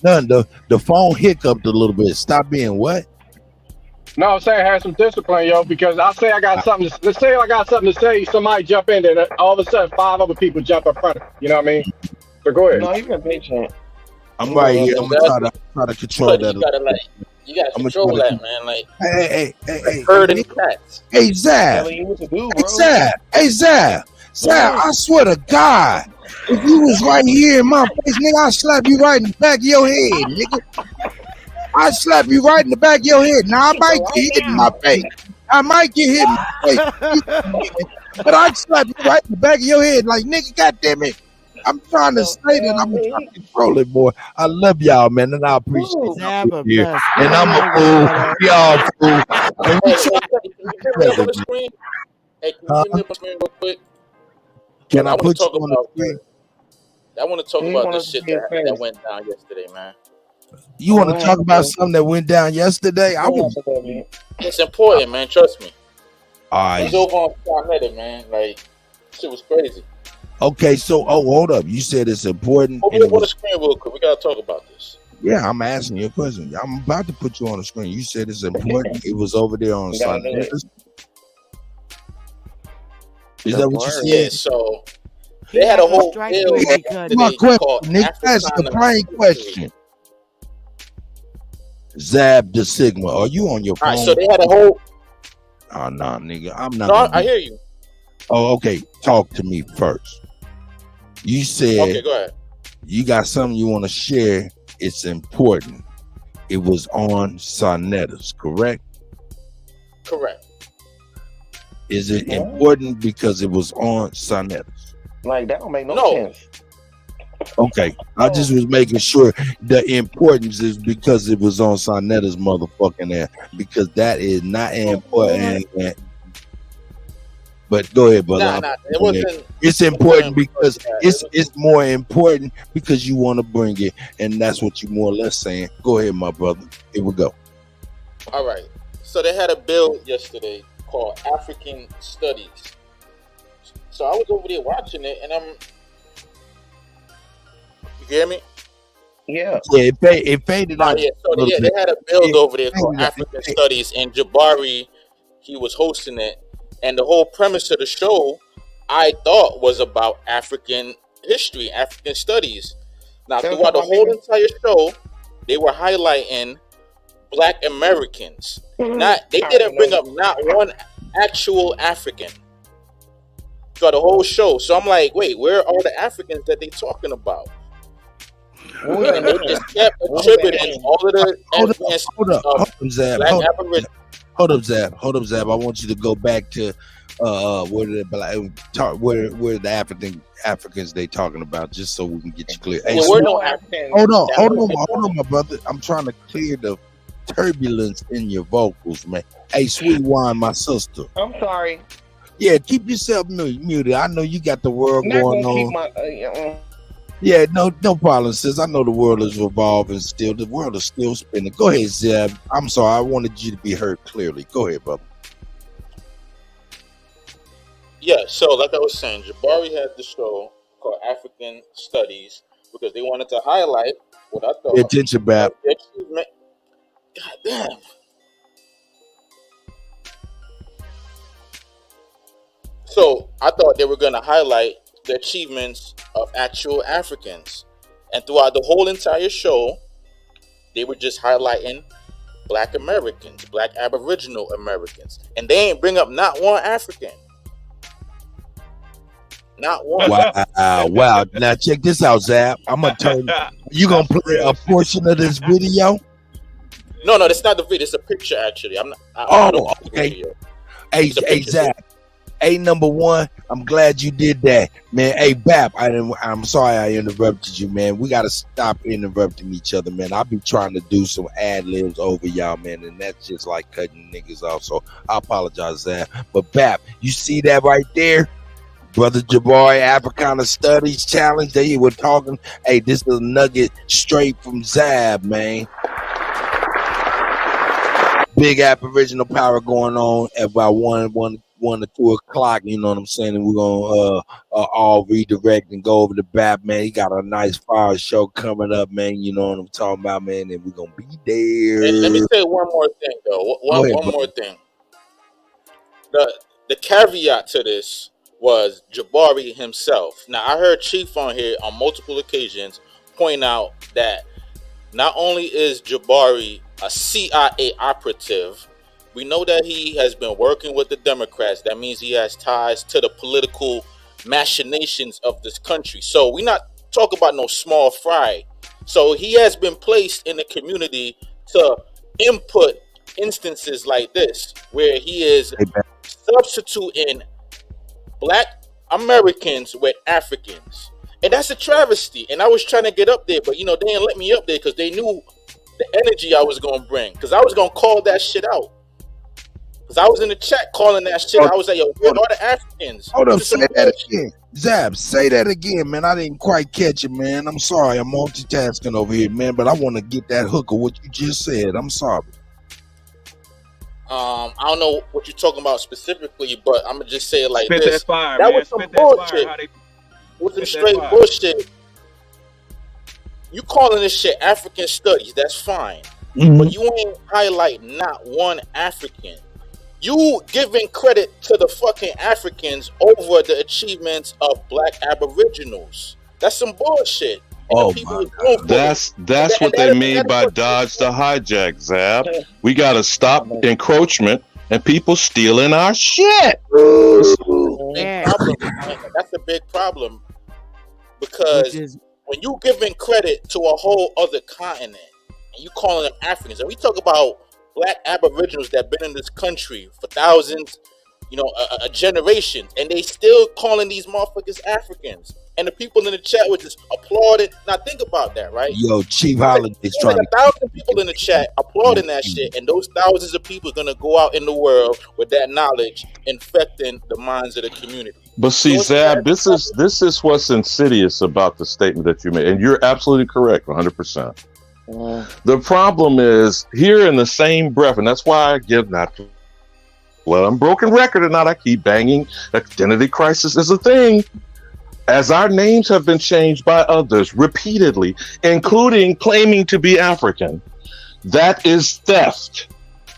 None. The phone hiccuped a little bit. Stop being what? No, I'm saying have some discipline, yo, because I say I got something. Let's say I got something to say, somebody jump in there, all of a sudden 5 other people jump in front of me. You know what I mean? So go ahead. No, you can patient. I'm right here. I'm gonna try to control that. You gotta control that, man. Like, hey, herding cats. Hey, Zab. Hey, Zab. I swear to God, if you was right here in my face, nigga, I'd slap you right in the back of your head, nigga. I'd slap you right in the back of your head. Now, I might get hit in my face. But I'd slap you right in the back of your head like, nigga, goddamn it. I'm trying to say that I'm trying to control it, boy. I love y'all, man, and I appreciate y'all here. And I'm a fool. Y'all fool. And we Can you put me up on the screen? Hey, can you put me up on the screen real quick? Can I put you on the screen? I want to talk about this shit that went down yesterday, man. You want to talk about something that went down yesterday? It's important, man. Trust me. All right. He's over on Reddit, man. Like, shit was crazy. Okay, so hold up. You said it's important. Put me up on the screen real quick. We gotta talk about this. Yeah, I'm asking you a question. I'm about to put you on the screen. You said it's important. It was over there on Sunday. Is that what you said? Yeah, so they had a whole deal. My question, Nick, that's the plain question. Zab the Sigma, are you on your phone? All right, so they had a whole. Oh, nah, nigga, I'm not. No, I hear you. Oh, okay. Talk to me first. You said, okay, go ahead. You got something you want to share. It's important. It was on Sonnetta's, correct? Correct. Is it important because it was on Sonnetta's? Like, that don't make no sense. Okay, I just was making sure the importance is because it was on Sonnetta's motherfucking ass, because that is not important. But go ahead, brother. It wasn't. It's important because it's more important because you want to bring it, and that's what you more or less saying. Go ahead, my brother. Here we go. All right. So they had a bill yesterday called African Studies. So I was over there watching it, and you hear me? Yeah. Yeah, it faded out. Yeah, so they had a bill over there called African Studies, and Jabari, he was hosting it. And the whole premise of the show, I thought, was about African history, African studies. Now, throughout the whole entire show, they were highlighting Black Americans. They didn't bring up not one actual African throughout the whole show. So I'm like, wait, where are all the Africans that they talking about? And they just kept attributing all of the Hold up, Zab. I want you to go back to where the Africans they talking about, just so we can get you clear. Hey, hold on, my brother. I'm trying to clear the turbulence in your vocals, man. Hey, Sweet Wine, my sister. I'm sorry. Yeah, keep yourself muted. I know you got the world going on. Yeah, no problem, sis. I know the world is revolving still. The world is still spinning. Go ahead, Zeb. I'm sorry. I wanted you to be heard clearly. Go ahead, brother. Yeah, so like I was saying, Jabari had the show called African Studies because they wanted to highlight what I thought. Pay attention, Bab. God damn. So I thought they were going to highlight the achievements of actual Africans. And throughout the whole entire show, they were just highlighting Black Americans, Black Aboriginal Americans. And they ain't bring up not one African. Not one. Wow. Now check this out, Zap. I'm gonna turn. You gonna play a portion of this video? No, that's not the video. It's a picture, actually. Okay. Hey, Zap. Hey, number one, I'm glad you did that, man. Hey, Bap, I'm sorry I interrupted you, man. We gotta stop interrupting each other, man. I've been trying to do some ad libs over y'all, man, and that's just like cutting niggas off. So I apologize, Zap. But Bap, you see that right there? Brother Jabari Africana Studies Challenge. They were talking. Hey, this is a nugget straight from Zab, man. Big Aboriginal power going on at about 1 or 2 o'clock. You know what I'm saying? And we're gonna all redirect and go over to Bap, man. He got a nice fire show coming up, man. You know what I'm talking about, man. And we're gonna be there. And let me say one more thing, though. One more thing. The caveat to this was Jabari himself. Now, I heard Chief on here on multiple occasions point out that not only is Jabari a CIA operative, we know that he has been working with the Democrats. That means he has ties to the political machinations of this country. So we're not talking about no small fry. So he has been placed in the community to input instances like this, where he is substituting Black Americans with Africans. And that's a travesty. And I was trying to get up there, but they didn't let me up there because they knew the energy I was going to bring. Because I was going to call that shit out. Because I was in the chat calling that shit. I was like, yo, where are the Africans? Hold up, say that again. Zab, say that again, man. I didn't quite catch it, man. I'm sorry. I'm multitasking over here, man. But I want to get that hook of what you just said. I'm sorry. I don't know what you're talking about specifically, but I'm gonna just say it like Spit this. that fire, that man. was some Spit that fire. bullshit. How they With some spit that straight fire. bullshit. You calling this shit African studies? That's fine, Mm-hmm. but you ain't highlight not one African. You giving credit to the fucking Africans over the achievements of Black Aboriginals. That's some bullshit. Oh, That's what they mean by dodge the hijack, Zab. We got to stop encroachment and people stealing our shit. Big problem, man. That's a big problem because when you giving credit to a whole other continent and you calling them Africans, and we talk about Black Aboriginals that been in this country for thousands, a generation, and they still calling these motherfuckers Africans. And the people in the chat were just applauding. Now think about that, right? Yo, Chief Holiday's There's trying like 1,000 people in the chat applauding that shit, and those thousands of people are gonna go out in the world with that knowledge infecting the minds of the community. But see, Zab, this is what's insidious about the statement that you made, and you're absolutely correct, 100%. The problem is here in the same breath, and that's why I give I'm broken record or not, I keep banging identity crisis is a thing. As our names have been changed by others repeatedly, including claiming to be African, that is theft.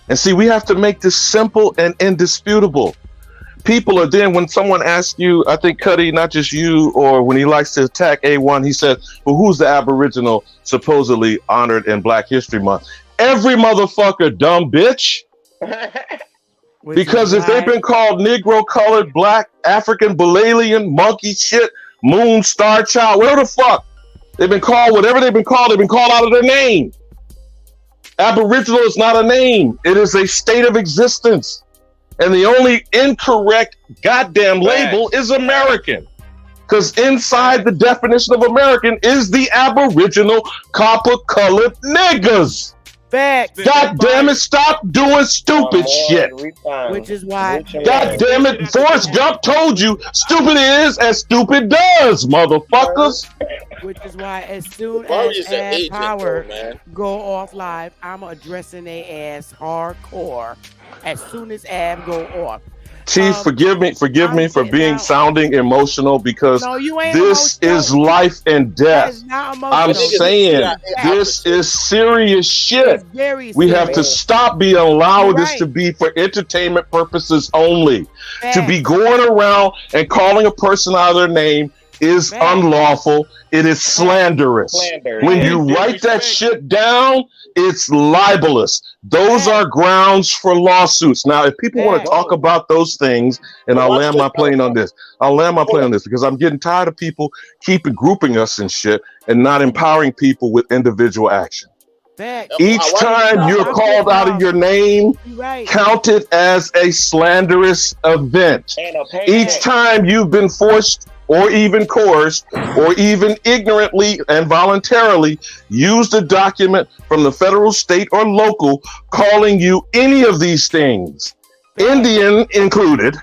And see, we have to make this simple and indisputable. People are then, when someone asks you, I think Kutty, not just you, or when he likes to attack A1, he said, well, who's the Aboriginal supposedly honored in Black History Month? Every motherfucker, dumb bitch. Because if they've been called Negro, colored, Black, African, Balalian, monkey shit, moon, star child, whatever the fuck, they've been called whatever they've been called out of their name. Aboriginal is not a name. It is a state of existence. And the only incorrect goddamn label is American. Because inside the definition of American is the Aboriginal copper-colored niggas. Facts. God damn it, stop doing stupid shit. Which is why. God damn it, Forrest Gump told you stupid is as stupid does, motherfuckers. Which is why as soon as Ad Power go off live, I'm addressing their ass hardcore. As soon as Ab go off. Chief, forgive me for sounding emotional because this is life and death. I'm saying this is serious shit. We have to stop being allowed this to be for entertainment purposes only. To be going around and calling a person out of their name is unlawful. It is slanderous. When you write that shit down, it's libelous. Those are grounds for lawsuits. Now, if people want to talk about those things, and I'll land my plane on this. I'll land my plane on this because I'm getting tired of people grouping us and shit and not empowering people with individual action. Each time you're called out of your name, count it as a slanderous event. Each time you've been forced or even coerced or even ignorantly and voluntarily used a document from the federal, state, or local calling you any of these things, Indian included,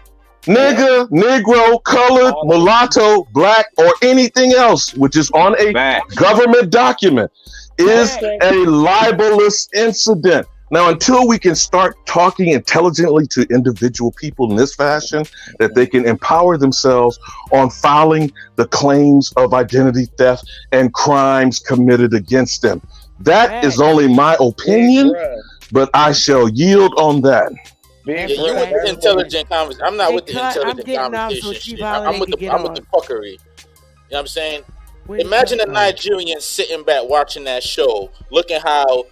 nigga, negro, colored, mulatto, black, or anything else which is on a government document is a libelous incident. Now, until we can start talking intelligently to individual people in this fashion, that they can empower themselves on filing the claims of identity theft and crimes committed against them. That is only my opinion, but I shall yield on that. Yeah, you with the intelligent conversation. I'm not with the intelligent conversation shit. I'm with the fuckery. You know what I'm saying? Imagine a Nigerian sitting back watching that show, looking how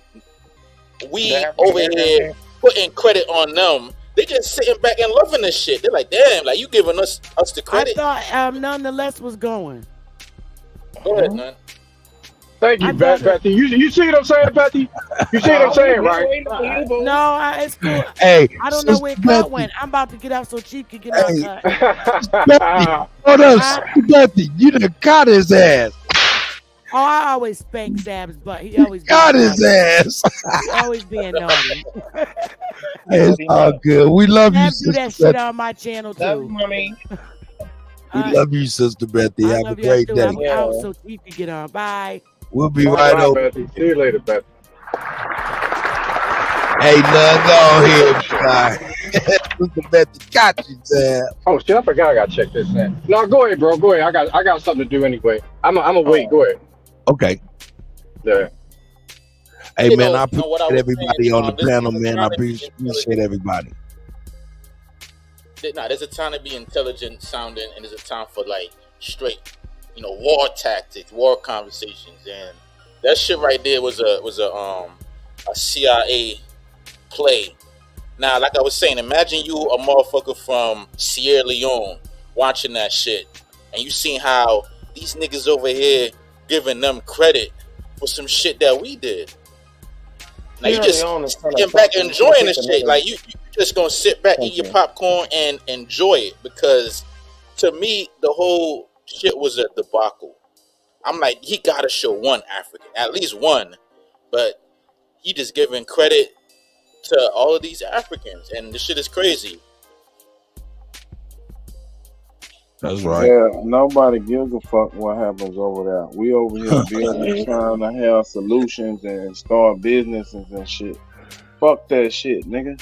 we over here putting credit on them. They just sitting back and loving this shit. They're like, damn, like you giving us the credit. I thought Nonetheless was going. Go ahead, man. Thank you, Bethy. You see what I'm saying, Bethy? You see what I'm saying, right? No, it's cool. Hey, I don't know where Cut went. I'm about to get out so Chief can get out. Hold up, Bethy. You done caught his ass. Oh, I always spank Zab's butt. He always got his ass. He always being naughty. It's all good. We love you, Zab do that shit on my channel too. Love mommy. We love you, Sister Bethy. Have a great day. I'm out so Chief can get on. Bye. We'll be right over. Bethy. See you later, Bethy. Hey, go here, guy. Sister Bethy got you, Zab. Oh shit! I forgot I gotta check this in. No, go ahead, bro. Go ahead. I got something to do anyway. I'm gonna wait. Go ahead. Okay. Yeah. Hey, man, I appreciate everybody on the panel, man. I appreciate everybody. Nah, there's a time to be intelligent sounding, and there's a time for like straight, war tactics, war conversations, and that shit right there was a CIA play. Now, like I was saying, imagine you a motherfucker from Sierra Leone watching that shit, and you seen how these niggas over here giving them credit for some shit that we did. Now you just sitting back enjoying this shit. Like you just gonna sit back, eat your popcorn, and enjoy it. Because to me, the whole shit was a debacle. I'm like, he gotta show one African, at least one, but he just giving credit to all of these Africans, and this shit is crazy. That's right. Yeah, nobody gives a fuck what happens over there. We over here building, trying to have solutions and start businesses and shit. Fuck that shit, nigga.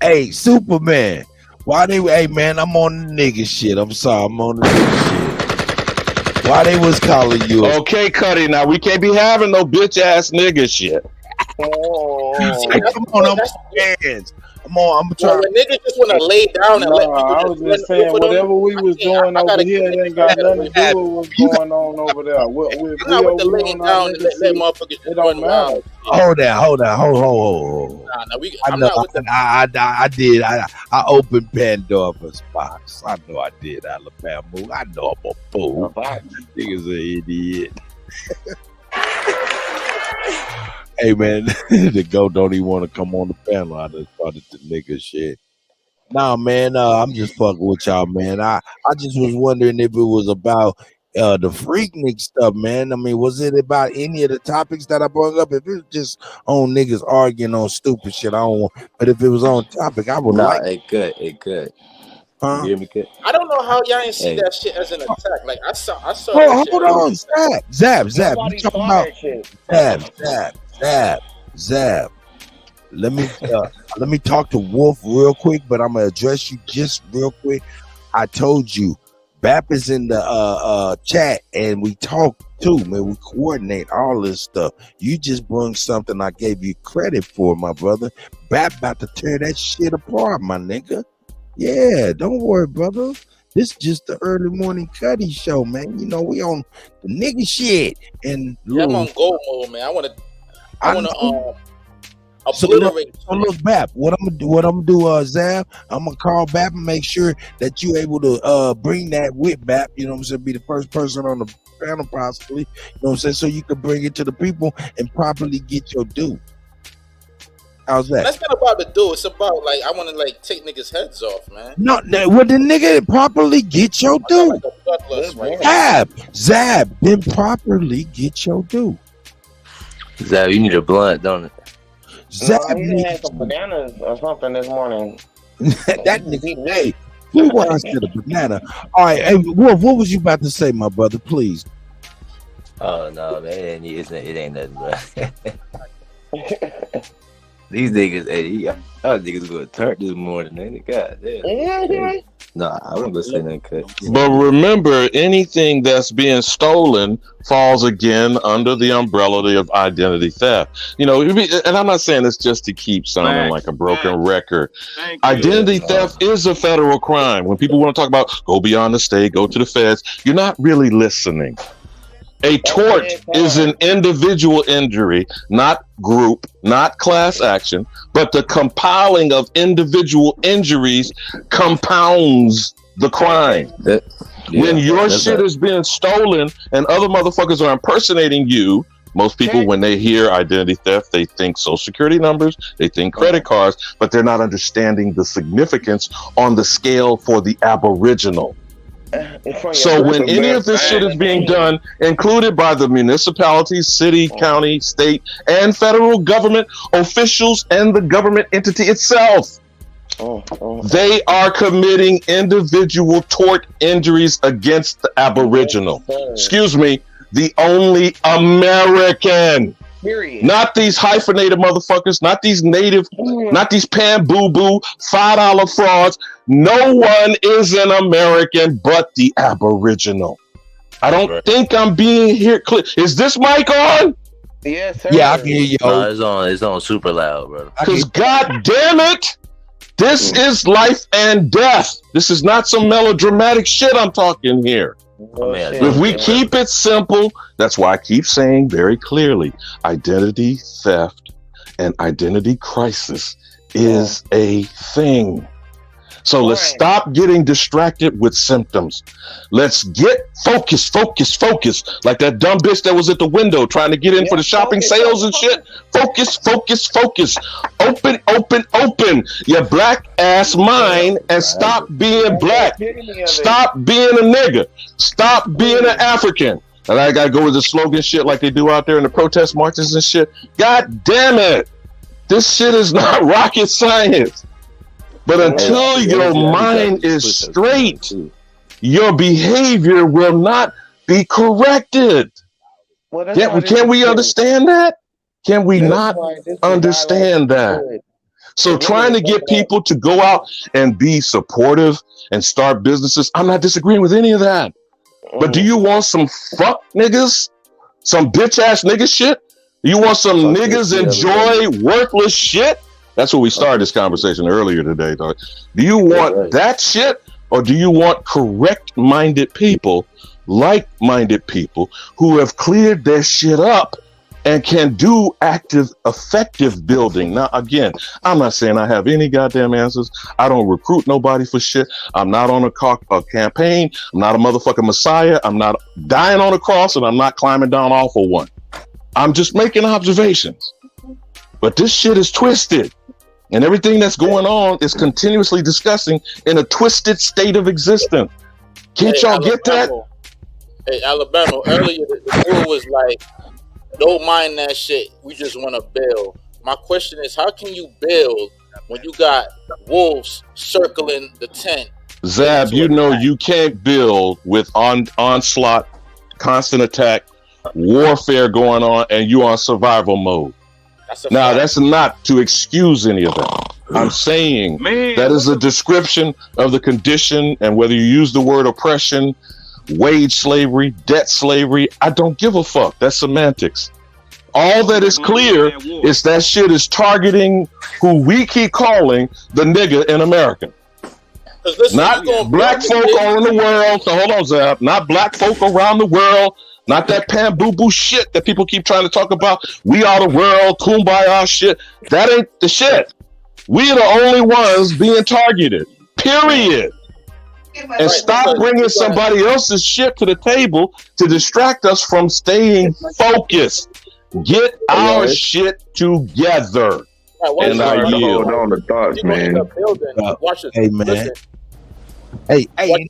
Hey, Superman. Hey, man, I'm on the nigga shit. I'm sorry, I'm on the nigga shit. Why they was calling you? Okay, Kutty, now we can't be having no bitch ass nigga shit. Come on, I'm fans. I'm trying. When niggas just want to lay down and let people. I was just saying, whatever we was doing over here, it ain't got nothing to do with what's going on over there. I'm not with the laying down and let motherfuckers just run around. Hold on. I opened Pandora's box. I know I did, Alabama. I know I'm a fool. Niggas an idiot. Hey, man, the GOAT don't even want to come on the panel. I just started the nigga shit. Nah, man, I'm just fucking with y'all, man. I just was wondering if it was about the Freaknik stuff, man. I mean, was it about any of the topics that I brought up? If it was just on niggas arguing on stupid shit, I don't want. But if it was on topic, I would like. It could. Huh? You hear me, kid? I don't know how y'all ain't see that shit as an attack. Like I saw. Hold on, Zab. You talking about Zab. let me talk to Wolf real quick, but I'm gonna address you just real quick. I told you, Bap is in the chat, and we talk too, man. We coordinate all this stuff. You just brung something I gave you credit for, my brother. Bap about to tear that shit apart, my nigga. Yeah, don't worry, brother. This is just the early morning Kutty show, man. You know, we on the nigga shit. And Yeah, I'm on gold mode, man. I wanna obliterate. So look, Bap, what I'm gonna do, Zab, I'm gonna call Bap and make sure that you able to bring that with Bap, you know what I'm saying, be the first person on the panel possibly, you know what I'm saying, so you can bring it to the people and properly get your due. How's that? That's not about the do. It's about like I want to like take niggas' heads off, man. No, what the nigga properly get your due. Zab, then properly get your due. Zab, you need a blunt, don't it? No, I even had some bananas or something this morning. That nigga, hey, who wants to the banana? All right, hey, Wolf, what was you about to say, my brother? Please. Oh no, man, it ain't nothing, bro. These niggas, hey, y'all niggas gonna turn this morning, man. God damn. Hey. Nah, I won't go say nothing cut. But remember, anything that's being stolen falls again under the umbrella of identity theft. You know, and I'm not saying this just to keep sounding like a broken record. Identity theft is a federal crime. When people want to talk about go beyond the state, go to the feds, you're not really listening. A tort is an individual injury, not group, not class action, but the compiling of individual injuries compounds the crime. When your shit is being stolen and other motherfuckers are impersonating you, most people, when they hear identity theft, they think social security numbers, they think credit cards, but they're not understanding the significance on the scale for the Aboriginal. So when any of this shit is being done, included by the municipalities, city, county, state, and federal government officials and the government entity itself, they are committing individual tort injuries against the Aboriginal. Excuse me, the only American. Period. Not these hyphenated motherfuckers, not these native, not these pan-boo-boo, $5 frauds. No one is an American but the Aboriginal. I don't think I'm being here clear. Is this mic on? Yes, sir. Yeah, I can hear you. No, it's on super loud, brother. Because god damn it, this is life and death. This is not some melodramatic shit I'm talking here. If we keep it simple, that's why I keep saying very clearly, identity theft and identity crisis is a thing. So let's stop getting distracted with symptoms. Let's get focused. Like that dumb bitch that was at the window trying to get in for the shopping sales and shit. Focus. Open your black ass mind and stop being black. Stop being a nigga. Stop being an African. And I gotta go with the slogan shit like they do out there in the protest marches and shit. God damn it. This shit is not rocket science. But until your mind is straight, your behavior will not be corrected. Can we understand that? Can we not understand that? So trying to get people to go out and be supportive and start businesses, I'm not disagreeing with any of that. But do you want some fuck niggas? Some bitch ass nigga shit? You want some niggas enjoy worthless shit? That's what we started this conversation earlier today, dog. Do you want that shit, or do you want correct-minded people, like-minded people who have cleared their shit up and can do active, effective building? Now, again, I'm not saying I have any goddamn answers. I don't recruit nobody for shit. I'm not on a campaign. I'm not a motherfucking messiah. I'm not dying on a cross, and I'm not climbing down off of one. I'm just making observations. But this shit is twisted. And everything that's going on is continuously discussing in a twisted state of existence. Can't y'all get that? Hey, Alabama, earlier the rule was like, don't mind that shit. We just want to build. My question is, how can you build when you got wolves circling the tent? Zab, you know you can't build with onslaught, constant attack, warfare going on, and you on survival mode. Now, that's not to excuse any of that. I'm saying that is a description of the condition, and whether you use the word oppression, wage slavery, debt slavery, I don't give a fuck. That's semantics. All that is clear is that shit is targeting who we keep calling the nigga in America. Listen, not black folk all in the world. So hold on, Zab. Not black folk around the world. Not that pan boo boo shit that people keep trying to talk about. We are the world, kumbaya shit. That ain't the shit. We are the only ones being targeted. Period. And stop bringing somebody else's shit to the table to distract us from staying focused. Get our shit together. And I yield. Hold on to thoughts, man. Hey, man. Hey,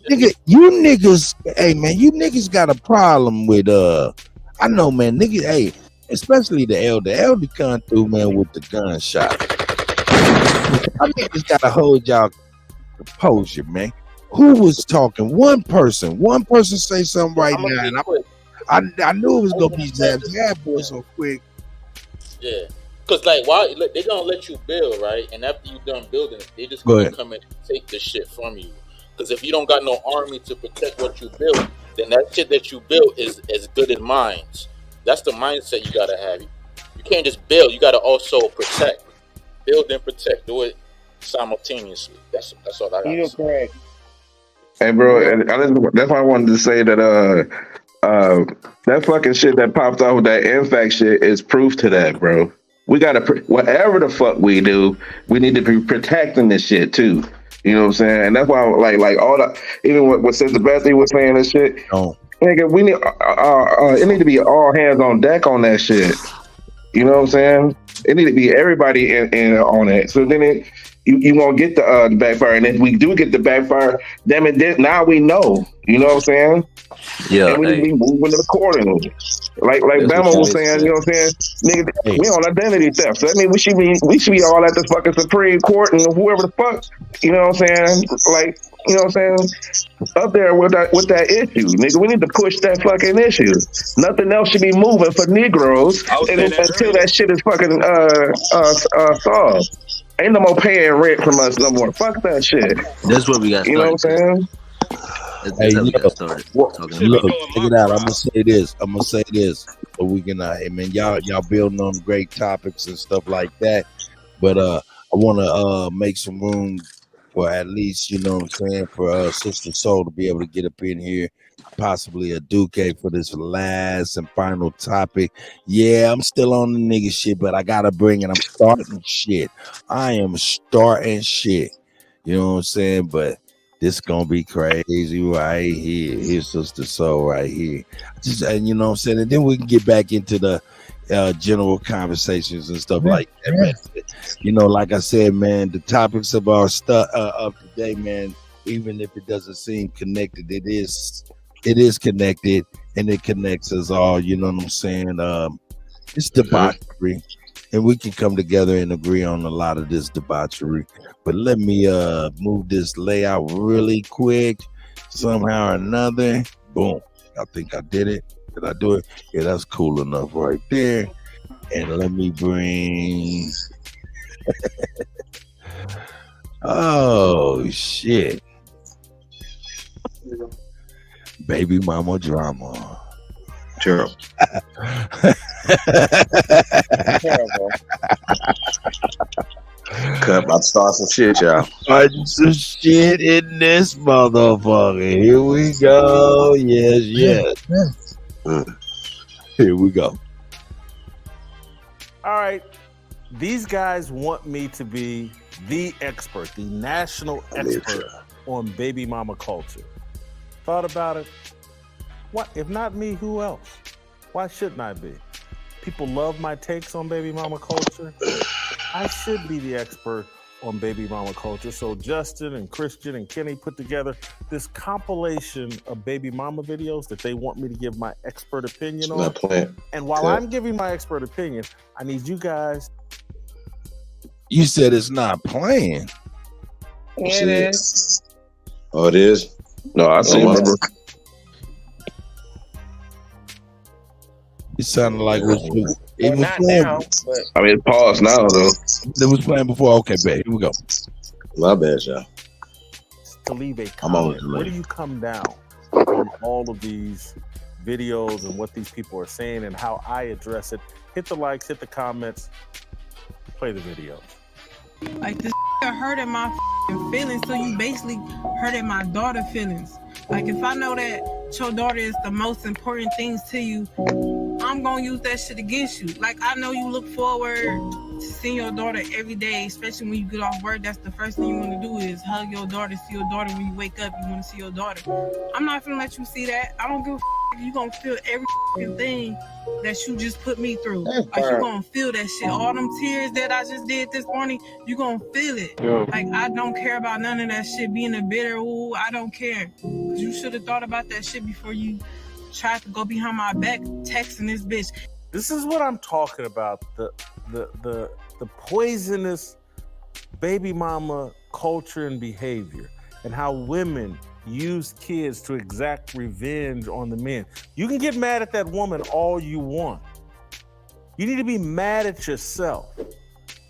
nigga, you niggas got a problem with I know, man, niggas, hey, especially the elder. Elder come through, man, with the gunshot. I niggas gotta hold y'all composure, man. Who was talking? One person say something right now, and I knew it was gonna be Zab boy so quick. Yeah. Cause like, why they gonna let you build, right? And after you done building, they just gonna come in and take the shit from you. Cause if you don't got no army to protect what you built, then that shit that you built is as good as mines. That's the mindset you gotta have. You can't just build; you gotta also protect. Build and protect. Do it simultaneously. That's all I got. You're correct. Hey, bro, and that's why I wanted to say that that fucking shit that popped off with that NFAC shit is proof to that, bro. We gotta whatever the fuck we do, we need to be protecting this shit too. You know what I'm saying? And that's why, like all the, even what Sister Bethany was saying and shit. Nigga, we need it need to be all hands on deck on that shit. You know what I'm saying? It need to be everybody in on it. So then you won't get the backfire, and if we do get the backfire, damn it, now we know. You know what I'm saying? Yeah, and we need to be moving accordingly. Like Bama was saying, you know what I'm saying? Nigga, we on identity theft. So that means we should be all at the fucking Supreme Court and whoever the fuck, you know what I'm saying? Like, you know what I'm saying? Up there with that issue. Nigga, we need to push that fucking issue. Nothing else should be moving for Negroes until that shit is fucking solved. Ain't no more paying rent from us no more. Fuck that shit. That's what we got. You know what I'm saying? Hey, look, check it out. I'm gonna say this, so we can, hey man, y'all building on great topics and stuff like that. But I want to make some room for at least, you know what I'm saying, for Sister Soul to be able to get up in here, possibly a Duque for this last and final topic. Yeah, I'm still on the nigga shit, but I gotta bring it. I'm starting shit. I am starting shit. You know what I'm saying? But this gonna be crazy right here. Here's Sister Soul right here. And you know what I'm saying? And then we can get back into the general conversations and stuff like that, man. You know, like I said, man, the topics of our stuff of today, man, even if it doesn't seem connected, it is connected, and it connects us all. You know what I'm saying? It's debauchery, and we can come together and agree on a lot of this debauchery. But let me move this layout really quick, somehow or another. Boom. I think I did it. Did I do it? Yeah, that's cool enough right there. And let me bring oh shit. Baby mama drama. Terrible. Terrible. Cut, about to start some shit, y'all. Some shit in this motherfucker. Here we go. Yes. Here we go. All right. These guys want me to be the expert, the national expert on baby mama culture. Thought about it? What if not me, who else? Why shouldn't I be? People love my takes on baby mama culture. I should be the expert on baby mama culture. So Justin and Christian and Kenny put together this compilation of baby mama videos that they want me to give my expert opinion on. And while I'm giving my expert opinion, I need you guys. You said it's not playing. Yeah, it is. Oh, it is? No, I see. It sounded like what you. It Well, was not playing. now, but I mean, it's paused now though. It was playing before. Okay, bet. Here we go. My bad, y'all. To leave a I'm always comment. Where do late. you come down on all of these videos and what these people are saying and how I address it? Hit the likes, hit the comments, play the video. Like this hurting my feelings, so you basically hurting my daughter's feelings. Like if I know that your daughter is the most important things to you, I'm gonna use that shit against you. Like I know you look forward to seeing your daughter every day, especially when you get off work. That's the first thing you want to do is hug your daughter, see your daughter. When you wake up, you want to see your daughter. I'm not gonna let you see that. I don't give a you gonna feel every thing that you just put me through. Like you gonna feel that shit. All them tears that I just did this morning, you gonna feel it. Yeah. Like I don't care about none of that shit being a bitter. Ooh, I don't care. Cause you should have thought about that shit before you tried to go behind my back texting this bitch. This is what I'm talking about. The poisonous baby mama culture and behavior, and how women use kids to exact revenge on the men. You can get mad at that woman all you want. You need to be mad at yourself,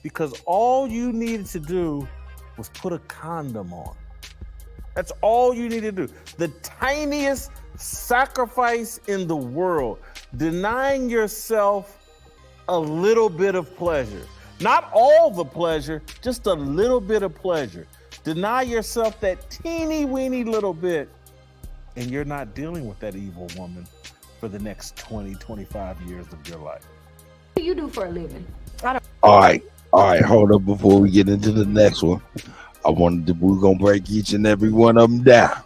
because all you needed to do was put a condom on. That's all you need to do. The tiniest sacrifice in the world, denying yourself a little bit of pleasure. Not all the pleasure, just a little bit of pleasure. Deny yourself that teeny weeny little bit, and you're not dealing with that evil woman for the next 20, 25 years of your life. What do you do for a living? All right, hold up before we get into the next one. We're gonna break each and every one of them down.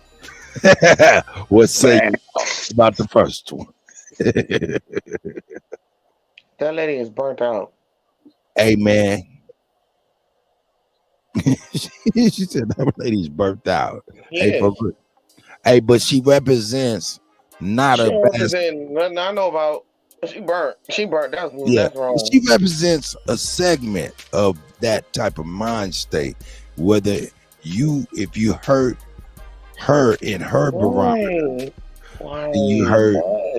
What's say about the first one? that lady is burnt out. Hey man. She said that lady's burnt out. Yes. Hey, but she represents not She a bad. represent nothing I know about. She burnt. That's wrong. She represents a segment of that type of mind state. Whether if you hurt her in her barometer, you hurt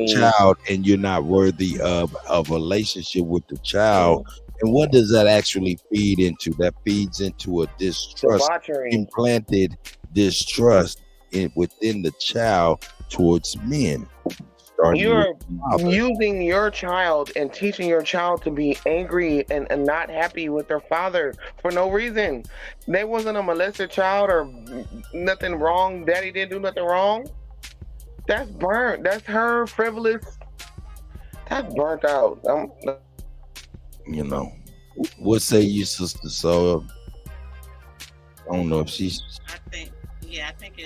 child, and you're not worthy of a relationship with the child. And what does that actually feed into? That feeds into a distrust, implanted distrust within the child towards men. You're using your child and teaching your child to be angry and not happy with their father for no reason. They wasn't a molested child or nothing wrong. Daddy didn't do nothing wrong. That's burnt. That's her frivolous. That's burnt out. You know, what say you, sister? So I don't know if she's. I think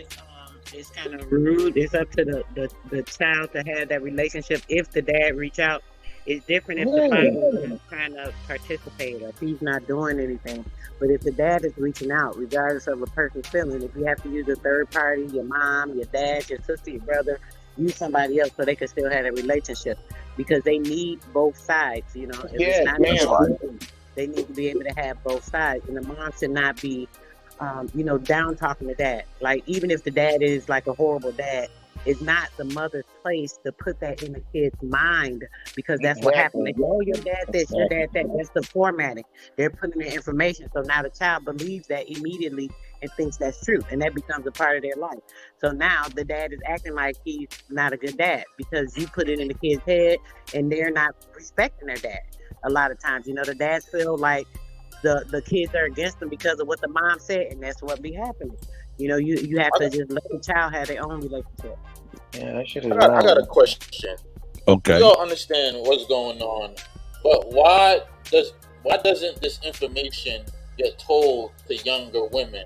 it's kind of rude. It's up to the child to have that relationship. If the dad reach out, it's different if the father is trying to participate or if he's not doing anything. But if the dad is reaching out, regardless of a person's feeling, if you have to use a third party, your mom, your dad, your sister, your brother, use somebody else so they can still have a relationship, because they need both sides. You know, if it's not they need to be able to have both sides, and the mom should not be down talking to dad. Like, even if the dad is like a horrible dad, it's not the mother's place to put that in the kid's mind, because that's what happened. Like, oh, your dad this, your dad that. That's the formatting. They're putting the information. So now the child believes that immediately and thinks that's true. And that becomes a part of their life. So now the dad is acting like he's not a good dad because you put it in the kid's head and they're not respecting their dad. A lot of times, the dads feel like the kids are against them because of what the mom said, and that's what be happening. You have to just let the child have their own relationship. Yeah, that shit is I got a question. Okay. We all understand what's going on, but why doesn't this information get told to younger women?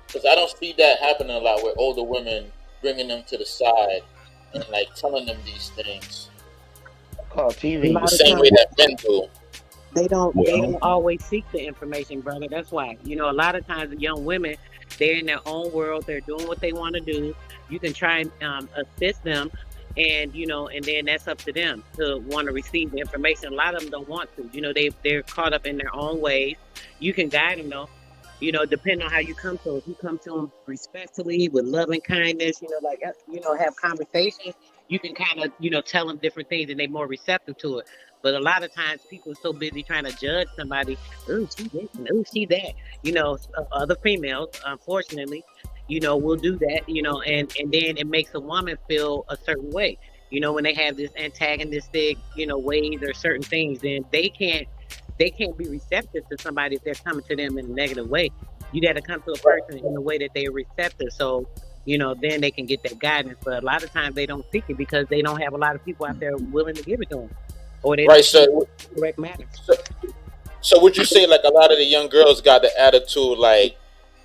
Because I don't see that happening a lot, where older women bringing them to the side and like telling them these things. Called TV. The same way that men do. They don't always seek the information, brother. That's why. A lot of times the young women, they're in their own world. They're doing what they want to do. You can try and assist them, and then that's up to them to want to receive the information. A lot of them don't want to. They're caught up in their own ways. You can guide them though. Depending on how you come to them. If you come to them respectfully, with love and kindness, have conversations, you can kind of, tell them different things and they're more receptive to it. But a lot of times people are so busy trying to judge somebody. Oh, she this and oh, she that. Other females, unfortunately, will do that. And then it makes a woman feel a certain way. When they have this antagonistic, ways or certain things, then they can't be receptive to somebody if they're coming to them in a negative way. You got to come to a person in a way that they're receptive. So, then they can get that guidance. But a lot of times they don't seek it because they don't have a lot of people out there willing to give it to them. Or they Right, don't correct matter. So would you say like a lot of the young girls got the attitude like,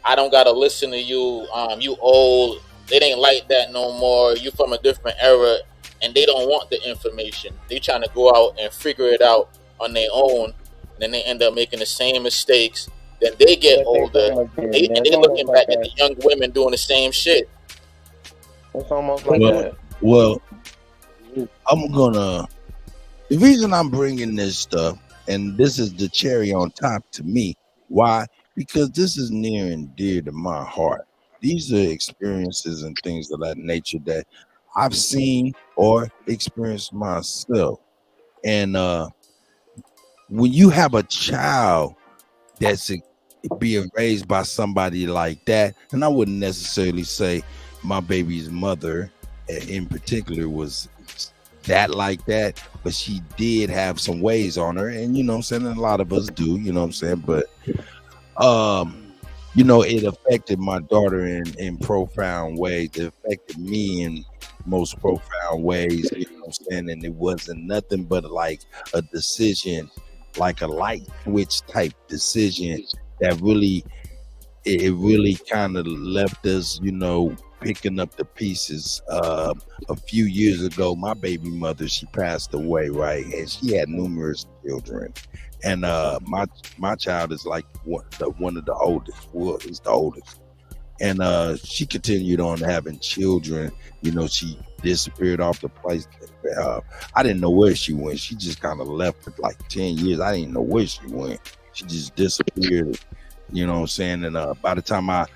I don't gotta listen to you, you old, it ain't like that no more, you from a different era, and they don't want the information. They trying to go out and figure it out on their own, and then they end up making the same mistakes. Then they get older, and they looking back at the young women doing the same shit. It's almost like that. Well, the reason I'm bringing this stuff, and this is the cherry on top to me, why? Because this is near and dear to my heart. These are experiences and things of that nature that I've seen or experienced myself. And when you have a child that's being raised by somebody like that, and I wouldn't necessarily say my baby's mother in particular was that like that, but she did have some ways on her, and you know what I'm saying, and a lot of us do, you know what I'm saying, but it affected my daughter in profound ways. It affected me in most profound ways, you know what I'm saying, and it wasn't nothing but like a decision, like a light switch type decision that really kind of left us, picking up the pieces. A few years ago, my baby mother, she passed away, right? And she had numerous children. And my child is like one of the oldest. Well, he's the oldest. And she continued on having children. She disappeared off the place. I didn't know where she went. She just kind of left for like 10 years. I didn't know where she went. She just disappeared. You know what I'm saying? And by the time I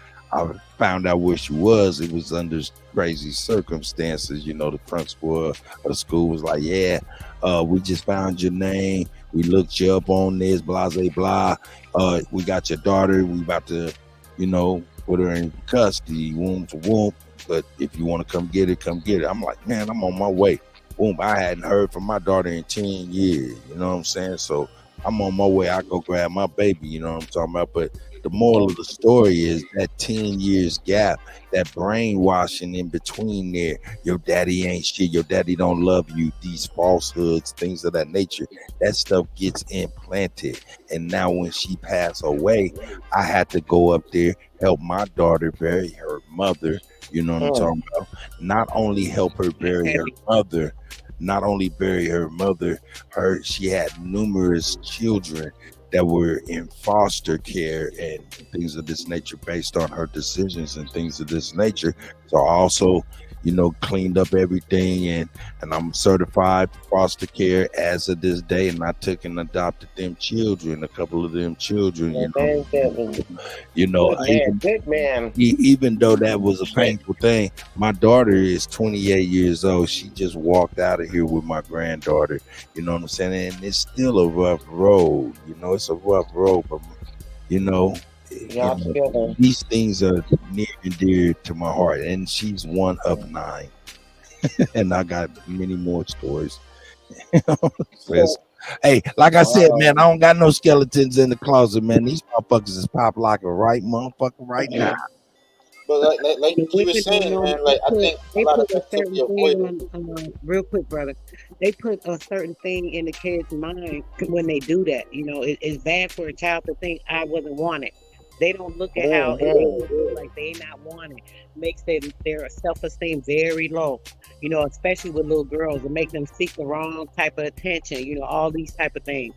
found out where she was, it was under crazy circumstances. The principal of the school was like, yeah, we just found your name. We looked you up on this, blah, blah, blah. We got your daughter. We about to, put her in custody, womb to womb. But if you want to come get it, come get it. I'm like, man, I'm on my way. Boom, I hadn't heard from my daughter in 10 years. You know what I'm saying? So I'm on my way. I go grab my baby. You know what I'm talking about? But the moral of the story is that 10 years gap, that brainwashing in between there. Your daddy ain't shit. Your daddy don't love you. These falsehoods, things of that nature. That stuff gets implanted. And now when she passed away, I had to go up there, help my daughter bury her mother. You know what I'm talking about? Not only help her bury her mother, she had numerous children that were in foster care and things of this nature based on her decisions and things of this nature. So I also, cleaned up everything and I'm certified for foster care as of this day. And I took and adopted them children, a couple of them children, even though that was a painful thing, my daughter is 28 years old. She just walked out of here with my granddaughter, you know what I'm saying? And it's still a rough road, it's a rough road, but these things are near and dear to my heart, and she's one of 9. And I got many more stories. Hey, like I said, man, I don't got no skeletons in the closet, man. These motherfuckers is pop locking right now. But like you were saying, man, like I think a lot of people real quick, brother. They put a certain thing in the kid's mind when they do that. It's bad for a child to think I wasn't wanted. They don't look at how like they not wanted. Makes their self-esteem very low. Especially with little girls, it makes them seek the wrong type of attention. All these type of things.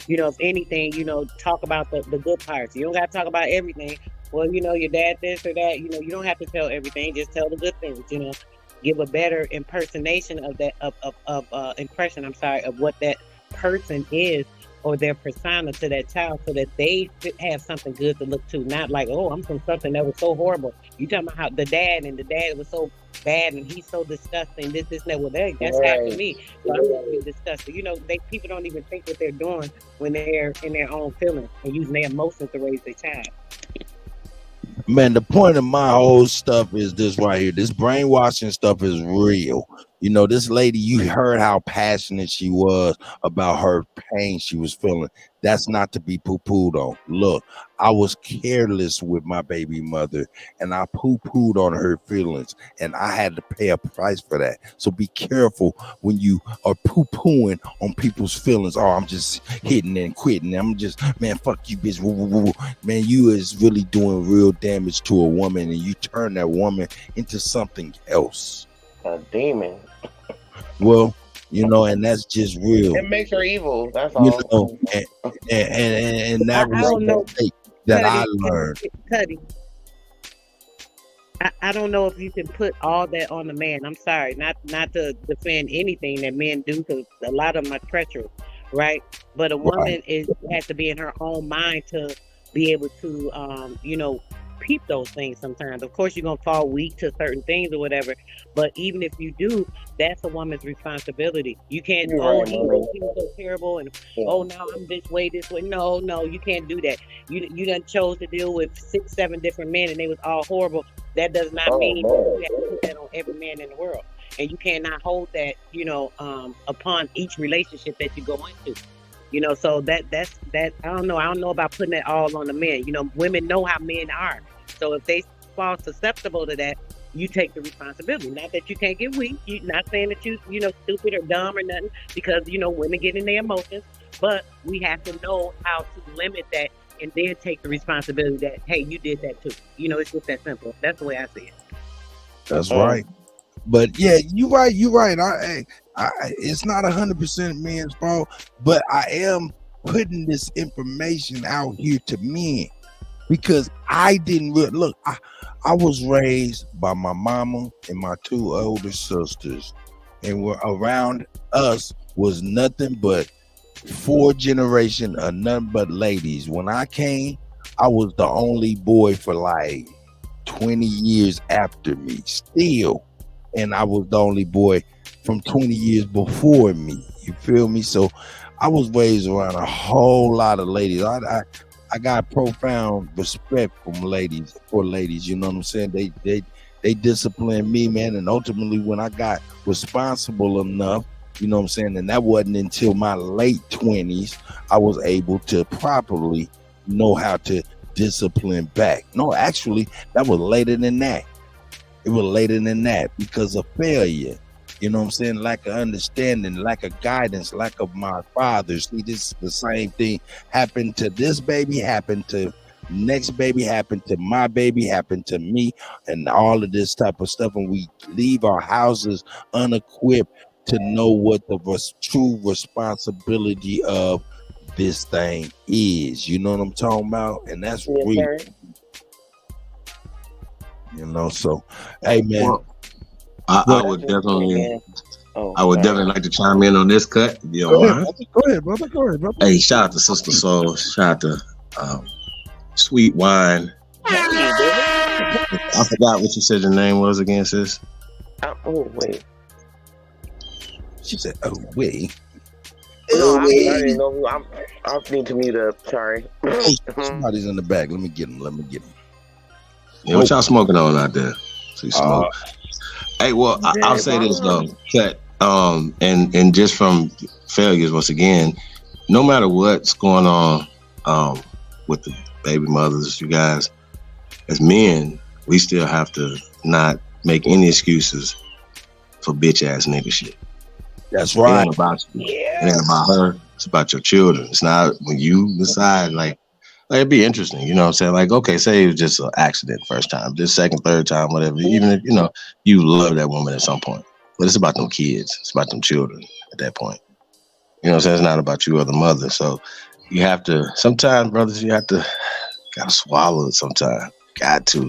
If anything, talk about the good parts. You don't got to talk about everything. Well, your dad this or that. You don't have to tell everything. Just tell the good things. Give a better impersonation of that impression. Of what that person is or their persona to that child, so that they have something good to look to. Not like, oh, I'm from something that was so horrible. You talking about how the dad was so bad and he's so disgusting, this, and that. Well, that's happened to me. So I'm not being disgusted. You know, people don't even think what they're doing when they're in their own feelings and using their emotions to raise their child. Man, the point of my whole stuff is this right here. This brainwashing stuff is real. You know, this lady, you heard how passionate she was about her pain she was feeling. That's not to be poo-pooed on. Look, I was careless with my baby mother, and I poo-pooed on her feelings, and I had to pay a price for that. So be careful when you are poo-pooing on people's feelings. Oh, I'm just hitting and quitting. I'm just, man, fuck you, bitch. Woo, woo, woo. Man, you is really doing real damage to a woman, and you turn that woman into something else. A demon. Well, you know, and that's just real. It makes her evil. That's all. You know, and that was a mistake that I learned. Kutty, I don't know if you can put all that on the man. I'm sorry, not to defend anything that men do, because a lot of them are treacherous, right? But a woman has to be in her own mind to be able to, you know, peep those things sometimes. Of course, you're going to fall weak to certain things or whatever, but even if you do, that's a woman's responsibility. You can't, he's so terrible, and oh, now I'm this way. No, you can't do that. You done chose to deal with 6, 7 different men, and they was all horrible. That does not mean you have to put that on every man in the world. And you cannot hold that, you know, upon each relationship that you go into. You know, so that's I don't know about putting that all on the men. You know, women know how men are. So if they fall susceptible to that, you take the responsibility. Not that you can't get weak. You're not saying that you know, stupid or dumb or nothing, because, you know, women get in their emotions. But we have to know how to limit that and then take the responsibility that, hey, you did that too. You know, it's just that simple. That's the way I see it. That's right. But yeah, you're right. It's not 100% men's fault, but I am putting this information out here to men because I didn't look. I was raised by my mama and my 2 older sisters, and around us was nothing but 4 generations of nothing but ladies. When I came, I was the only boy for like 20 years after me still. And I was the only boy from 20 years before me. You feel me? So I was raised around a whole lot of ladies. I got profound respect for ladies. You know what I'm saying? They disciplined me, man. And ultimately, when I got responsible enough, you know what I'm saying, and that wasn't until my late 20s, I was able to properly know how to discipline back. No, actually, that was later than that. It was later than that because of failure. You know what I'm saying? Lack of understanding, lack of guidance, lack of my father. See, this the same thing happened to this baby, happened to next baby, happened to my baby, happened to me, and all of this type of stuff. And we leave our houses unequipped to know what the true responsibility of this thing is. You know what I'm talking about? And that's real. You know, so hey man, well, I would definitely, like to chime in on this cut. If you don't mind. Go ahead, brother. Hey, shout out to Sister Soul. Shout out to Sweet Wine. I forgot what you said your name was again, sis. Oh wait. She said, "Oh wait." No, I didn't know who. I need to mute up. Sorry. Somebody's in the back. Let me get him. Yeah, what y'all smoking on out there? So you smoke. Hey, well, I'll say this though, that and just from failures once again, no matter what's going on with the baby mothers, you guys, as men, we still have to not make any excuses for bitch ass nigga shit. That's right. It ain't about you. It ain't about her. It's about your children. It's not when you decide like it'd be interesting, you know what I'm saying? Like, okay, say it was just an accident first time, this second, third time, whatever. Even if, you know, you love that woman at some point. But it's about them kids. It's about them children at that point. You know what I'm saying? It's not about you or the mother. So you have to, sometimes, brothers, gotta swallow it sometimes. Got to.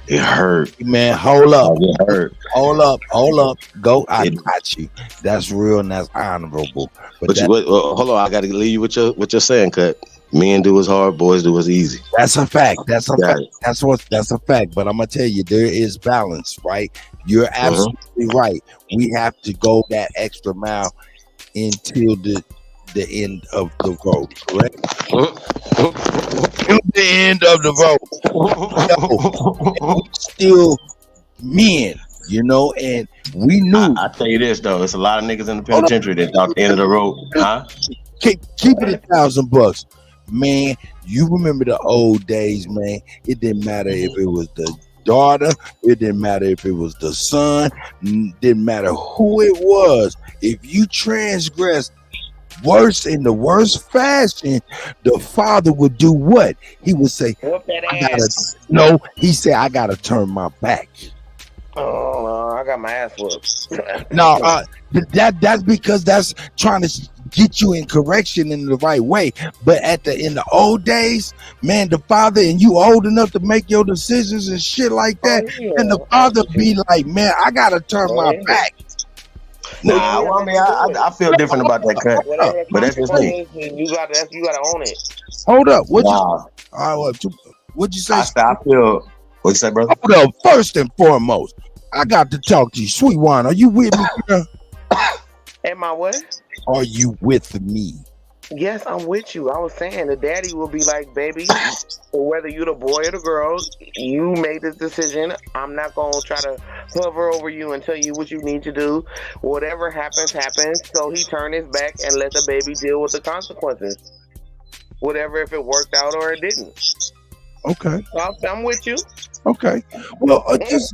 It hurt. Man, hold up. It hurt. Hold up. Go. I got you. That's real and that's honorable. But hold on. I got to leave you with your saying, Cut. Men do what's hard, boys do what's easy. That's a fact. That's a fact. But I'm gonna tell you, there is balance, right? You're absolutely right. We have to go that extra mile until the end of the road, correct? Till the end of the road. We still men, you know, and we knew. I tell you this though, it's a lot of niggas in the penitentiary that thought the end of the road. Huh? Keep it $1,000, man. You remember the old days, man. It didn't matter if it was the daughter, it didn't matter if it was the son, didn't matter who it was. If you transgressed worse in the worst fashion, the father would do what? He would say, he said, I gotta turn my back. Oh no, I got my ass whooped. No, that's because that's trying to get you in correction in the right way. But in the old days, man, the father, and you old enough to make your decisions and shit like that, and the father be like, man, I gotta turn my back. Nah, well, I mean, I feel different about that cut, but that's just me. You gotta own it. Hold up, what'd you say? I feel. What'd you say, brother? Hold up, first and foremost, I got to talk to you, sweet wine. Are you with me, girl? Am I what? Are you with me? Yes, I'm with you. I was saying the daddy will be like, baby, whether you the boy or the girl, you made this decision. I'm not going to try to hover over you and tell you what you need to do. Whatever happens, happens. So he turned his back and let the baby deal with the consequences. Whatever, if it worked out or it didn't. Okay. I'm with you. Okay. Well,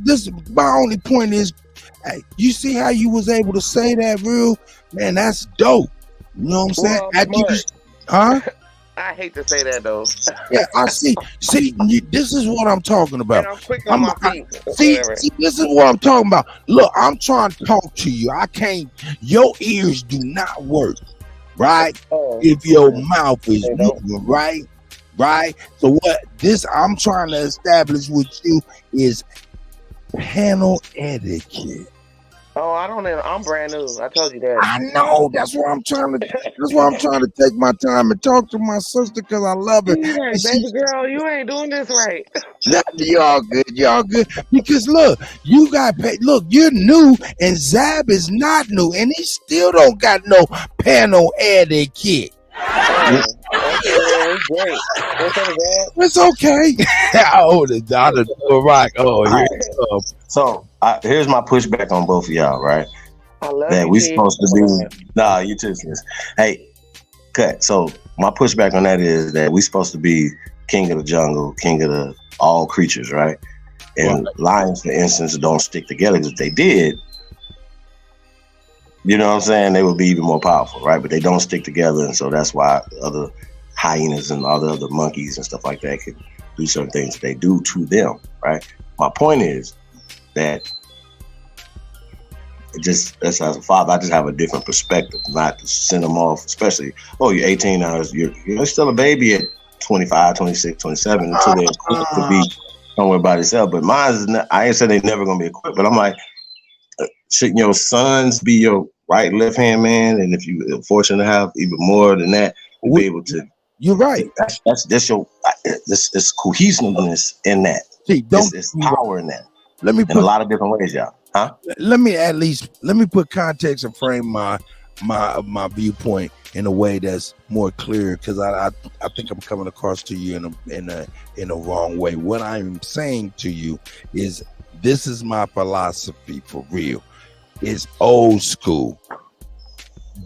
this my only point is, hey, you see how you was able to say that, real? Man, that's dope. You know what I'm saying? Huh? I hate to say that though. Yeah, I see. See, this is what I'm talking about. I'm quick on my feet. See, this is what I'm talking about. Look, I'm trying to talk to you. I can't. Your ears do not work, right? If your mouth is moving, right? Right. So what I'm trying to establish with you is panel etiquette. Oh, I don't know. I'm brand new. I told you that. I know. That's why I'm trying to take my time and talk to my sister because I love her. Like, baby girl, you ain't doing this right. Y'all good. Because look, you got paid. Look, you're new, and Zab is not new, and he still don't got no panel etiquette. Great. It's okay. So here's my pushback on both of y'all, right? That we supposed to be. Nah, you too, sis. Hey, cut. So my pushback on that is that we supposed to be king of the jungle, king of the all creatures, right? And lions, for instance, don't stick together because if they did, you know what I'm saying, they would be even more powerful, right? But they don't stick together, and so that's why other hyenas and all the other monkeys and stuff like that could do certain things that they do to them, right? My point is that just as a father, I just have a different perspective, not to send them off, especially, you're 18 now, you're still a baby at 25, 26, 27 until they're equipped to be somewhere by themselves. But mine is not, I ain't said they're never gonna be equipped, but I'm like, shouldn't your sons be your right left hand man? And if you're fortunate to have even more than that, you'll be able to. You're right. That's your this cohesiveness in that. See, there's power in that. Let me in a lot of different ways, y'all. Huh? Let me put context and frame my viewpoint in a way that's more clear, because I think I'm coming across to you in a wrong way. What I'm saying to you is this is my philosophy for real. It's old school.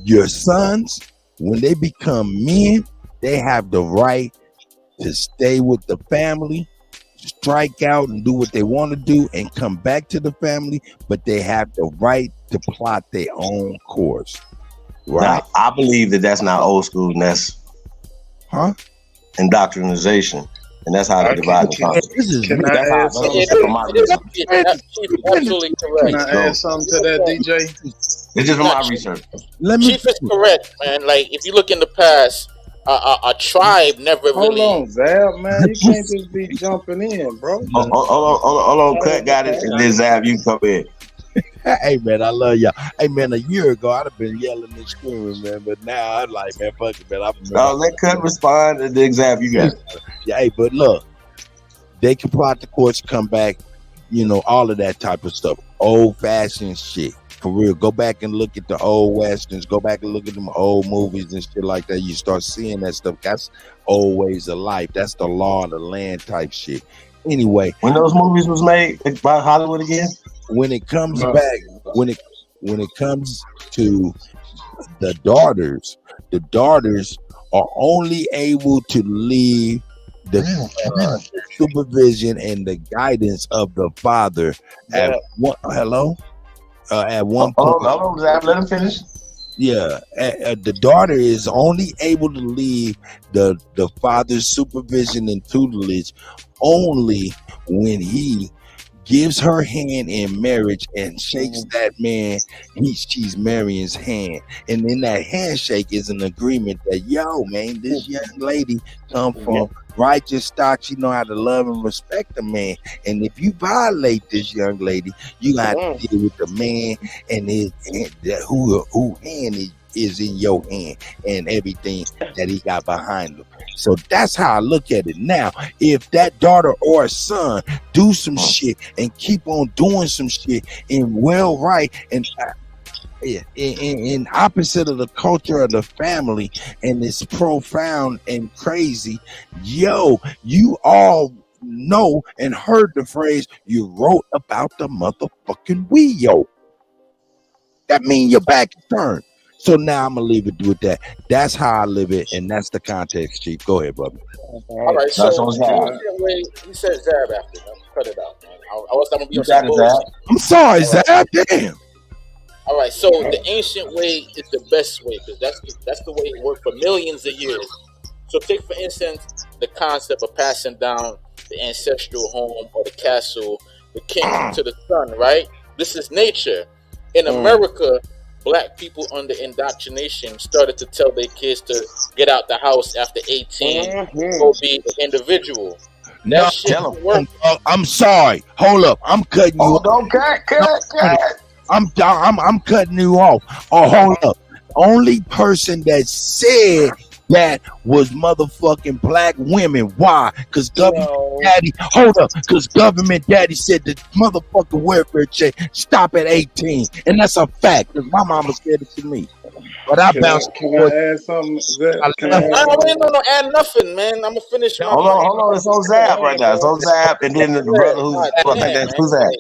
Your sons, when they become men, they have the right to stay with the family, strike out and do what they want to do and come back to the family, but they have the right to plot their own course. Right? Now, I believe that that's not old school, and that's indoctrination. And that's how they divide the country. Can I add something? Absolutely correct. Can I add something to that, DJ? It's just from my research. Chief is correct, man. Like, if you look in the past, a tribe never Hold really. on, Zab, man. You can't just be jumping in, bro. Hold on, Cut got it. And then Zab, you come in. Hey, man, I love y'all. Hey, man, a year ago, I'd have been yelling and screaming, man. But now I'm like, man, fuck it, man. Let Cut respond and then Zab, you got it. Yeah, hey, but look, they can plot the course, come back. you know, all of that type of stuff. Old fashioned shit. For real. Go back and look at the old westerns. Go back and look at them old movies and shit like that. You start seeing that stuff. That's old ways of life. That's the law of the land type shit. Anyway, when those movies was made by Hollywood again, when it comes back, when it comes to the daughters are only able to leave the supervision and the guidance of the father at one. Hello, at one point. Let him finish. Yeah, the daughter is only able to leave the father's supervision and tutelage only when he gives her hand in marriage and shakes that man. She's Marion's hand, and in that handshake is an agreement that, yo, man, this young lady come from righteous stock. She know how to love and respect a man, and if you violate this young lady, you got to deal with the man and his who hand is in your hand and everything that he got behind him. So that's how I look at it. Now, if that daughter or son do some shit and keep on doing some shit and well right and in opposite of the culture of the family, and it's profound and crazy, yo, you all know and heard the phrase, you wrote about the motherfucking wheel, yo. That means your back is turned. So now I'm gonna leave it with that. That's how I live it, and that's the context, Chief. Go ahead, brother. All right, so he said Zab after. Cut it out, man. I was gonna be on some bullshit. I'm sorry, Zab. Damn. All right, so the ancient way is the best way because that's the way it worked for millions of years. So take for instance the concept of passing down the ancestral home or the castle, the kingdom to the son. Right? This is nature. In America, Black people under indoctrination started to tell their kids to get out the house after 18, go be an individual. No, I'm sorry. Hold up. I'm cutting you off. Don't cut. I'm cutting you off. Oh, hold up. Only person that said that was motherfucking Black women. Why? Because government daddy, hold up, because government daddy said the motherfucking welfare check stop at 18. And that's a fact, because my mama said it to me. But I bounced. Can I add something? No, add nothing, man. I'm gonna finish. Hold on. It's on Zap right now. It's on Zap, and then the brother who's Zap.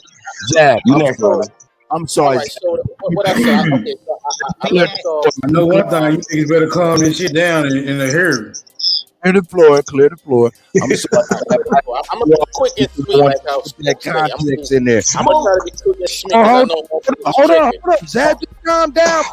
Zap, you next, brother. I'm sorry. Right, so what I said, okay, I know one thing, you niggas better calm this shit down in the hearing. Clear the floor. I'm sorry. I'm gonna be quick and sweet like how that context in there. I'm gonna try to be quick and sweet because I know hold on. Zab, just calm down.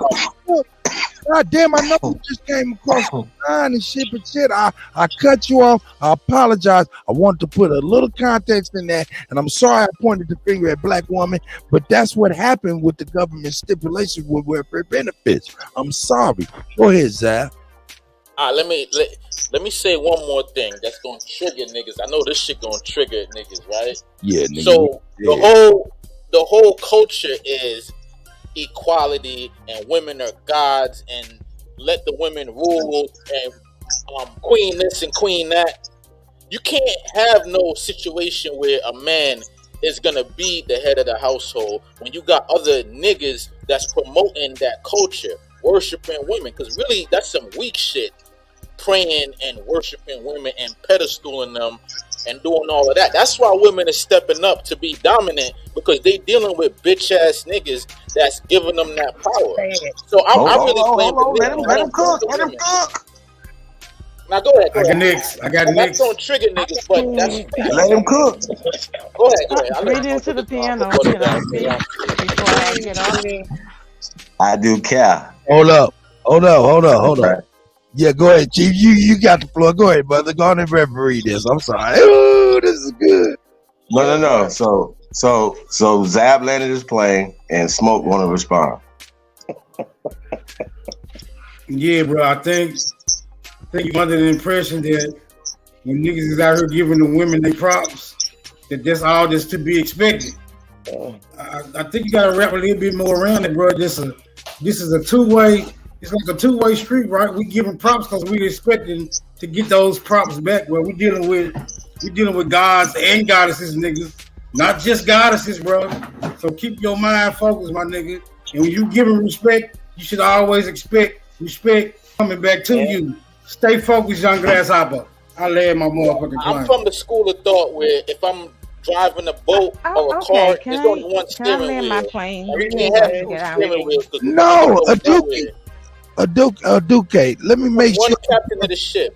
God damn, I know you just came across the line and shit, but shit, I cut you off. I apologize. I wanted to put a little context in that, and I'm sorry I pointed the finger at Black woman, but that's what happened with the government stipulations with welfare benefits. I'm sorry. Go ahead, Zab. Let me say one more thing that's gonna trigger niggas. I know this shit gonna trigger niggas, right? Yeah, nigga. So the whole culture is equality and women are gods and let the women rule and queen this and queen that. You can't have no situation where a man is gonna be the head of the household when you got other niggas that's promoting that culture, worshiping women, because really that's some weak shit, praying and worshiping women and pedestaling them and doing all of that. That's why women are stepping up to be dominant, because they dealing with bitch ass niggas that's giving them that power. So I really blame let him cook. Now go ahead. I got next. That's gonna trigger niggas, but that's let him cook. Go ahead. Read into the piano. Can I speak before I get on? I do care. Hold up. Yeah, go ahead, Chief. You got the floor. Go ahead, brother. Go on and referee this. I'm sorry. Oh, this is good. No. So Zab landed his plane and Smoke want to respond. Yeah, bro. I think you're under the impression that when niggas is out here giving the women their props, that's all that's to be expected. I think you gotta wrap a little bit more around it, bro. This is a two-way. It's like a two-way street, right? We giving props because we expecting to get those props back. Well, we dealing with gods and goddesses, niggas. not just goddesses, bro. So keep your mind focused, my nigga. And when you giving respect, you should always expect respect coming back to you. Stay focused, young grasshopper. I land my motherfucking I'm plane. from the school of thought where if I'm driving a boat or a car, there's only one steering wheel. My plane? We can't have two steering wheels. No, a Duke. Let me make one sure. Captain of the ship.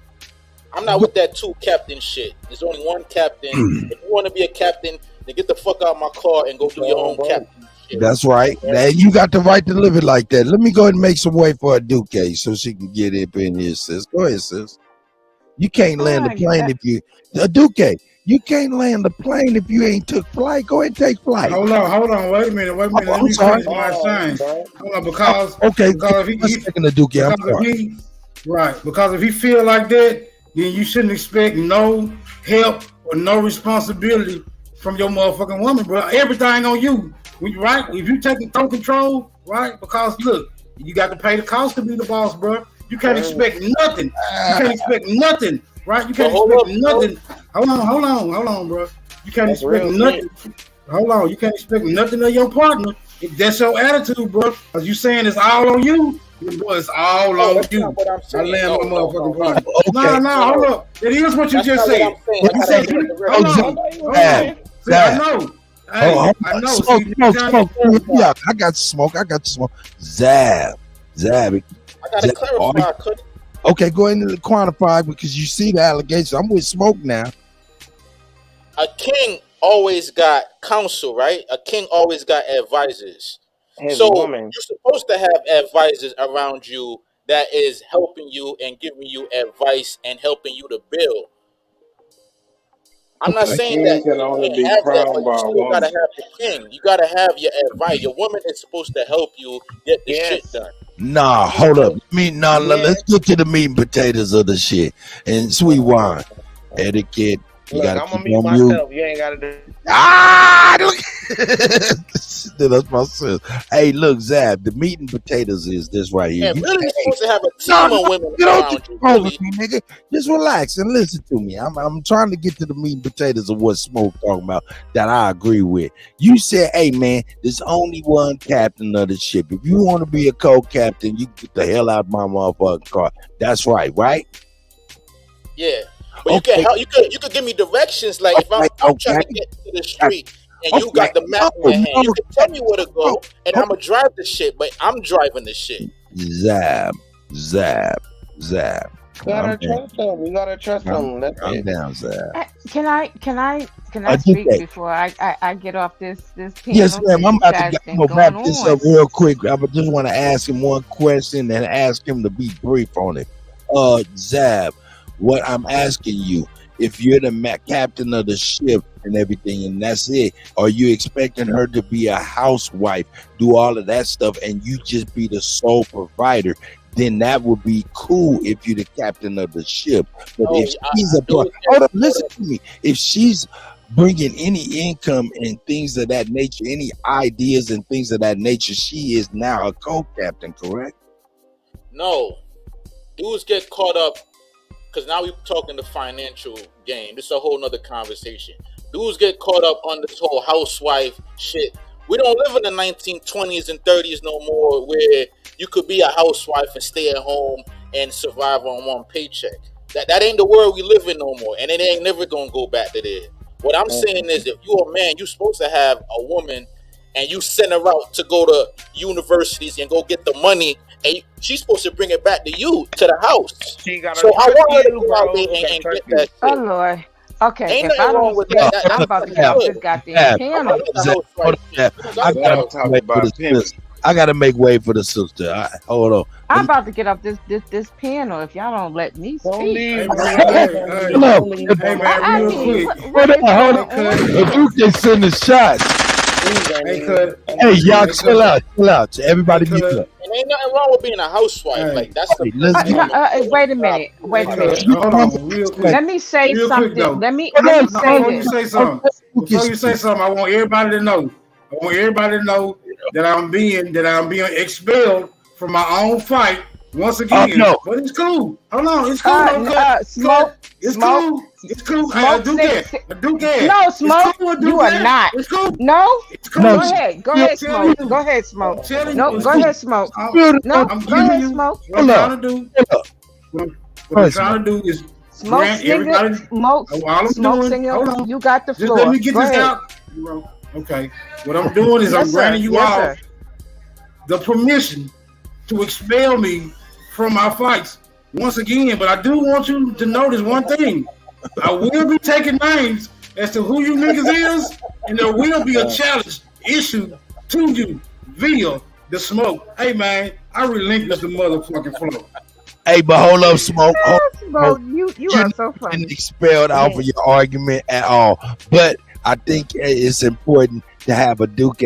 I'm not with that two captain shit. There's only one captain. If you want to be a captain, then get the fuck out of my car and go do your own captain shit. That's right. Now you got the right to live it like that. Let me go ahead and make some way for a Duke so she can get up in here, sis. Go ahead, sis. You can't land the plane if you a Duke. You can't land the plane if you ain't took flight. Go ahead and take flight. Hold on. Wait a minute. Let me finish my sign. Hold on, because if he feel like that, then you shouldn't expect no help or no responsibility from your motherfucking woman, bro. Everything on you, right? If you taking total control, right? Because look, you got to pay the cost to be the boss, bro. You can't expect nothing. You can't expect nothing, right? You can't expect nothing. Hold on, bro. You can't expect nothing. Hold on, you can't expect nothing of your partner if that's your attitude, bro. Because you saying it's all on you. Boy, it's all on you. I land my motherfucking plane. No, hold up. It is what you just said. You said, hold on. I know. I know. Smoke. I got smoke. Zab. I gotta clarify. Okay, go into the quantify because you see the allegations. I'm with smoke now. A king always got counsel, right? A king always got advisors. You're supposed to have advisors around you that is helping you and giving you advice and helping you to build. I'm not saying that you can't have that, but you still gotta have the king. You gotta have your advice. Your woman is supposed to help you get the shit done. Nah, hold up. Let's get to the meat and potatoes of the shit. And sweet wine. Etiquette. You gotta keep on myself. You ain't gotta do. Look. That's my sis. Hey, look, Zab, the meat and potatoes is this right here. Yeah, really supposed to have a team of women around you. Really. Me, nigga. Just relax and listen to me. I'm trying to get to the meat and potatoes of what Smoke talking about that I agree with. You said, hey, man, there's only one captain of the ship. If you want to be a co-captain, you get the hell out of my motherfucking car. That's right? Yeah. But you could give me directions, like if I'm trying to get to the street and you got the map in your hand, you can tell me where to go, and I'm gonna drive the shit, but I'm driving the shit. Zab. You gotta trust them. You gotta trust them. I'm down, Zab. Can I speak before I get off this panel? Yes, ma'am. I'm about to wrap this up real quick. I just want to ask him one question and ask him to be brief on it. Zab, what I'm asking you, if you're the captain of the ship and everything, and that's it, are you expecting her to be a housewife, do all of that stuff, and you just be the sole provider? Then that would be cool if you're the captain of the ship. But if she's hold up, listen to me. If she's bringing any income and things of that nature, any ideas and things of that nature, she is now a co-captain, correct? No. Dudes get caught up because now we're talking the financial game. This is a whole nother conversation. Dudes get caught up on this whole housewife shit. We don't live in the 1920s and 30s no more where you could be a housewife and stay at home and survive on one paycheck. That ain't the world we live in no more, and it ain't never gonna go back to there. What I'm saying is, if you're a man, you're supposed to have a woman and you send her out to go to universities and go get the money, and she's supposed to bring it back to you, to the house. So I want her to go out there and get that shit. Oh, Lord. Okay, ain't if I nothing wrong don't with speak, that. I'm about to get off this goddamn panel. I gotta make way for the sister. Hold on. I'm about to get off this panel if y'all don't let me speak. Hey, man, real quick. Hold on. If you can send the shots. Hey, y'all, chill out. Everybody be good. And ain't nothing wrong with being a housewife. Like that's the wait a minute. Hold on, real quick. Let me say something. Let me say something. Before you say something, I want everybody to know. that I'm being expelled from my own fight Once again, but it's cool. Hold on, it's cool. Smoke. It's Smoke. cool. It's cool. Smoke. I do that. I do that. No, Smoke. Cool, you are not. It's cool. No. It's cool. Go ahead. Go ahead, Smoke. Go ahead, Smoke. No, go ahead, Smoke. No, go ahead, Smoke. What I'm trying to do. What I'm trying to do is Smoke, everybody. Smoke. Smoke, singer. You got the floor. Just let me get go this ahead. out. Okay. What I'm doing is I'm granting you all the permission to expel me from our fights once again. But I do want you to notice one thing. I will be taking names as to who you niggas is, and there will be a challenge issued to you via the Smoke. Hey man, I relinquish the motherfucking floor. Hey, but hold up, Smoke. Smoke, you are so funny. Expelled off of your argument at all. But I think it's important to have a Duke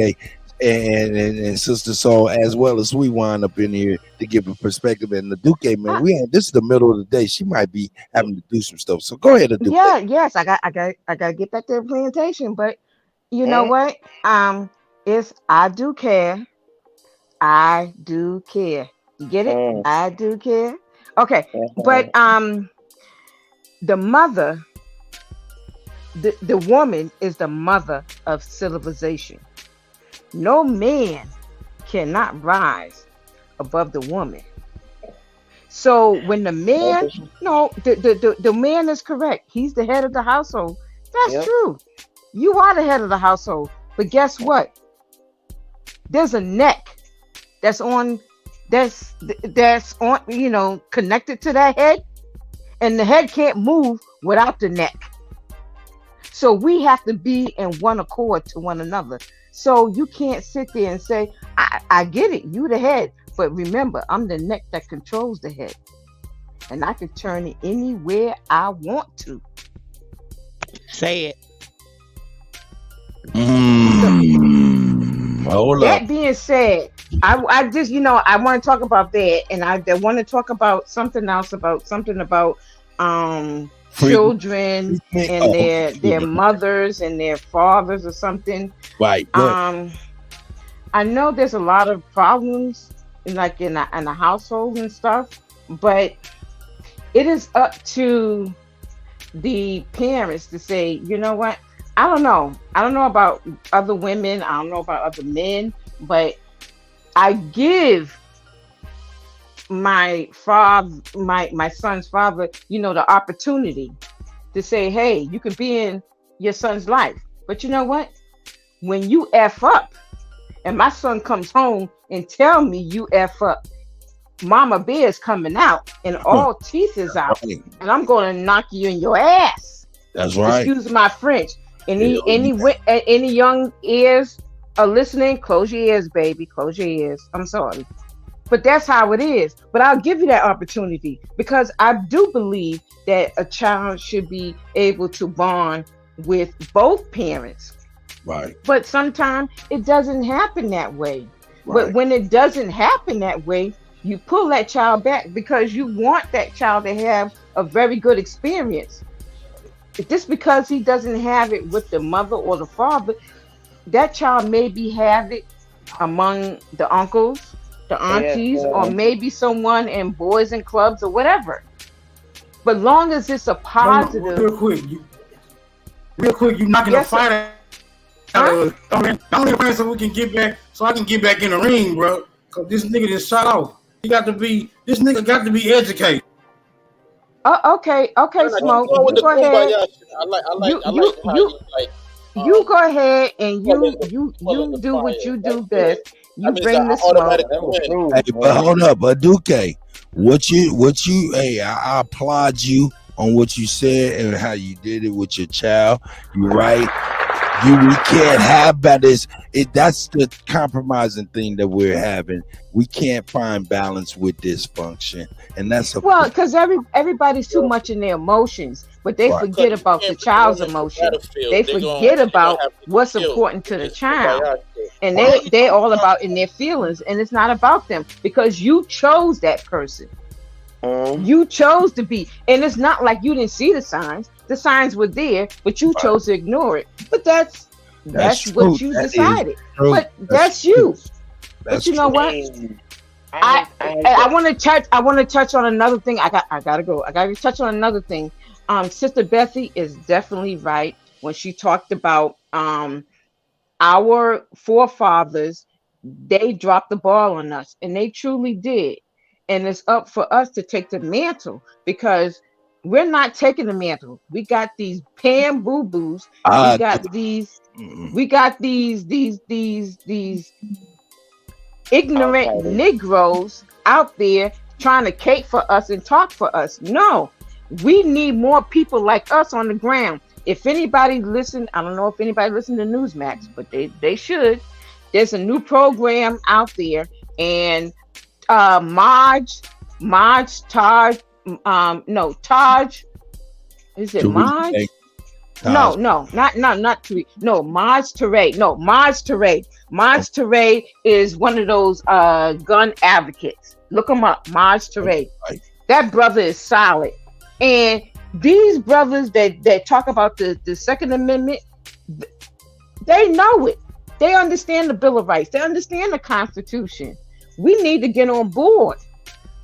and Sister Soul as well as we wind up in here to give a perspective. And the Duke, man, this is the middle of the day. She might be having to do some stuff. So go ahead, Duke. Yeah, yes, I got to get back to the plantation. But you know what? It's I do care. I do care. You get it? I do care. Okay, but the mother, the woman is the mother of civilization. No man cannot rise above the woman. So when the man, the man is correct. He's the head of the household. That's true. You are the head of the household. But guess what? There's a neck that's on, connected to that head, and the head can't move without the neck. So we have to be in one accord to one another. So you can't sit there and say, I get it, you the head, but remember, I'm the neck that controls the head, and I can turn it anywhere I want to. Say it. That being said, I just, I want to talk about that, and I want to talk about something else, about children and their mothers and their fathers or something. Right. I know there's a lot of problems in a household and stuff, but it is up to the parents to say, you know what? I don't know about other women. I don't know about other men, but I give my son's father, the opportunity to say, hey, you could be in your son's life. But you know what? When you F up and my son comes home and tell me you F up, Mama Bear is coming out and all teeth is out, and I'm going to knock you in your ass. That's right. Excuse my French. Any young ears are listening, close your ears, baby. Close your ears. I'm sorry. But that's how it is. But I'll give you that opportunity, because I do believe that a child should be able to bond with both parents. Right. But sometimes it doesn't happen that way. Right. But when it doesn't happen that way, you pull that child back because you want that child to have a very good experience. Just because he doesn't have it with the mother or the father, that child maybe have it among the uncles, the aunties, or maybe someone in boys and clubs or whatever. But long as it's a positive. Real quick, you knocking the fight out. I'm here so we can get back, so I can get back in the ring, bro. Cause this nigga just shot off. This nigga got to be educated. Okay, Smoke. You go ahead. You go ahead and you do what you do best. You bring the smoke. Hey, but hold up, Duque. Hey, I applaud you on what you said and how you did it with your child. You're right. We can't have balance. That's the compromising thing that we're having. We can't find balance with dysfunction, and that's because everybody's too much in their emotions, but they forget about the child's emotion. They forget about what's important to the child, and they're all about in their feelings, and it's not about them because you chose that person. You chose to be, and it's not like you didn't see the signs. The signs were there, but you chose to ignore it. But that's what you decided. But that's you. But you know what? I want to touch. I want to touch on another thing. I gotta go. I gotta touch on another thing. Sister Bethy is definitely right when she talked about our forefathers. They dropped the ball on us, and they truly did. And it's up for us to take the mantle because we're not taking the mantle. We got these Pam Boo Boos. We got these. We got these ignorant Negroes out there trying to cape for us and talk for us. No, we need more people like us on the ground. If anybody listen, I don't know if anybody listen to Newsmax, but they should. There's a new program out there, and Taj, is it Maj? No, not Tariq. No, Maj Toure. No, Maj Toure. Maj Toure is one of those gun advocates. Look him up, Maj Toure. That brother is solid. And these brothers that talk about the Second Amendment, they know it. They understand the Bill of Rights. They understand the Constitution. We need to get on board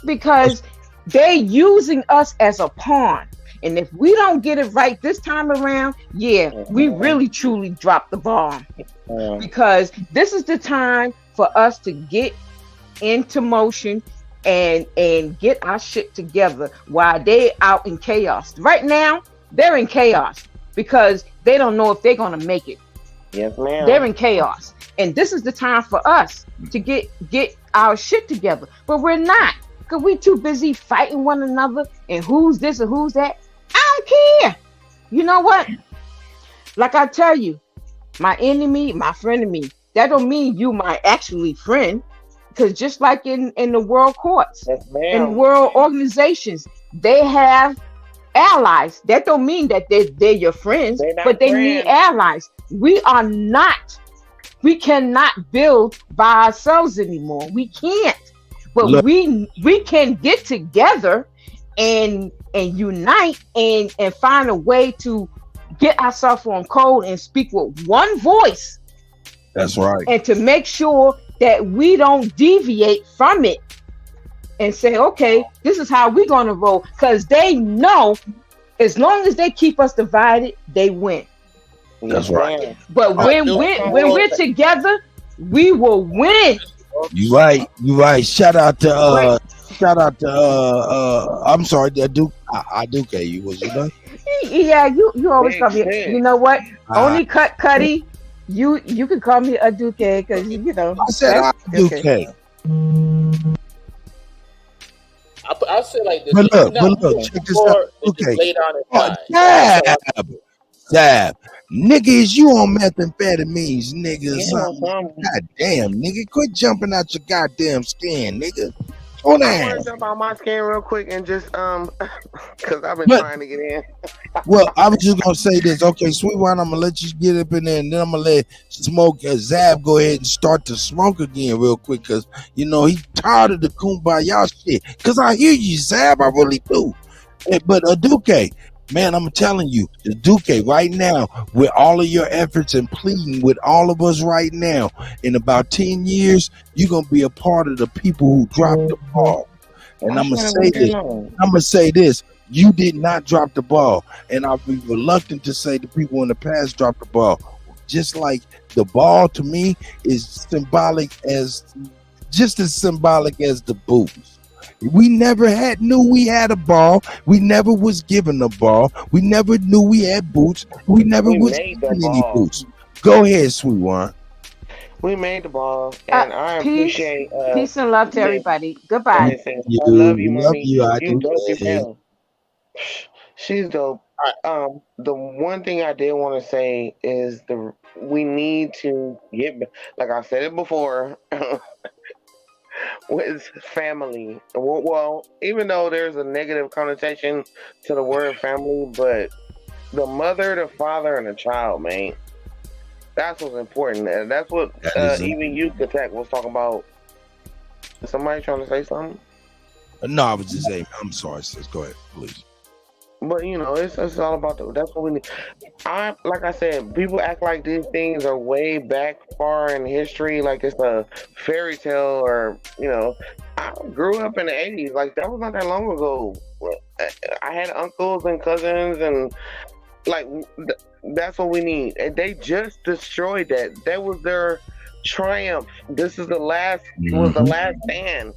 because they're using us as a pawn. And if we don't get it right this time around, we really truly dropped the ball. Because this is the time for us to get into motion and get our shit together while they out in chaos. Right now, they're in chaos because they don't know if they're going to make it. Yes, ma'am. They're in chaos. And this is the time for us to get our shit together. But we're not. Because we too busy fighting one another and who's this and who's that. I don't care. You know what? Like I tell you, my enemy, my frenemy. That don't mean you my actually friend. Because just like in the world courts, in world organizations, they have allies. That don't mean that they're your friends, but they need allies. We cannot build by ourselves anymore. We can't. But we can get together and unite and find a way to get ourselves on code and speak with one voice. That's right. And to make sure that we don't deviate from it and say, okay, this is how we're going to roll. Because they know as long as they keep us divided, they win. That's right. But when we're together, we will win. You right. Shout out to I'm sorry, Duke. I do care you. Was you done? Yeah, you always call me. You know what? Only Kutty. You can call me a Duke because you know. I said I Duke. I'll say like this. But look, check this out. Okay. Lay down and Dab. Nigga, is you on methamphetamines, nigga? God damn, nigga. Quit jumping out your goddamn skin, nigga. Hold on. I want to jump out my skin real quick and just because I've been trying to get in. Well, I was just gonna say this. Okay, Sweet Wine, I'm gonna let you get up in there, and then I'm gonna let Smoke Zab go ahead and start to smoke again real quick, cause you know he tired of the kumbaya shit. Cause I hear you, Zab, I really do. But Duque, man, I'm telling you, the Duque right now, with all of your efforts and pleading with all of us right now, in about 10 years, you're gonna be a part of the people who dropped the ball. And I'm gonna say this. You did not drop the ball, and I'll be reluctant to say the people in the past dropped the ball. Just like the ball to me is just as symbolic as the boots. We never knew we had a ball. We never was given a ball. We never knew we had boots. We never was given any boots. Go ahead, Sweet Wine. We made the ball, and I appreciate peace and love to everybody. Goodbye. I love you, mommy. I You dope as hell. She's dope. The one thing I did want to say is we need to get, like I said it before, with family. Well, even though there's a negative connotation to the word family, but the mother, the father, and the child, man. That's what's important. And that's what even UnCut was talking about. Is somebody trying to say something? No, I was just saying, I'm sorry, sis. Go ahead, please. But it's all about that's what we need. Like I said, people act like these things are way back far in history, like it's a fairy tale, or I grew up in the '80s, like that was not that long ago. I had uncles and cousins, and like that's what we need. And they just destroyed that. That was their triumph. This is was the last stand,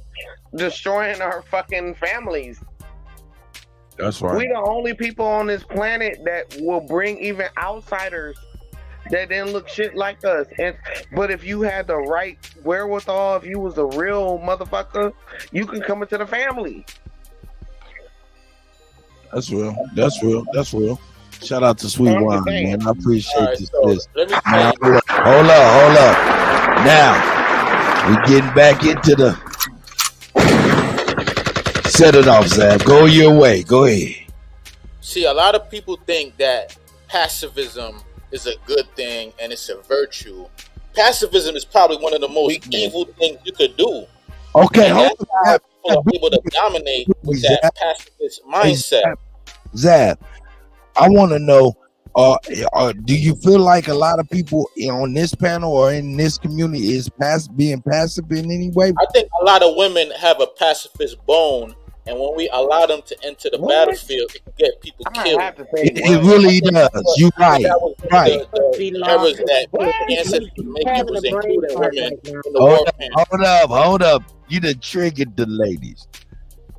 destroying our fucking families. That's right. We the only people on this planet that will bring even outsiders that didn't look shit like us. But if you had the right wherewithal, if you was a real motherfucker, you can come into the family. That's real. That's real. That's real. Shout out to Sweet Wine, man. I appreciate this. Now, hold up. Now, we getting back into the. Set it off, Zab. Go your way. Go ahead. See, a lot of people think that pacifism is a good thing and it's a virtue. Pacifism is probably one of the most evil things you could do. Okay, hold on. People are able to dominate with that pacifist mindset. Zab, I want to know, do you feel like a lot of people on this panel or in this community is being passive in any way? I think a lot of women have a pacifist bone. And when we allow them to enter the battlefield, it can get people killed. It really does. You're right. The errors that the ancestors making was including women in the war camp. Hold up. You done triggered the ladies.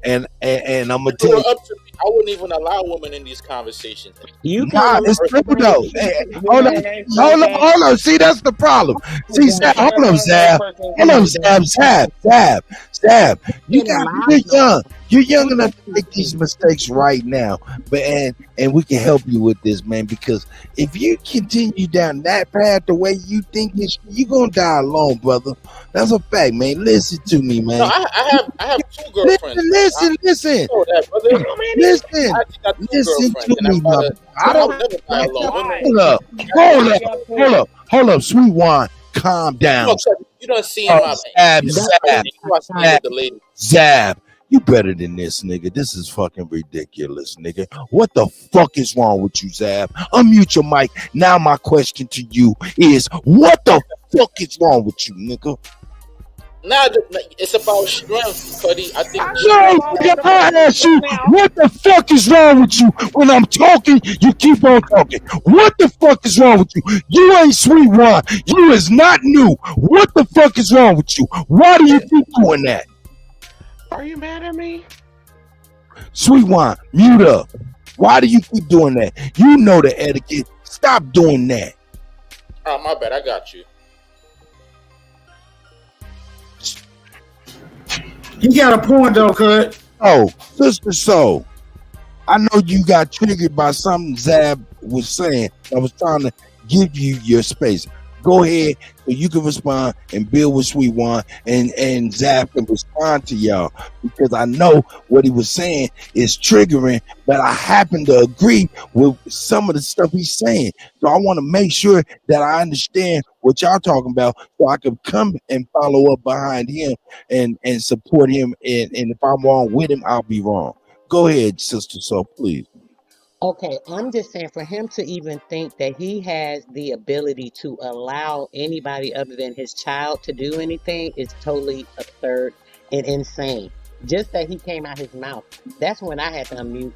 And I'm gonna tell you, I wouldn't even allow women in these conversations. It's true though. Hey, hold on. See, that's the problem. See, hold on, Zab. You're young enough to make these mistakes right now, but and we can help you with this, man. Because if you continue down that path the way you think you're gonna die alone, brother. That's a fact, man. Listen to me, man. No, I have two girlfriends. Listen. Listen to me, brother. Hold up, Sweet Wine. Calm down. You don't see him Zab. You better than this, nigga. This is fucking ridiculous, nigga. What the fuck is wrong with you, Zab? Unmute your mic. Now my question to you is, what the fuck is wrong with you, nigga? Now it's about strength, Kutty. I think. I ask you, what the fuck is wrong with you? When I'm talking, you keep on talking. What the fuck is wrong with you? You ain't Sweet Wine. You is not new. What the fuck is wrong with you? Why do you keep doing that? Are you mad at me? Sweet Wine, mute up. Why do you keep doing that? You know the etiquette. Stop doing that. Oh, my bad. I got you. You got a point though, Cut. Oh, Sister Soul, I know you got triggered by something Zab was saying. I was trying to give you your space. Go ahead so you can respond and build with Sweet Wine, and Zab can respond to y'all, because I know what he was saying is triggering, but I happen to agree with some of the stuff he's saying. So I want to make sure that I understand what y'all talking about, so I can come and follow up behind him and support him. And if I'm wrong with him, I'll be wrong. Go ahead, Sister Soul, please. Okay, I'm just saying, for him to even think that he has the ability to allow anybody other than his child to do anything is totally absurd and insane. Just that he came out his mouth, that's when I had to unmute.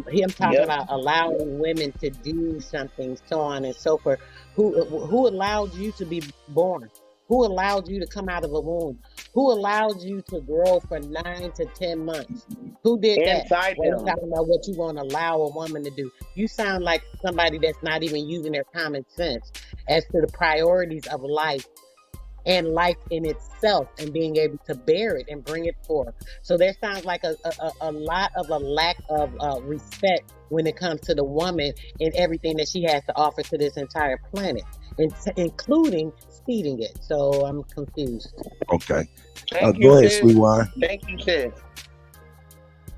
Him talking about allowing women to do something, so on and so forth. Who allowed you to be born? Who allowed you to come out of a womb? Who allowed you to grow for 9 to 10 months? Who did that? You're talking about what you want to allow a woman to do. You sound like somebody that's not even using their common sense as to the priorities of life and life in itself, and being able to bear it and bring it forth. So there sounds like a lot of a lack of respect when it comes to the woman and everything that she has to offer to this entire planet, including feeding it. So I'm confused. Okay. Go ahead, Sweet Wine. Thank you, sis.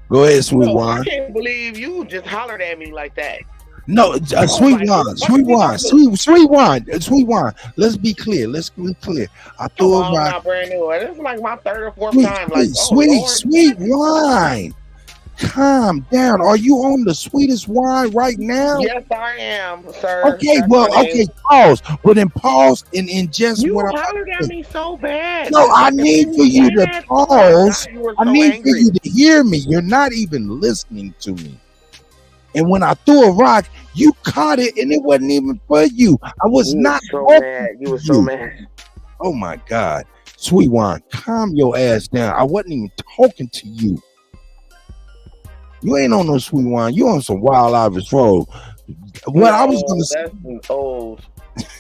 Go ahead, Sweet Wine. I can't believe you just hollered at me like that. No, Sweet Wine. Let's be clear. I threw I'm not brand new. This is like my third or fourth time. Like, Sweet Wine. calm down. Are you on the sweetest wine right now? Yes, I am, sir. Okay, That's well, my name. okay, pause. But then pause and ingest You what I'm hollered at me so bad. No, I Like, need for you to oh my pause. God, you were I so need for angry. you to hear me. You're not even listening to me. And when I threw a rock, you caught it, and it wasn't even for you. I was You not were so talking mad. You to were so mad. Oh my God, Sweet Wine, calm your ass down. I wasn't even talking to you. You ain't on no Sweet Wine. You on some Wild Irish Road. What I was gonna say. That's old.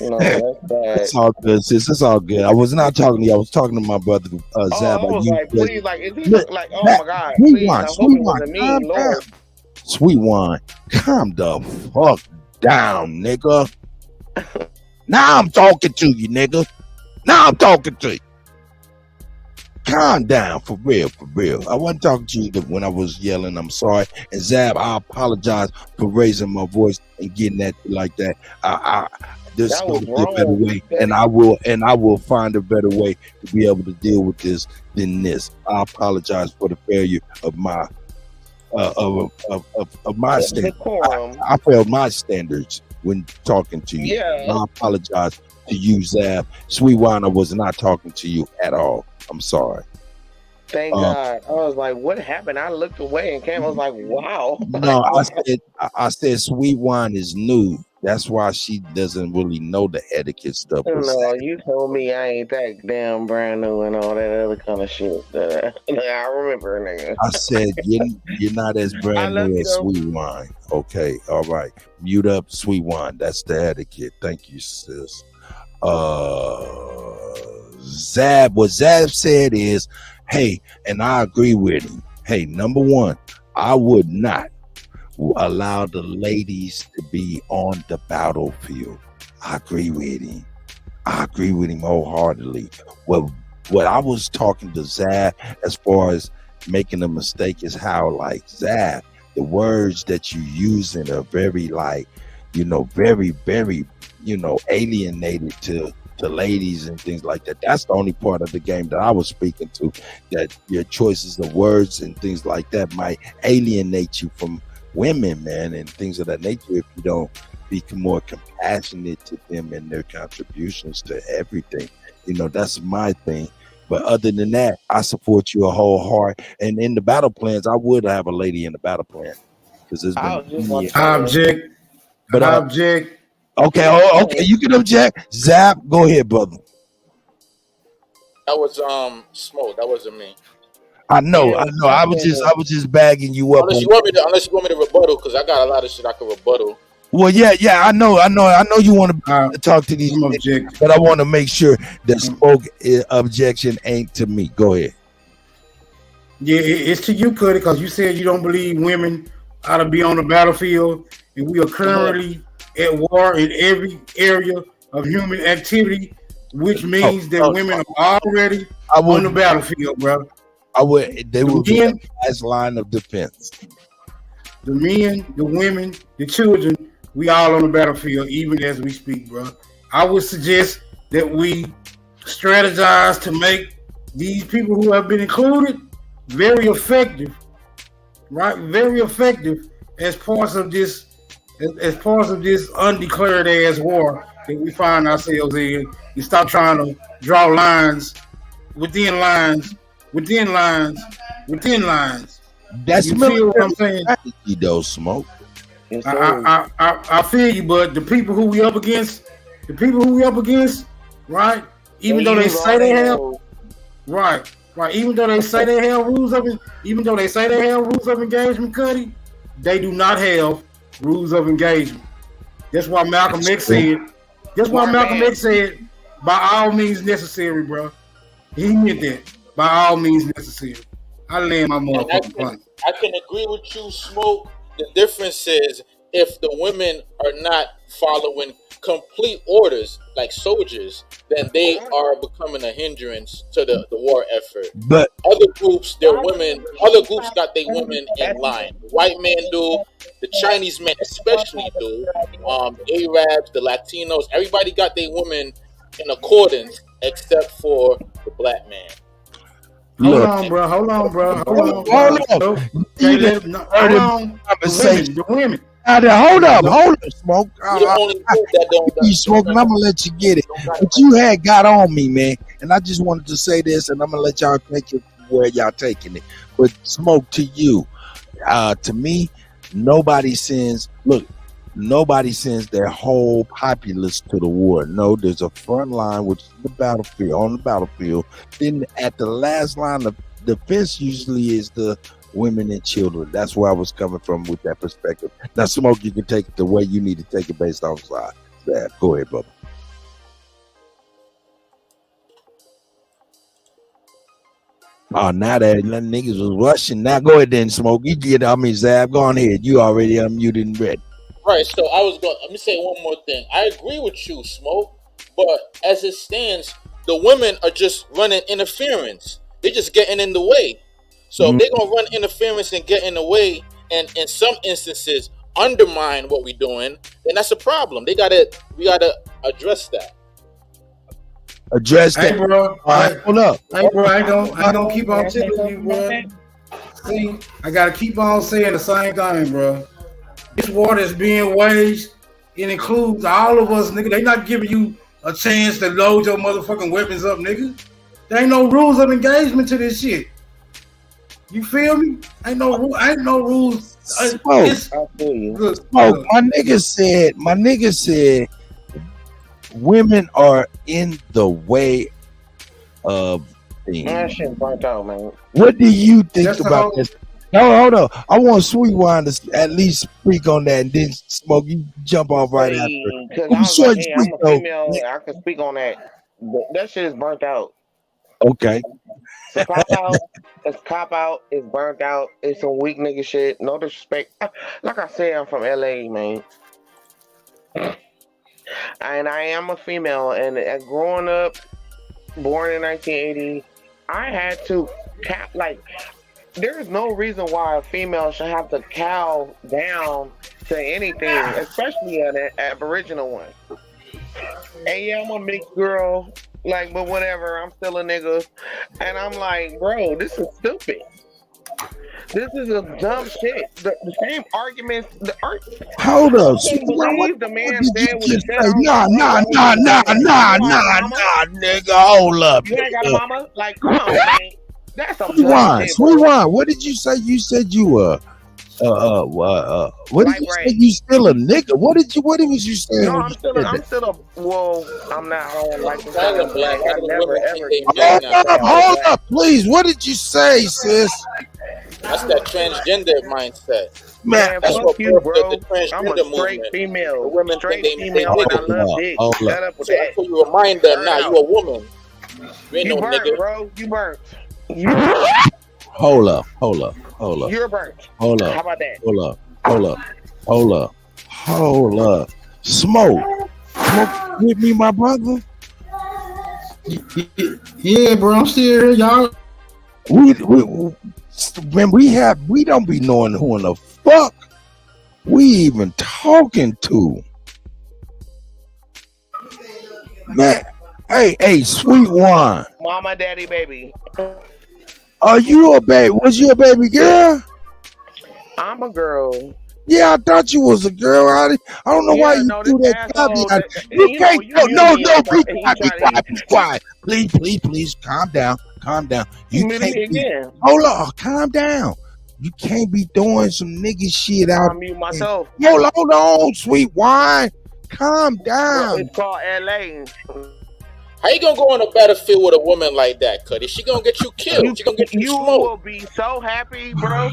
No, that's bad. It's all good, sis. It's all good. I was not talking to you. I was talking to my brother Zab. I was like, please, like, is he Look, like, oh my God, Sweet please, Wine, I hope Sweet it Wine, wasn't calm me, down. Lord. Sweet Wine, calm the fuck down, nigga. Now I'm talking to you, nigga. Now I'm talking to you. Calm down, for real, for real. I wasn't talking to you when I was yelling. I'm sorry. And Zab, I apologize for raising my voice and getting that like that. This is That going was to be a better wrong. way, and I will find a better way to be able to deal with this than this. I apologize for the failure of my of my standards. I failed my standards when talking to you. Yeah. I apologize to you, Zab. Sweet Wine, I was not talking to you at all. I'm sorry. Thank God. I was like, what happened? I looked away and came. I was like, wow. No, I said Sweet Wine is new. That's why she doesn't really know the etiquette stuff. No, you told me I ain't that damn brand new and all that other kind of shit. I remember, nigga. I said you're not as brand new as Sweet Wine. Okay, all right. Mute up, Sweet Wine. That's the etiquette. Thank you, sis. Zab, what Zab said is, hey, and I agree with him. Hey, number one, I would not allow the ladies to be on the battlefield. I agree with him. I agree with him wholeheartedly. Well, what I was talking to Zab as far as making a mistake is how, like, Zab, the words that you using are very, like, very, very, alienated to ladies and things like that. That's the only part of the game that I was speaking to, that your choices of words and things like that might alienate you from women, man, and things of that nature if you don't become more compassionate to them and their contributions to everything. That's my thing. But other than that, I support you a whole heart. And in the battle plans, I would have a lady in the battle plan, because there's been object. But object. Okay, you can object. Zap, go ahead, brother. That was Smoke. That wasn't me. I know. I was just bagging you up. Unless you want me to rebuttal, because I got a lot of shit I can rebuttal. Well, yeah, I know you want to talk to these niggas, but I want to make sure that Smoke objection ain't to me. Go ahead. Yeah, it's to you, Kutty, because you said you don't believe women ought to be on the battlefield, and we are currently at war in every area of human activity, which means that women are already on the battlefield, bro. They would be the last line of defense. The men, the women, the children, we all on the battlefield, even as we speak, bro. I would suggest that we strategize to make these people who have been included very effective, right? Very effective as parts of this undeclared ass war that we find ourselves in. You stop trying to draw lines within lines. That's you feel what I'm saying? Though, Smoke. I feel you, but the people who we up against, right? Even though they say they have, right. Even though they say they have rules of engagement, Kutty, they do not have rules of engagement. That's why Malcolm X said. By all means necessary, bro. He meant that. By all means necessary. I land my motherfucking plane. I can agree with you, Smoke. The difference is if the women are not following complete orders like soldiers, then they are becoming a hindrance to the war effort. But other groups got their women in line. The white men do, the Chinese men especially do, Arabs, the Latinos, everybody got their women in accordance except for the black man. Hold on, bro. Okay, hold on. The women. Hold up, Smoke. We the only group that don't. You smoking, I'm gonna let you get it. But you had got on me, man. And I just wanted to say this, and I'm gonna let y'all take it where y'all taking it. But Smoke, to you, to me, nobody sends their whole populace to the war. No, there's a front line, which is the battlefield, on the battlefield. Then at the last line of defense usually is the women and children. That's where I was coming from with that perspective. Now, Smoke, you can take it the way you need to take it based off side. Yeah, go ahead, brother. Oh, now that niggas was rushing. Now go ahead then, Smoke. You get, Zab, go on ahead. You already unmuted and ready. Right, so let me say one more thing. I agree with you, Smoke, but as it stands, the women are just running interference. They're just getting in the way. So if they're gonna run interference and get in the way, and in some instances undermine what we're doing, then that's a problem. We gotta address that. Hey, bro. Hold up. Hey, bro. I don't keep on telling you, bro. See, I gotta keep on saying the same thing, bro. This war is being waged. It includes all of us, nigga. They not giving you a chance to load your motherfucking weapons up, nigga. There ain't no rules of engagement to this shit. You feel me? Ain't no rules. Smoke. My nigga said women are in the way of things. That shit burnt out, man. What do you think about this? No, hold on. I want Sweet Wine to at least speak on that, and then Smoke, you jump off right after. I'm a female. I can speak on that. That shit is burnt out. Okay. It's cop out. It's burnt out. It's some weak nigga shit. No disrespect. Like I said, I'm from LA, man. And I am a female. And growing up, born in 1980, I had to there's no reason why a female should have to cow down to anything, especially an Aboriginal one. And yeah, I'm a mixed girl, but whatever, I'm still a nigga. And I'm like, bro, this is stupid. This is a dumb shit. The same arguments. Hold up. Believe the man said what he said. Nah, nigga. Hold up. You ain't got a mama? Like, come on, man. That's some Sweet Wine. What did you say? You said you were. What did you say? You still a nigga? What was you saying? No, I'm still a. Well, I'm not. I don't like to say I'm black. I never ever. Hold up, please. What did you say, sis? That's that transgender mindset. Man, that's fuck what you, bro. The transgender I'm a straight movement. female. The women straight female, and I love dick. Shut up with that. So you a reminder now. You a woman. You ain't no burnt, nigga, bro. You burnt. Hold up. You're burnt. Hold up. How about that? Hold up. Smoke with me, my brother. Yeah, bro. I'm still here, y'all. We don't be knowing who in the fuck we even talking to. Man, hey, Sweet Wine. Mama, daddy, baby. Are you a baby? Was you a baby girl? I'm a girl. Yeah, I thought you was a girl. I don't know why you do that. You can't. Be quiet. Please, calm down. You can't be. Hold on, calm down. You can't be doing some nigga shit out. I mute myself. Hold on, Sweet Wine. Calm down. It's called LA. How you gonna go on a battlefield with a woman like that, Kutty? She gonna get you killed. She gonna get you smoked. You will be so happy, bro.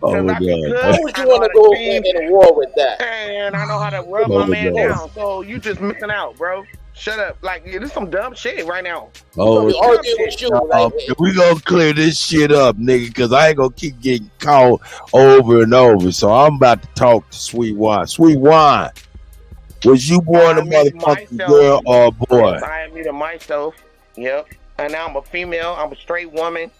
Oh my God! Why would you want to go in a war with that? And I know how to rub my man down. So you just missing out, bro. Shut up! This is some dumb shit right now. Oh, we gonna clear this shit up, nigga, because I ain't gonna keep getting called over and over. So I'm about to talk to Sweet Wine. Sweet Wine. Was you born a motherfucking girl or a boy? I am either myself. Yep. And now I'm a female. I'm a straight woman.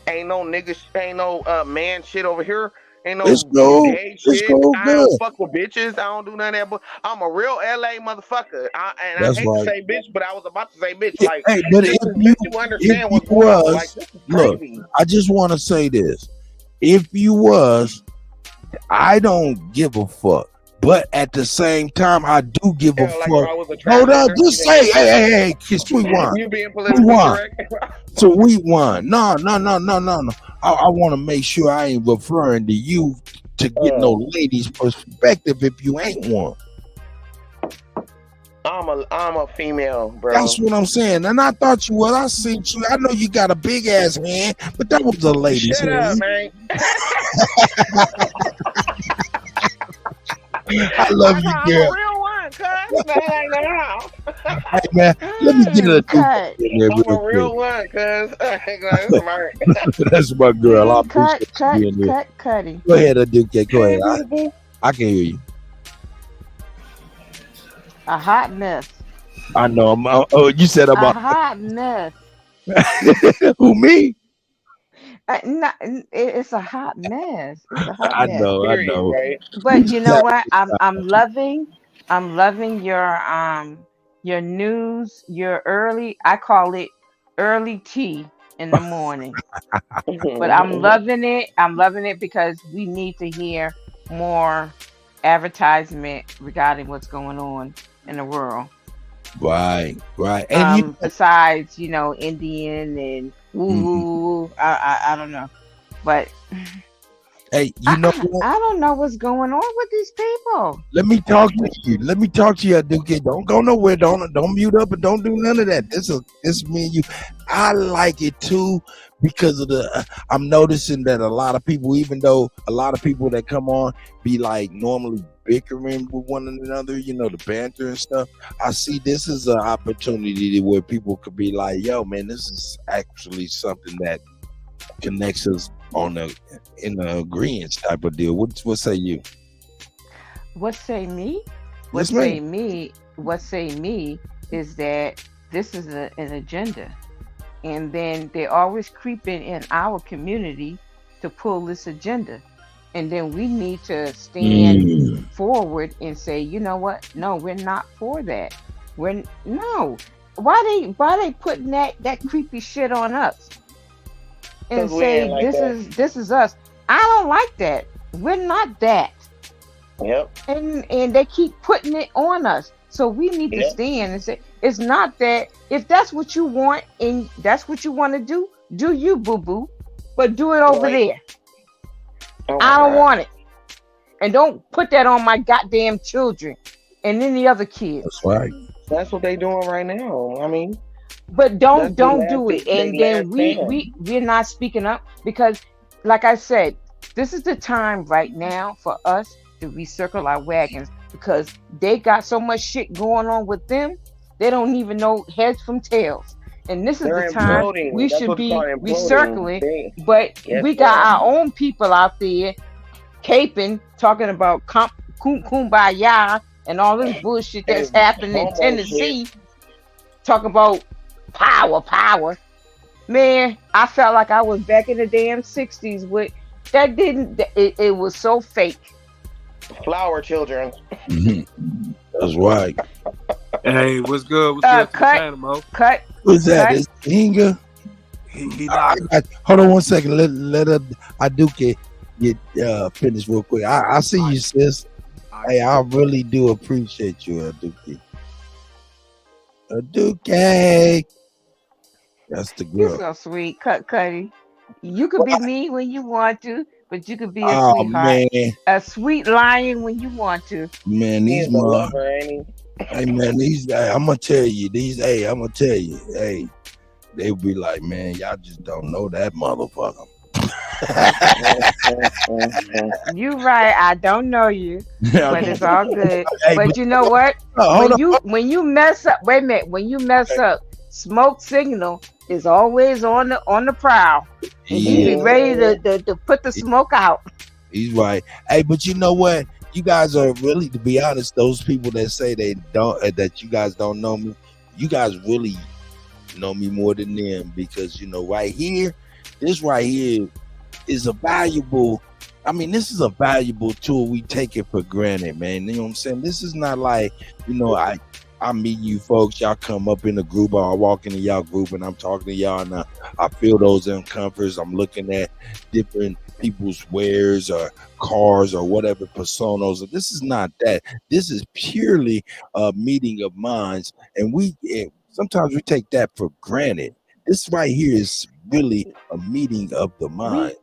Ain't no nigga. Ain't no man shit over here. Ain't no gay shit. I don't fuck with bitches. I don't do none of that. But I'm a real LA motherfucker. I hate to say bitch, but I was about to say bitch. But if you understand what's going on, this is crazy. Look, I just want to say this. if you was, I don't give a fuck. But at the same time, I do give a fuck. Hold up, just say, hey, Sweet One. You being politically correct? So we won. No. I want to make sure I ain't referring to you to get no ladies' perspective if you ain't one. I'm a female, bro. That's what I'm saying. And I thought you was. I seen you. I know you got a big ass hand, but that was a lady's Shut hand. up, man. I love you, I'm girl. a real one, cuz. Hey, man, let me get a Cut. I'm a real one, cuz. That's smart. That's my girl. I appreciate Cut, you being there. Cutty. Go ahead, Aduke. Go ahead. I can hear you. A hot mess. I know. Oh, you said A about hot mess. who, me? It's a hot mess. It's a hot I mess. know. Right? But you know what? I'm loving your news, your early, I call it early tea in the morning. But I'm loving it. I'm loving it because we need to hear more advertisement regarding what's going on in the world. Right. And besides, Indian and woo, I don't know. But hey, you know what? I don't know what's going on with these people. Let me talk to you, Aduke. Don't go nowhere. Don't mute up and don't do none of that. This is me and you. I like it too because of I'm noticing that a lot of people, even though a lot of people that come on be like normally bickering with one another, the banter and stuff. I see this is an opportunity where people could be like, yo, man, this is actually something that connects us in the agreement type of deal. What say you? What say me? What Yes, say ma'am. me? What say me is that this is an agenda, and then they're always creeping in our community to pull this agenda, and then we need to stand forward and say, you know what? No, we're not for that. No. Why they putting that creepy shit on us? And 'Cause we say ain't like this is us. I don't like that. We're not that. Yep. And they keep putting it on us. So we need to stand and say it's not that. If that's what you want and that's what you want to do you, boo boo. But do it over there. I don't want it. And don't put that on my goddamn children and any other kids. That's right. That's what they doing right now. I mean, but don't do it. And then we're not speaking up because, like I said, this is the time right now for us to recircle our wagons because they got so much shit going on with them. They don't even know heads from tails. And this is the time we should be recircling. But we got our own people out there caping, talking about kumbaya and all this bullshit that's happening in Tennessee. Talking about power. Man, I felt like I was back in the damn 60s with that it was so fake. Flower children. That's right. Hey, what's good? What's good? Cut. Who's that? Is Inga? Hold on 1 second. Let Aduke get finished real quick. I see you, sis. Hey, I really do appreciate you, Aduke. Aduke. That's the girl. You're so sweet, Cutty. You could be me when you want to, but you could be a sweetheart. Man. A sweet lion when you want to. Man, these hey man, I'm gonna tell you, hey, they be like, man, y'all just don't know that motherfucker. You right, I don't know you, but it's all good. Hey, but you know what? When you mess up, wait a minute, when you mess up, smoke signal is always on the prowl. And he be ready to put the smoke out. He's right. Hey, but you know what? You guys are really, to be honest, those people that say they don't, that you guys don't know me, you guys really know me more than them because, right here, this right here is a valuable, this is a valuable tool. We take it for granted, man. You know what I'm saying? This is not like, I meet you folks, y'all come up in the group, or I walk into y'all group and I'm talking to y'all, and I feel those uncomforts. I'm looking at different people's wares or cars or whatever personas. This is not that. This is purely a meeting of minds, and sometimes we take that for granted. This right here is really a meeting of the mind.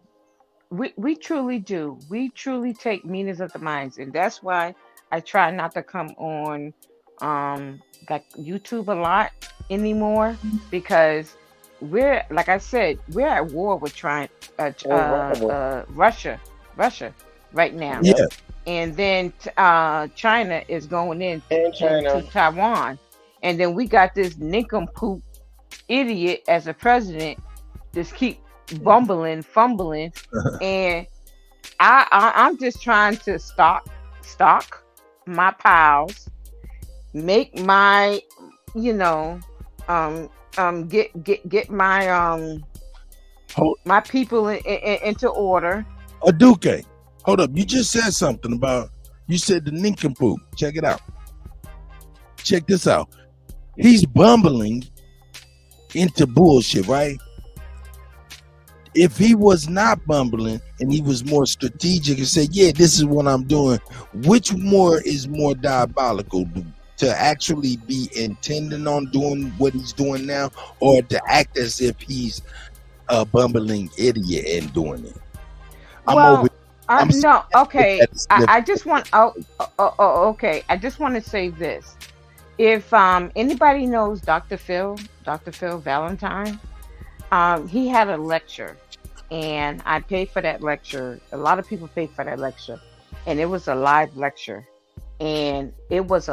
We truly do. We truly take meetings of the minds, and that's why I try not to come on like YouTube a lot anymore, because we're, like I said, we're at war with Russia right now. Yeah. And then China is going into Taiwan, and then we got this nincompoop idiot as a president. Just keep fumbling, and I'm just trying to stock my piles, make my, get my my people into order. Aduke, hold up. You just said something about, you said the nincompoop. Check it out. Check this out. He's bumbling into bullshit, right? If he was not bumbling and he was more strategic and said, yeah, this is what I'm doing, which is more diabolical, to actually be intending on doing what he's doing now, or to act as if he's a bumbling idiot and doing it? I just want I just want to say this. If anybody knows Dr. Phil Valentine, he had a lecture, and I paid for that lecture. A lot of people paid for that lecture, and it was a live lecture, and it was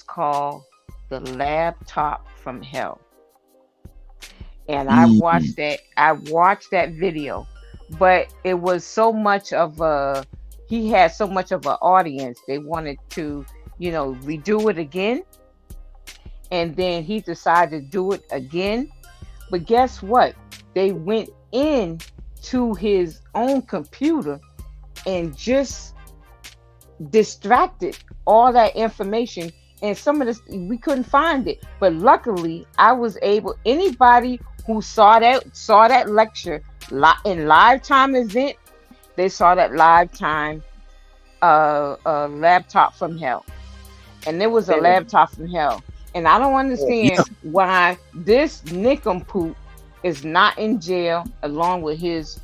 called The Laptop from Hell. And I watched that video, but it was so much of he had so much of an audience. They wanted to, redo it again, and then he decided to do it again. But guess what? They went in to his own computer and just distracted all that information. And some of this, we couldn't find it. But luckily, I was able, anybody who saw that lecture in live time event, they saw that live time laptop from hell. And there was a laptop from hell. And I don't understand why this nincompoop is not in jail along with his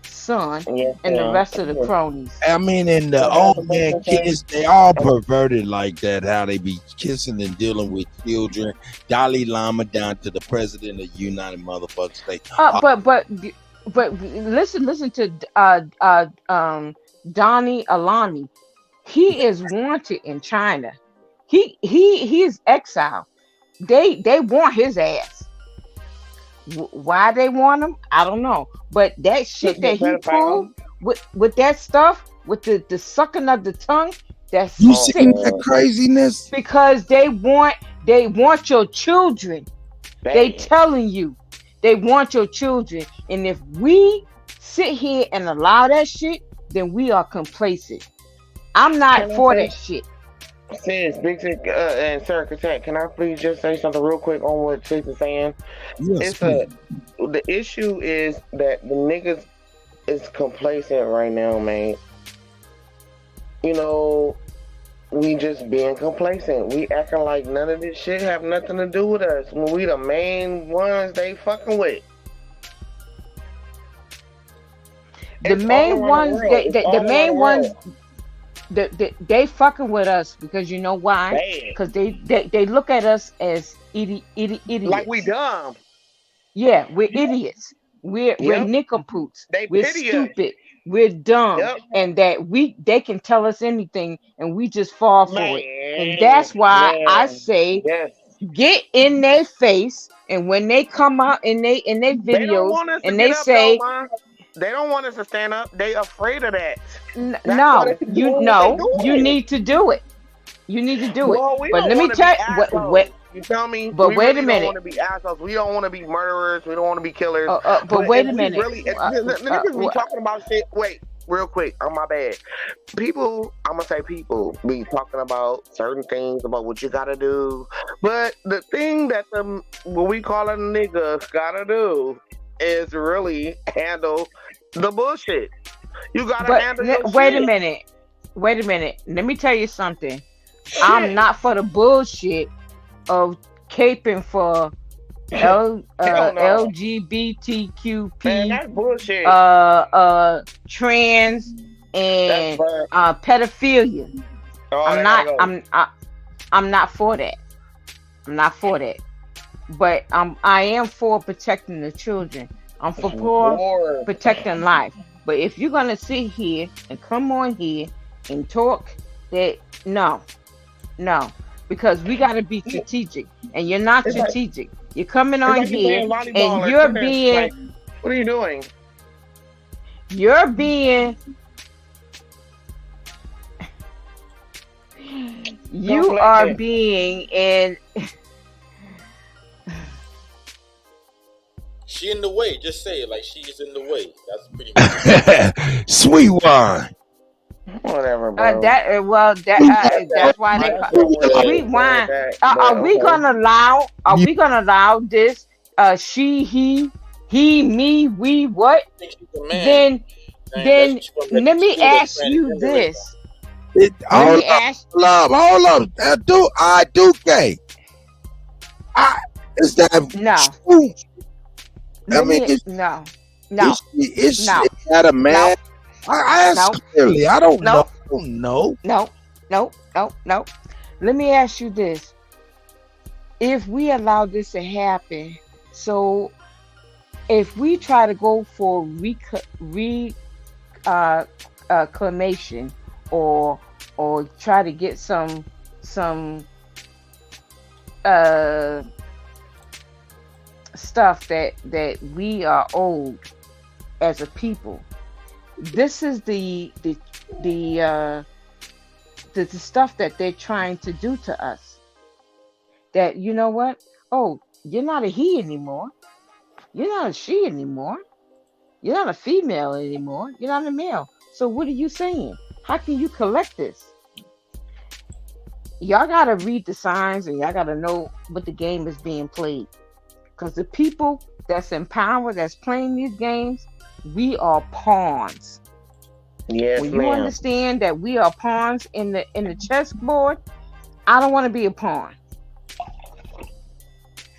son and the rest of the cronies. I mean, and the old man kids, they all perverted like that, how they be kissing and dealing with children. Dalai Lama down to the president of the United Motherfucking States. But listen to Donnie Alani. He is wanted in China. He is exiled. They want his ass. Why they want him, I don't know. But that shit that he pulled with that stuff, with the sucking of the tongue, that's you see that craziness? Because they want your children. They telling you they want your children. And if we sit here and allow that shit, then we are complacent. I'm not for that shit. Sis, Big Sis, and Sir Cassette, can I please just say something real quick on what Sis is saying? Yes, the issue is that the niggas is complacent right now, man. We just being complacent. We acting like none of this shit have nothing to do with us when we the main ones they fucking with. The main ones, they fucking with us because you know why? Because they look at us as idiots. Like we dumb. Yeah, we're idiots. We're nincompoops. We're stupid. We're dumb, and that they can tell us anything, and we just fall for it. And that's why I say, get in their face. And when they come out in their videos, and they say. They don't want us to stand up. They afraid of that. You need to do it. You need to do it. But let me tell you, you tell me. But wait a minute. We don't want to be assholes. We don't want to be murderers. We don't want to be killers. But wait a minute. The niggas be talking about shit. Wait, real quick, on my bad. People, I'm gonna say people be talking about certain things about what you gotta do, but the thing that what we call a nigga gotta do is really handle the bullshit. You gotta handle your wait shit. a minute. Wait a minute. Let me tell you something. I'm not for the bullshit of caping for LGBTQP, Man, that's bullshit. trans and pedophilia. I'm not for that. I'm not for that. But I am for protecting the children. I'm for protecting life. But if you're gonna sit here and come on here and talk that, no, because we gotta be strategic, and you're not strategic. You're coming on here and you're being. What are you doing? You're being. You are being in. She in the way. Just say it like she's in the way. That's pretty much Sweet wine. Whatever, bro. That's why they sweet wine. Are we gonna allow? Are we gonna allow this? She, he, me, we. What? Then let me ask you this. Hold up. I do gay. Is that true? No. Is that a man? I ask clearly. I don't know. No. Let me ask you this. If we allow this to happen, so if we try to go for reclamation or try to get some stuff that we are owed as a people, this is the stuff that they're trying to do to us. That, you know what? Oh, you're not a he anymore. You're not a she anymore. You're not a female anymore. You're not a male. So what are you saying? How can you collect this? Y'all gotta read the signs, and y'all gotta know what the game is being played. Because the people that's in power, that's playing these games, we are pawns. Yes, when you understand that we are pawns in the chessboard, I don't want to be a pawn.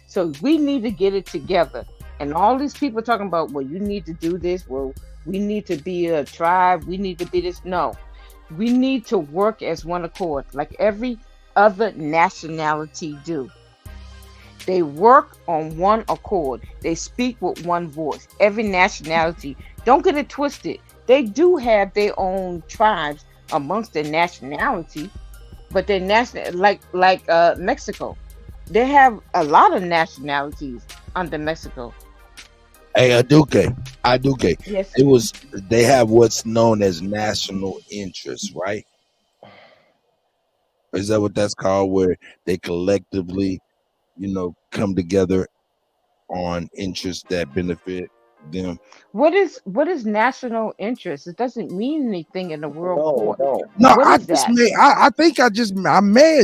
So we need to get it together. And all these people talking about, well, you need to do this. Well, we need to be a tribe. We need to be this. No, we need to work as one accord, like every other nationality do. They work on one accord. They speak with one voice. Every nationality. Don't get it twisted. They do have their own tribes amongst their nationality, but they're national, like Mexico. They have a lot of nationalities under Mexico. Hey, Aduke. Yes. They have what's known as national interest, right? Is that what that's called? Where they collectively, come together on interests that benefit them. What is national interest? It doesn't mean anything in the world. No, I may have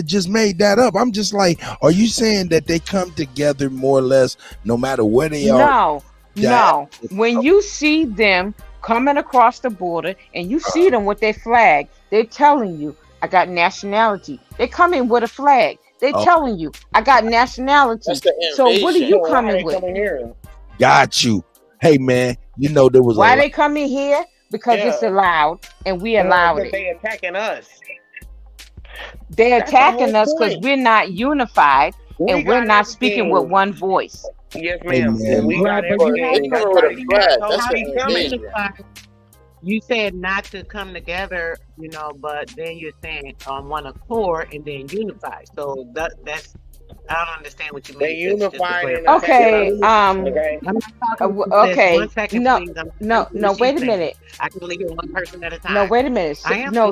just made that up. I'm just like, are you saying that they come together more or less no matter where they are? No. When you see them coming across the border and you see them with their flag, they're telling you, I got nationality. They come in with a flag. They're telling you, I got nationality. So what are you coming with? Got you. Hey man, there was why they coming here? Because it's allowed, and we allowed it. They attacking us. They're attacking us because we're not unified, and we're not speaking with one voice. Yes, ma'am. You said not to come together, but then you're saying on one accord and then unify. So that's I don't understand what you mean. They unified. Okay. Okay. 1 second, no, please. no. Wait a minute. I can only hear one person at a time. No, wait a minute.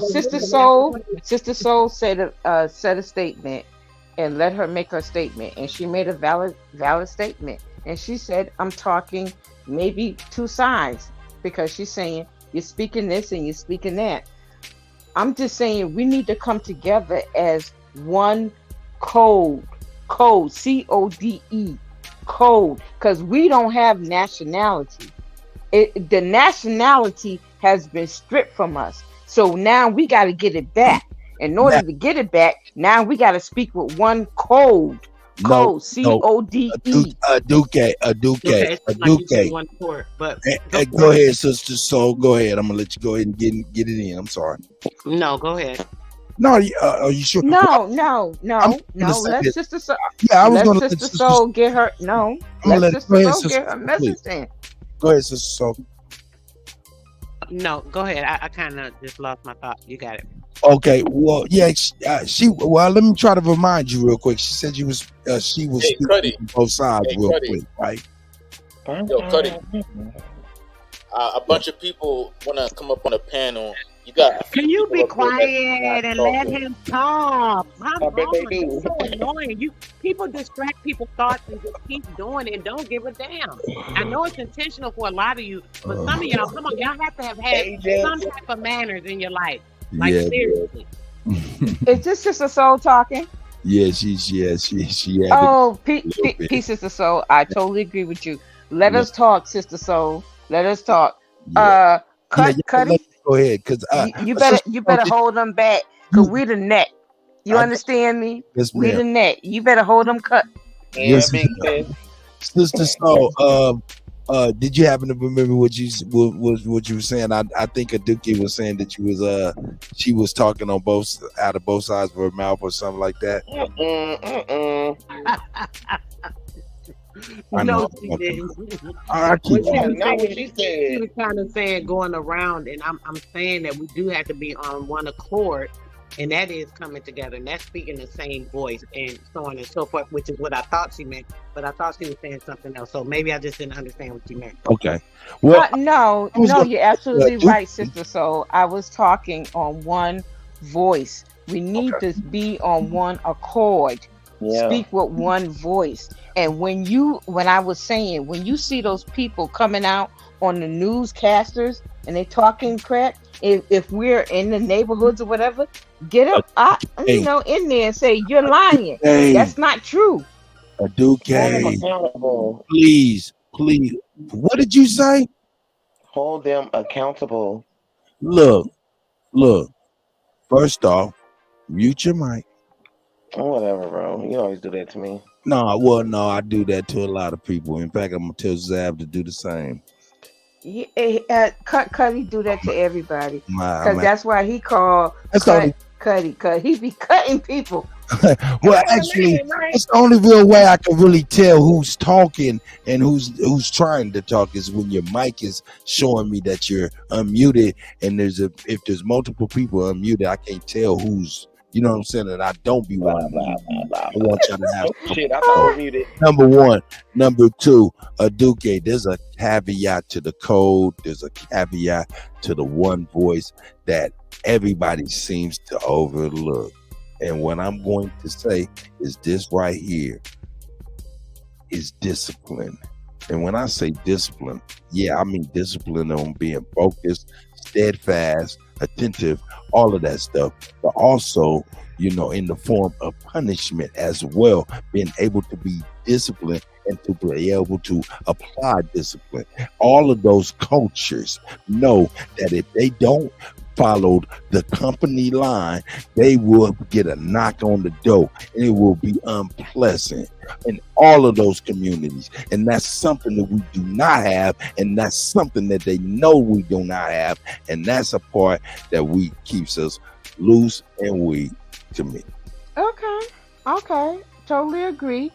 Sister Soul said a statement, and let her make her statement, and she made a valid statement, and she said, "I'm talking maybe two sides," because she's saying you're speaking this and you're speaking that. I'm just saying we need to come together as one code, CODE, code, because we don't have nationality. The nationality has been stripped from us. So now we got to get it back. In order to get it back, now we got to speak with one code. Code, CODE. Duque. But go ahead, Sister Soul. Go ahead. I'm gonna let you go ahead and get it in. I'm sorry. No, go ahead. No, are you sure? No. Let Sister Soul. Yeah, I was gonna let Sister Soul get her. No, let Sister Soul get her message in. Go ahead, Sister Soul. No, go ahead. I kind of just lost my thought. You got it. Okay, well, yeah, she. Well, let me try to remind you real quick. She said she was Kutty. on both sides real Kutty. quick, right? Yo, Kutty. A bunch of people want to come up on a panel. You got. Can you be quiet and let him talk? Come I bet they on, do. it's so annoying. People distract people's thoughts and just keep doing it and don't give a damn. I know it's intentional for a lot of you, but some of y'all, come on, y'all have to have had some type of manners in your life. Like seriously. Is this Sister Soul talking? Yeah, she had Oh, Sister Soul. I totally agree with you. Let us talk, Sister Soul. Let us talk. Kutty. Go ahead, because you better hold them back, cause we the neck. You understand me? Yes, we ma'am. the neck. You better hold them cut. Yes, Sister Soul. Did you happen to remember what you were saying? I think Aduki was saying that she was talking on out of both sides of her mouth or something like that. I know. No, she didn't. Not what she said. She was kind of saying going around, and I'm saying that we do have to be on one accord, and that is coming together, and that's speaking the same voice, and so on and so forth, which is what I thought she meant, but I thought she was saying something else, so maybe I just didn't understand what she meant. Okay. Well, no, you're absolutely right, Sister Soul. I was talking on one voice. We need to be on one accord. Speak with one voice. And when I was saying, when you see those people coming out on the newscasters and they talking crap, if we're in the neighborhoods or whatever, get up, in there and say you're lying. That's not true. Please. What did you say? Hold them accountable. Look. First off, mute your mic. Whatever, bro. You always do that to me. No, I do that to a lot of people. In fact, I'm gonna tell Zab to do the same. Kutty do that to everybody because that's why he called Kutty, because he be cutting people. Well, actually, that's the only real way I can really tell who's talking and who's trying to talk is when your mic is showing me that you're unmuted, and if there's multiple people unmuted, I can't tell who's. You know what I'm saying? And I don't be one. I want y'all to have shit. I thought I was muted. Number one. Number two, Duque, there's a caveat to the code. There's a caveat to the one voice that everybody seems to overlook. And what I'm going to say is this right here is discipline. And when I say discipline, I mean discipline on being focused, steadfast, attentive, all of that stuff, but also, in the form of punishment as well, being able to be disciplined and to be able to apply discipline. All of those cultures know that if they don't follow the company line, they will get a knock on the door, and it will be unpleasant in all of those communities. And that's something that we do not have, and that's something that they know we do not have, and that's a part that keeps us loose and weak to me. Okay, totally agree.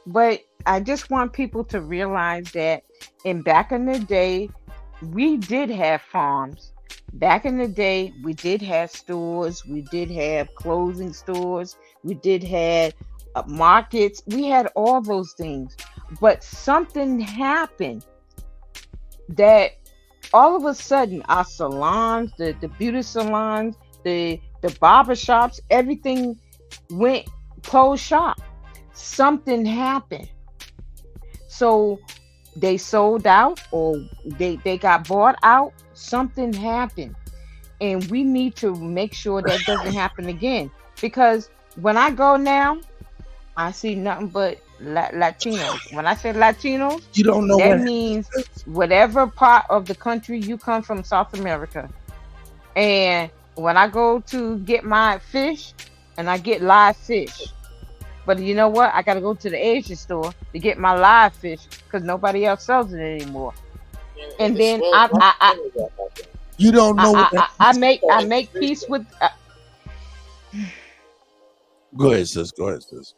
But I just want people to realize that back in the day, we did have farms. Back in the day, we did have stores, we did have clothing stores, we did have markets, we had all those things. But something happened that all of a sudden our salons, the beauty salons, the barber shops, everything went closed shop. Something happened. So they sold out or they got bought out. Something happened, and we need to make sure that doesn't happen again. Because when I go now, I see nothing but Latinos. When I say Latinos, You don't know that what. means whatever part of the country you come from, South America. And when I go to get my fish, and I get live fish, but you know what? I gotta go to the Asian store to get my live fish because nobody else sells it anymore. And then You don't know what. I make peace with. Go ahead, sis. Go ahead, sis.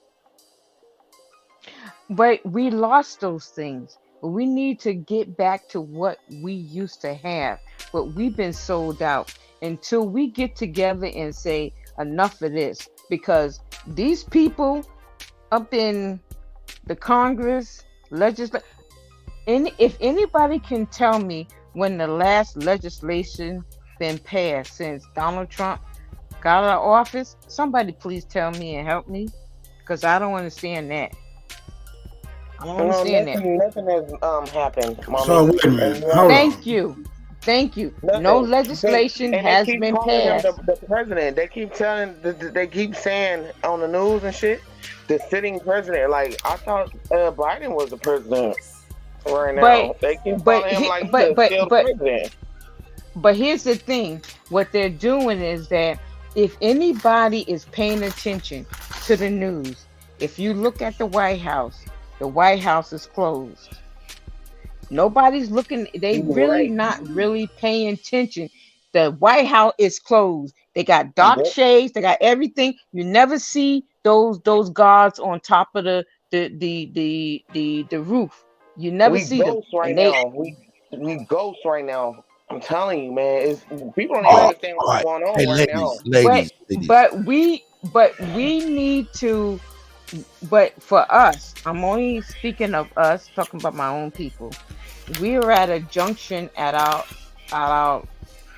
But we lost those things. We need to get back to what we used to have. But we've been sold out until we get together and say enough of this. Because these people up in the Congress, legislature, if anybody can tell me when the last legislation been passed since Donald Trump got out of office, somebody please tell me and help me. Because I don't understand that. I don't understand that. Nothing has happened, Mommy. So wait a minute. Hold Thank you. Thank you. No legislation has keep been calling him passed. the president. They keep saying on the news and shit, the sitting president. Like I thought Biden was the president right now. They keep calling him like the president. But here's the thing. What they're doing is that if anybody is paying attention to the news, if you look at the White House is closed. Nobody's looking. They really not really paying attention. The White House is closed. They got dark shades. They got everything. You never see those guards on top of the roof. You never see them. We ghost right now. I'm telling you, man. People don't even understand what's going on right now. Ladies. But we need to. But for us, I'm only speaking of us, talking about my own people. We are at a junction at our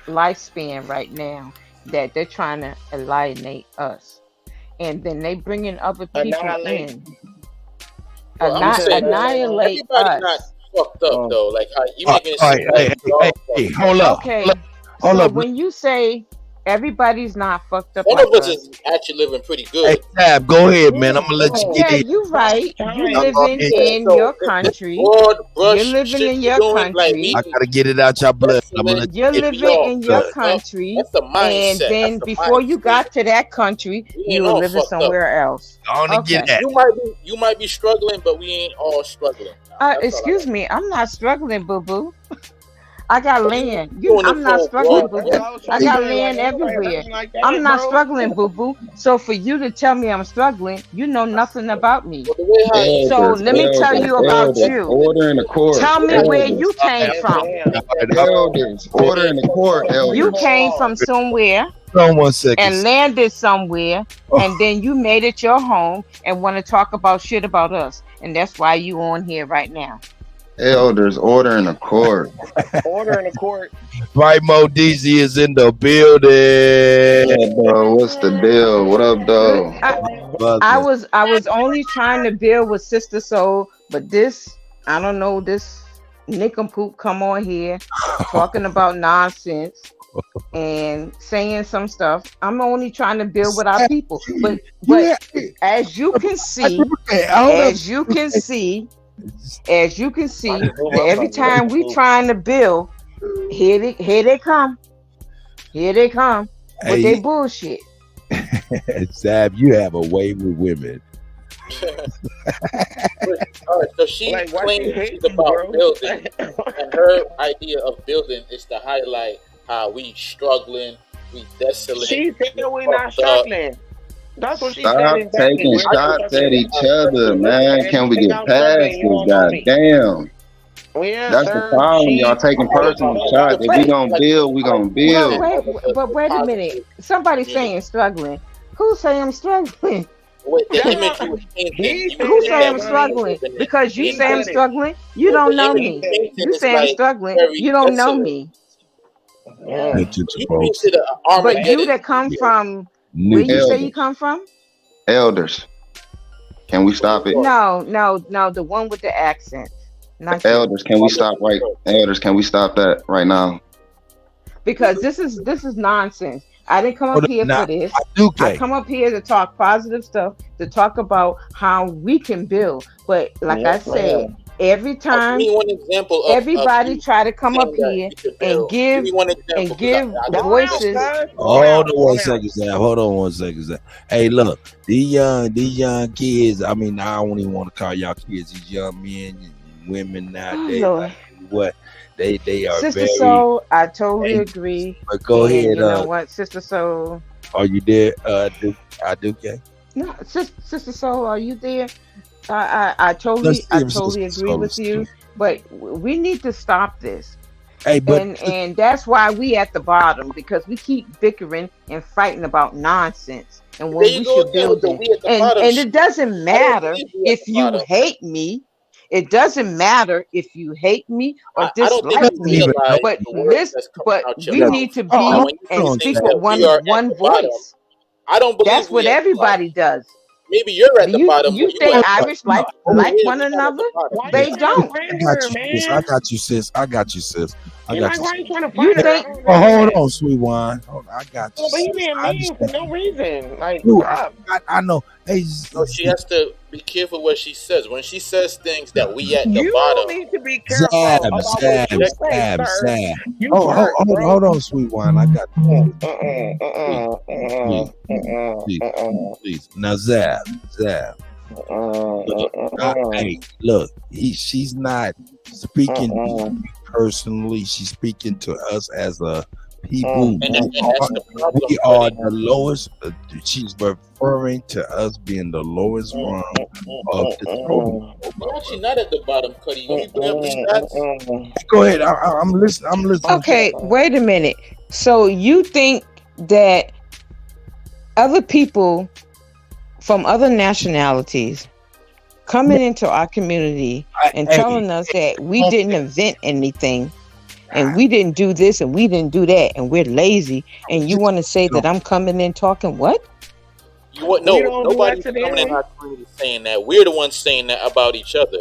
lifespan right now that they're trying to alienate us, and then they bring in other people in. Annihilate everybody us. not fucked up though. Like how you making it hey, hold up. Okay. Hold up. When you say everybody's not fucked up, one like of us us, is actually living pretty good. Hey, Tab, go ahead, man. I'm gonna let you get yeah, in. you're right. You living in your country. You're living in your country. I gotta get it out your blood. I'm gonna let You're you get living in your blood. country, That's the mindset. and then before you got to that country, you were living somewhere else. You might be struggling, but we ain't all struggling. Excuse me, I'm not struggling, boo boo. I got land. I'm not struggling, boo boo. I got land everywhere. I'm not struggling, boo boo. So for you to tell me I'm struggling, you know nothing about me. So let me tell you about you. Order in the court. Tell me where you came from. Elders, order in the court. Elders. You came from somewhere. Hold on 1 second. And landed somewhere, and then you made it your home and want to talk about shit about us, and that's why you on here right now. Elders, order in the court. Order in the court. Right, Mo DZ is in the building. Yeah, bro, what's the deal? What up, though? I was only trying to build with Sister Soul, but this, I don't know, this nincompoop come on here talking about nonsense and saying some stuff. I'm only trying to build with our people, but as you can see, every time we trying to build, here they come with their bullshit. Zab, you have a way with women. All right, so she claims she's about building, and her idea of building is to highlight how we struggling, we desolate. She said we're not struggling. That's what she said. Stop taking shots at each other, man. Can we get past this? Goddamn. That's the problem. Y'all taking personal shots. If we gonna build, we gonna build. But wait a minute. Somebody's saying struggling. Who's saying I'm struggling? Who say I'm struggling? Because you say I'm struggling, you don't know me. You say I'm struggling, you don't know me. But you that come from where you say you come from? Elders. Can we stop it? No, the one with the accent. Elders, can we stop right? Elders, can we stop that right now? Because this is nonsense. I didn't come up here for this. I come up here to talk positive stuff, to talk about how we can build. But like I said, every time everybody try to come up here and give voices. Hold on 1 second, Zab. Hold on 1 second, Zab. Hey, look, these young kids. I mean, I don't even want to call y'all kids. These young men and women nowadays. Like, what? They are Sister very. Soul, I totally agree. But go ahead. You know what, Sister Soul? Are you there? I do. Okay. No, Sister Soul, are you there? I totally agree with you. But we need to stop this. Hey, but and that's why we at the bottom, because we keep bickering and fighting about nonsense. And when we should build it. And it doesn't matter if you hate me. It doesn't matter if you hate me or dislike me, but we need to be and speak with one voice. I don't believe that's what everybody does. Maybe you're at the bottom. You think Irish like one another? They don't. I got you, sis. I got you. You think? Oh, hold on, sweet wine. Hold on, I got you. But he being mean for no reason. Like, I know. Hey, so she has to be careful what she says. When she says things that we at the bottom, you need to be careful. Zab. Hold on, sweet wine. I got you. Please. Now, Zab. Look, she's not speaking to you personally. She's speaking to us as a people. We are the lowest. She's referring to us being the lowest rung of the total. We're actually not at the bottom, Kutty. Can you bring up the stats? Go ahead. I'm listening. Okay, wait a minute. So you think that other people from other nationalities coming into our community and telling us that we didn't invent anything and we didn't do this and we didn't do that and we're lazy, and you want to say that I'm coming in talking what? Nobody's coming in our community saying that. We're the ones saying that about each other,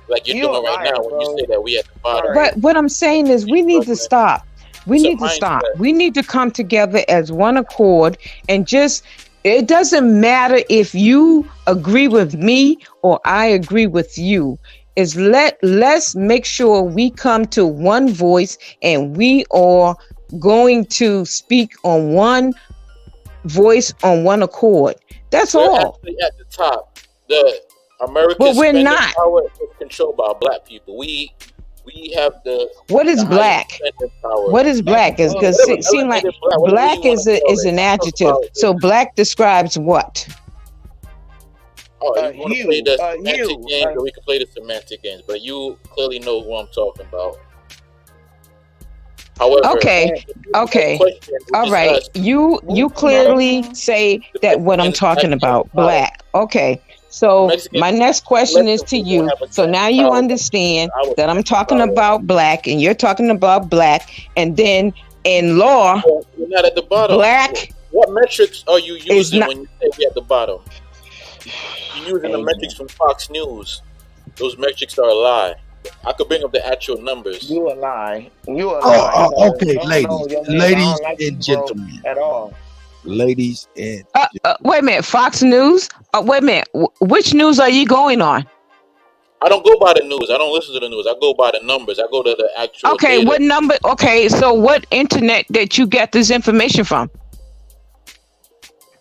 like you're doing right now when you say that we at the bottom. But what I'm saying is we need to stop. We need to stop. We need to come together as one accord and just. It doesn't matter if you agree with me or I agree with you. Let's make sure we come to one voice and we are going to speak on one voice on one accord. That's all. Actually at the top, the American spending power is controlled by black people. We have the. What is black? What is black? Because it seems like black is an adjective. So black describes what? Oh, you want to play the semantic games, or we can play the semantic games, but you clearly know what I'm talking about. However, okay, all right. You clearly say that what I'm talking about, black. Okay. So my next question is to you. So now you understand that I'm talking about black and you're talking about black, and then in law, you're not at the bottom. Black. What metrics are you using when you say we're at the bottom? You're using the metrics from Fox News. Those metrics are a lie. I could bring up the actual numbers. You a lie. Okay, ladies and gentlemen. At all. Ladies and wait a minute, Fox News? Wait a minute, which news are you going on? I don't go by the news. I don't listen to the news. I go by the numbers. I go to the actual data. What number? Okay, so what internet that you get this information from?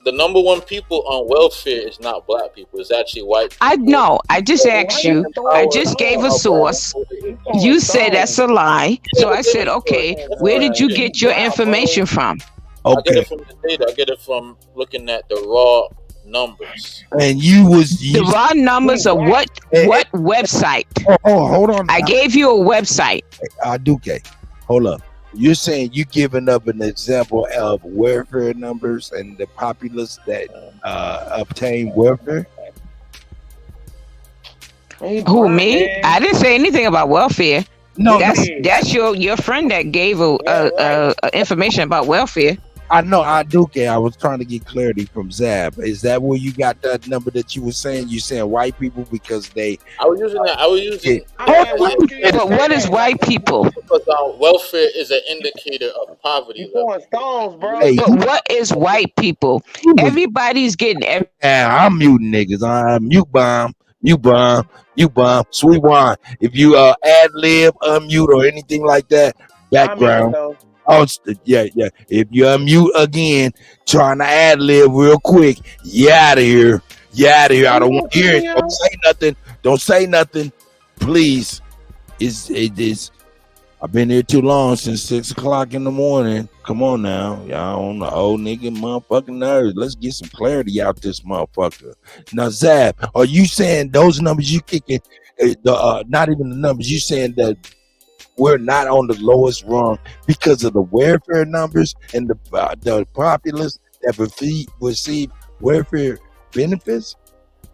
The number one people on welfare is not black people. It's actually white people. I know. I just asked you. I just gave a source. You said that's a lie. So I said, okay, where did you get your information from? I get it from the data. I get it from looking at the raw numbers. And the raw numbers of what website? Hold on. I gave you a website. Okay. Hold up. You're saying you giving up an example of welfare numbers and the populace that obtain welfare? Who, me? I didn't say anything about welfare. No, that's your friend that gave information about welfare. I know I do care. I was trying to get clarity from Zab. Is that where you got that number that you were saying? You saying white people because they? I was using that. I was using. But what is white people? Because welfare is an indicator of poverty level. Stones, bro. Hey, But what is white people? Everybody's getting Yeah, I'm muting niggas. I'm mute bomb. Mute bomb. Mute bomb. Sweet wine. If you ad lib, unmute or anything like that, background. Oh, yeah. If you unmute again, trying to ad lib real quick, you out of here. You out of here. I don't want to hear it. Don't say nothing. Don't say nothing, please. It is. I've been here too long, since 6 o'clock in the morning. Come on now, y'all on the old nigga motherfucking nerves. Let's get some clarity out this motherfucker. Now, Zab, are you saying those numbers you kicking? Not even the numbers. You saying that we're not on the lowest rung because of the welfare numbers and the populace that receive welfare benefits?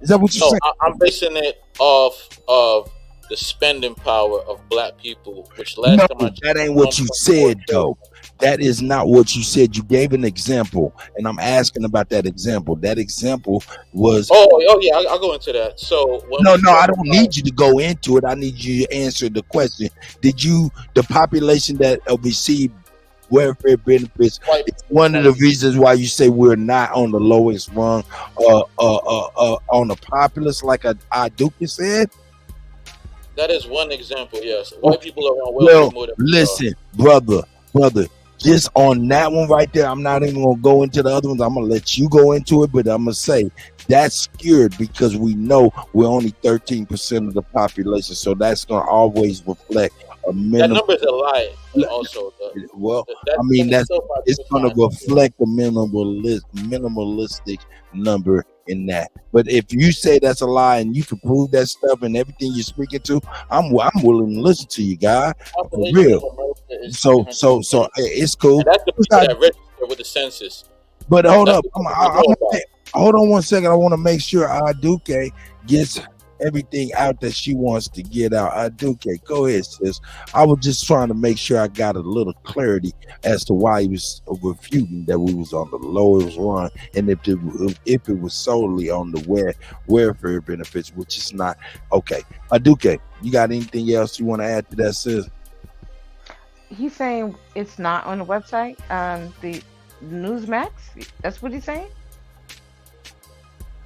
Is that what you're saying? I'm basing it off of the spending power of black people, which last time I checked, that ain't what you said, though. That is not what you said. You gave an example, and I'm asking about that example. That example was. Oh yeah, I'll go into that. So no, I don't need you to go into it. I need you to answer the question. The population that received welfare benefits, it's one of the reasons why you say we're not on the lowest rung on the populace, like Aduka said? That is one example, yes. White people are on welfare more than listen, brother, just on that one right there, I'm not even gonna go into the other ones. I'm gonna let you go into it, but I'm gonna say that's skewed because we know we're only 13% of the population, so that's gonna always reflect a minimum. That number is a lie. Also, it's gonna reflect a minimalistic number in that. But if you say that's a lie and you can prove that stuff and everything you're speaking to, I'm willing to listen to you, guy. For real. So it's cool. And that's the people that register with the census. But hold up, hold on 1 second. I want to make sure Aduke gets everything out that she wants to get out. Aduke, go ahead, sis. I was just trying to make sure I got a little clarity as to why he was refuting that we was on the lowest run, and if it was solely on the welfare benefits, which is not. Okay, Aduke, you got anything else you want to add to that, sis? He's saying it's not on the website. The Newsmax. That's what he's saying.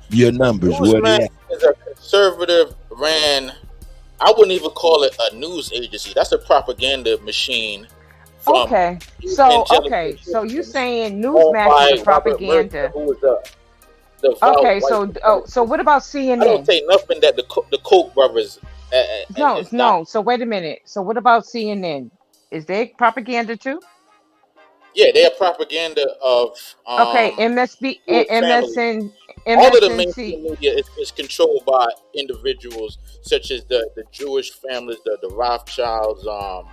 Your numbers. Newsmax is a conservative ran. I wouldn't even call it a news agency. That's a propaganda machine. Okay, so you saying Newsmax is propaganda? Okay, so what about CNN? I don't say nothing that the Koch brothers. No. So wait a minute. So what about CNN? Is they propaganda too? Yeah, they're propaganda of. Okay, MSN. All of the mainstream media is controlled by individuals such as the Jewish families, the Rothschilds. Oh,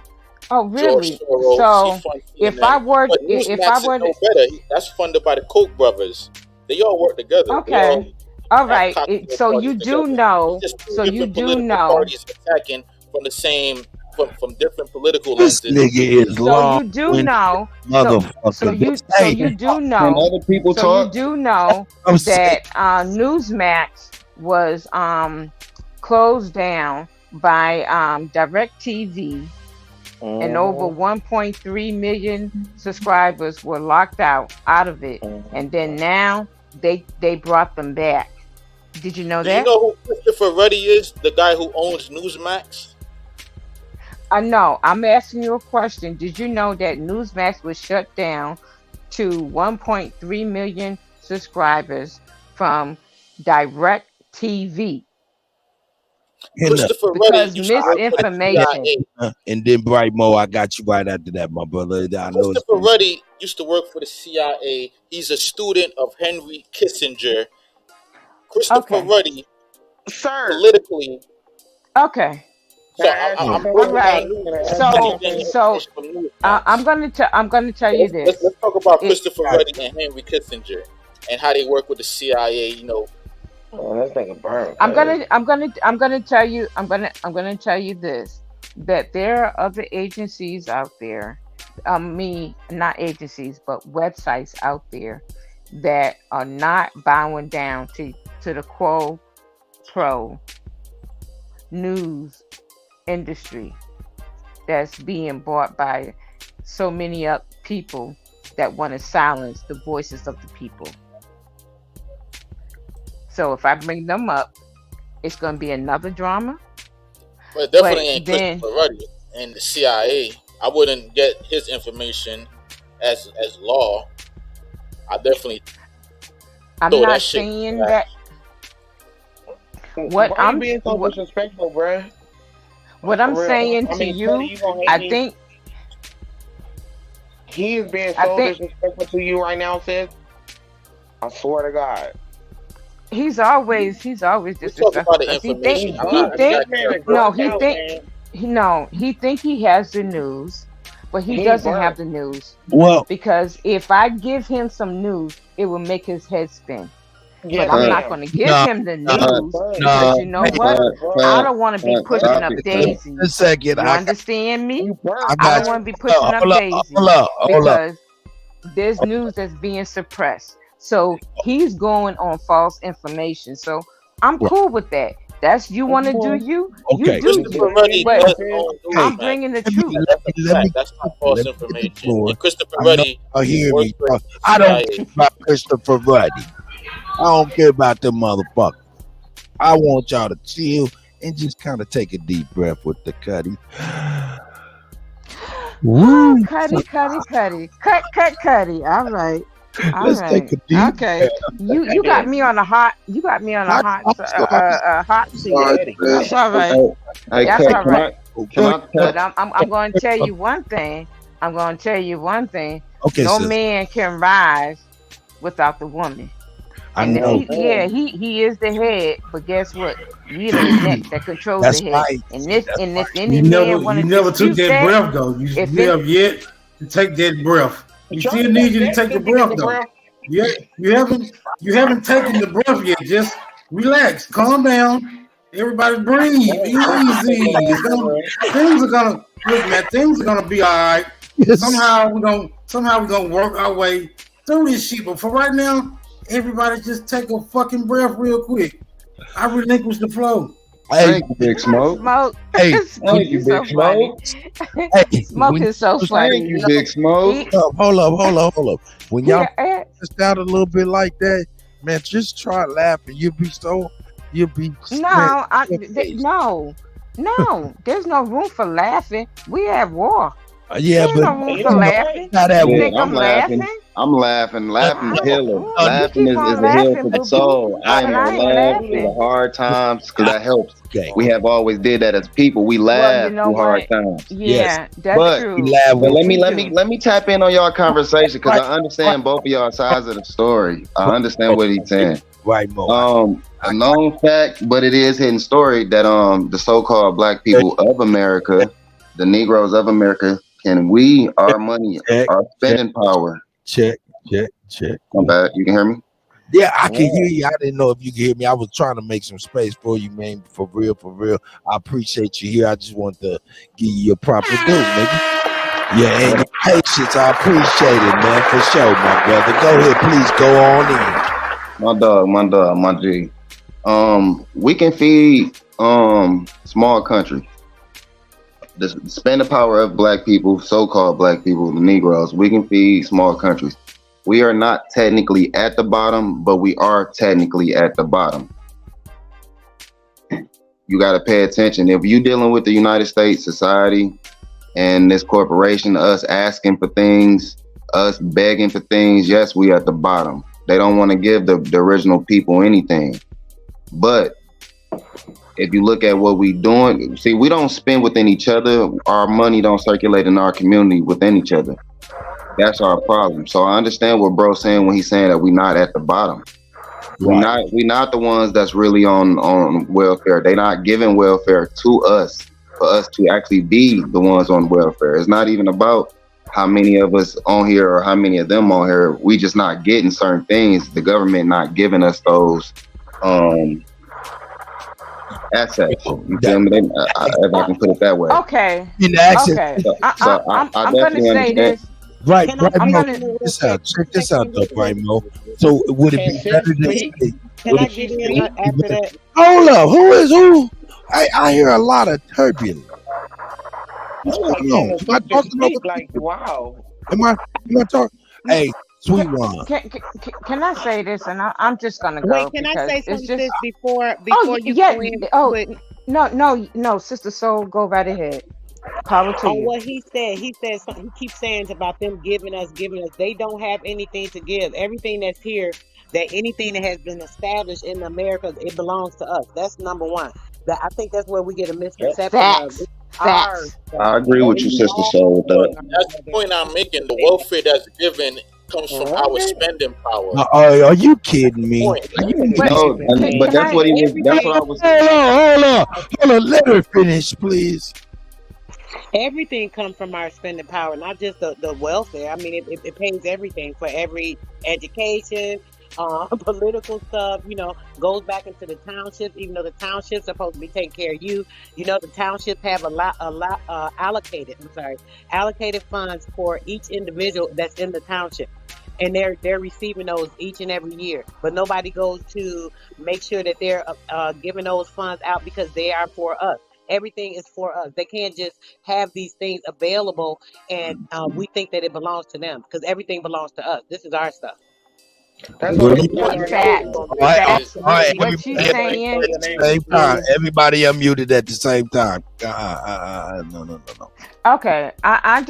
really? So if I were no better, that's funded by the Koch brothers. They all work together. Okay. All right. So you do know. So you do know. Parties attacking from the same. From different political lenses. This nigga is so you do know. Motherfucker. So you do know. When other people talk, you do know that Newsmax was closed down by DirecTV, and over 1.3 million subscribers were locked out of it, and then now they brought them back. Did you know that? You know who Christopher Ruddy is? The guy who owns Newsmax. No, I'm asking you a question. Did you know that Newsmax was shut down to 1.3 million subscribers from DirecTV? Christopher because Ruddy misinformation. And then Bright Mo, I got you right after that, my brother. Christopher Ruddy used to work for the CIA. He's a student of Henry Kissinger. Christopher Ruddy, politically. Okay. So I'm gonna tell you this. Let's talk about Christopher Ruddy and Henry Kissinger and how they work with the CIA. You know, that's like a burn. I'm gonna tell you this, that there are other agencies out there not agencies, but websites out there that are not bowing down to the quo pro news industry that's being bought by so many people that want to silence the voices of the people. So if I bring them up, it's going to be another drama. But definitely ain't Christopher Ruddy and the CIA. I wouldn't get his information as law. I definitely. I'm not saying that. Why are you being so disrespectful, bro? What I'm saying to you, I think he is being so disrespectful to you right now, sis. I swear to God. He's always disrespectful. He think he has the news, but he doesn't have the news. Well, because if I give him some news, it will make his head spin. But I'm not going to give him the news because you know what? I don't want to be pushing up daisies. A second, you understand me? I don't want to be pushing up daisies because there's news that's being suppressed. So he's going on false information. So I'm cool with that. That's you want to do you. Okay. You do. But I'm bringing the truth. That's not false information. And Christopher Ruddy. Hear me. I don't care about Christopher Ruddy. I don't care about them motherfuckers. I want y'all to chill and just kind of take a deep breath with the Kutty. Oh, Kutty. Kutty. All right. Let's take a deep breath. You got me on a hot seat. That's all right. That's all right. But I'm going to tell you one thing. Okay, no man can rise without the woman. And he is the head, but guess what? You the neck that controls the head. Right. And if any man wanted to never took that breath though. You have yet to take that breath. You still need you to take the breath though. Yeah, you haven't taken the breath yet. Just relax, calm down. Everybody breathe easy. Things are gonna be all right. Somehow we're gonna work our way through this shit. But for right now, everybody just take a fucking breath real quick. I relinquish the flow. Thank you, Big Smoke. Hey, thank you, Big Smoke. Smoke is so funny. Thank you, Big Smoke. Hold up. When y'all just out a little bit like that, man, just try laughing. You'll be. No. There's no room for laughing. We have war. Yeah, there's no room for laughing. I'm laughing. I'm laughing. Laughing is healing. Laughing is a heal for the soul. I am gonna laugh through the hard times because that helps. Okay. We have always did that as people. We laugh through hard times. Yeah, that's true. But let me tap in on y'all conversation because I understand both of y'all sides of the story. I understand what he's saying. Right, Mo. A known fact, but it is hidden story that the so-called black people of America, the Negroes of America, can we our money, our spending power. Check. Come back. You can hear me? Yeah, I can hear you. I didn't know if you could hear me. I was trying to make some space for you, man. For real. I appreciate you here. I just want to give you your proper due, nigga. Yeah, and your patience. I appreciate it, man. For sure, my brother. Go ahead, please go on in. My dog, my G. We can feed small countries. The spending power of black people, so-called black people, the Negroes, we can feed small countries. We are not technically at the bottom, but we are technically at the bottom. You got to pay attention. If you're dealing with the United States society and this corporation, us asking for things, us begging for things, yes, we at the bottom. They don't want to give the original people anything. But if you look at what we doing, see, we don't spend within each other. Our money don't circulate in our community within each other. That's our problem. So I understand what bro's saying when he's saying that we're not at the bottom. Right. We're not the ones that's really on welfare. They're not giving welfare to us for us to actually be the ones on welfare. It's not even about how many of us on here or how many of them on here. We just not getting certain things. The government not giving us those assets. You feel me? If I can put it that way. Okay. In the accent. Okay. So I'm I gonna definitely say understand. this. Right, I'm Mo, gonna. check this out. Check this out, though, right, Mo. So would it be better to say? Can I get in after that? Hold up, who? I hear a lot of turbulence. What's going on? Am I talking over? Like, wow. Am I talking? Hey, sweet one. Can I say this? And I'm just gonna go. Wait, can I because say it's something, just. sis, before Oh you yeah. go in? Oh With, no, Sister Soul, go right ahead. Power to on you. what he said something. He keeps saying about them giving us. They don't have anything to give. Everything that's here, that anything that has been established in America, it belongs to us. That's number one. I think that's where we get a misconception of Facts. ours. I agree with you, Sister Soul, with that. That's the point I'm making. The welfare that's given comes from our spending power. Are you kidding me? Point. No, but that's what he was. That's what I was. Hold on. Let her finish, please. Everything comes from our spending power, not just the welfare. I mean, it pays everything for every education, political stuff. Goes back into the townships. Even though the townships are supposed to be taking care of you, the townships have allocated funds for each individual that's in the township. And they're receiving those each and every year, but nobody goes to make sure that they're giving those funds out because they are for us. Everything is for us. They can't just have these things available and we think that it belongs to them, because everything belongs to us. This is our stuff. That's Well, what Facts. All right, What you saying? at the same time. Everybody unmuted at the same time. No. Okay, I'm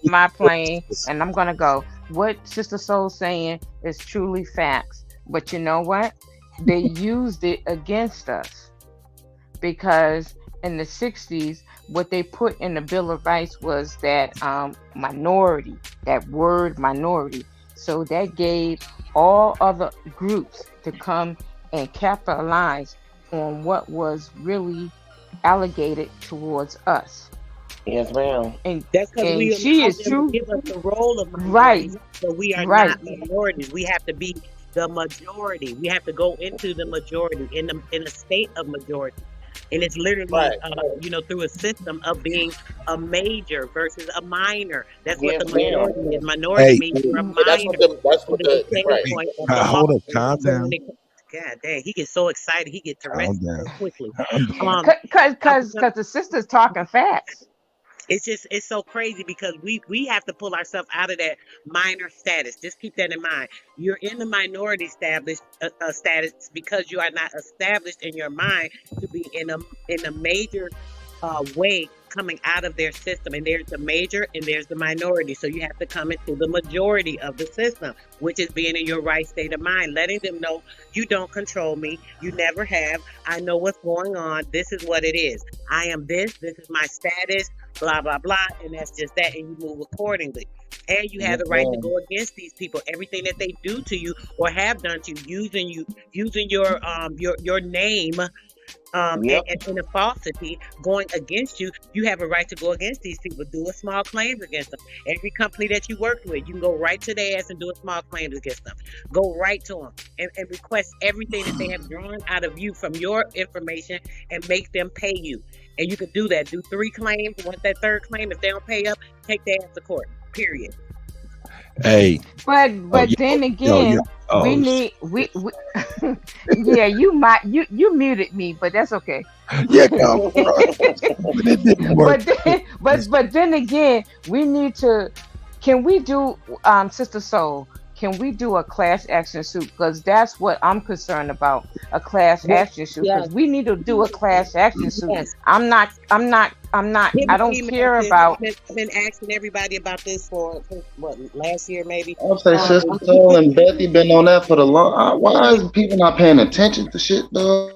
my plane, and I'm gonna go. What Sister Soul's saying is truly facts, but you know what? They used it against us, because in the 60s, what they put in the Bill of Rights was that minority, that word minority. So that gave all other groups to come and capitalize on what was really allocated towards us. Yes, ma'am. And that's because she is true. Give us the role of Right. So we are Right. not minorities. We have to be the majority. We have to go into the majority in a state of majority. And it's literally, through a system of being a major versus a minor. That's what the minority is. Minority means you're a minor. That's what the Hold up, calm down. God damn, he gets so excited, he gets to rest so quickly. Because the sister's talking facts. It's so crazy because we have to pull ourselves out of that minor status. Just keep that in mind. You're in the minority status because you are not established in your mind to be in a major way coming out of their system. And there's the major and there's the minority. So you have to come into the majority of the system, which is being in your right state of mind, letting them know you don't control me. You never have. I know what's going on. This is what it is. I am this. This is my status. Blah, blah, blah. And that's just that. And you move accordingly. And you have the right to go against these people. Everything that they do to you or have done to you, using your name and a falsity going against you, you have a right to go against these people. Do a small claim against them. Every company that you work with, you can go right to their ass and do a small claim against them. Go right to them and request everything that they have drawn out of you from your information and make them pay you. And you can do that. Do 3 claims. Once that 3rd claim, if they don't pay up, take their ass to court. Period. Hey. But then again, we need we yeah, you muted me, but that's okay. Yeah, no, but it didn't work. But then again, we need to. Can we do, Sister Soul? Can we do a class action suit? Because that's what I'm concerned about, a class action suit. Because we need to do a class action suit. Yes. I'm not. I don't care about. I've been asking everybody about this for what, last year maybe. I'll say Sister Soul and Bethy been on that for the long. Why is people not paying attention to shit, though?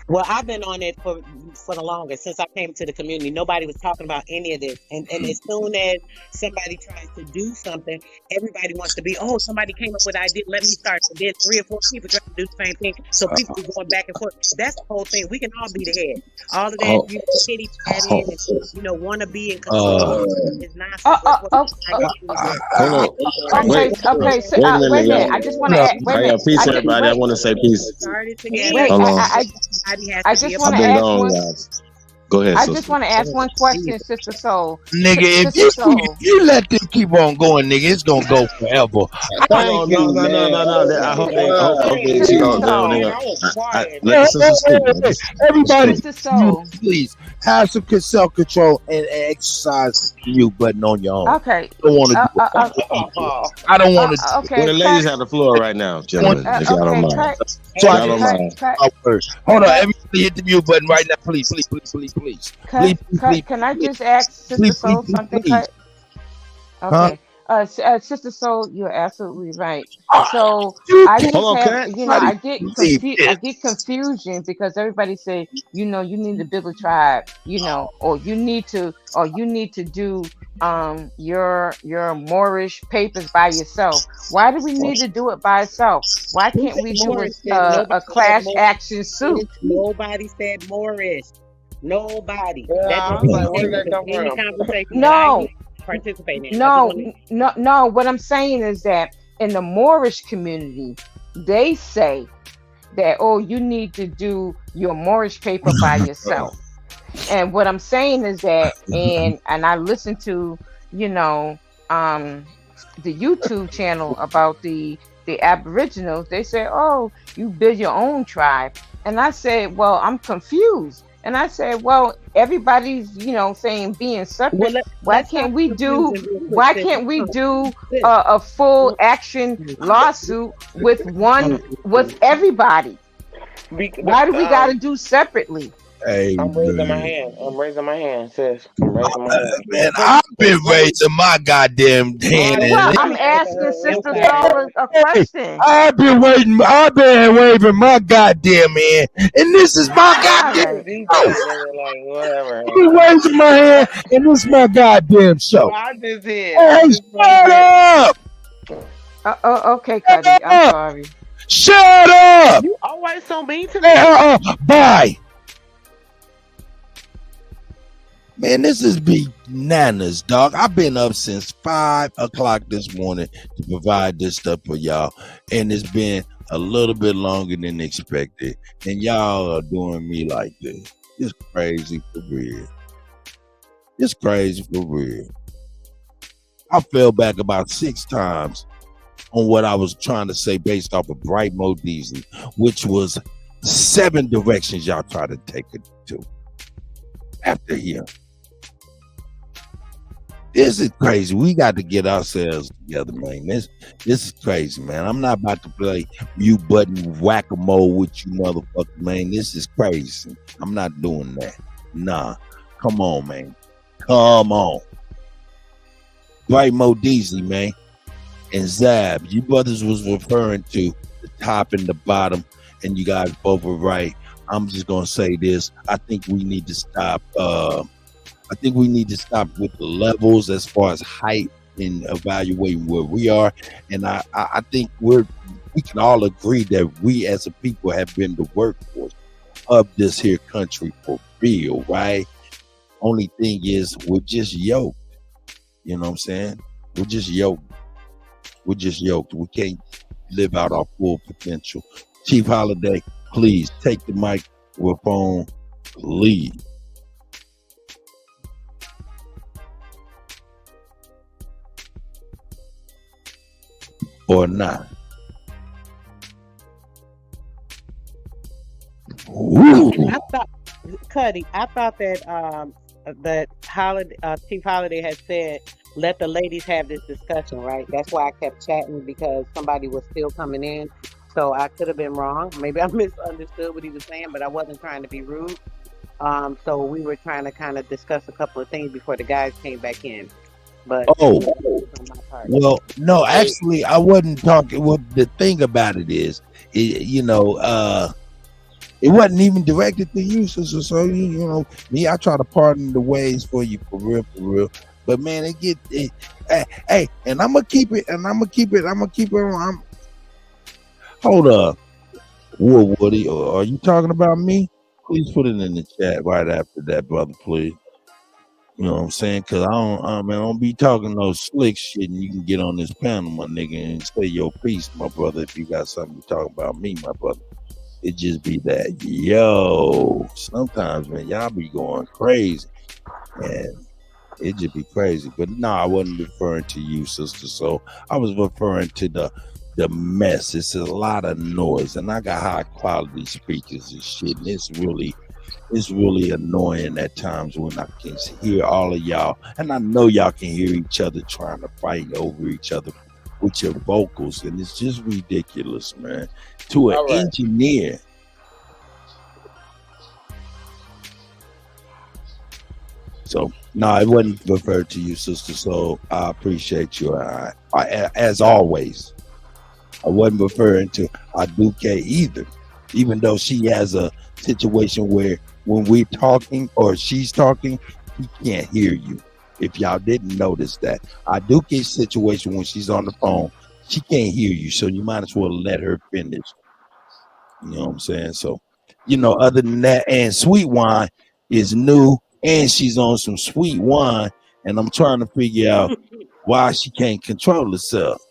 Well, I've been on it for for the longest since I came to the community. Nobody was talking about any of this. And as soon as somebody tries to do something, everybody wants to be, oh, somebody came up with an idea. Let me start. So then 3 or 4 people trying to do the same thing. So people are going back and forth. That's the whole thing. We can all be the head. All of that, kitty patting and, want to be in control is nonsense. Okay. So, wait a minute. I just want to add. Wait a minute. Peace, everybody. I want to say peace. Wait, I just want to ask one. Go ahead. I just want to ask one question, Sister Soul. Nigga, if you let them keep on going, nigga, it's gonna go forever. No. I hope they everybody, please have some self-control and exercise the mute button on your own. Okay. I don't want to. I don't want to. Okay. Well, the ladies have the floor right now, gentlemen. If y'all don't mind. Hold on, everybody hit the mute button right now, please. Can I just ask Sister Soul something? Okay. Sister Soul, you're absolutely right. So I get confusion because everybody say, you need to build a tribe, or you need to do your Moorish papers by yourself. Why do we need to do it by ourselves? Why can't we do a class action suit? Nobody said Moorish. Nobody. Yeah, where did that come from? Conversation no. Participate in. No. What I'm saying is that in the Moorish community, they say that, oh, you need to do your Moorish paper by yourself. And what I'm saying is that, and I listened to, the YouTube channel about the Aboriginals. They say, oh, you build your own tribe. And I said, well, I'm confused. And I said, well, everybody's, saying being separate. Why can't we do a full action lawsuit with everybody? Why do we got to do separately? Hey, I'm raising my hand, sis. I'm raising my hand. Man, I've been raising my goddamn hand. Well, I'm asking Sister Soul a question. I've been waving my goddamn hand, and this is my goddamn Whatever. I've been raising my hand, and this is my goddamn show. I just did. Hey, shut up! Okay, Kutty. I'm sorry. Shut up! You always so mean to me. Bye. Man, this is bananas, dog. I've been up since 5 o'clock this morning to provide this stuff for y'all. And it's been a little bit longer than expected. And y'all are doing me like this. It's crazy for real. I fell back about 6 times on what I was trying to say based off of Bright Mo Diesel, which was 7 directions y'all try to take it to after here. This is crazy. We got to get ourselves together, man. This is crazy, man. I'm not about to play mute button whack-a-mole with you motherfucker, man. This is crazy. I'm not doing that. Nah. Come on, man. Come on. Bright Mo Diesel, man. And Zab, you brothers was referring to the top and the bottom, and you guys both were right. I'm just going to say this. I think we need to stop with the levels as far as height and evaluating where we are. And I think we can all agree that we as a people have been the workforce of this here country for real, right? Only thing is we're just yoked. You know what I'm saying? We're just yoked. We can't live out our full potential. Chief Holiday, please take the microphone, please. Or not. I thought, Kutty, that Chief Holiday had said, let the ladies have this discussion, right? That's why I kept chatting, because somebody was still coming in. So I could have been wrong. Maybe I misunderstood what he was saying, but I wasn't trying to be rude. So we were trying to kind of discuss a couple of things before the guys came back in. But well, no, actually, I wasn't talking. Well, the thing about it is, it's It wasn't even directed to you, sister. So you know, me, I try to pardon the ways for you, for real. But man, hey, and I'm gonna keep it, on. Hold up, Woody, are you talking about me? Please put it in the chat right after that, brother, please. You know what I'm saying? Cause I don't be talking no slick shit, and you can get on this panel, my nigga, and say your piece, my brother. If you got something to talk about me, my brother. It just be that, yo, sometimes, man, y'all be going crazy, and it just be crazy. But no, I wasn't referring to you, sister. So I was referring to the mess. It's a lot of noise, and I got high quality speakers and shit, and it's really annoying at times when I can hear all of y'all, and I know y'all can hear each other trying to fight over each other with your vocals, and it's just ridiculous, man. To an engineer. So no, it wasn't referred to you, sister. So I appreciate you. I as always. I wasn't referring to Aduke either, even though she has a situation where when we're talking or she's talking, he can't hear you. If y'all didn't notice that, Aduke's situation when she's on the phone, she can't hear you, so you might as well let her finish. You know what I'm saying? So, you know, other than that, and Sweet Wine is new, and she's on some sweet wine, and I'm trying to figure out why she can't control herself.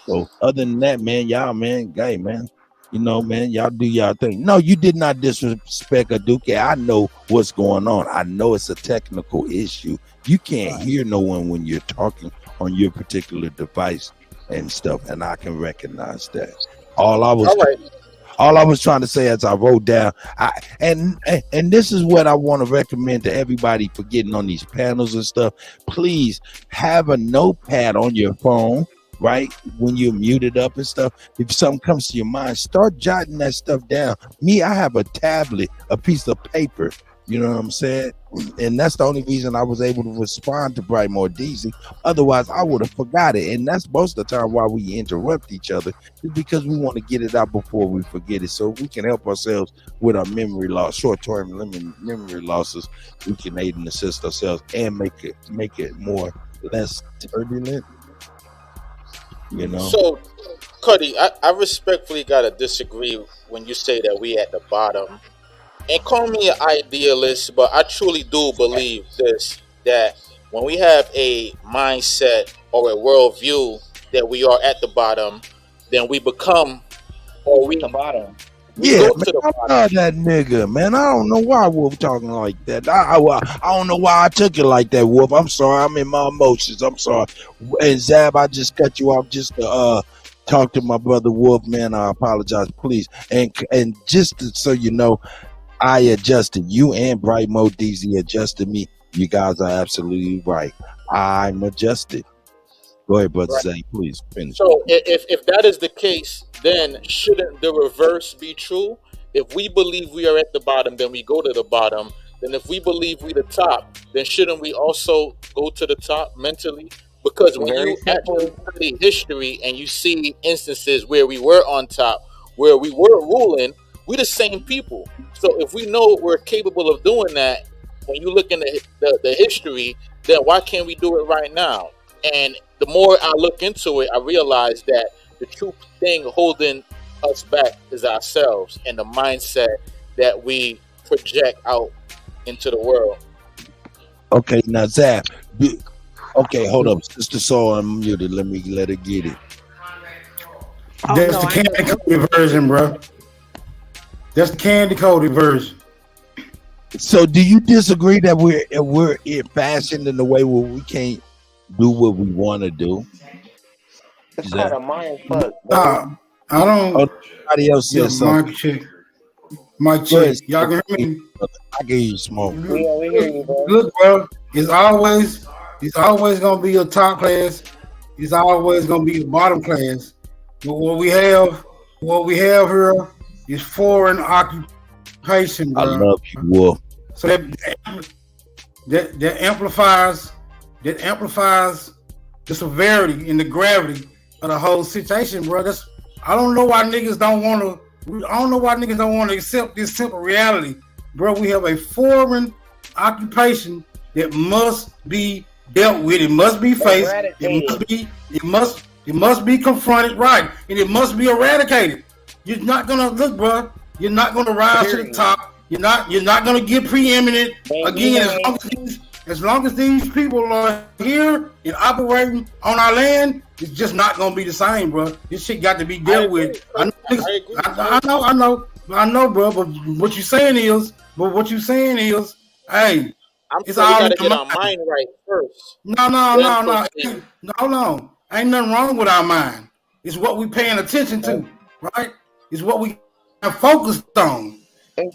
So, other than that, man, y'all, man, hey, man, you know, man, y'all do y'all thing. No, you did not disrespect Aduke. I know what's going on. I know it's a technical issue. You can't hear no one when you're talking on your particular device and stuff, and I can recognize that. All I was trying to say as I wrote down, and this is what I want to recommend to everybody for getting on these panels and stuff. Please have a notepad on your phone, right? When you're muted up and stuff. If something comes to your mind, start jotting that stuff down. Me, I have a tablet, a piece of paper. You know what I'm saying? And that's the only reason I was able to respond to Brightmore DC. Otherwise, I would have forgot it. And that's most of the time why we interrupt each other, is because we want to get it out before we forget it. So if we can help ourselves with our memory loss, short-term memory losses, we can aid and assist ourselves and make it more less turbulent. You know. So, Kutty, I respectfully gotta disagree when you say that we at the bottom. And call me an idealist, but I truly do believe this, that when we have a mindset or a worldview that we are at the bottom, then we become, or we the bottom. Yeah, man, I'm not that nigga, man. I don't know why Wolf talking like that. I don't know why I took it like that, Wolf. I'm sorry. I'm in my emotions. I'm sorry. And Zab, I just cut you off just to talk to my brother Wolf, man. I apologize, please. And just so you know, I adjusted you, and Bright Mo DZ adjusted me. You guys are absolutely right. I'm adjusted. Go ahead, brother Zay, please finish. So if that is the case, then shouldn't the reverse be true? If we believe we are at the bottom, then we go to the bottom. Then if we believe we the top, then shouldn't we also go to the top mentally? Because when you actually study history and you see instances where we were on top, where we were ruling, we the same people. So if we know we're capable of doing that, when you look in the history, then why can't we do it right now? And the more I look into it, I realize that the true thing holding us back is ourselves and the mindset that we project out into the world. Okay, now Zap. Okay, hold up. Sister Soul unmuted. Let her get it. That's the candy coated version, bro. That's the candy coated version. So, do you disagree that we're fashioned in the way where we can't do what we want to do? It's called a mind fuck. I don't. Somebody else said something. Mic check. Y'all can hear me? I can hear you, Smoke. Yeah, we hear you, bro. Look, bro. It's always gonna be a top class. It's always gonna be the bottom class. But what we have here is foreign occupation, bro. I love you, Wolf. So that amplifies the severity and the gravity of the whole situation, bro. I don't know why niggas don't want to I don't know why niggas don't want to accept this simple reality, bro. We have a foreign occupation that must be dealt with. It must be faced. It must be confronted, right? And it must be eradicated. You're not gonna look, bro. You're not gonna rise to the top. You're not gonna get preeminent again. As long as these people are here and operating on our land, it's just not gonna be the same, bro. This shit got to be dealt with. I know, bro. But what you're saying is, hey, it's all gotta get our mind right first. No. Ain't nothing wrong with our mind. It's what we paying attention to, right? It's what we are focused on.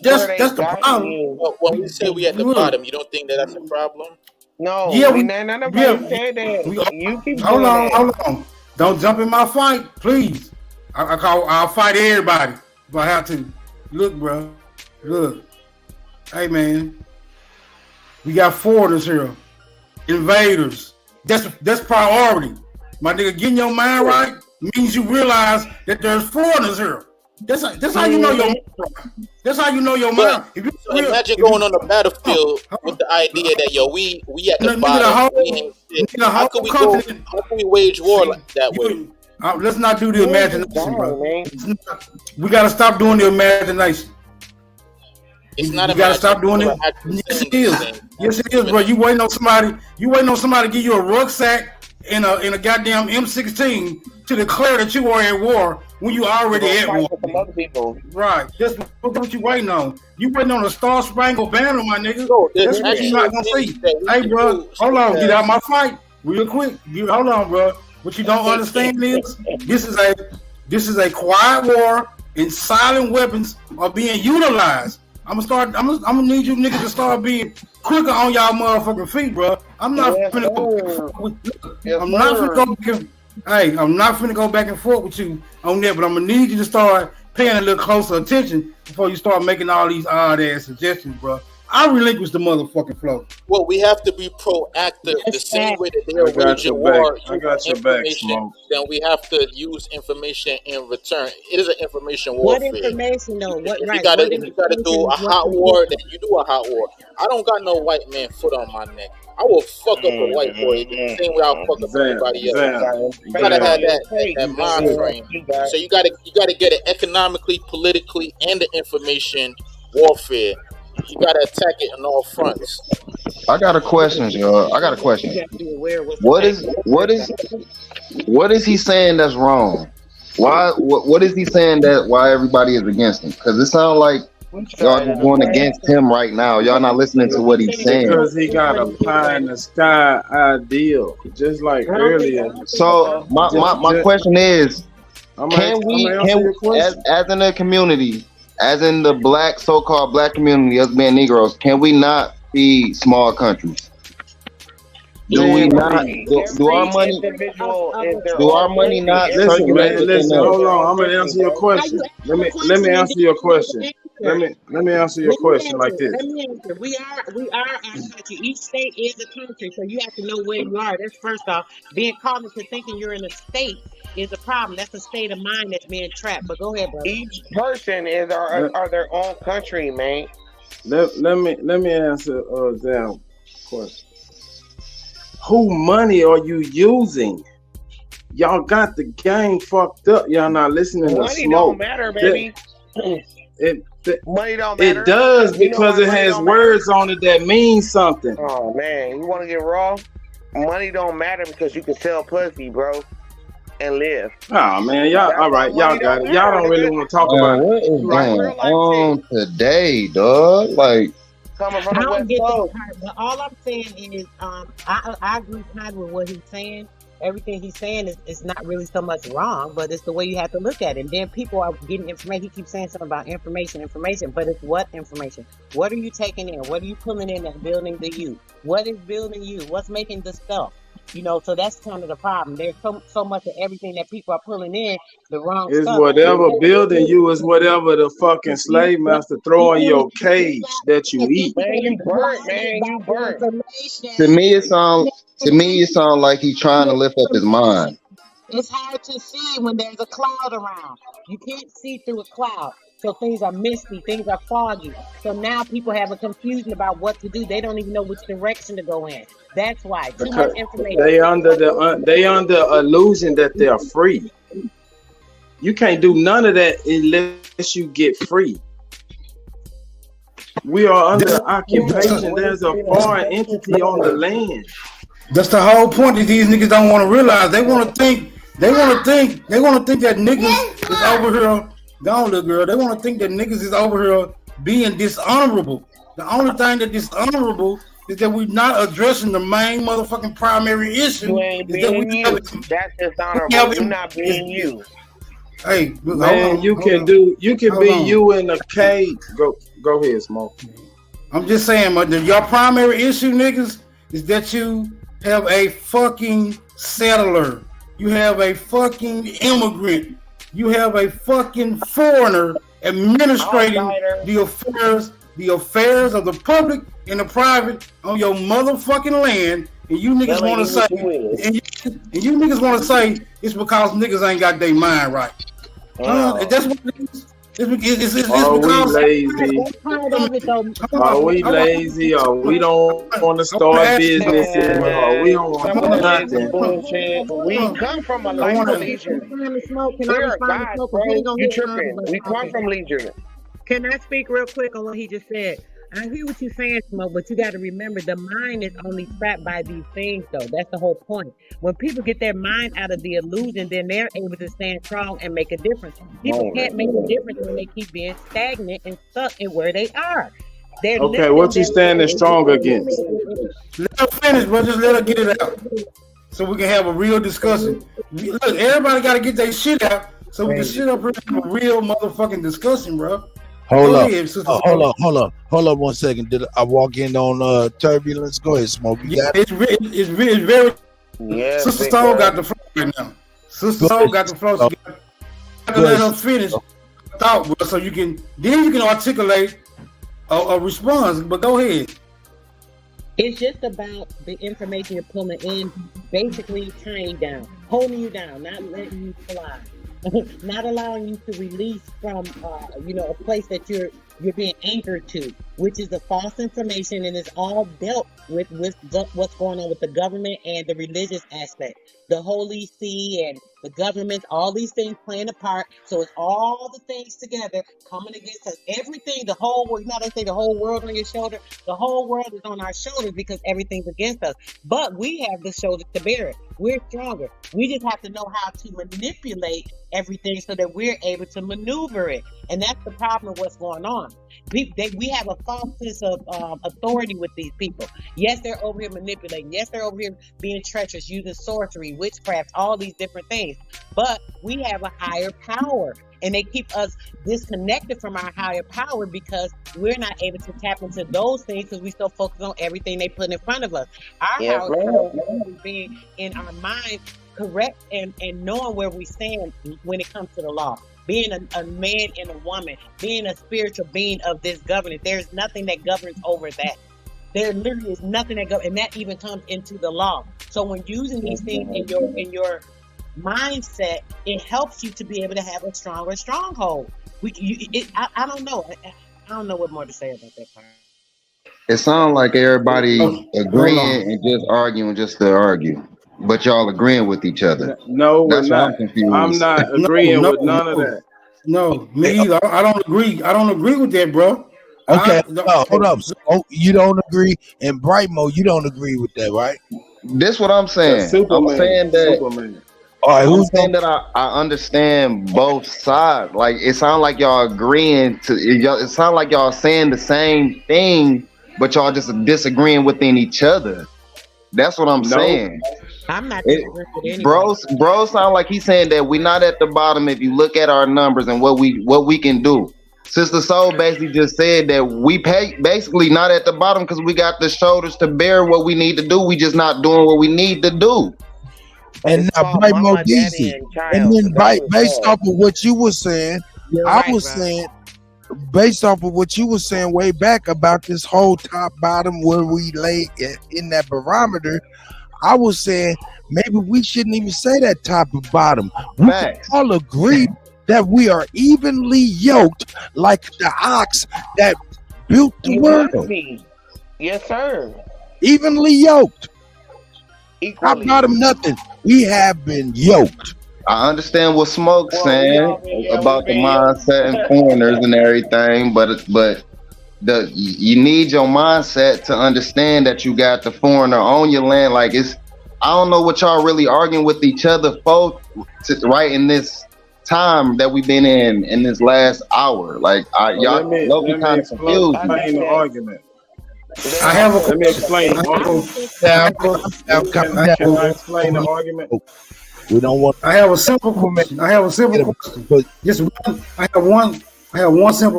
That's the problem. Well, when we say we at the bottom, you don't think that's a problem? No. Yeah, none of us said that. You keep hold on. Don't jump in my fight, please. I'll fight everybody if I have to. Look, bro. Look. Hey, man. We got foreigners here. Invaders. That's priority. My nigga, getting your mind right means you realize that there's foreigners here. That's how you know your mind. That's how you know your mind. Imagine going on the battlefield with the idea that we at the bottom. How can we wage war like that way? Let's not do the imagination, bro. We gotta stop doing the imagination. It's not. You gotta stop doing it. Yes, it is. Yes, it is, bro. You waiting on somebody to give you a rucksack and a goddamn M16 to declare that you are at war when you already at war. Right. That's what you waiting on. You waiting on a Star Spangled Banner, my nigga. That's what you're not gonna see. Hey, bro, hold on. Get out my fight real quick. Hold on, bro. What you don't understand is this is a quiet war and silent weapons are being utilized. I'm gonna need you niggas to start being quicker on y'all motherfucking feet, bro. I'm not finna go back and forth with you on that, but I'm gonna need you to start paying a little closer attention before you start making all these odd ass suggestions, bro. I relinquish the motherfucking flow. Well, we have to be proactive the same way that they are waging war. I got your back, Smoke. Then we have to use information in return. It is an information What warfare. information though? What If right? you gotta What do a information? hot war, then you do a hot war. I don't got no white man foot on my neck. I will fuck up a white boy the same way I'll fuck up everybody else. You gotta have that mind frame. So you gotta get it economically, politically, and the information warfare. You gotta attack it on all fronts. I got a question, y'all. I got a question. What is he saying that's wrong? Why? What is he saying that why everybody is against him? Because it sounds like y'all just going against him right now. Y'all not listening to what he's saying. Because he got a pie in the sky ideal, just like earlier. So my question is, can we as in the community, as in the black so-called black community, us being Negroes, can we not be small countries? Do we not? Do our money not? Listen, man. Listen. Hold on. I'm gonna answer your question. Let me answer your question. Let me answer your question like this. Let me answer. We are our country. Each state is a country, so you have to know where you are. That's first off. Being caught into thinking you're in a state is a problem. That's a state of mind that's being trapped. But go ahead, brother. Each person are their own country, man. Let me answer that question. Who money are you using? Y'all got the game fucked up. Y'all not listening to Money Smoke. don't matter, baby. Money don't matter. It does because it has words on it that mean something. Oh man, you want to get raw? Money don't matter because you can sell pussy, bro, and live. Oh man, y'all all right? Y'all got it. Y'all don't really want to talk about what is going on today, dog? Like. I don't get that part, but all I'm saying is, I agree kind of with what he's saying. Everything he's saying is not really so much wrong, but it's the way you have to look at it. And then people are getting information. He keeps saying something about information, but it's what information? What are you taking in? What are you pulling in that's building the you? What is building you? What's making the stuff? You know, so that's kind of the problem. There's so much of everything that people are pulling in the wrong it's stuff. Whatever building you is whatever the fucking slave master throw in your cage that you eat. Man, you burnt, man. You burnt. To me, it sounds like he's trying to lift up his mind. It's hard to see when there's a cloud around. You can't see through a cloud. So things are misty, things are foggy. So now people have a confusion about what to do. They don't even know which direction to go in. That's why too much Because information. they under illusion that they're free. You can't do none of that unless you get free. We are under occupation. There's a foreign entity on the land. That's the whole point that these niggas don't want to realize. They want to think that niggas is over here. Gone, little girl. They want to think that niggas is over here being dishonorable. The only thing that dishonorable is that we're not addressing the main motherfucking primary issue. You ain't being you. That's dishonorable. You're not being you. Hey, man, you can be you in a cage. Go ahead, Smoke. I'm just saying, your primary issue, niggas, is that you have a fucking settler. You have a fucking immigrant. You have a fucking foreigner administrating the affairs of the public and the private on your motherfucking land, and you niggas want to say, and you niggas want to say it's because niggas ain't got their mind right. That's what it is. Are we lazy? Are we lazy? Or we don't want to start businesses? Or we don't want to do nothing? We come from a life of leisure. We're God, bro. You tripping. We come from leisure. Can I speak real quick on what he just said? I hear what you're saying, Smoke, but you got to remember the mind is only trapped by these things, though. That's the whole point. When people get their mind out of the illusion, then they're able to stand strong and make a difference. People can't make a difference when they keep being stagnant and stuck in where they are. Okay, what you standing strong against? Let her finish, bro. Just let her get it out, so we can have a real discussion. Look, everybody got to get their shit out, so we can sit up here and have a real motherfucking discussion, bro. Hold up 1 second. Did I walk in on turbulence? Go ahead, Smoke. It's very. Yeah, Sister Stone got the flow right now. Sister Stone got the flow. So you got to let her finish thought, bro, so you can articulate a response. But go ahead. It's just about the information you're pulling in, basically tying you down, holding you down, not letting you fly. Not allowing you to release from, a place that you're being anchored to, which is the false information, and it's all dealt with what's going on with the government and the religious aspect, the Holy See and the government, all these things playing a part. So it's all the things together coming against us. Everything, the whole world. You know, they say the whole world on your shoulder. The whole world is on our shoulders because everything's against us. But we have the shoulders to bear it. We're stronger. We just have to know how to manipulate everything so that we're able to maneuver it. And that's the problem of what's going on. We have a false sense of authority with these people. Yes, they're over here manipulating. Yes, they're over here being treacherous, using sorcery, witchcraft, all these different things. But we have a higher power. And they keep us disconnected from our higher power because we're not able to tap into those things because we still focus on everything they put in front of us. Our higher power is being in our minds correct and knowing where we stand when it comes to the law. Being a man and a woman, being a spiritual being of this government. There's nothing that governs over that. There literally is nothing that governs, and that even comes into the law. So when using these things in your mindset, it helps you to be able to have a stronger stronghold. I don't know. I don't know what more to say about that part. It sounds like everybody agreeing and just arguing just to argue, but y'all agreeing with each other. No, that's we're why not. I'm confused. I'm not agreeing with none of that. No, me either. I don't agree. I don't agree with that, bro. Okay, hold up. So, you don't agree, and Brightmo, you don't agree with that, right? This what I'm saying. I'm saying that. All right, I'm saying that I understand both sides. Like it sounds like y'all agreeing to. It sounds like y'all saying the same thing, but y'all just disagreeing within each other. That's what I'm saying. I'm not disagreeing with anybody. Bro, sound like he's saying that we're not at the bottom if you look at our numbers and what we can do. Sister Soul basically just said that we basically not at the bottom because we got the shoulders to bear what we need to do. We just not doing what we need to do. And now Brightmo DC. And then based off of what you were saying, saying, based off of what you were saying way back about this whole top bottom where we lay in that barometer, I was saying maybe we shouldn't even say that top and bottom. We can all agree that we are evenly yoked like the ox that built the world. Yes, sir. Evenly yoked. Top bottom nothing. We have been yoked. I understand what Smoke's saying about the mindset and foreigners and everything, but you need your mindset to understand that you got the foreigner on your land. Like I don't know what y'all really arguing with each other for right in this time that we've been in this last hour. Like y'all let me kind of confused. explain the argument. I have a Let me explain the argument. Can I explain the argument? We don't want. I have a simple question. I have one simple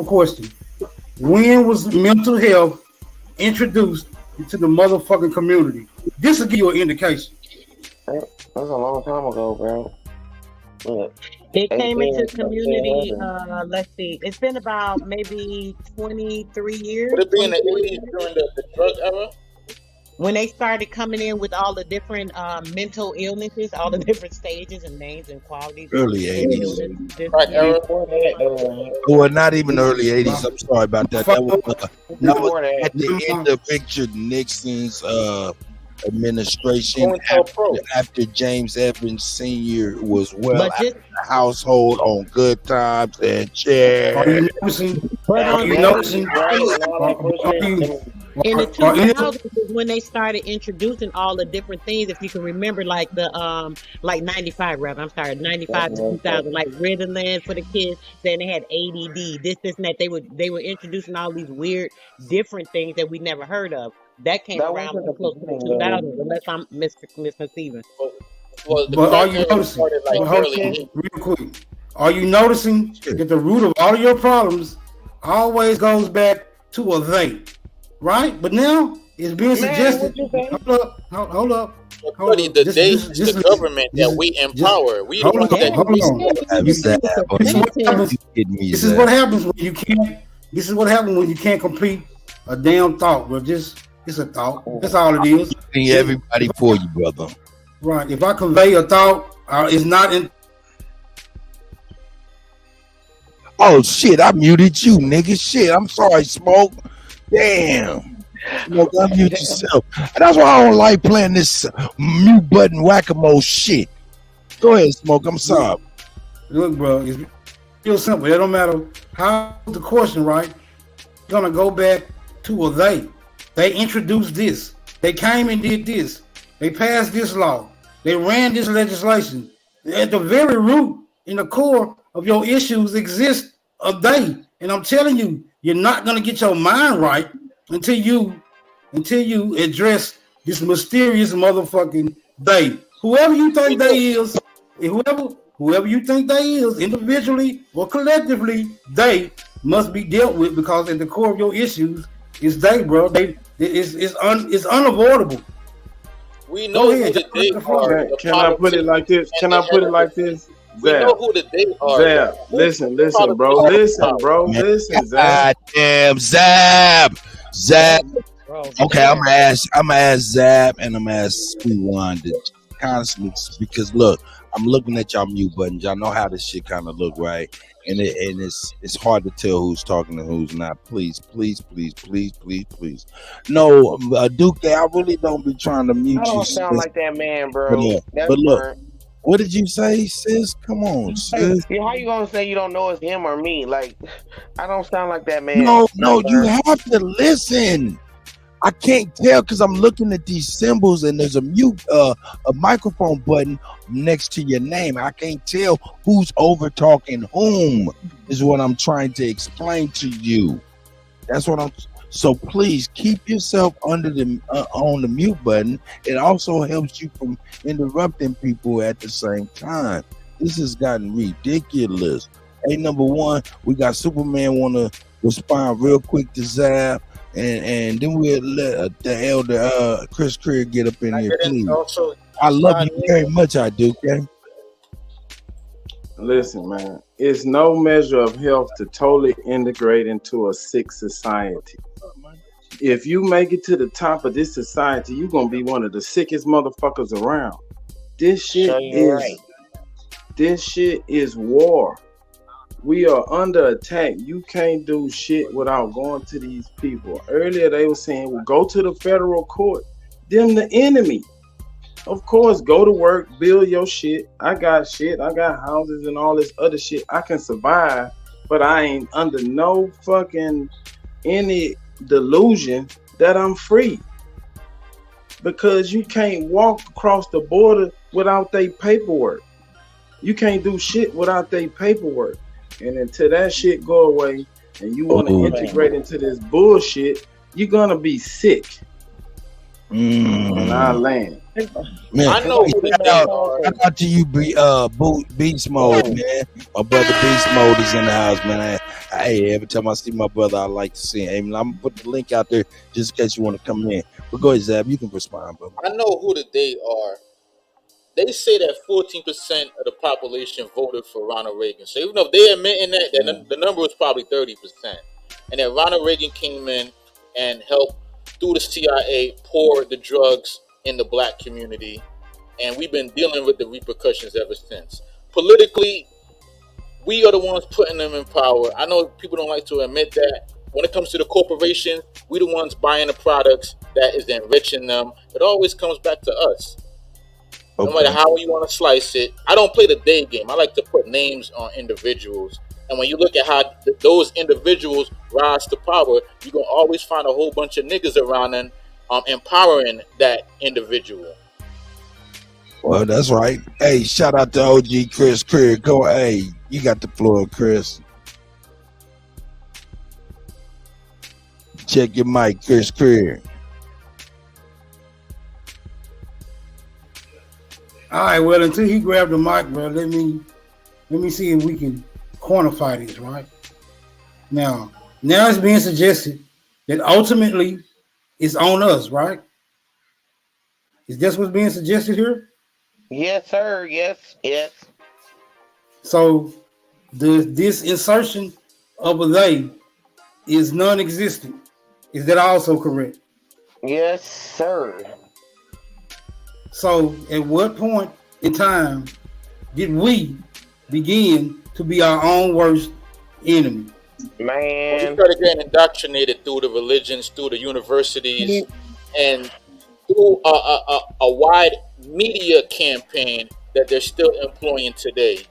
question. When was mental health introduced into the motherfucking community? This will give you an indication. That was a long time ago, bro. Look. It came into the community, let's see, it's been about maybe 23 years. Would it be in the 80s during the drug era? When they started coming in with all the different mental illnesses, all the different stages and names and qualities. Early 80s. Well, not even early 80s. I'm sorry about that. That was at the end of Richard Nixon's administration after James Evans Sr. was well out of the household on Good Times and Chair. Are you noticing? In the 2000s is when they started introducing all the different things. If you can remember, like the 95 rather, I'm sorry, 95 to 2000, like Ritalin for the kids, saying they had ADD, this and that. They were introducing all these weird, different things that we never heard of. That came around close to the 2000s, unless I'm misconceiving. But are you noticing? Real quick, are you noticing that the root of all of your problems always goes back to a they? Right, but now it's being suggested. Hold up. Buddy, the government that we empower. We don't want that. This is what happens when you can't. This is what happens when you can't complete a damn thought. Well, it's a thought. That's all it is. Everybody for you, brother. Right. If I convey a thought, it's not in. Oh shit! I muted you, nigga. Shit. I'm sorry, Smoke. Damn. Smoke, unmute yourself. That's why I don't like playing this mute button whack-a-mole shit. Go ahead, Smoke. I'm sorry. Look, bro, it's real simple. It don't matter how the question, right? It's gonna go back to a they. They introduced this. They came and did this. They passed this law. They ran this legislation. At the very root, in the core of your issues exist a they. And I'm telling you, you're not gonna get your mind right until you address this mysterious motherfucking they. Whoever you think they is, whoever you think they is, individually or collectively, they must be dealt with, because at the core of your issues is they, bro. It's unavoidable. We know who the they are. Can I put it like this? We know who the they are. Zab, listen, bro. Listen, Zab. Goddamn, Zab. Okay, I'm gonna ask Zab and I'm gonna ask Speedwan to constantly, because look, I'm looking at y'all mute buttons. Y'all know how this shit kind of look, right? And it's hard to tell who's talking and who's not. Please. No, Duke, I really don't be trying to mute you. I don't sound like that man, bro. But look, what did you say, sis? Come on, sis. Yeah, how you gonna say you don't know it's him or me? Like, I don't sound like that man. No, you have to listen. I can't tell because I'm looking at these symbols and there's a microphone button next to your name. I can't tell who's over talking whom, is what I'm trying to explain to you. That's what so please keep yourself under on the mute button. It also helps you from interrupting people at the same time. This has gotten ridiculous. Hey, number one, we got Superman want to respond real quick to Zab. And then we'll let the elder Chris Creer get up in here, please. I love you very much, I do, okay? Listen, man, it's no measure of health to totally integrate into a sick society. If you make it to the top of this society, you're gonna be one of the sickest motherfuckers around. This shit is war. We are under attack. You can't do shit without going to these people. Earlier they were saying, well, go to the federal court. Them the enemy. Of course, go to work, build your shit. I got shit. I got houses and all this other shit. I can survive, but I ain't under no fucking any delusion that I'm free. Because you can't walk across the border without their paperwork. You can't do shit without their paperwork. And until that shit go away and you want to integrate into this bullshit, you're gonna be sick. On our land. Man, I know. Shout out to you, Beast Mode, man. My brother Beast Mode is in the house, man. Hey, every time I see my brother, I like to see him. Hey, I'm gonna put the link out there just in case you want to come in. But go ahead, Zab. You can respond, brother. I know who they are. They say that 14% of the population voted for Ronald Reagan. So even though they're admitting that, the number was probably 30%. And then Ronald Reagan came in and helped, through the CIA, pour the drugs in the black community. And we've been dealing with the repercussions ever since. Politically, we are the ones putting them in power. I know people don't like to admit that. When it comes to the corporations, we the ones buying the products that is enriching them. It always comes back to us. Okay. No matter how you want to slice it. I don't play the day game. I like to put names on individuals. And when you look at how those individuals rise to power, you're going to always find a whole bunch of niggas around them empowering that individual. Well, that's right. Hey, shout out to OG Chris Creer. Go, hey, you got the floor, Chris. Check your mic, Chris Creer. All right, well, until he grabbed the mic, bro, let me see if we can quantify this, right? Now it's being suggested that ultimately it's on us, right? Is that what's being suggested here? Yes, sir. Yes. So this insertion of a they is non-existent. Is that also correct? Yes, sir. So at what point in time did we begin to be our own worst enemy? Man, we started getting indoctrinated through the religions, through the universities, and through a wide media campaign that they're still employing today.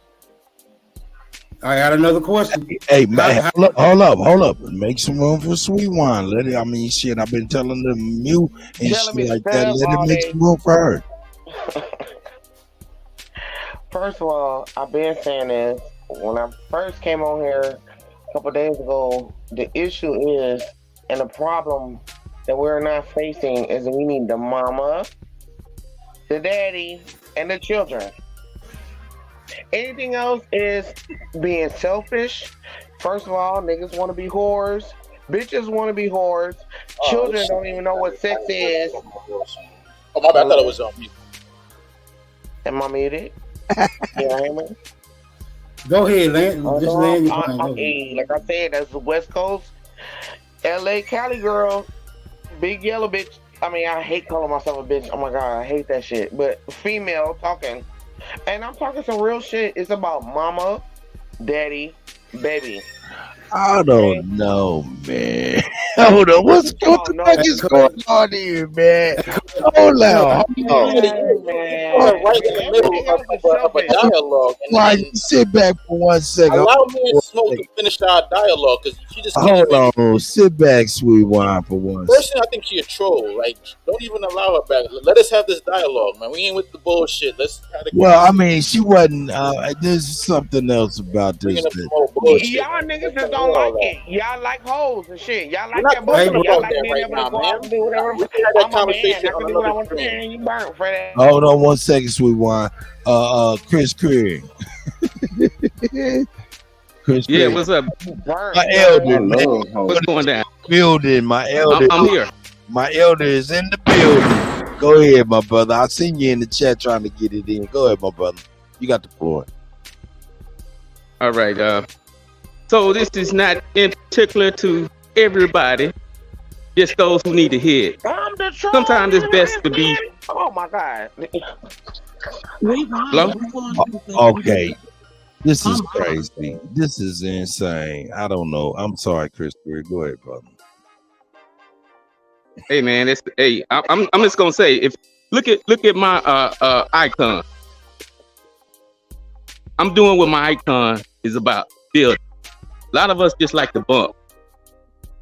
I got another question. Hey, man, hold up. Make some room for Sweet Wine. Let it. I mean, shit. I've been telling them you and shit like that. Let it make some room for her. First of all, I've been saying this when I first came on here a couple days ago. The issue is, and the problem that we're not facing is we need the mama, the daddy, and the children. Anything else is being selfish. First of all, niggas want to be whores. Bitches want to be whores. Children don't even know what sex is. Oh, my bad. I thought it was on mute. Am I muted? Go ahead, Lance. Just land your plane. Like I said, that's the West Coast. LA Cali girl. Big yellow bitch. I mean, I hate calling myself a bitch. Oh my God, I hate that shit. But female talking. And I'm talking some real shit. It's about mama, daddy, baby. I don't know, man. Hold on. What the fuck is going on here, man? Hold on. Right in the middle of a dialogue. Like, sit back for 1 second. Allow me and Smoke to finish our dialogue, because she just hold on. Sit back, Sweet Wine, for 1 second. Personally, I think she a troll. Like, don't even allow her back. Let us have this dialogue, man. We ain't with the bullshit. Let's have the Well, I mean, she wasn't. There's something else about this. Y'all niggas just don't like it. Y'all like hoes and shit. Y'all like that bullshit. Y'all like being able to go out and do whatever. I'm a man. I can do what I want to do. You burnt for that. Hold on 1 second, Sweet Wine. Chris Creer. Chris Yeah, Creer. what's up? My elder, man. What's going down? Building, my elder. I'm here. My elder is in the building. Go ahead, my brother. I seen you in the chat trying to get it in. Go ahead, my brother. You got the floor. All right. So this is not in particular to everybody, Just those who need to hear it. Sometimes it's best to be. Oh my God. Hello? Okay. This is crazy. This is insane. I don't know. I'm sorry, Christopher. Go ahead, brother. Hey man, I'm just gonna say, if look at my icon. I'm doing what my icon is about, building. A lot of us just like to bump.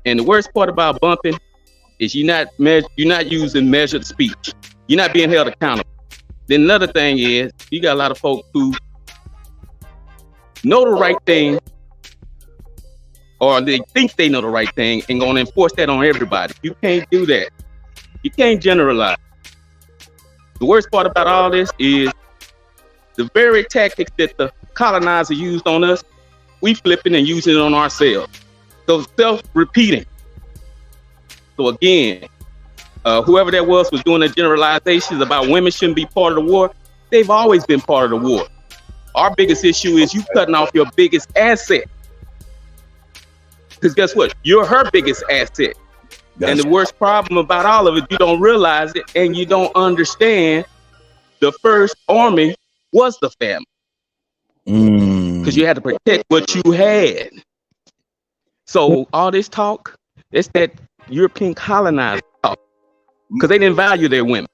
And the worst part about bumping is you're not using measured speech. You're not being held accountable. Then another thing is you got a lot of folks who know the right thing, or they think they know the right thing and gonna enforce that on everybody. You can't do that. You can't generalize. The worst part about all this is the very tactics that the colonizer used on us, we flipping and using it on ourselves. So self-repeating. So again, whoever that was doing the generalizations about women shouldn't be part of the war. They've always been part of the war. Our biggest issue is you cutting off your biggest asset. Because guess what? You're her biggest asset. And the worst problem about all of it, you don't realize it and you don't understand the first army was the family. Because you had to protect what you had. So all this talk, it's that European colonizer talk. Because they didn't value their women.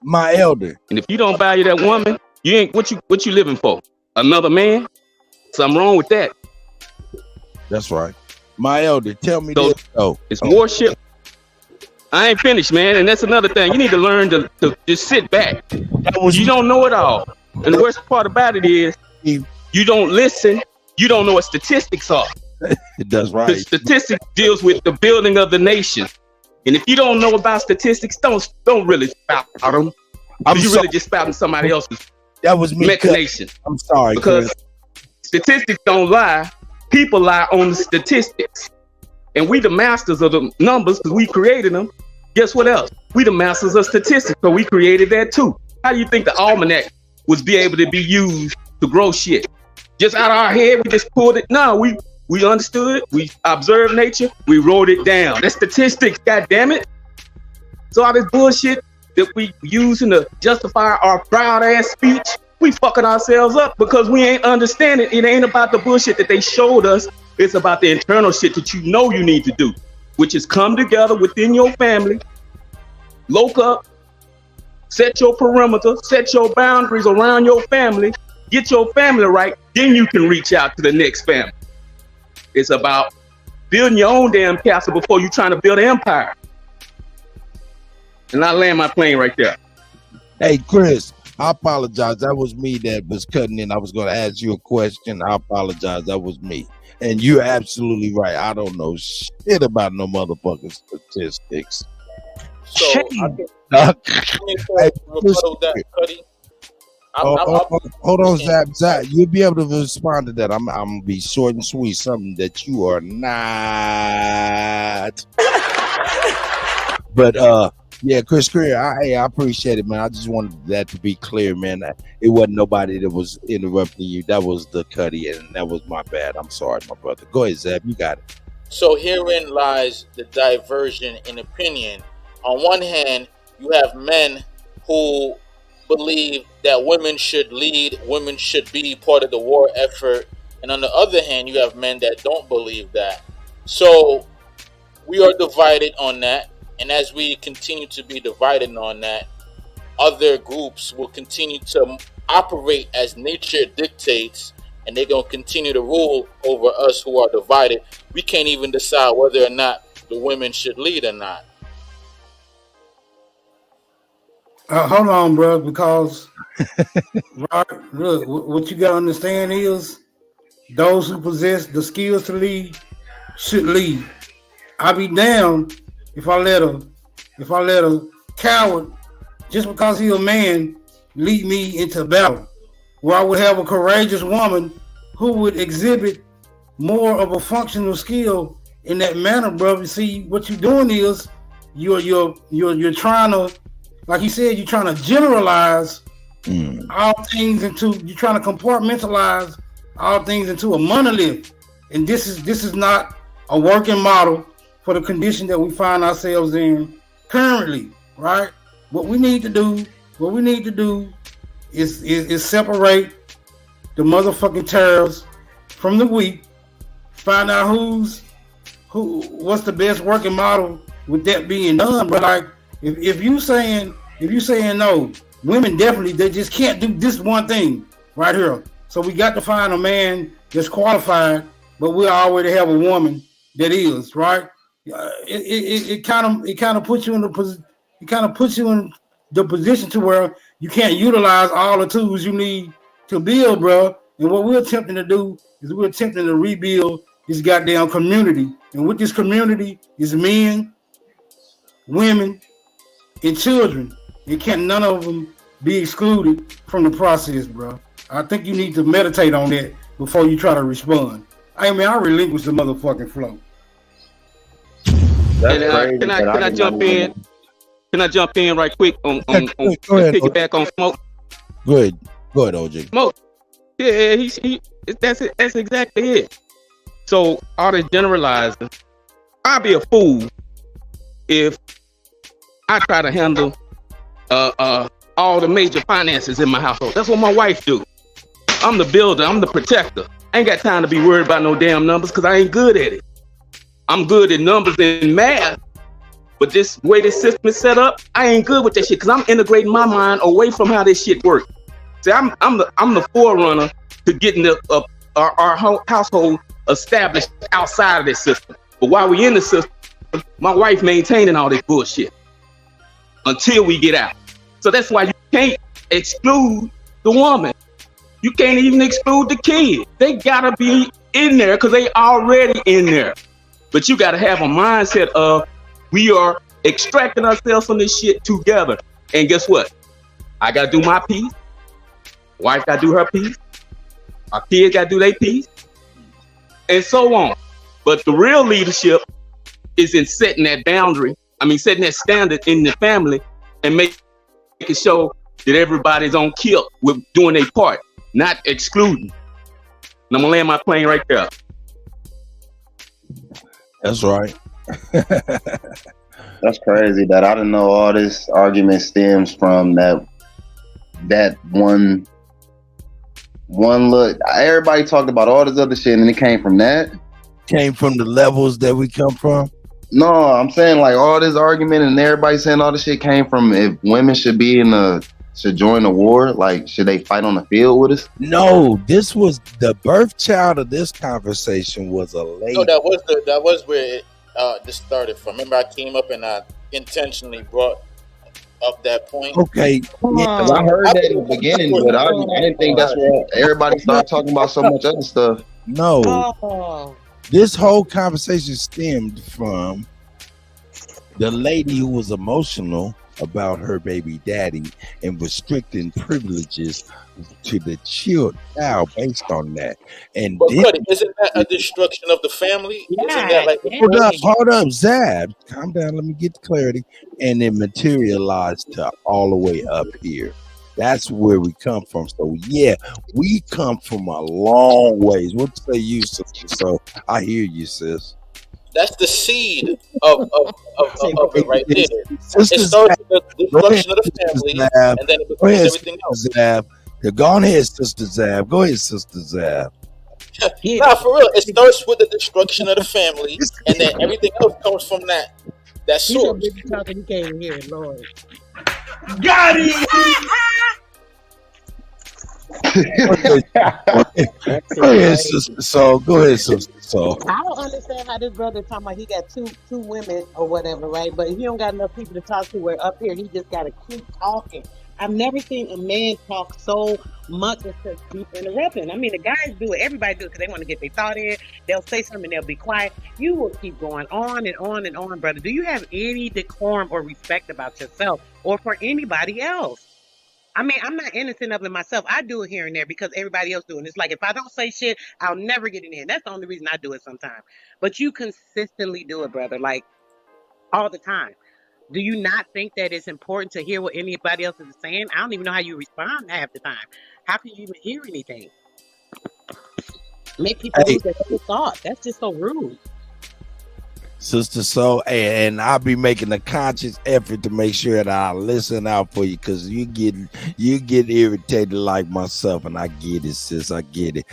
My elder. And if you don't value that woman, you ain't what you living for? Another man? Something wrong with that. That's right. My elder, tell me this. It's warship. I ain't finished, man. And that's another thing. You need to learn to just sit back. You don't know it all. And the worst part about it is you don't listen. You don't know what statistics are. That's right. Because statistics deals with the building of the nation. And if you don't know about statistics, don't really spout about them. You really just spouting somebody else's machination. I'm sorry. Because statistics don't lie. People lie on the statistics. And we the masters of the numbers because we created them. Guess what else? We the masters of statistics, so we created that too. How do you think the almanac was be able to be used to grow shit? Just out of our head, we just pulled it? No, we understood, we observed nature, we wrote it down. That's statistics, god damn it. So all this bullshit that we using to justify our proud ass speech, we fucking ourselves up because we ain't understanding. It ain't about the bullshit that they showed us. It's about the internal shit that you know you need to do, which is come together within your family, lock up, set your perimeter, set your boundaries around your family, get your family right, then you can reach out to the next family. It's about building your own damn castle before you're trying to build an empire. And I land my plane right there. Hey, Chris, I apologize. That was me that was cutting in. I was going to ask you a question. I apologize. That was me. And you're absolutely right. I don't know shit about no motherfucking statistics. So hold on, Zap. You'll be able to respond to that. I'm gonna be short and sweet. Something that you are not. But yeah, Chris Creer, I appreciate it, man. I just wanted that to be clear, man. It wasn't nobody that was interrupting you. That was the Kutty, and that was my bad. I'm sorry, my brother. Go ahead, Zap. You got it. So herein lies the diversion in opinion. On one hand, you have men who believe that women should lead, women should be part of the war effort. And on the other hand, you have men that don't believe that. So we are divided on that. And as we continue to be divided on that, other groups will continue to operate as nature dictates, and they're going to continue to rule over us who are divided. We can't even decide whether or not the women should lead or not. Hold on, bro, because Robert, look, what you got to understand is those who possess the skills to lead should lead. I'll be damned if I let a coward, just because he's a man, lead me into battle, where I would have a courageous woman who would exhibit more of a functional skill in that manner, brother. See, what you're doing is you're trying to, like he said, you're trying to generalize all things you're trying to compartmentalize all things into a monolith, and this is not a working model for the condition that we find ourselves in currently, right? What we need to do is separate the motherfucking tares from the wheat, find out what's the best working model with that being done. But like if you saying no, women definitely they just can't do this one thing right here. So we got to find a man that's qualified, but we already have a woman that is, right? It kind of puts you in the position to where you can't utilize all the tools you need to build, bro. And what we're attempting to do is we're attempting to rebuild this goddamn community. And with this community is men, women, and children. It can't none of them be excluded from the process, bro. I think you need to meditate on that before you try to respond. I mean, I relinquish the motherfucking flow. Can I jump in? Can I jump in right quick on piggyback on Smoke? Go ahead, OJ. Smoke. Yeah, that's exactly it. So all this generalizing, I'd be a fool if I try to handle all the major finances in my household. That's what my wife do. I'm the builder. I'm the protector. I ain't got time to be worried about no damn numbers because I ain't good at it. I'm good at numbers and math, but this way this system is set up, I ain't good with that shit because I'm integrating my mind away from how this shit works. See, I'm the forerunner to getting our household established outside of this system. But while we in the system, my wife maintaining all this bullshit until we get out. So that's why you can't exclude the woman. You can't even exclude the kid. They gotta be in there because they already in there. But you gotta have a mindset of we are extracting ourselves from this shit together. And guess what? I gotta do my piece. Wife gotta do her piece. Our kids gotta do their piece. And so on. But the real leadership is in setting that boundary. I mean, setting that standard in the family and making sure that everybody's on kill with doing their part, not excluding. And I'm gonna land my plane right there. That's right. That's crazy that I didn't know all this argument stems from that one look. Everybody talked about all this other shit and it came from that. Came from the levels that we come from. No, I'm saying like all this argument and everybody saying all this shit came from if women should join the war, like should they fight on the field with us? No, this was the birth child of this conversation was a lady. No, that was where this started from. Remember, I came up and I intentionally brought up that point. Okay, yeah, I heard that in the beginning, but I didn't think that's where everybody started talking about so much other stuff. No, this whole conversation stemmed from the lady who was emotional about her baby daddy and restricting privileges to the child based on that. And but Kutty, isn't that a destruction of the family? Isn't that like hold up, Zab, calm down, let me get the clarity. And it materialized to all the way up here. That's where we come from. So yeah, we come from a long ways. What say you, sister? So I hear you, sis. That's the seed of it right there. It starts with the destruction of the family, and then it becomes everything else. Zab. Go ahead, Sister Zab. Go ahead, Sister Zab. Nah, for real. It starts with the destruction of the family, and then everything else comes from that source. You talking, you can't hear it, Lord. Got it! Go ahead, Sister Soul. Go ahead, Sister Soul. I don't understand how this brother talking about he got two women or whatever, right? But he don't got enough people to talk to where up here he just got to keep talking. I've never seen a man talk so much and to keep interrupting. I mean, the guys do it. Everybody do it because they want to get their thought in. They'll say something, they'll be quiet. You will keep going on and on and on, brother. Do you have any decorum or respect about yourself or for anybody else? I mean, I'm not innocent of it myself. I do it here and there because everybody else doing it. It's like if I don't say shit, I'll never get it in. That's the only reason I do it sometimes. But you consistently do it, brother, like all the time. Do you not think that it's important to hear what anybody else is saying? I don't even know how you respond half the time. How can you even hear anything? Make people lose their thought. That's just so rude. Sister Soul, and I'll be making a conscious effort to make sure that I listen out for you, because you get irritated like myself, and I get it, sis. I get it.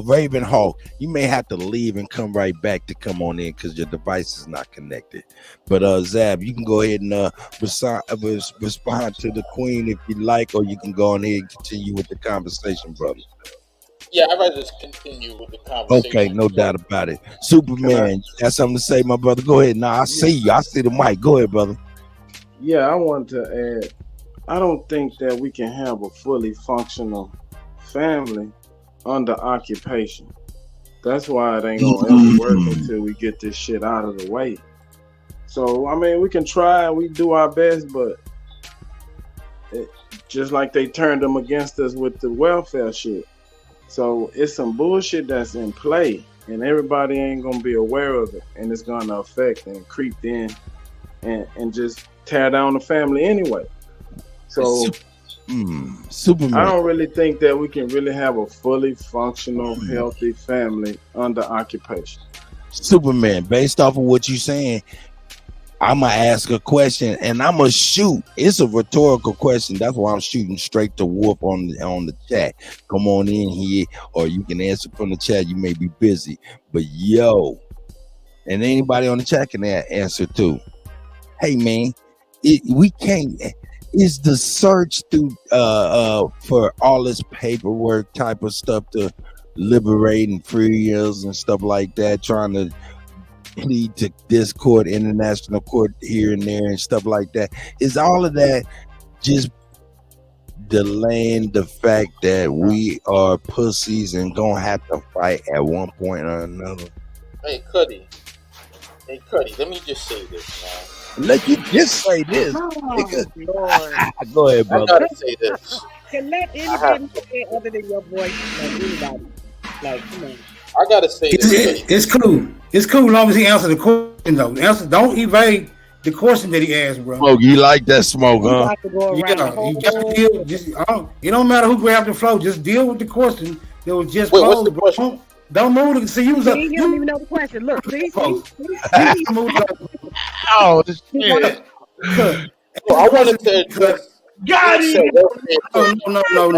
Raven Hawk, you may have to leave and come right back to come on in because your device is not connected. But Zab, you can go ahead and respond to the queen if you like, or you can go on here and continue with the conversation, brother. Yeah, I'd rather just continue with the conversation. Okay, no doubt about it. Superman, you got something to say, my brother? Go ahead. Now I see you. I see the mic. Go ahead, brother. Yeah, I want to add, I don't think that we can have a fully functional family under occupation. That's why it ain't gonna ever work until we get this shit out of the way. So, I mean, we can try, we do our best, but just like they turned them against us with the welfare shit. So it's some bullshit that's in play, and everybody ain't gonna be aware of it, and it's gonna affect and creep in and just tear down the family anyway. So Superman, I don't really think that we can really have a fully functional, healthy family under occupation. Superman, based off of what you're saying, I'm gonna ask a question and I'm gonna shoot. It's a rhetorical question. That's why I'm shooting straight to Wolf on the chat. Come on in here, or you can answer from the chat. You may be busy, but yo, and anybody on the chat can answer too. Hey man, we can't. Is the search through for all this paperwork type of stuff to liberate and free us and stuff like that, trying to plead to this court, international court here and there and stuff like that? Is all of that just delaying the fact that we are pussies and gonna have to fight at one point or another? Hey, Kutty, let me just say this, man. Let you just say this. Oh, Go ahead, brother. I gotta say this. Can let anybody say other than your voice, like anybody. Like, come on. I gotta say this. It's cool. It's cool as long as he answers the question, though. Don't evade the question that he asked, bro. Smoke, you like that smoke, huh? You got to deal. It don't matter who grabbed the flow. Just deal with the question that was just Wait, posed. what's the question? Don't move to see you was You don't even know the question. Look, see? Oh, shit. Well, I wanted to got it. No. You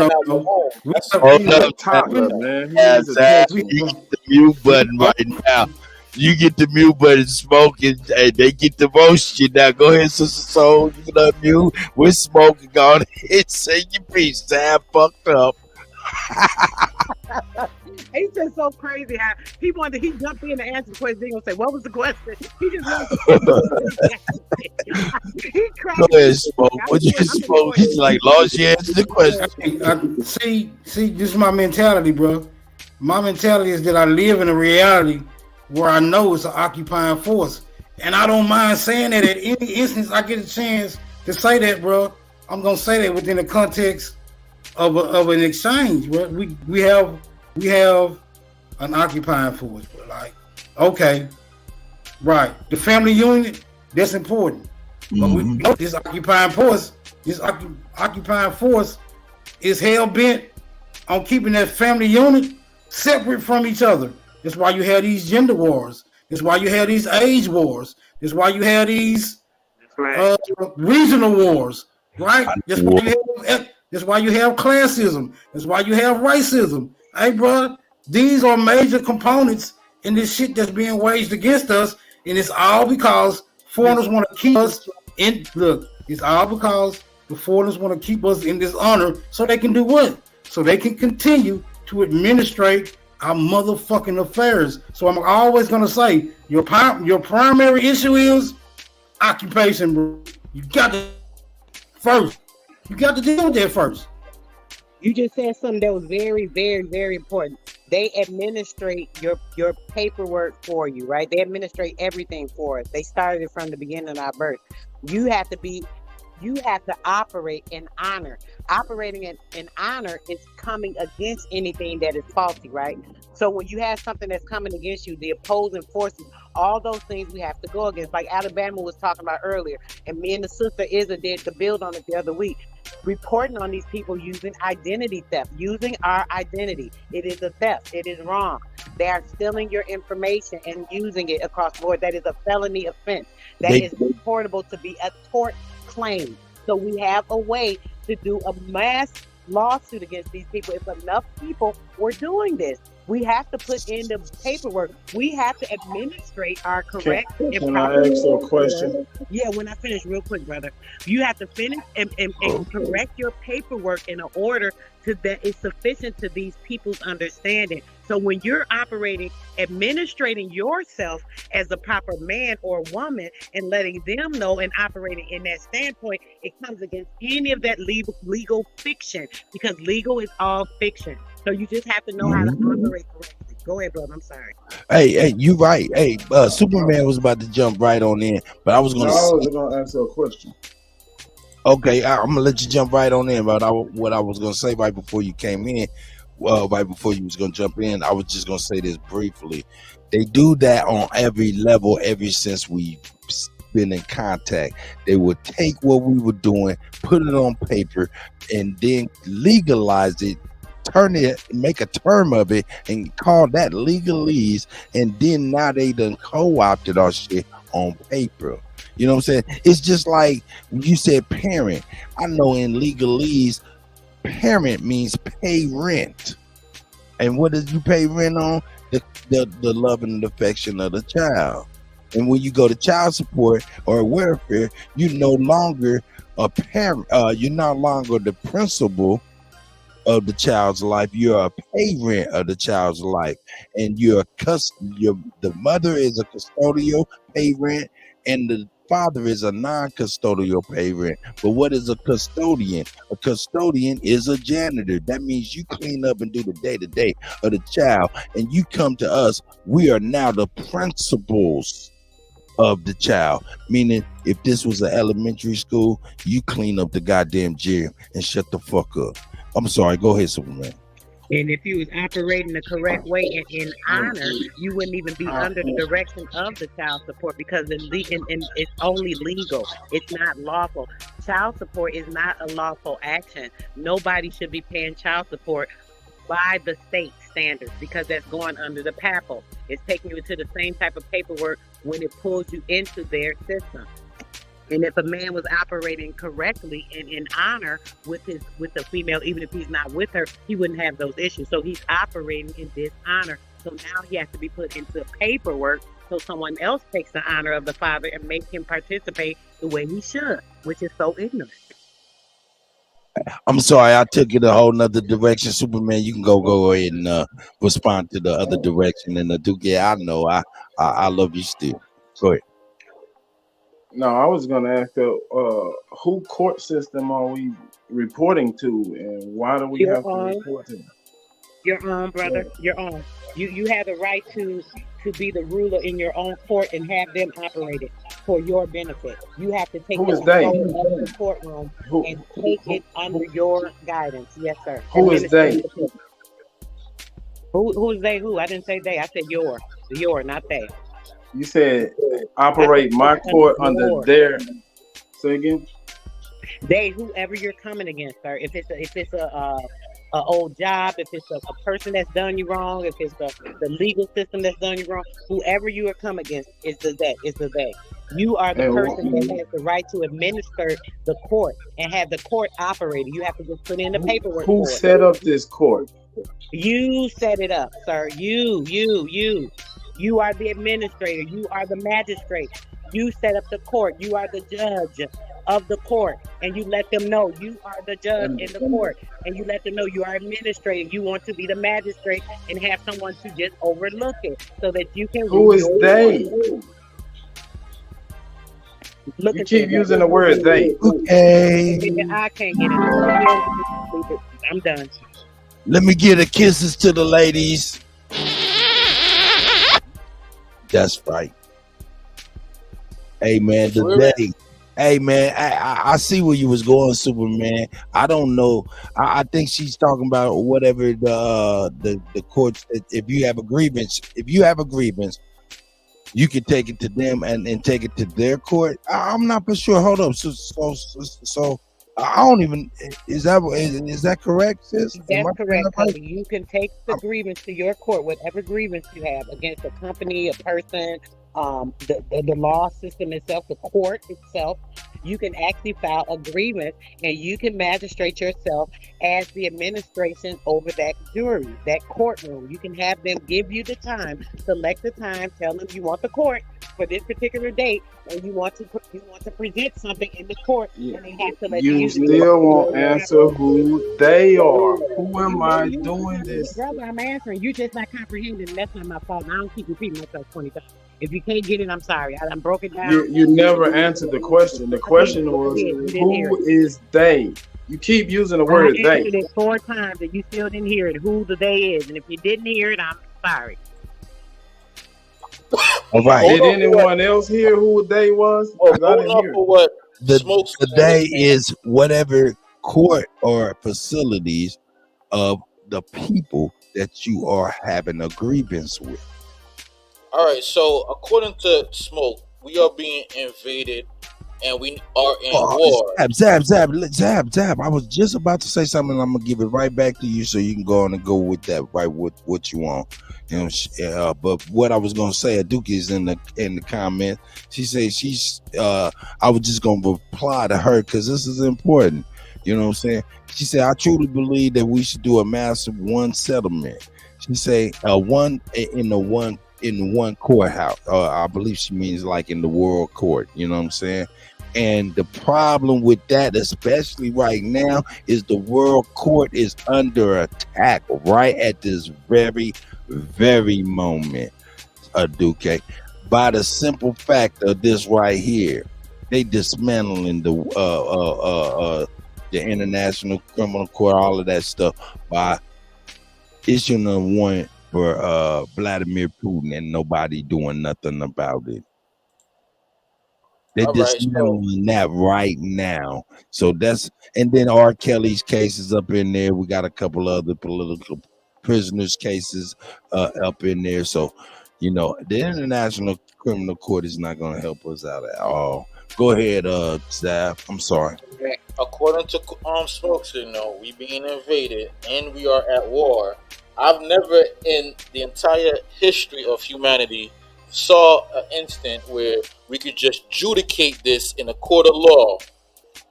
get the mute button right now. You get the mute button smoking, and they get the motion. Now go ahead, Sister Soul. You can unmute. We're smoking. Go ahead, say your piece. Sam fucked up. It's just so crazy how he jumped in to answer the question. He gonna say, "What was the question?" He just wanted he cried. Go ahead, smoke. What you smoke? He's like, Lord, she answered the question. See, this is my mentality, bro. My mentality is that I live in a reality where I know it's an occupying force, and I don't mind saying that at any instance I get a chance to say that, bro. I'm gonna say that within the context of an exchange. Bro. We have an occupying force, bro. Like, okay, right, the family unit, that's important, but we know this occupying force is hell bent on keeping that family unit separate from each other. That's why you have these gender wars. That's why you have these age wars. That's why you have these regional wars, right? That's why you have classism. That's why you have racism. Hey, bro, these are major components in this shit that's being waged against us, and it's all because foreigners want to keep us in. Look, it's all because the foreigners want to keep us in this honor, so they can do what? So they can continue to administrate our motherfucking affairs. So I'm always gonna say your primary issue is occupation, bro. You got to deal with that first. You just said something that was very, very, very important. They administrate your paperwork for you, right? They administrate everything for us. They started it from the beginning of our birth. You have to operate in honor. Operating in honor is coming against anything that is faulty, right? So when you have something that's coming against you, the opposing forces, all those things we have to go against. Like Alabama was talking about earlier, and me and the sister Izza did to build on it the other week. Reporting on these people using identity theft, using our identity. It is a theft. It is wrong. They are stealing your information and using it across the board. That is a felony offense. That They- is reportable to be a tort claim. So we have a way to do a mass lawsuit against these people. If enough people were doing this, we have to put in the paperwork. We have to administrate our correct and Can proper. I ask you a question? Yeah, when I finish, real quick, brother, you have to finish and correct your paperwork in an order to that is sufficient to these people's understanding. So when you're administrating yourself as a proper man or woman and letting them know and operating in that standpoint, it comes against any of that legal fiction, because legal is all fiction. So you just have to know how to operate correctly. Go ahead, brother. I'm sorry. Hey, you right. Hey, Superman was about to jump right on in, but I was No, gonna. I was gonna answer a question. Okay, I'm gonna let you jump right on in. But what I was gonna say right before you came in, right before you was gonna jump in, I was just gonna say this briefly. They do that on every level ever since we been in contact. They would take what we were doing, put it on paper, and then legalize it. Turn it, make a term of it, and call that legalese. And then now they done co-opted our shit on paper. You know what I'm saying? It's just like you said, parent. I know in legalese, parent means pay rent. And what does you pay rent on? The love and affection of the child. And when you go to child support or welfare, you're no longer a parent. You're no longer the principal of the child's life. You're a parent of the child's life, and the mother is a custodial parent, and the father is a non-custodial parent. But what is a custodian? A custodian is a janitor. That means you clean up and do the day-to-day of the child, and you come to us. We are now the principals of the child. Meaning, if this was an elementary school, you clean up the goddamn gym and shut the fuck up. I'm sorry. Go ahead, Superman. And if you was operating the correct way and in honor, you wouldn't even be under the direction of the child support, because it's only legal. It's not lawful. Child support is not a lawful action. Nobody should be paying child support by the state standards, because that's going under the PAPL. It's taking you into the same type of paperwork when it pulls you into their system. And if a man was operating correctly and in honor with the female, even if he's not with her, he wouldn't have those issues. So he's operating in dishonor. So now he has to be put into paperwork so someone else takes the honor of the father and make him participate the way he should, which is so ignorant. I'm sorry, I took it a whole nother direction. Superman, you can go ahead and respond to the other direction. And Duke, yeah, I know, I love you still. Go ahead. No, I was gonna ask who court system are we reporting to, and why do we have to report to them? Your own, brother. Your own. You have the right to be the ruler in your own court and have them operate it for your benefit. You have to take the control of the courtroom and take it under your guidance. Yes, sir. Who is they? Who's they? Who? I didn't say they. I said your, not they. You said operate my court under their. Say again. They, whoever you're coming against, sir. If it's a old job, if it's a person that's done you wrong, if it's the legal system that's done you wrong, whoever you are coming against is the they. You are the person that has the right to administer the court and have the court operated. You have to just put in the paperwork. Who set up this court? You set it up, sir. You are the administrator. You are the magistrate. You set up the court. You are the judge of the court, and you let them know you are the judge in the court, and you let them know you are administrative. You want to be the magistrate and have someone to just overlook it so that you can. Who is they? You keep using the word they. Okay. I can't get it. I'm done. Let me give the kisses to the ladies. That's right. Hey man, today. Hey man, I see where you was going, Superman. I don't know. I think she's talking about whatever the courts. If you have a grievance, you can take it to them and take it to their court. I'm not for sure. Hold up. So I don't even. Is that correct, sis? That's correct, Cody. You can take the grievance to your court, whatever grievance you have against a company, a person, the law system itself, the court itself. You can actually file a grievance, and you can magistrate yourself as the administration over that jury, that courtroom. You can have them give you the time, select the time, tell them you want the court for this particular date, and you want to present something in the court, and they have to let You still won't answer who they are. Who am I You doing this? Brother, I'm answering. You just not comprehending. That's not my fault. I don't keep repeating myself 20 times. If you can't get it, I'm sorry. I broke it down. You never answered the question. The question was, who is they? You keep using the word I they. answered it 4 times, and you still didn't hear it. Who the they is, and if you didn't hear it, I'm sorry. All right. Did anyone else hear who they was? 'Cause I didn't hear it. The day is whatever court or facilities of the people that you are having a grievance with. All right, so according to Smoke, we are being invaded and we are in war. Zab. I was just about to say something. I'm gonna give it right back to you, so you can go on and go with that, right? What you want, you know. But what I was gonna say, Aduki is in the comment. She says she's. I was just gonna reply to her because this is important. You know what I'm saying? She said, I truly believe that we should do a massive one settlement. She say one in the one courthouse. I believe she means like in the world court. You know what I'm saying? And the problem with that, especially right now, is the world court is under attack right at this very, very moment, Aduke, by the simple fact of this right here. They dismantling the International Criminal Court, all of that stuff, by issuing a warrant for Vladimir Putin and nobody doing nothing about it. They're dismantling that right now. So that's, and then R. Kelly's case is up in there. We got a couple other political prisoners cases up in there. So, you know, the International Criminal Court is not going to help us out at all. Go ahead, Zab. I'm sorry. According to Smoke Signal, we being invaded and we are at war. I've never in the entire history of humanity saw an instant where we could just adjudicate this in a court of law.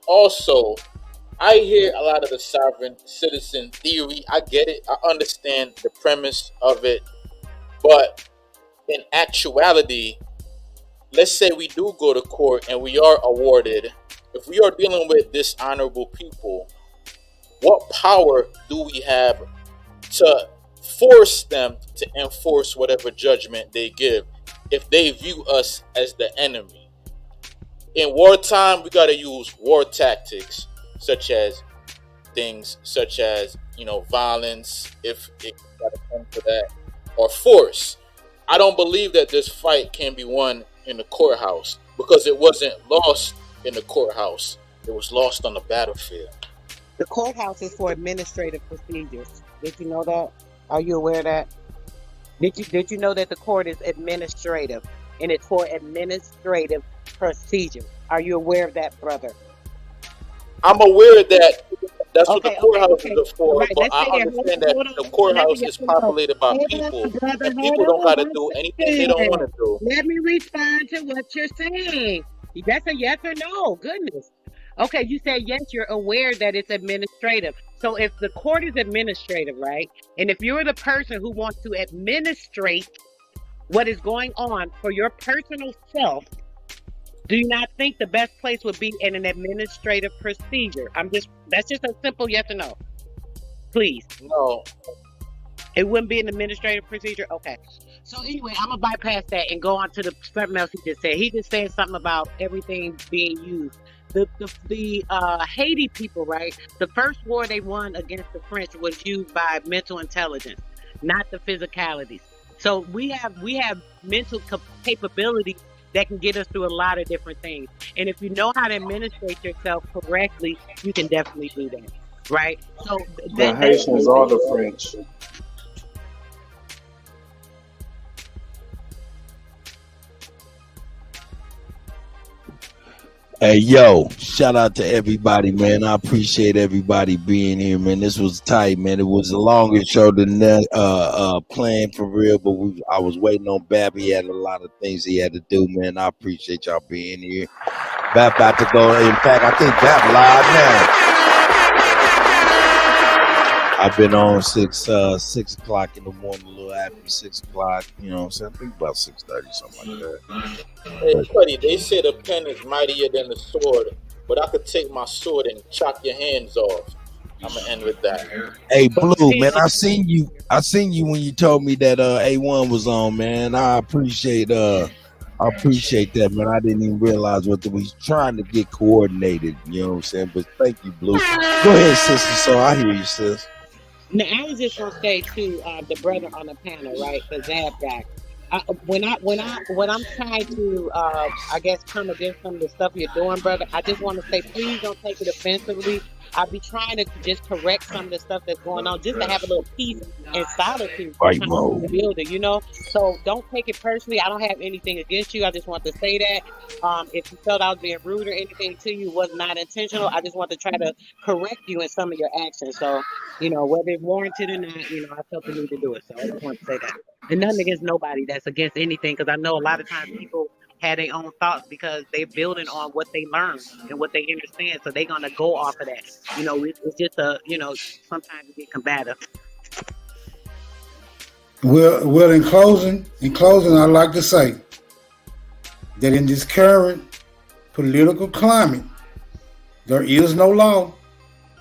Also, I hear a lot of the sovereign citizen theory. I get it. I understand the premise of it. But in actuality, let's say we do go to court and we are awarded. If we are dealing with dishonorable people, what power do we have to force them to enforce whatever judgment they give if they view us as the enemy? In wartime, we got to use war tactics, such as violence, if it got to come to that, or force. I don't believe that this fight can be won in the courthouse because it wasn't lost in the courthouse. It was lost on the battlefield. The courthouse is for administrative procedures. Did you know that? Are you aware of that? Did you know that the court is administrative and it's for administrative procedures? Are you aware of that, brother? I'm aware that that's what the courthouse is for, right, but I understand that the courthouse is populated by people, and people don't got to do anything they don't want to do. Let me respond to what you're saying. That's a yes or no. Goodness. Okay, you said yes, you're aware that it's administrative. So if the court is administrative, right, and if you're the person who wants to administrate what is going on for your personal self, do you not think the best place would be in an administrative procedure? That's just a simple yes or no. Please. No. It wouldn't be an administrative procedure? Okay. So anyway, I'm going to bypass that and go on to something else he just said. He just said something about everything being used. The Haiti people, right? The first war they won against the French was used by mental intelligence, not the physicalities. So we have mental capabilities that can get us through a lot of different things. And if you know how to administrate yourself correctly, you can definitely do that, right? So the Haitians are the French. Hey, yo, shout out to everybody, man. I appreciate everybody being here, man. This was tight, man. It was a longer show than that, planned for real, but I was waiting on Bab. He had a lot of things he had to do, man. I appreciate y'all being here. Bab about to go. In fact, I think Bab live now. I've been on 6 o'clock in the morning, a little after 6 o'clock. You know what I'm saying? I think about 6:30, something like that. Hey, Kutty, they say the pen is mightier than the sword, but I could take my sword and chop your hands off. I'm gonna end with that. Hey, Blue, man, I seen you when you told me that A1 was on, man. I appreciate that, man. I didn't even realize what we was trying to get coordinated. You know what I'm saying? But thank you, Blue. Go ahead, sister. So I hear you, sis. Now, I was just gonna say to the brother on the panel, right, the Zab guy. When I'm trying to, I guess, come against some of the stuff you're doing, brother, I just want to say, please don't take it offensively. I'll be trying to just correct some of the stuff that's going on, just to have a little peace and solitude Right, in Mo. the building, you know. So don't take it personally. I don't have anything against you. I just want to say that. If you felt I was being rude or anything to you, was not intentional. I just want to try to correct you in some of your actions. So, you know, whether it's warranted or not, you know, I felt the need to do it. So I just want to say that. And nothing against nobody that's against anything, because I know a lot of times people have their own thoughts because they're building on what they learn and what they understand, so they're gonna go off of that. You know, it's just sometimes it get combative. Well, in closing, I'd like to say that in this current political climate, there is no law.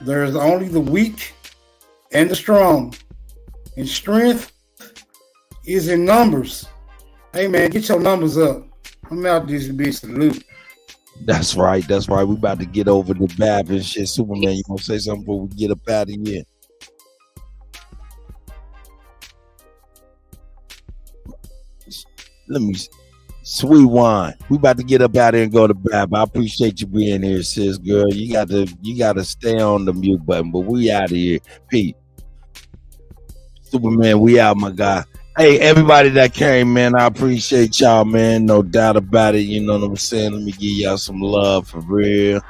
There is only the weak and the strong, and strength is in numbers. Hey man, get your numbers up. I'm out this bitch. Salute. That's right. We about to get over the Bab and shit. Superman, you gonna say something before we get up out of here? Let me, sweet wine. We about to get up out here and go to Bab. I appreciate you being here, sis, girl. You gotta stay on the mute button, but we out of here. Pete. Superman, we out, my guy. Hey, everybody that came, man, I appreciate y'all, man. No doubt about it. You know what I'm saying? Let me give y'all some love for real.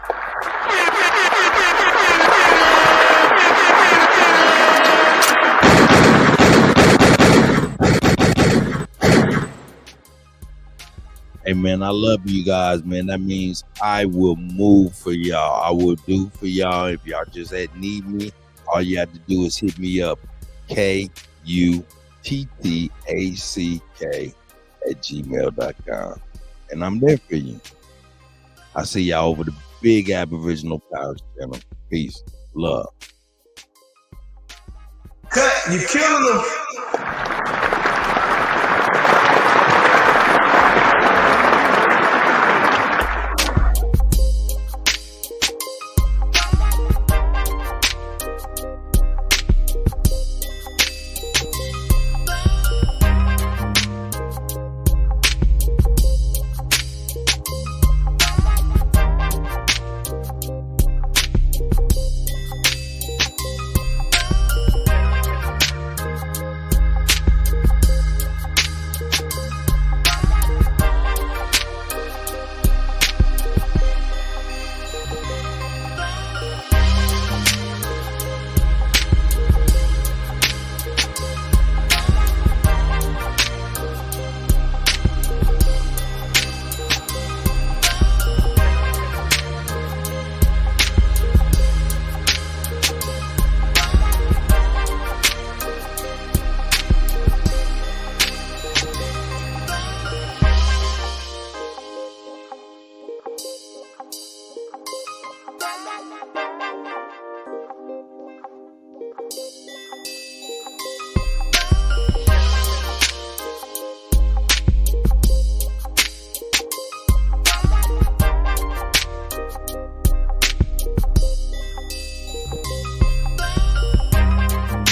Hey, man, I love you guys, man. That means I will move for y'all. I will do for y'all. If y'all just need me, all you have to do is hit me up. KUTTACK@gmail.com. And I'm there for you. I see y'all over the big Aboriginal Power channel. Peace. Love. Cut, you killing them.